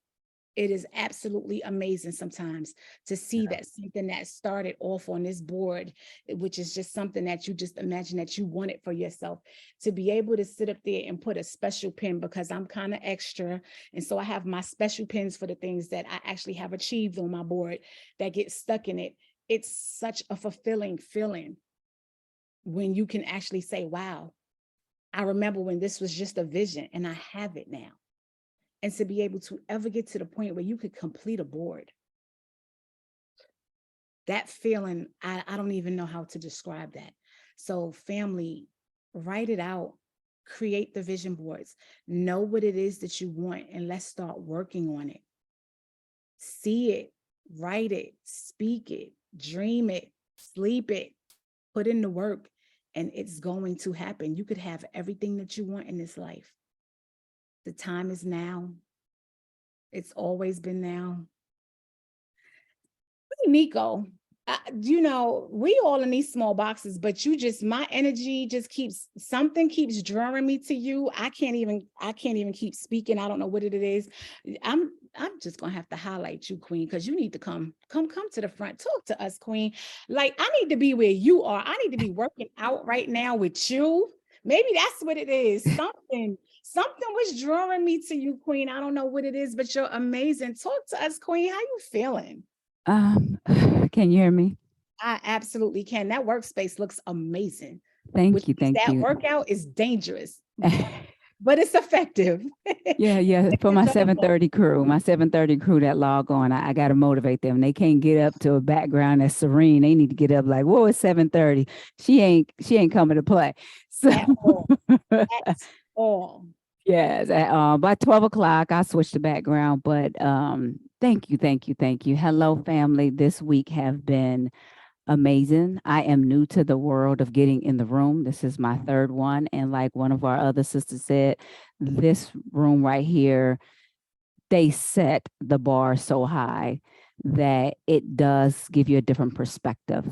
[SPEAKER 13] It is absolutely amazing sometimes to see that something that started off on this board, which is just something that you just imagine that you wanted for yourself, to be able to sit up there and put a special pin because I'm kind of extra. And so I have my special pins for the things that I actually have achieved on my board that get stuck in it. It's such a fulfilling feeling when you can actually say, wow, I remember when this was just a vision and I have it now. And to be able to ever get to the point where you could complete a board.
[SPEAKER 5] that feeling, I don't even know how to describe that. So family, write it out, create the vision boards, know what it is that you want, and let's start working on it. See it, write it, speak it, dream it, sleep it, put in the work, and it's going to happen. You could have everything that you want in this life. The time is now. It's always been now. Nico, you know, we all in these small boxes, but my energy just something keeps drawing me to you. I can't even keep speaking. I don't know what it is. I'm just gonna have to highlight you, Queen, because you need to come to the front. Talk to us, Queen. Like, I need to be where you are. I need to be working out right now with you. Maybe that's what it is. Something was drawing me to you, Queen. I don't know what it is, but you're amazing. Talk to us, Queen. How you feeling?
[SPEAKER 3] Can you hear me?
[SPEAKER 5] I absolutely can. That workspace looks amazing.
[SPEAKER 3] Thank you.
[SPEAKER 5] That workout is dangerous, but it's effective.
[SPEAKER 3] Yeah. For my 7:30 crew that log on, I got to motivate them. They can't get up to a background that's serene. They need to get up like, whoa, it's 7:30. She ain't coming to play. So
[SPEAKER 5] That's all.
[SPEAKER 3] Yes, by 12 o'clock, I switched the background, but thank you. Hello, family. This week have been amazing. I am new to the world of getting in the room. This is my third one. And like one of our other sisters said, this room right here, they set the bar so high that it does give you a different perspective.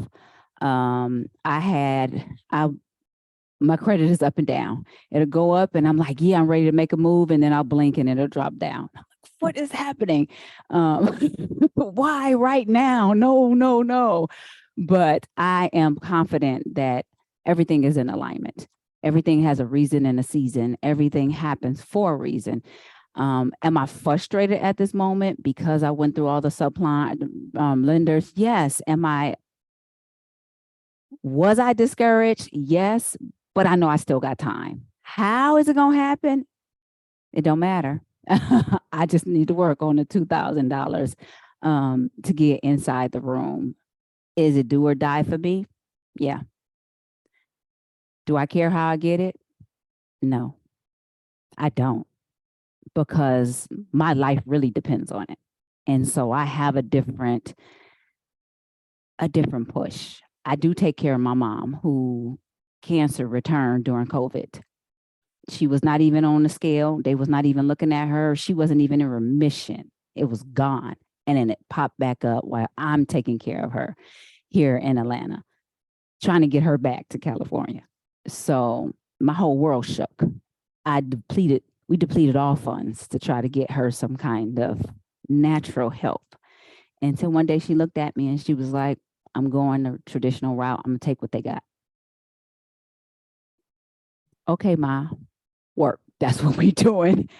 [SPEAKER 3] My credit is up and down. It'll go up and I'm like, yeah, I'm ready to make a move. And then I'll blink and it'll drop down. I'm like, what is happening? Why right now? No. But I am confident that everything is in alignment. Everything has a reason and a season. Everything happens for a reason. Am I frustrated at this moment because I went through all the supply lenders? Yes. Was I discouraged? Yes. But I know I still got time. How is it going to happen? It don't matter. I just need to work on the $2,000 to get inside the room. Is it do or die for me? Yeah. Do I care how I get it? No, I don't, because my life really depends on it. And so I have a different push. I do take care of my mom, who cancer returned during COVID. She was not even on the scale. They was not even looking at her. She wasn't even in remission. It was gone. And then it popped back up while I'm taking care of her here in Atlanta, trying to get her back to California. So my whole world shook. We depleted all funds to try to get her some kind of natural help. Until one day she looked at me and she was like, I'm going the traditional route. I'm gonna take what they got. Okay, Ma, work. That's what we're doing.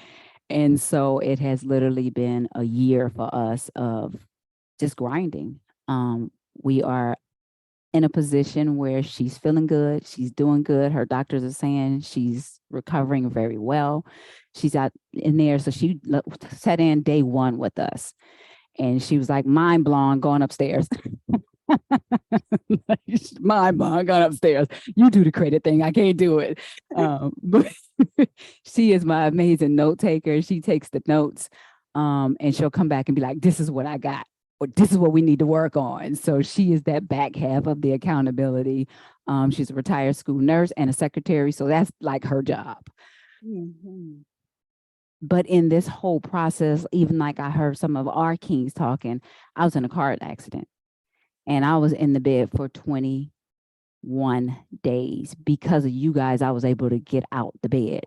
[SPEAKER 3] And so it has literally been a year for us of just grinding. We are in a position where she's feeling good. She's doing good. Her doctors are saying she's recovering very well. She's out in there. So she sat in day one with us. And she was like, mind blown, going upstairs. Mind blown, going upstairs. You do the credit thing. I can't do it. But she is my amazing note taker. She takes the notes and she'll come back and be like, this is what I got, or this is what we need to work on. So she is that back half of the accountability. She's a retired school nurse and a secretary. So that's like her job. Mm-hmm. But in this whole process, even like I heard some of our kings talking, I was in a car accident and I was in the bed for 21 days. Because of you guys, I was able to get out the bed.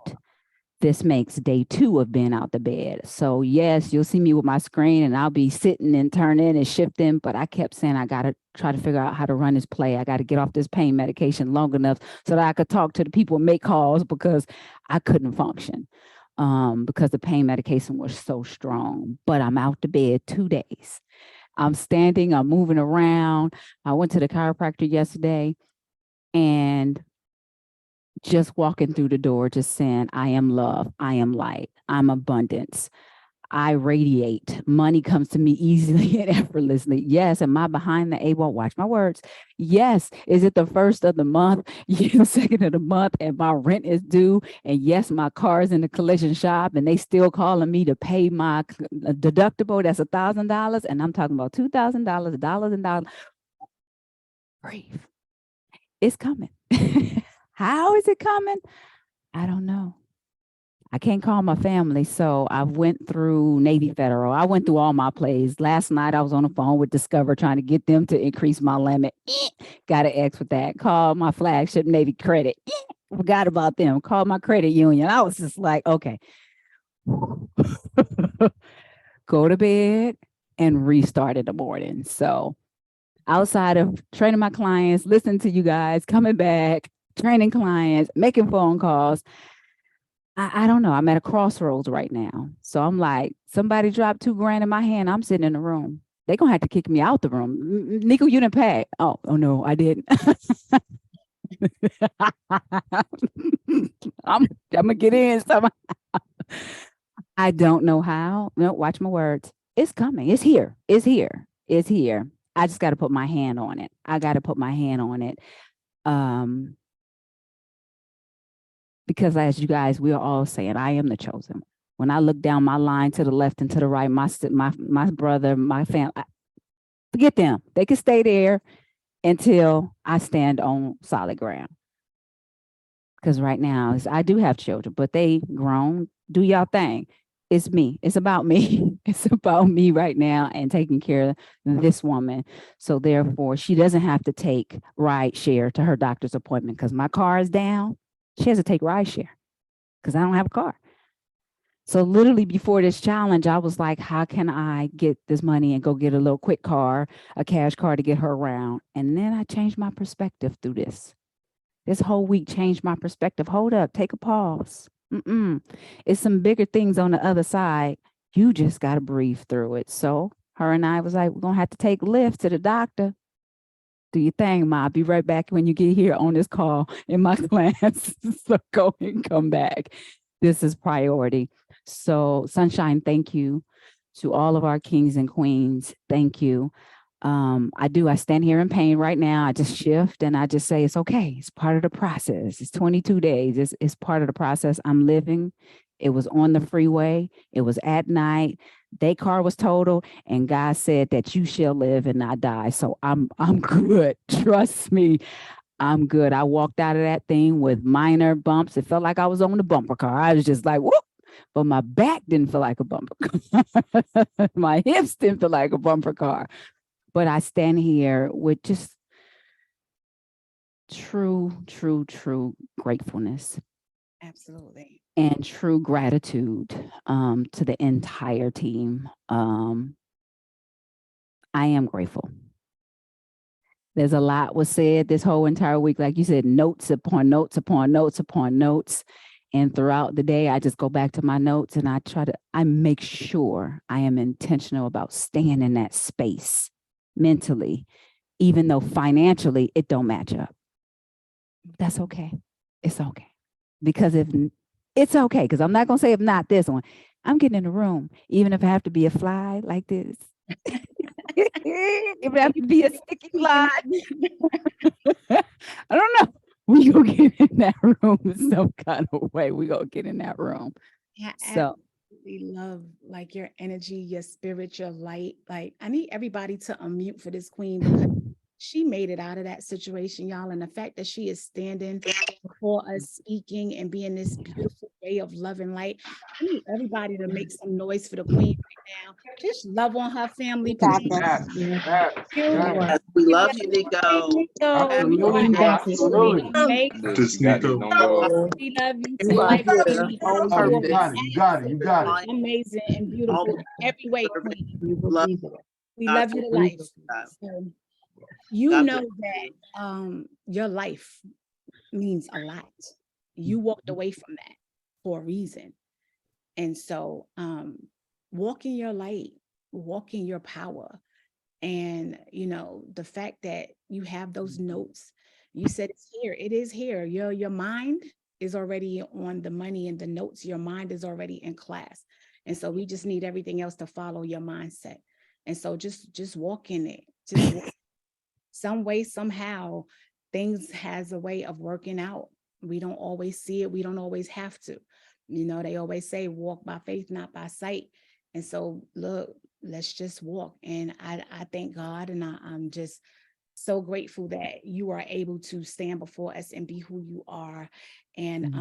[SPEAKER 3] This makes day 2 of being out the bed. So yes, you'll see me with my screen and I'll be sitting and turning and shifting, but I kept saying, I got to try to figure out how to run this play. I got to get off this pain medication long enough so that I could talk to the people and make calls, because I couldn't function. Because the pain medication was so strong. But I'm out the bed 2 days. I'm standing, I'm moving around. I went to the chiropractor yesterday and just walking through the door, just saying, I am love, I am light, I'm abundance. I radiate. Money comes to me easily and effortlessly. Yes. Am I behind the eight ball? Watch my words. Yes. Is it the first of the month? Yeah, the second of the month, and my rent is due. And yes, my car is in the collision shop, and they still calling me to pay my deductible. That's $1,000, and I'm talking about $2,000, dollars and dollars. Breathe. It's coming. How is it coming? I don't know. I can't call my family, so I went through Navy Federal. I went through all my plays. Last night, I was on the phone with Discover trying to get them to increase my limit. Got an X with that. Called my flagship Navy Credit. Forgot about them. Called my credit union. I was just like, okay. Go to bed and restart in the morning. So outside of training my clients, listening to you guys, coming back, training clients, making phone calls, I don't know. I'm at a crossroads right now. So I'm like, somebody dropped $2,000 in my hand. I'm sitting in the room. They're going to have to kick me out the room. Nico, you didn't pay. Oh no, I didn't. I'm going to get in somehow. I don't know how. No, watch my words. It's coming. It's here. It's here. It's here. I just got to put my hand on it. I got to put my hand on it. Because as you guys, we are all saying, I am the chosen. When I look down my line to the left and to the right, my brother, my family, forget them. They can stay there until I stand on solid ground. Because right now, I do have children, but they grown. Do y'all thing. It's me. It's about me. It's about me right now and taking care of this woman. So therefore, she doesn't have to take ride share to her doctor's appointment because my car is down. She has to take ride share because I don't have a car. So literally before this challenge, I was like, how can I get this money and go get a little quick car, a cash car to get her around? And then I changed my perspective through this. This whole week changed my perspective. Hold up, take a pause. It's some bigger things on the other side. You just got to breathe through it. So her and I was like, we're going to have to take Lyft to the doctor. Do your thing, Ma. I'll be right back when you get here on this call in my class. So go and come back. This is priority. So Sunshine, thank you to all of our kings and queens. Thank you. I stand here in pain right now. I just shift and I just say, it's okay. It's part of the process. It's 22 days. It's part of the process. I'm living. It was on the freeway. It was at night. Their car was totaled, and God said that you shall live and not die. So I'm good. Trust me, I'm good. I walked out of that thing with minor bumps. It felt like I was on the bumper car. I was just like, whoop. But my back didn't feel like a bumper car. My hips didn't feel like a bumper car. But I stand here with just true gratefulness.
[SPEAKER 5] Absolutely.
[SPEAKER 3] And true gratitude to the entire team. I am grateful. There's a lot was said this whole entire week. Like you said, notes upon notes upon notes upon notes. And throughout the day, I just go back to my notes and I make sure I am intentional about staying in that space mentally, even though financially it don't match up. That's okay. It's okay. Because it's okay, because I'm not going to say if not this one. I'm getting in the room, even if I have to be a fly like this. If I have to be a sticky fly. I don't know. We gonna get in that room in some kind of way. We gonna get in that room.
[SPEAKER 5] Yeah,
[SPEAKER 3] So
[SPEAKER 5] absolutely love like your energy, your spirit, your light. Like I need everybody to unmute for this queen because she made it out of that situation, y'all. And the fact that she is standing before us speaking and being this beautiful ray of love and light. I need everybody to make some noise for the queen right now. Just love on her family.
[SPEAKER 11] We love you, Nico.
[SPEAKER 16] Absolutely, Nico. Absolutely.
[SPEAKER 12] Just Nico.
[SPEAKER 5] We love you to life.
[SPEAKER 16] You got it. You got it. You got it.
[SPEAKER 5] Amazing and beautiful in every way, queen. We love you to life. So you know that your life means a lot. You walked away from that for a reason. And so walk in your light, walk in your power. And, you know, the fact that you have those notes, you said it's here. It is here. Your mind is already on the money and the notes. Your mind is already in class. And so we just need everything else to follow your mindset. And so just walk in it. Just walk. Some way, somehow, things has a way of working out. We don't always see it. We don't always have to. You know, they always say walk by faith, not by sight. And so look, let's just walk. And I thank God, and I'm just so grateful that you are able to stand before us and be who you are. And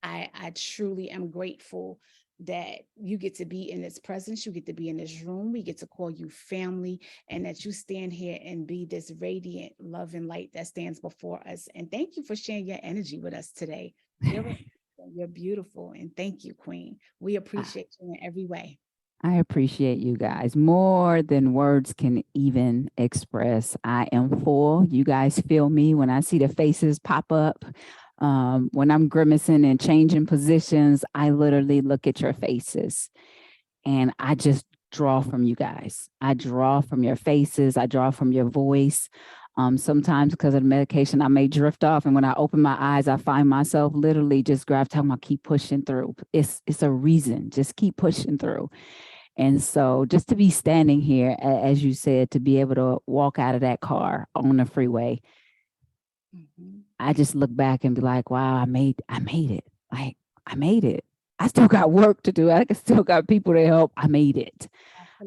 [SPEAKER 5] I truly am grateful that you get to be in this presence, you get to be in this room, we get to call you family, and that you stand here and be this radiant love and light that stands before us. And thank you for sharing your energy with us today. You're beautiful. And thank you, Queen. We appreciate you in every way.
[SPEAKER 3] I appreciate you guys more than words can even express. I am full. You guys feel me when I see the faces pop up. When I'm grimacing and changing positions, I literally look at your faces and I just draw from you guys. I draw from your faces. I draw from your voice. Sometimes because of the medication, I may drift off. And when I open my eyes, I find myself literally just talking about keep pushing through. It's a reason. Just keep pushing through. And so just to be standing here, as you said, to be able to walk out of that car on the freeway, I just look back and be like, wow, I made it. Like, I made it. I still got work to do. I still got people to help. I made it.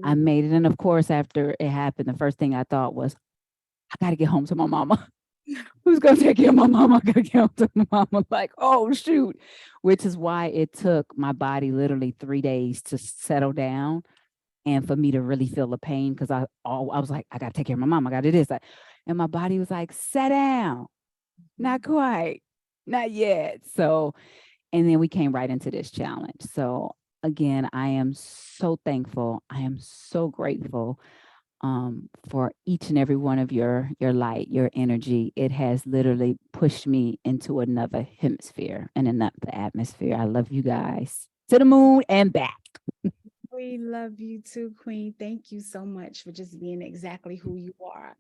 [SPEAKER 3] I made it. And of course, after it happened, the first thing I thought was, I got to get home to my mama. Who's going to take care of my mama? I got to get home to my mama. Like, oh, shoot. Which is why it took my body literally 3 days to settle down and for me to really feel the pain, because I was like, I got to take care of my mom. I got to do this. And my body was like, sit down. Not quite. Not yet. So, and then we came right into this challenge. So again, I am so thankful. I am so grateful for each and every one of your light, your energy. It has literally pushed me into another hemisphere and another atmosphere. I love you guys. To the moon and back.
[SPEAKER 5] We love you too, Queen. Thank you so much for just being exactly who you are.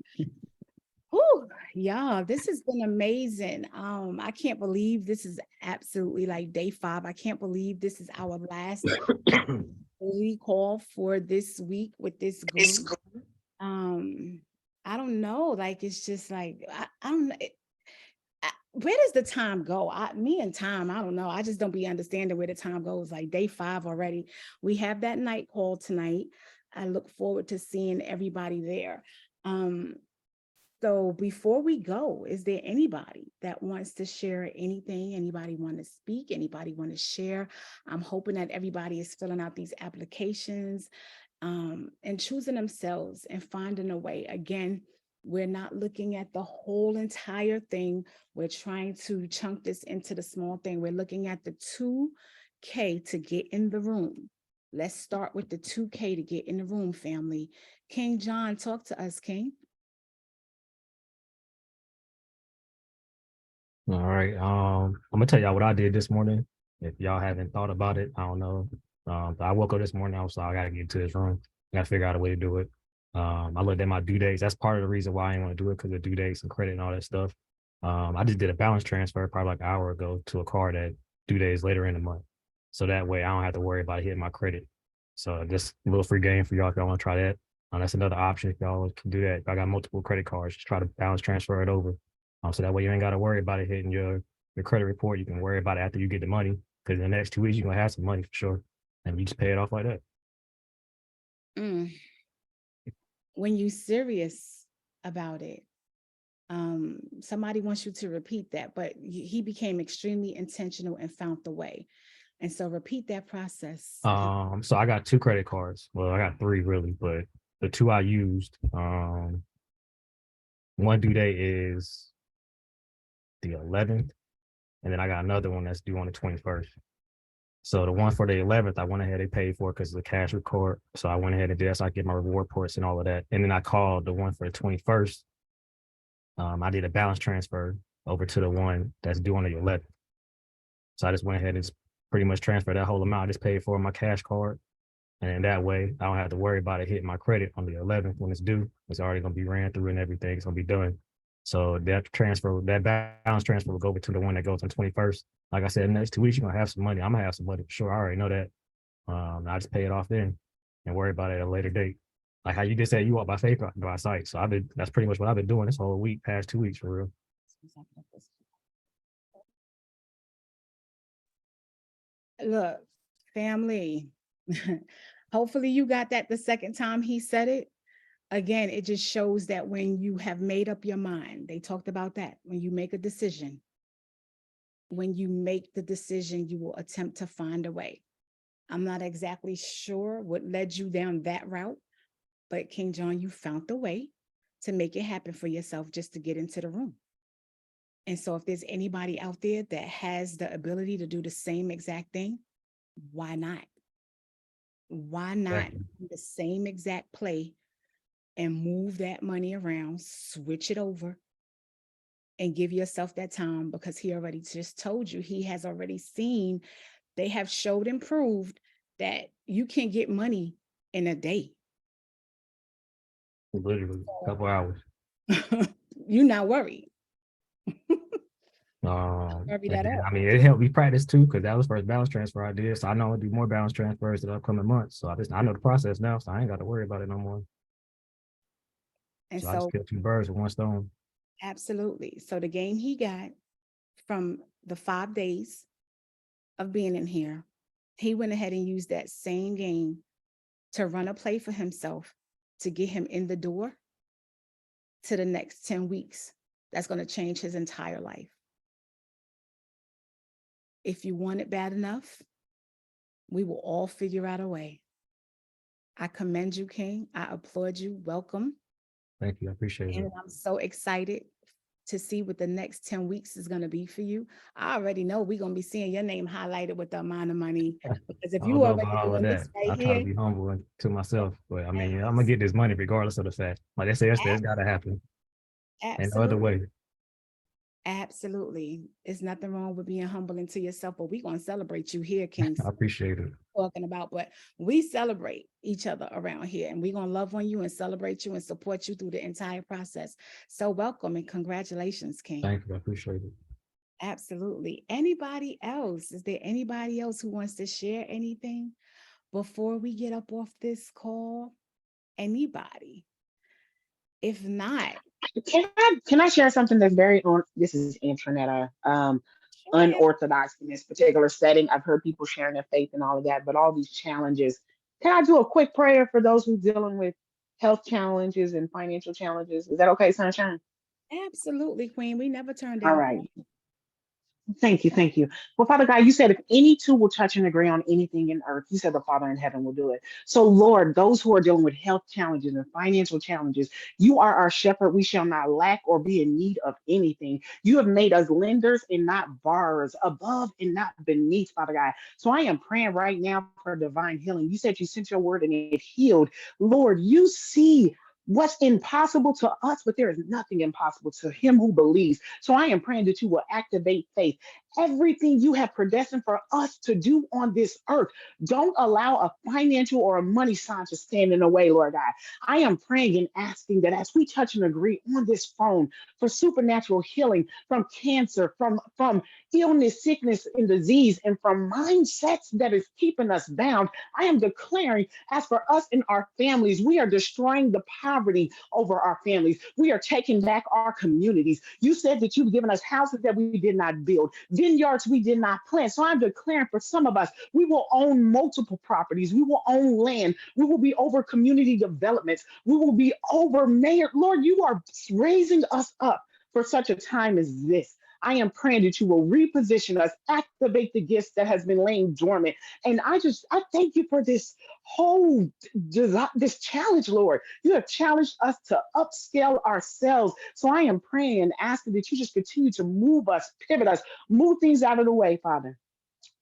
[SPEAKER 5] Whew, y'all, this has been amazing. I can't believe this is absolutely like day 5. I can't believe this is our last holy call for this week with this group. I don't know, like it's just like I don't know. Where does the time go? Me and time, I don't know. I just don't be understanding where the time goes. Like day 5 already. We have that night call tonight. I look forward to seeing everybody there. So before we go, is there anybody that wants to share anything? Anybody want to speak? Anybody want to share? I'm hoping that everybody is filling out these applications and choosing themselves and finding a way. Again, we're not looking at the whole entire thing. We're trying to chunk this into the small thing. We're looking at the 2K to get in the room. Let's start with the 2K to get in the room, family. King John, talk to us, King.
[SPEAKER 8] All right. I'm gonna tell y'all what I did this morning. If y'all haven't thought about it, I don't know. I woke up this morning, I was like, I gotta get to this room. I gotta figure out a way to do it. I looked at my due dates. That's part of the reason why I didn't want to do it, because of due dates and credit and all that stuff. I just did a balance transfer probably like an hour ago to a card that due days later in the month. So that way I don't have to worry about hitting my credit. So just a little free game for y'all if y'all want to try that. That's another option if y'all can do that. If I got multiple credit cards, just try to balance transfer it over. So that way you ain't got to worry about it hitting your credit report. You can worry about it after you get the money, because in the next 2 weeks, you're going to have some money for sure. And you just pay it off like that.
[SPEAKER 5] When you're serious about it, somebody wants you to repeat that, but he became extremely intentional and found the way. And so repeat that process.
[SPEAKER 8] So I got 2 credit cards. Well, I got 3 really, but the 2 I used, one due date is the 11th, and then I got another one that's due on the 21st. So the one for the 11th, I went ahead and paid for it because it's a cash record. So I went ahead and did that so I get my reward reports and all of that. And then I called the one for the 21st. I did a balance transfer over to the one that's due on the 11th. So I just went ahead and just pretty much transferred that whole amount. I just paid for my cash card. And that way I don't have to worry about it hitting my credit on the 11th when it's due. It's already going to be ran through and everything. It's going to be done. So that balance transfer will go over to the one that goes on 21st. Like I said, in the next 2 weeks, you're going to have some money. I'm going to have some money for sure. I already know that. I just pay it off then and worry about it at a later date. Like how you just said, you walk by faith, not by sight. So that's pretty much what I've been doing this whole week, past 2 weeks for real.
[SPEAKER 5] Look, family, hopefully you got that the second time he said it. Again, it just shows that when you have made up your mind, they talked about that. When you make a decision, when you make the decision, you will attempt to find a way. I'm not exactly sure what led you down that route, but King John, you found the way to make it happen for yourself just to get into the room. And so if there's anybody out there that has the ability to do the same exact thing, why not? Why not do the same exact play and move that money around, switch it over, and give yourself that time? Because he already just told you, he has already seen, they have showed and proved that you can get money in a day.
[SPEAKER 8] Literally a couple hours.
[SPEAKER 5] You're not worried.
[SPEAKER 8] I mean, it helped me practice too, because that was the first balance transfer I did. So I know I'll do more balance transfers in the upcoming months. So I know the process now, so I ain't got to worry about it no more.
[SPEAKER 5] And
[SPEAKER 8] so I just killed 2 birds with 1 stone.
[SPEAKER 5] Absolutely. So the game he got from the 5 days of being in here, he went ahead and used that same game to run a play for himself to get him in the door to the next 10 weeks. That's going to change his entire life. If you want it bad enough, we will all figure out a way. I commend you, King. I applaud you. Welcome.
[SPEAKER 8] Thank you. I appreciate
[SPEAKER 5] And
[SPEAKER 8] it.
[SPEAKER 5] I'm so excited to see what the next 10 weeks is going to be for you. I already know we're going to be seeing your name highlighted with the amount of money. Because if
[SPEAKER 8] I
[SPEAKER 5] you
[SPEAKER 8] don't know
[SPEAKER 5] already
[SPEAKER 8] about all of
[SPEAKER 5] doing
[SPEAKER 8] that.
[SPEAKER 5] this right
[SPEAKER 8] I try to
[SPEAKER 5] here,
[SPEAKER 8] be humble to myself, but I mean, I'm gonna get this money regardless of the fact. Like they say, it's got to happen. And no other way.
[SPEAKER 5] Absolutely. There's nothing wrong with being humble into yourself, but we're going to celebrate you here, Kings.
[SPEAKER 8] I appreciate it.
[SPEAKER 5] Talking about, but we celebrate each other around here, and we're going to love on you and celebrate you and support you through the entire process. So welcome and congratulations, King.
[SPEAKER 8] Thank you. I appreciate it.
[SPEAKER 5] Absolutely. Anybody else? Is there anybody else who wants to share anything before we get up off this call? Anybody? If not,
[SPEAKER 17] can I share something that's this is Antoinetta, unorthodox in this particular setting. I've heard people sharing their faith and all of that, but all these challenges. Can I do a quick prayer for those who are dealing with health challenges and financial challenges? Is that okay, Sunshine?
[SPEAKER 5] Absolutely, Queen. We never turn
[SPEAKER 17] All
[SPEAKER 5] down.
[SPEAKER 17] right. Thank you. Thank you. Well, Father God, you said if any two will touch and agree on anything in earth, you said the Father in heaven will do it. So, Lord, those who are dealing with health challenges and financial challenges, you are our shepherd. We shall not lack or be in need of anything. You have made us lenders and not borrowers, above and not beneath, Father God. So I am praying right now for divine healing. You said you sent your word and it healed. Lord, you see what's impossible to us, but there is nothing impossible to him who believes. So I am praying that you will activate faith. Everything you have predestined for us to do on this earth, don't allow a financial or a money sign to stand in the way, Lord God. I am praying and asking that as we touch and agree on this phone for supernatural healing from cancer, from illness, sickness, and disease, and from mindsets that is keeping us bound, I am declaring, as for us and our families, we are destroying the poverty over our families. We are taking back our communities. You said that you've given us houses that we did not build, vineyards we did not plant. So I'm declaring for some of us, we will own multiple properties. We will own land. We will be over community developments. We will be over mayor. Lord, you are raising us up for such a time as this. I am praying that you will reposition us, activate the gifts that has been laying dormant. And I thank you for this whole this challenge, Lord. You have challenged us to upscale ourselves. So I am praying and asking that you just continue to move us, pivot us, move things out of the way, Father,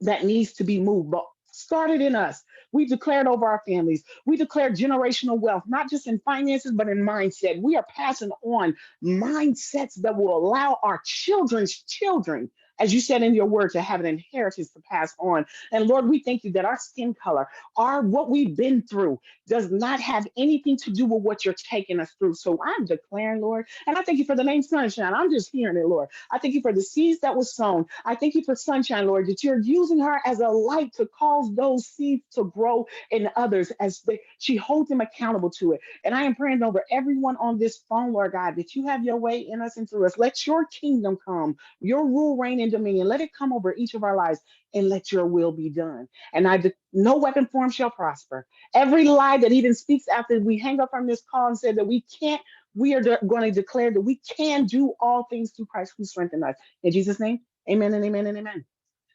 [SPEAKER 17] that needs to be moved. But started in us. We declared over our families. We declared generational wealth, not just in finances, but in mindset. We are passing on mindsets that will allow our children's children as you said in your word, to have an inheritance to pass on. And Lord, we thank you that our skin color, our what we've been through, does not have anything to do with what you're taking us through. So I'm declaring, Lord, and I thank you for the name Sunshine. I'm just hearing it, Lord. I thank you for the seeds that was sown. I thank you for Sunshine, Lord, that you're using her as a light to cause those seeds to grow in others as she holds them accountable to it. And I am praying over everyone on this phone, Lord God, that you have your way in us and through us. Let your kingdom come, your rule, reign, and dominion. Let it come over each of our lives and let your will be done. And no weapon form shall prosper. Every lie that even speaks after we hang up from this call and said that we can't, we are going to declare that we can do all things through Christ who strengthens us. In Jesus' name, amen and amen and amen.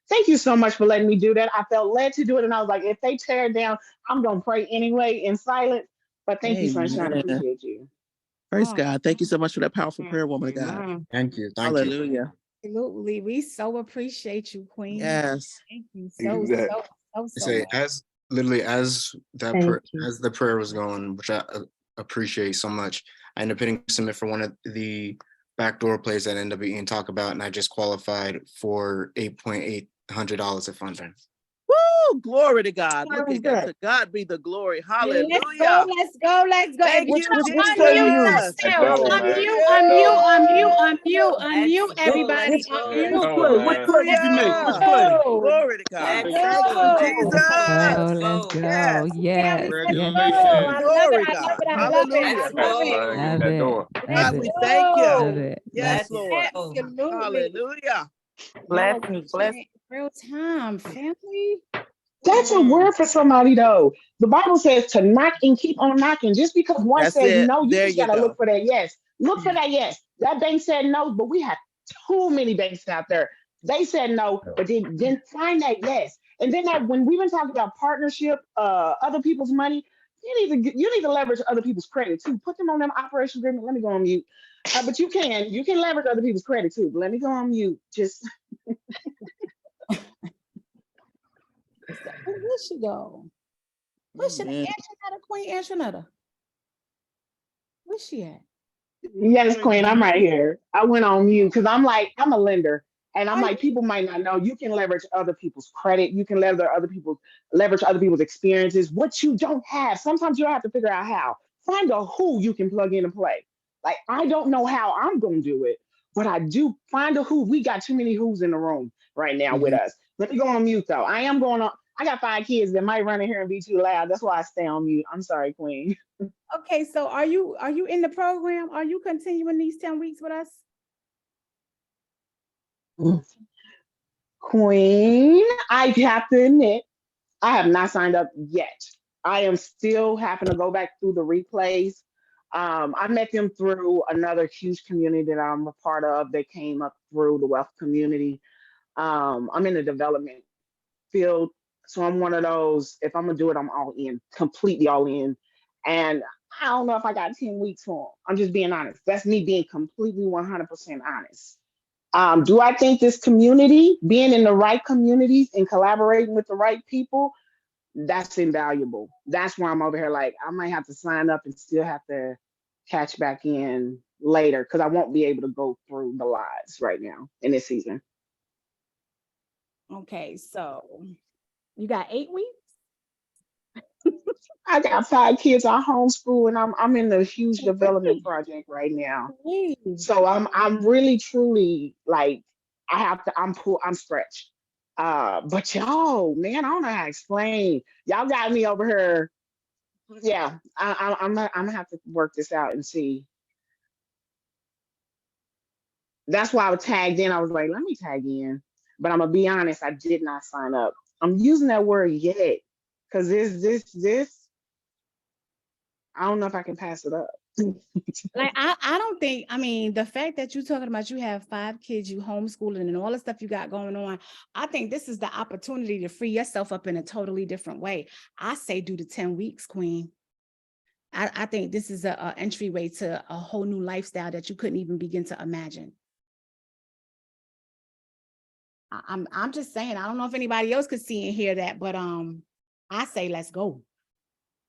[SPEAKER 17] Thank you so much for letting me do that. I felt led to do it, and I was like, if they tear it down, I'm going to pray anyway in silence. But thank you, Sunshine. I
[SPEAKER 18] Amen.
[SPEAKER 17] appreciate you.
[SPEAKER 18] Praise God. Thank you so much for that powerful prayer, woman of God.
[SPEAKER 5] Amen.
[SPEAKER 1] Thank you. Thank you.
[SPEAKER 18] Hallelujah.
[SPEAKER 5] Absolutely. We so appreciate you, Queen.
[SPEAKER 18] Yes.
[SPEAKER 5] Thank you
[SPEAKER 1] That-
[SPEAKER 5] so
[SPEAKER 1] say
[SPEAKER 5] much.
[SPEAKER 1] as literally as that
[SPEAKER 17] Thank you.
[SPEAKER 1] as the prayer was going, which I appreciate so much, I ended up hitting submit for one of the backdoor plays that ended up being talked about, and I just qualified for $8,800 of funding.
[SPEAKER 18] Woo! Glory to God.
[SPEAKER 17] How
[SPEAKER 18] Look
[SPEAKER 17] was
[SPEAKER 18] at God.
[SPEAKER 17] that?
[SPEAKER 18] To God be the glory.
[SPEAKER 5] Let's go,
[SPEAKER 18] Hallelujah.
[SPEAKER 5] let's go, let's go.
[SPEAKER 18] Thank
[SPEAKER 5] And
[SPEAKER 18] you,
[SPEAKER 17] Which play you use?
[SPEAKER 18] Jesus.
[SPEAKER 5] unmute
[SPEAKER 18] Hallelujah.
[SPEAKER 5] everybody.
[SPEAKER 11] Let's go.
[SPEAKER 5] Unmute.
[SPEAKER 17] Which play? Which play did you make? Which
[SPEAKER 18] Hallelujah.
[SPEAKER 17] play?
[SPEAKER 18] Glory to God.
[SPEAKER 11] Let's
[SPEAKER 18] Thank you,
[SPEAKER 11] go.
[SPEAKER 18] Jesus.
[SPEAKER 3] Let's go.
[SPEAKER 18] Yes.
[SPEAKER 3] Yes, yes.
[SPEAKER 5] Oh, I love it.
[SPEAKER 18] Glory,
[SPEAKER 5] I love
[SPEAKER 18] God.
[SPEAKER 5] it. I love it. I
[SPEAKER 18] Hallelujah.
[SPEAKER 11] Let's
[SPEAKER 5] love it.
[SPEAKER 11] go.
[SPEAKER 3] Love it. Love
[SPEAKER 5] Let's
[SPEAKER 18] God, we
[SPEAKER 3] it.
[SPEAKER 18] thank you.
[SPEAKER 3] Love
[SPEAKER 5] go.
[SPEAKER 3] it. Love
[SPEAKER 18] Yes,
[SPEAKER 11] Let's
[SPEAKER 3] it.
[SPEAKER 18] Lord.
[SPEAKER 11] go.
[SPEAKER 5] Absolutely.
[SPEAKER 18] Hallelujah.
[SPEAKER 5] Y'all, we
[SPEAKER 11] Blessings.
[SPEAKER 5] sharing real time, family.
[SPEAKER 17] That's a word for somebody, though. The Bible says to knock and keep on knocking. Just because one
[SPEAKER 18] That's
[SPEAKER 17] says
[SPEAKER 18] it.
[SPEAKER 17] no, you
[SPEAKER 18] There
[SPEAKER 17] just
[SPEAKER 18] you
[SPEAKER 17] got to look
[SPEAKER 18] go.
[SPEAKER 17] for that yes. Look for that yes. That bank said no, but we have too many banks out there. They said no, but they didn't find that yes. And then that when we've been talking about partnership, other people's money, you need to leverage other people's credit too. Put them on them operation agreement. Let me go on mute. But you can leverage other people's credit too. But let me go on mute. Just
[SPEAKER 5] Where she go? Where's she?
[SPEAKER 18] Amen.
[SPEAKER 5] Antoinetta, Queen Antoinetta. Where's she at?
[SPEAKER 17] yes, Queen, I'm right here. I went on mute because I'm a lender. And I'm
[SPEAKER 5] Are
[SPEAKER 17] like,
[SPEAKER 5] you?
[SPEAKER 17] people might not know. You can leverage other people's credit. You can leverage other people's experiences. What you don't have, sometimes you'll have to figure out how. Find a who you can plug in and play. Like I don't know how I'm gonna do it, but I do find a who. We got too many who's in the room right now with
[SPEAKER 18] Mhm.
[SPEAKER 17] us. Let me go on mute though. I am going on. I got 5 kids that might run in here and be too loud. That's why I stay on mute. I'm sorry, Queen.
[SPEAKER 5] Okay, so are you in the program? Are you continuing these 10 weeks with us?
[SPEAKER 17] Queen, I have to admit, I have not signed up yet. I am still having to go back through the replays. I met them through another huge community that I'm a part of. They came up through the wealth community. I'm in the development field. So I'm one of those, if I'm gonna do it, I'm all in, completely all in. And I don't know if I got 10 weeks for 'em. I'm just being honest. That's me being completely 100% honest. Do I think this community, being in the right communities and collaborating with the right people, that's invaluable. That's why I'm over here like I might have to sign up and still have to catch back in later because I won't be able to go through the lives right now in this season.
[SPEAKER 5] Okay, so you got 8 weeks?
[SPEAKER 17] I got 5 kids. I homeschool and I'm in a huge development project right now. So I'm really truly like I'm stretched. But y'all, man, I don't know how to explain. Y'all got me over here. Yeah, I'm gonna have to work this out and see. That's why I was tagged in. I was like, let me tag in. But I'm gonna be honest, I did not sign up. I'm using that word yet. Cause this, I don't know if I can pass it up.
[SPEAKER 5] Like I don't think, I mean, the fact that you're talking about you have 5 kids, you homeschooling and all the stuff you got going on, I think this is the opportunity to free yourself up in a totally different way. I say do the 10 weeks, Queen. I think this is a entryway to a whole new lifestyle that you couldn't even begin to imagine. I'm just saying, I don't know if anybody else could see and hear that, but I say let's go.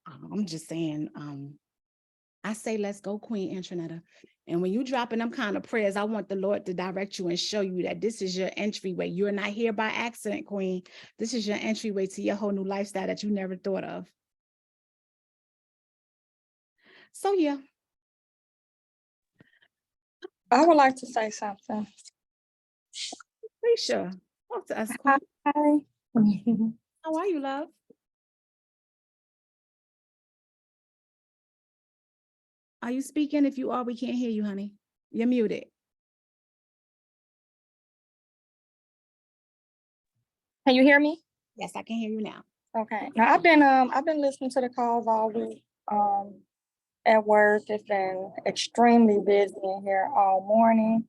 [SPEAKER 5] I'm just saying, I say, let's go, Queen Antoinetta. And when you dropping them kind of prayers, I want the Lord to direct you and show you that this is your entryway. You're not here by accident, Queen. This is your entryway to your whole new lifestyle that you never thought of. So yeah.
[SPEAKER 10] I would like to say something.
[SPEAKER 5] Risha, talk to us, Queen.
[SPEAKER 10] Hi.
[SPEAKER 5] How are you, love? Are you speaking? If you are, we can't hear you, honey. You're muted.
[SPEAKER 10] Can you hear me?
[SPEAKER 5] Yes, I can hear you now.
[SPEAKER 10] Okay. Now I've been listening to the calls all week. At work, it's been extremely busy in here all morning.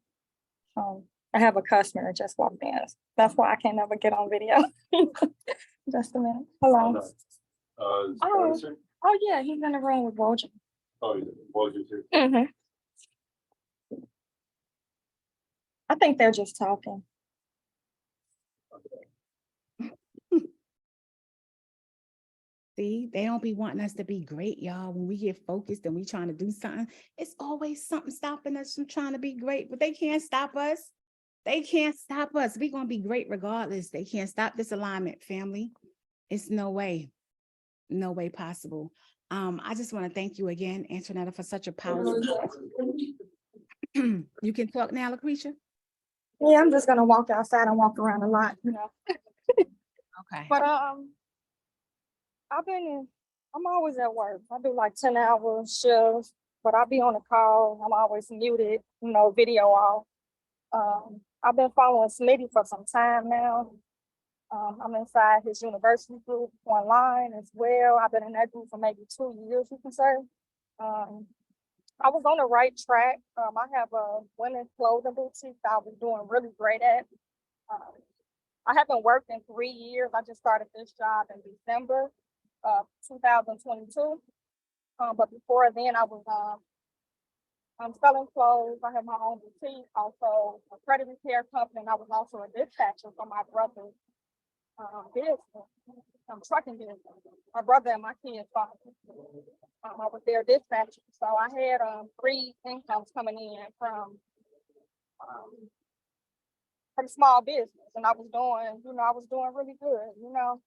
[SPEAKER 10] I have a customer that just walked in. That's why I can't never get on video. Just a minute. Hello. Oh yeah, he's in the room with Bojan.
[SPEAKER 12] Oh, yeah. Wojciech too.
[SPEAKER 10] Mm-hmm. I think they're just talking.
[SPEAKER 5] See, they don't be wanting us to be great, y'all. When we get focused and we trying to do something, it's always something stopping us from trying to be great, but they can't stop us. They can't stop us. We're going to be great regardless. They can't stop this alignment, family. It's no way possible. I just want to thank you again, Antoinetta, for such a powerful. You can talk now, Lucretia?
[SPEAKER 10] Yeah, I'm just gonna walk outside and walk around a lot, you know.
[SPEAKER 5] Okay.
[SPEAKER 10] But I'm always at work. I do like 10-hour shifts, but I'll be on a call. I'm always muted, you know, video off. I've been following Smitty for some time now. I'm inside his university group online as well. I've been in that group for maybe 2 years, you can say. I was on the right track. I have a women's clothing boutique that I was doing really great at. I haven't worked in 3 years. I just started this job in December of 2022. But before then, I was I'm selling clothes. I have my own boutique, also a credit repair company, and I was also a dispatcher for my brother's business, trucking business. My brother and my kids' father. I was their dispatcher, so I had 3 incomes coming in from small business, and I was doing really good, you know.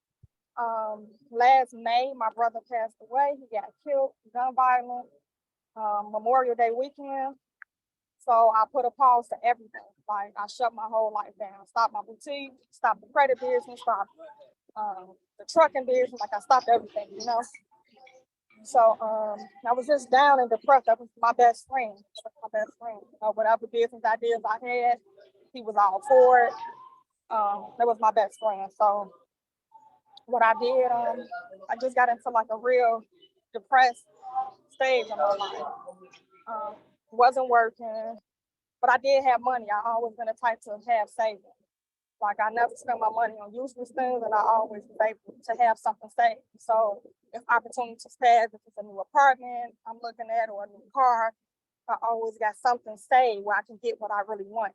[SPEAKER 10] Last May, my brother passed away. He got killed, gun violence, Memorial Day weekend. So I put a pause to everything. Like I shut my whole life down, stopped my boutique, stopped the credit business, stopped the trucking business. Like I stopped everything, you know. So I was just down and depressed. That was my best friend. You know, whatever business ideas I had, he was all for it. That was my best friend. So what I did, I just got into like a real depressed stage in my life. Wasn't working, but I did have money. I always been the type to have savings. Like I never spent my money on useless things, and I always was able to have something saved. So if opportunities pass, if it's a new apartment I'm looking at or a new car, I always got something saved where I can get what I really want.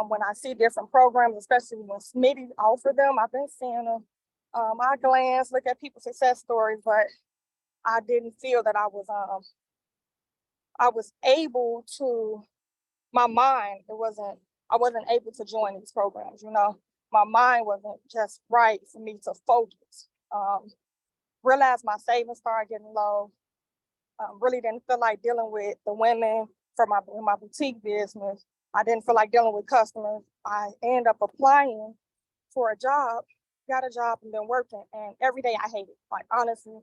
[SPEAKER 10] When I see different programs, especially when Smitty offer them, I've been seeing them. I glance, look at people's success stories, but I didn't feel that I was able to, my mind, I wasn't able to join these programs, you know. My mind wasn't just right for me to focus. Realized my savings started getting low. Really didn't feel like dealing with the women for my boutique business. I didn't feel like dealing with customers. I ended up applying for a job, got a job and been working, and every day I hate it. Like honestly,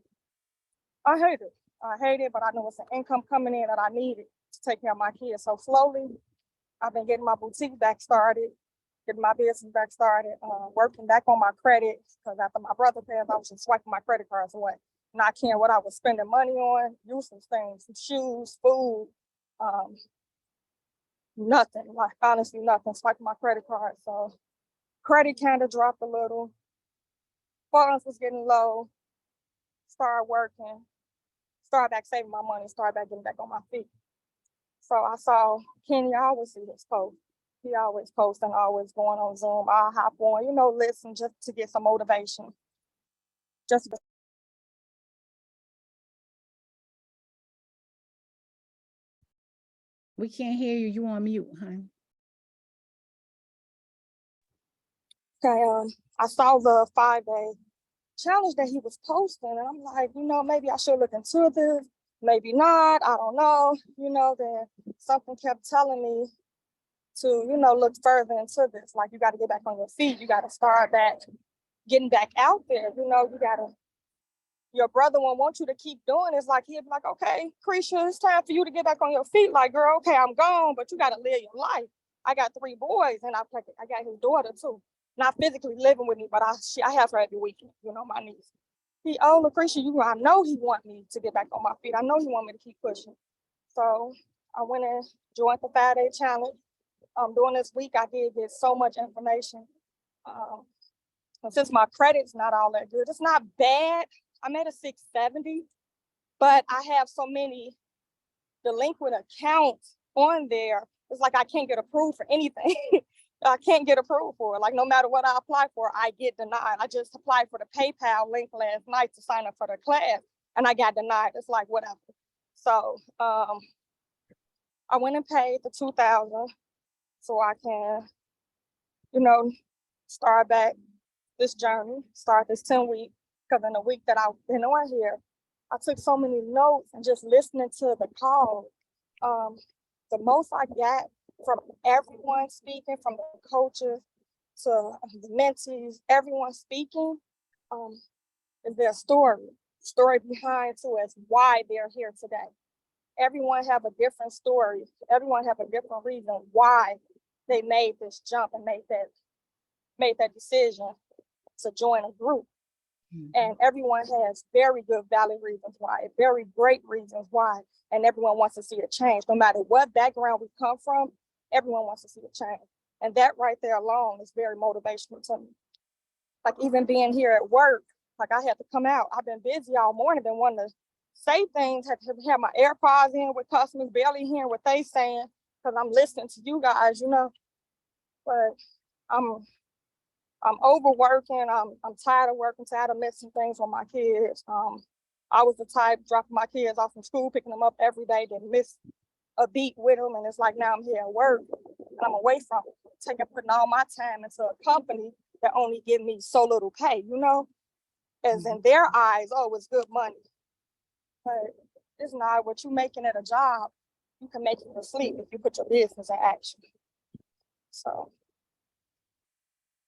[SPEAKER 10] I hate it. I hate it, but I know it's an income coming in that I needed to take care of my kids. So slowly, I've been getting my boutique back started, getting my business back started, working back on my credit, because after my brother passed, I was just swiping my credit cards away, not caring what I was spending money on, useless things, shoes, food, nothing, like honestly nothing, swiping my credit card. So credit kind of dropped a little, funds was getting low, started working, started back saving my money, started back getting back on my feet. So I saw Kenny, I always see his post. He always posting, always going on Zoom. I'll hop on, you know, listen just to get some motivation. Just
[SPEAKER 5] We can't hear you. You on mute, hon.
[SPEAKER 10] Okay, I saw the 5-day challenge that he was posting, and I'm like, maybe I should look into this, maybe not, I don't know, then something kept telling me to, look further into this. Like, you got to get back on your feet, you got to start back, getting back out there, your brother won't want you to keep doing it. It's like, he'd be like, okay, Krisha, it's time for you to get back on your feet. Like, girl, okay, I'm gone, but you got to live your life. I got 3 boys, and I got his daughter too. Not physically living with me, but I have her every weekend, my niece. Lucretia, I know he want me to get back on my feet. I know he want me to keep pushing. So I went and joined the 5-day challenge. During this week, I did get so much information. And since my credit's not all that good, it's not bad. I'm at a 670, but I have so many delinquent accounts on there. It's like I can't get approved for anything. I can't get approved for it. Like, no matter what I apply for, I get denied. I just applied for the PayPal link last night to sign up for the class, and I got denied. It's like, whatever. So I went and paid the $2,000 so I can, start back this journey, start this 10-week. Because in the week that I've been on here, I took so many notes and just listening to the call. The most I got from everyone speaking, from the coaches to the mentees, everyone speaking, is their story behind too, as why they're here today. Everyone have a different story. Everyone have a different reason why they made this jump and made that decision to join a group. And everyone has very good, valid reasons why, very great reasons why, and everyone wants to see a change. No matter what background we come from, everyone wants to see a change. And that right there alone is very motivational to me. Like, even being here at work, like, I had to come out. I've been busy all morning, been wanting to say things, had to have my AirPods in with customers, barely hearing what they saying, because I'm listening to you guys, But I'm overworking. I'm tired of working, tired of missing things with my kids. I was the type dropping my kids off from school, picking them up every day, didn't miss a beat with them. And it's like, now I'm here at work and I'm away from it, putting all my time into a company that only give me so little pay, as in their eyes, oh, it's good money. But it's not. What you making at a job, you can make it in sleep if you put your business in action. So.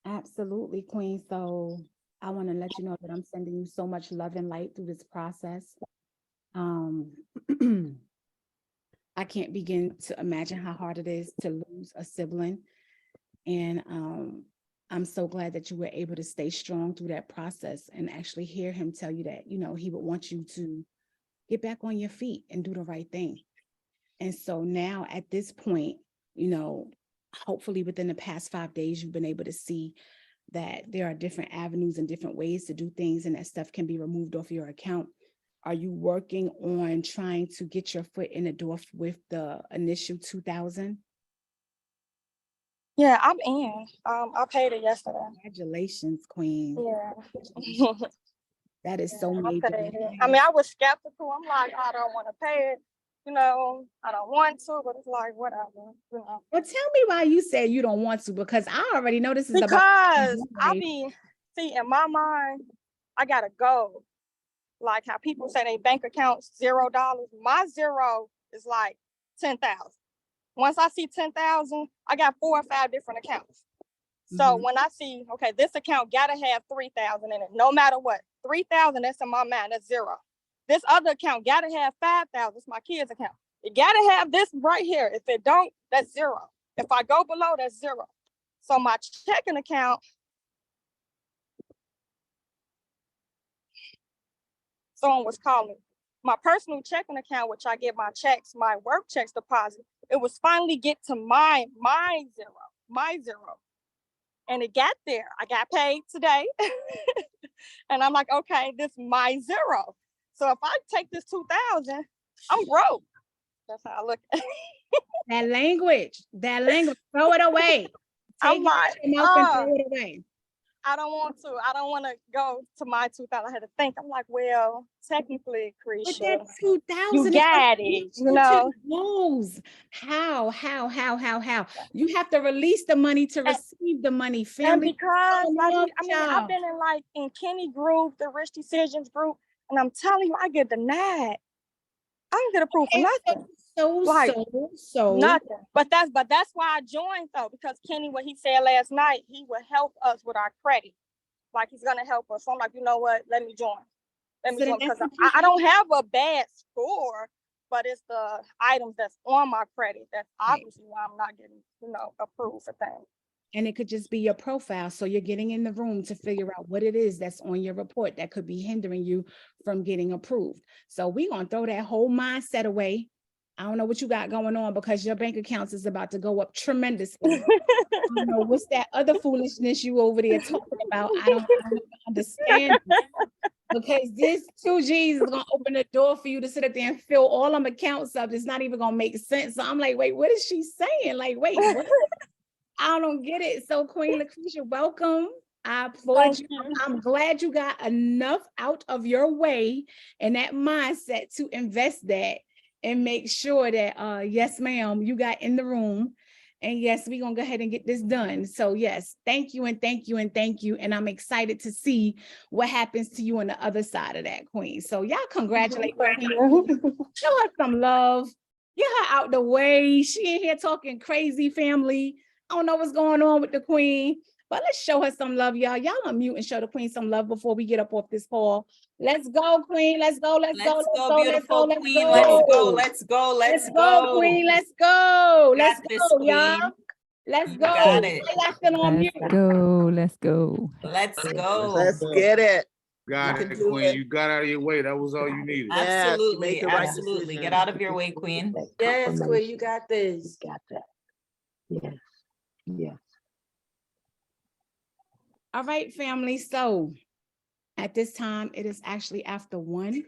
[SPEAKER 5] Absolutely, Queen. So I want to let you know that I'm sending you so much love and light through this process. I can't begin to imagine how hard it is to lose a sibling. And I'm so glad that you were able to stay strong through that process and actually hear him tell you that, he would want you to get back on your feet and do the right thing. And so now at this point, hopefully within the past 5 days, you've been able to see that there are different avenues and different ways to do things, and that stuff can be removed off your account. Are you working on trying to get your foot in the door with the initial 2,000?
[SPEAKER 10] Yeah, I'm in. I paid it yesterday.
[SPEAKER 5] Congratulations, Queen.
[SPEAKER 10] Yeah.
[SPEAKER 5] That is so major.
[SPEAKER 10] I mean, I was skeptical. I'm like, I don't want to pay it. I don't want to, but it's like, whatever.
[SPEAKER 5] Well, tell me why you said you don't want to, because I already know this is
[SPEAKER 10] because see, in my mind, I got a goal. Like how people say they bank accounts $0. My zero is like 10,000. Once I see 10,000, I got 4 or 5 different accounts. So when I see, okay, this account gotta have 3,000 in it, no matter what. 3,000, that's in my mind, that's zero. This other account gotta have 5,000, it's my kids' account. It gotta have this right here. If it don't, that's zero. If I go below, that's zero. So my checking account, someone was calling. My personal checking account, which I get my checks, my work checks deposit, it was finally get to my zero. And it got there. I got paid today. And I'm like, okay, this is my zero. So if I take this 2,000, I'm broke. That's how I look at it.
[SPEAKER 5] That language, throw it away.
[SPEAKER 10] I'm like,
[SPEAKER 5] throw it away.
[SPEAKER 10] I don't want to. I don't want to go to my 2000. I had to think. I'm like, well, technically,
[SPEAKER 13] But
[SPEAKER 10] Krisha,
[SPEAKER 13] that 2000
[SPEAKER 10] you
[SPEAKER 13] is
[SPEAKER 10] got
[SPEAKER 13] to
[SPEAKER 10] it.
[SPEAKER 13] get
[SPEAKER 10] You
[SPEAKER 13] you to
[SPEAKER 10] know,
[SPEAKER 13] the goals. How? You have to release the money to receive the money,
[SPEAKER 10] and
[SPEAKER 13] family.
[SPEAKER 10] because like
[SPEAKER 13] Love
[SPEAKER 10] I mean, I've
[SPEAKER 13] y'all.
[SPEAKER 10] been in like in Kenny group, the Rich Decisions group, and I'm telling you, I get denied. I don't get approved for nothing. Like
[SPEAKER 13] So
[SPEAKER 10] nothing. But that's why I joined though, because Kenny, what he said last night, he would help us with our credit. Like he's gonna help us. So I'm like, you know what? Let me join. Let me
[SPEAKER 13] So then
[SPEAKER 10] join because
[SPEAKER 13] that's what you
[SPEAKER 10] I don't have a bad score, but it's the items that's on my credit that's obviously why I'm not getting, approved for things.
[SPEAKER 13] And it could just be your profile. So you're getting in the room to figure out what it is that's on your report that could be hindering you from getting approved. So we're going to throw that whole mindset away. I don't know what you got going on because your bank accounts is about to go up tremendously. I don't know what's that other foolishness you over there talking about. I don't understand. Because this 2G's is gonna open the door for you to sit up there and fill all them accounts up. It's not even gonna make sense. So I'm like, wait, what is she saying? Like, wait, what? I don't get it. So Queen Lucretia, welcome. I applaud you. I'm glad you got enough out of your way and that mindset to invest that and make sure that yes, ma'am, you got in the room. And yes, we're gonna go ahead and get this done. So yes, thank you and thank you and thank you. And I'm excited to see what happens to you on the other side of that, Queen. So y'all congratulate Queen. Show her some love. Get her out the way. She in here talking crazy, family. I don't know what's going on with the Queen, but let's show her some love, y'all. Y'all unmute and show the Queen some love before we get up off this call. Let's go, Queen. Let's go. Let's go. Let's go. Let's go. Let's
[SPEAKER 11] Queen.
[SPEAKER 13] go.
[SPEAKER 11] Let's go. Let's go. Let's go.
[SPEAKER 13] Queen. Let's go. Let's
[SPEAKER 11] Got this,
[SPEAKER 13] go,
[SPEAKER 11] Queen.
[SPEAKER 13] y'all. Let's go.
[SPEAKER 11] Got it.
[SPEAKER 13] Y'all still on mute.
[SPEAKER 3] Let's go.
[SPEAKER 11] Let's go.
[SPEAKER 18] Let's get it.
[SPEAKER 19] Got
[SPEAKER 11] You
[SPEAKER 19] it,
[SPEAKER 11] can do
[SPEAKER 19] Queen.
[SPEAKER 11] it.
[SPEAKER 19] You got out of your way. That was all you needed.
[SPEAKER 18] Yes, you
[SPEAKER 11] Absolutely.
[SPEAKER 18] made the right
[SPEAKER 11] Absolutely.
[SPEAKER 18] decision.
[SPEAKER 11] Get out of your way, Queen.
[SPEAKER 2] Yes,
[SPEAKER 11] Queen, you got this.
[SPEAKER 2] Got that. Yes. Yes.
[SPEAKER 13] All right, family. So at this time, it is actually after 1.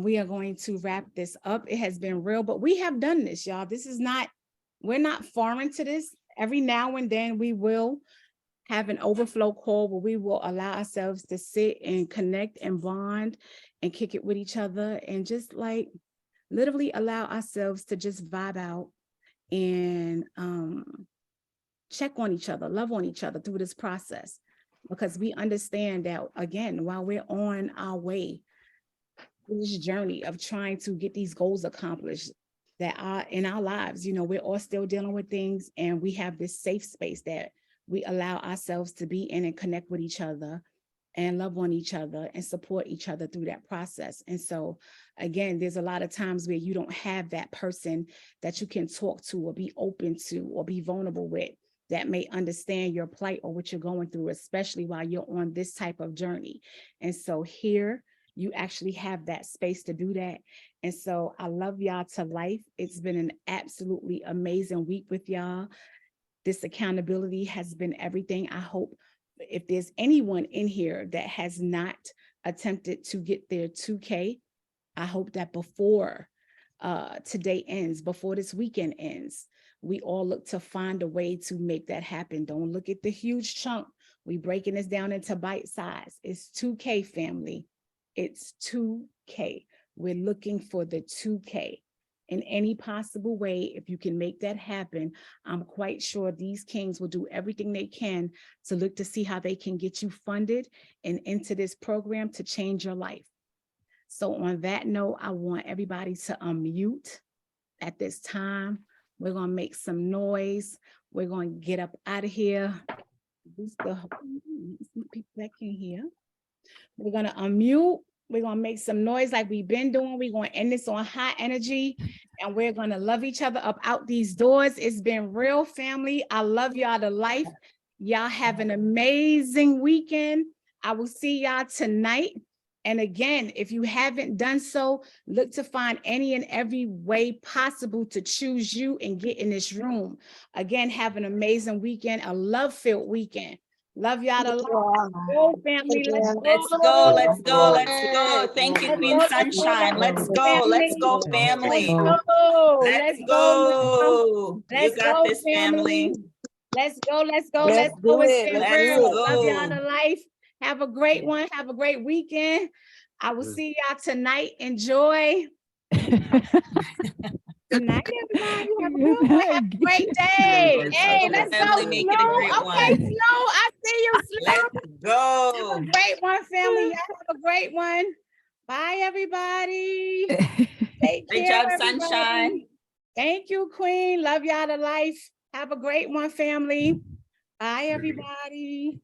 [SPEAKER 13] We are going to wrap this up. It has been real, but we have done this, y'all. This is not, we're not foreign to this. Every now and then we will have an overflow call where we will allow ourselves to sit and connect and bond and kick it with each other and just like literally allow ourselves to just vibe out and check on each other, love on each other through this process. Because we understand that, again, while we're on our way, this journey of trying to get these goals accomplished that are in our lives, we're all still dealing with things, and we have this safe space that we allow ourselves to be in and connect with each other and love on each other and support each other through that process. And so again, there's a lot of times where you don't have that person that you can talk to or be open to or be vulnerable with that may understand your plight or what you're going through, especially while you're on this type of journey. And so here, you actually have that space to do that. And so I love y'all to life. It's been an absolutely amazing week with y'all. This accountability has been everything. I hope if there's anyone in here that has not attempted to get their 2K, I hope that before today ends, before this weekend ends, we all look to find a way to make that happen. Don't look at the huge chunk. We breaking this down into bite size. It's 2K, family. It's 2K. We're looking for the 2K. In any possible way, if you can make that happen, I'm quite sure these kings will do everything they can to look to see how they can get you funded and into this program to change your life. So on that note, I want everybody to unmute at this time. We're going to make some noise. We're going to get up out of here. Some people that can hear. We're going to unmute. We're going to make some noise like we've been doing. We're going to end this on high energy, and we're going to love each other up out these doors. It's been real, family. I love y'all to life. Y'all have an amazing weekend. I will see y'all tonight. And again, if you haven't done so, look to find any and every way possible to choose you and get in this room. Again, have an amazing weekend, a love-filled weekend. Love y'all to love. Go, family. Let's go.
[SPEAKER 11] Let's go. Let's go. Let's go. Thank you, Queen Sunshine. Let's go. Let's go, family.
[SPEAKER 13] Let's go.
[SPEAKER 11] Let's go. You got this, family.
[SPEAKER 5] Let's go, let's go,
[SPEAKER 11] Let's
[SPEAKER 5] let's go.
[SPEAKER 11] do
[SPEAKER 5] It's
[SPEAKER 11] it.
[SPEAKER 5] been
[SPEAKER 11] Let's
[SPEAKER 5] real.
[SPEAKER 11] do it.
[SPEAKER 5] Love y'all to life. Have a great one. Have a great weekend. I will see y'all tonight. Enjoy. Good night, everybody. Have a good one. Have a great day. Hey, let's go,
[SPEAKER 11] Family, make it a
[SPEAKER 5] Slow.
[SPEAKER 11] great
[SPEAKER 5] Okay,
[SPEAKER 11] one.
[SPEAKER 5] Slow. I see you, Slow.
[SPEAKER 11] Let's go.
[SPEAKER 5] Have a great one, family. Y'all have a great one. Bye, everybody. Take
[SPEAKER 11] Great
[SPEAKER 5] care,
[SPEAKER 11] job,
[SPEAKER 5] everybody.
[SPEAKER 11] Sunshine.
[SPEAKER 5] Thank you, Queen. Love y'all to life. Have a great one, family. Bye, everybody.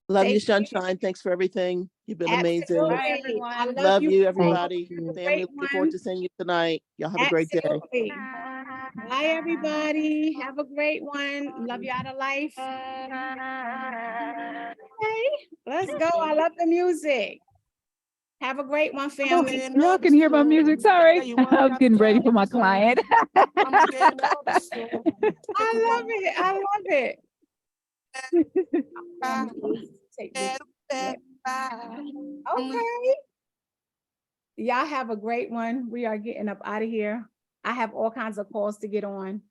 [SPEAKER 18] Love you,
[SPEAKER 5] Take care.
[SPEAKER 18] Sunshine. Thanks for everything. You've been amazing.
[SPEAKER 5] Absolutely. I love
[SPEAKER 18] Love
[SPEAKER 5] you.
[SPEAKER 18] you,
[SPEAKER 5] Have
[SPEAKER 18] everybody.
[SPEAKER 5] a
[SPEAKER 18] Family,
[SPEAKER 5] great
[SPEAKER 18] looking forward
[SPEAKER 5] one.
[SPEAKER 18] to seeing you tonight. Y'all have a great day.
[SPEAKER 5] Absolutely. Bye, everybody. Have a great one. Love you out of life. Okay, let's go. I love the music. Have a great one, family.
[SPEAKER 3] Y'all can hear my music. Sorry. I was getting ready for my client.
[SPEAKER 5] I love it. I love it. Take this. Okay. Y'all have a great one. We are getting up out of here. I have all kinds of calls to get on.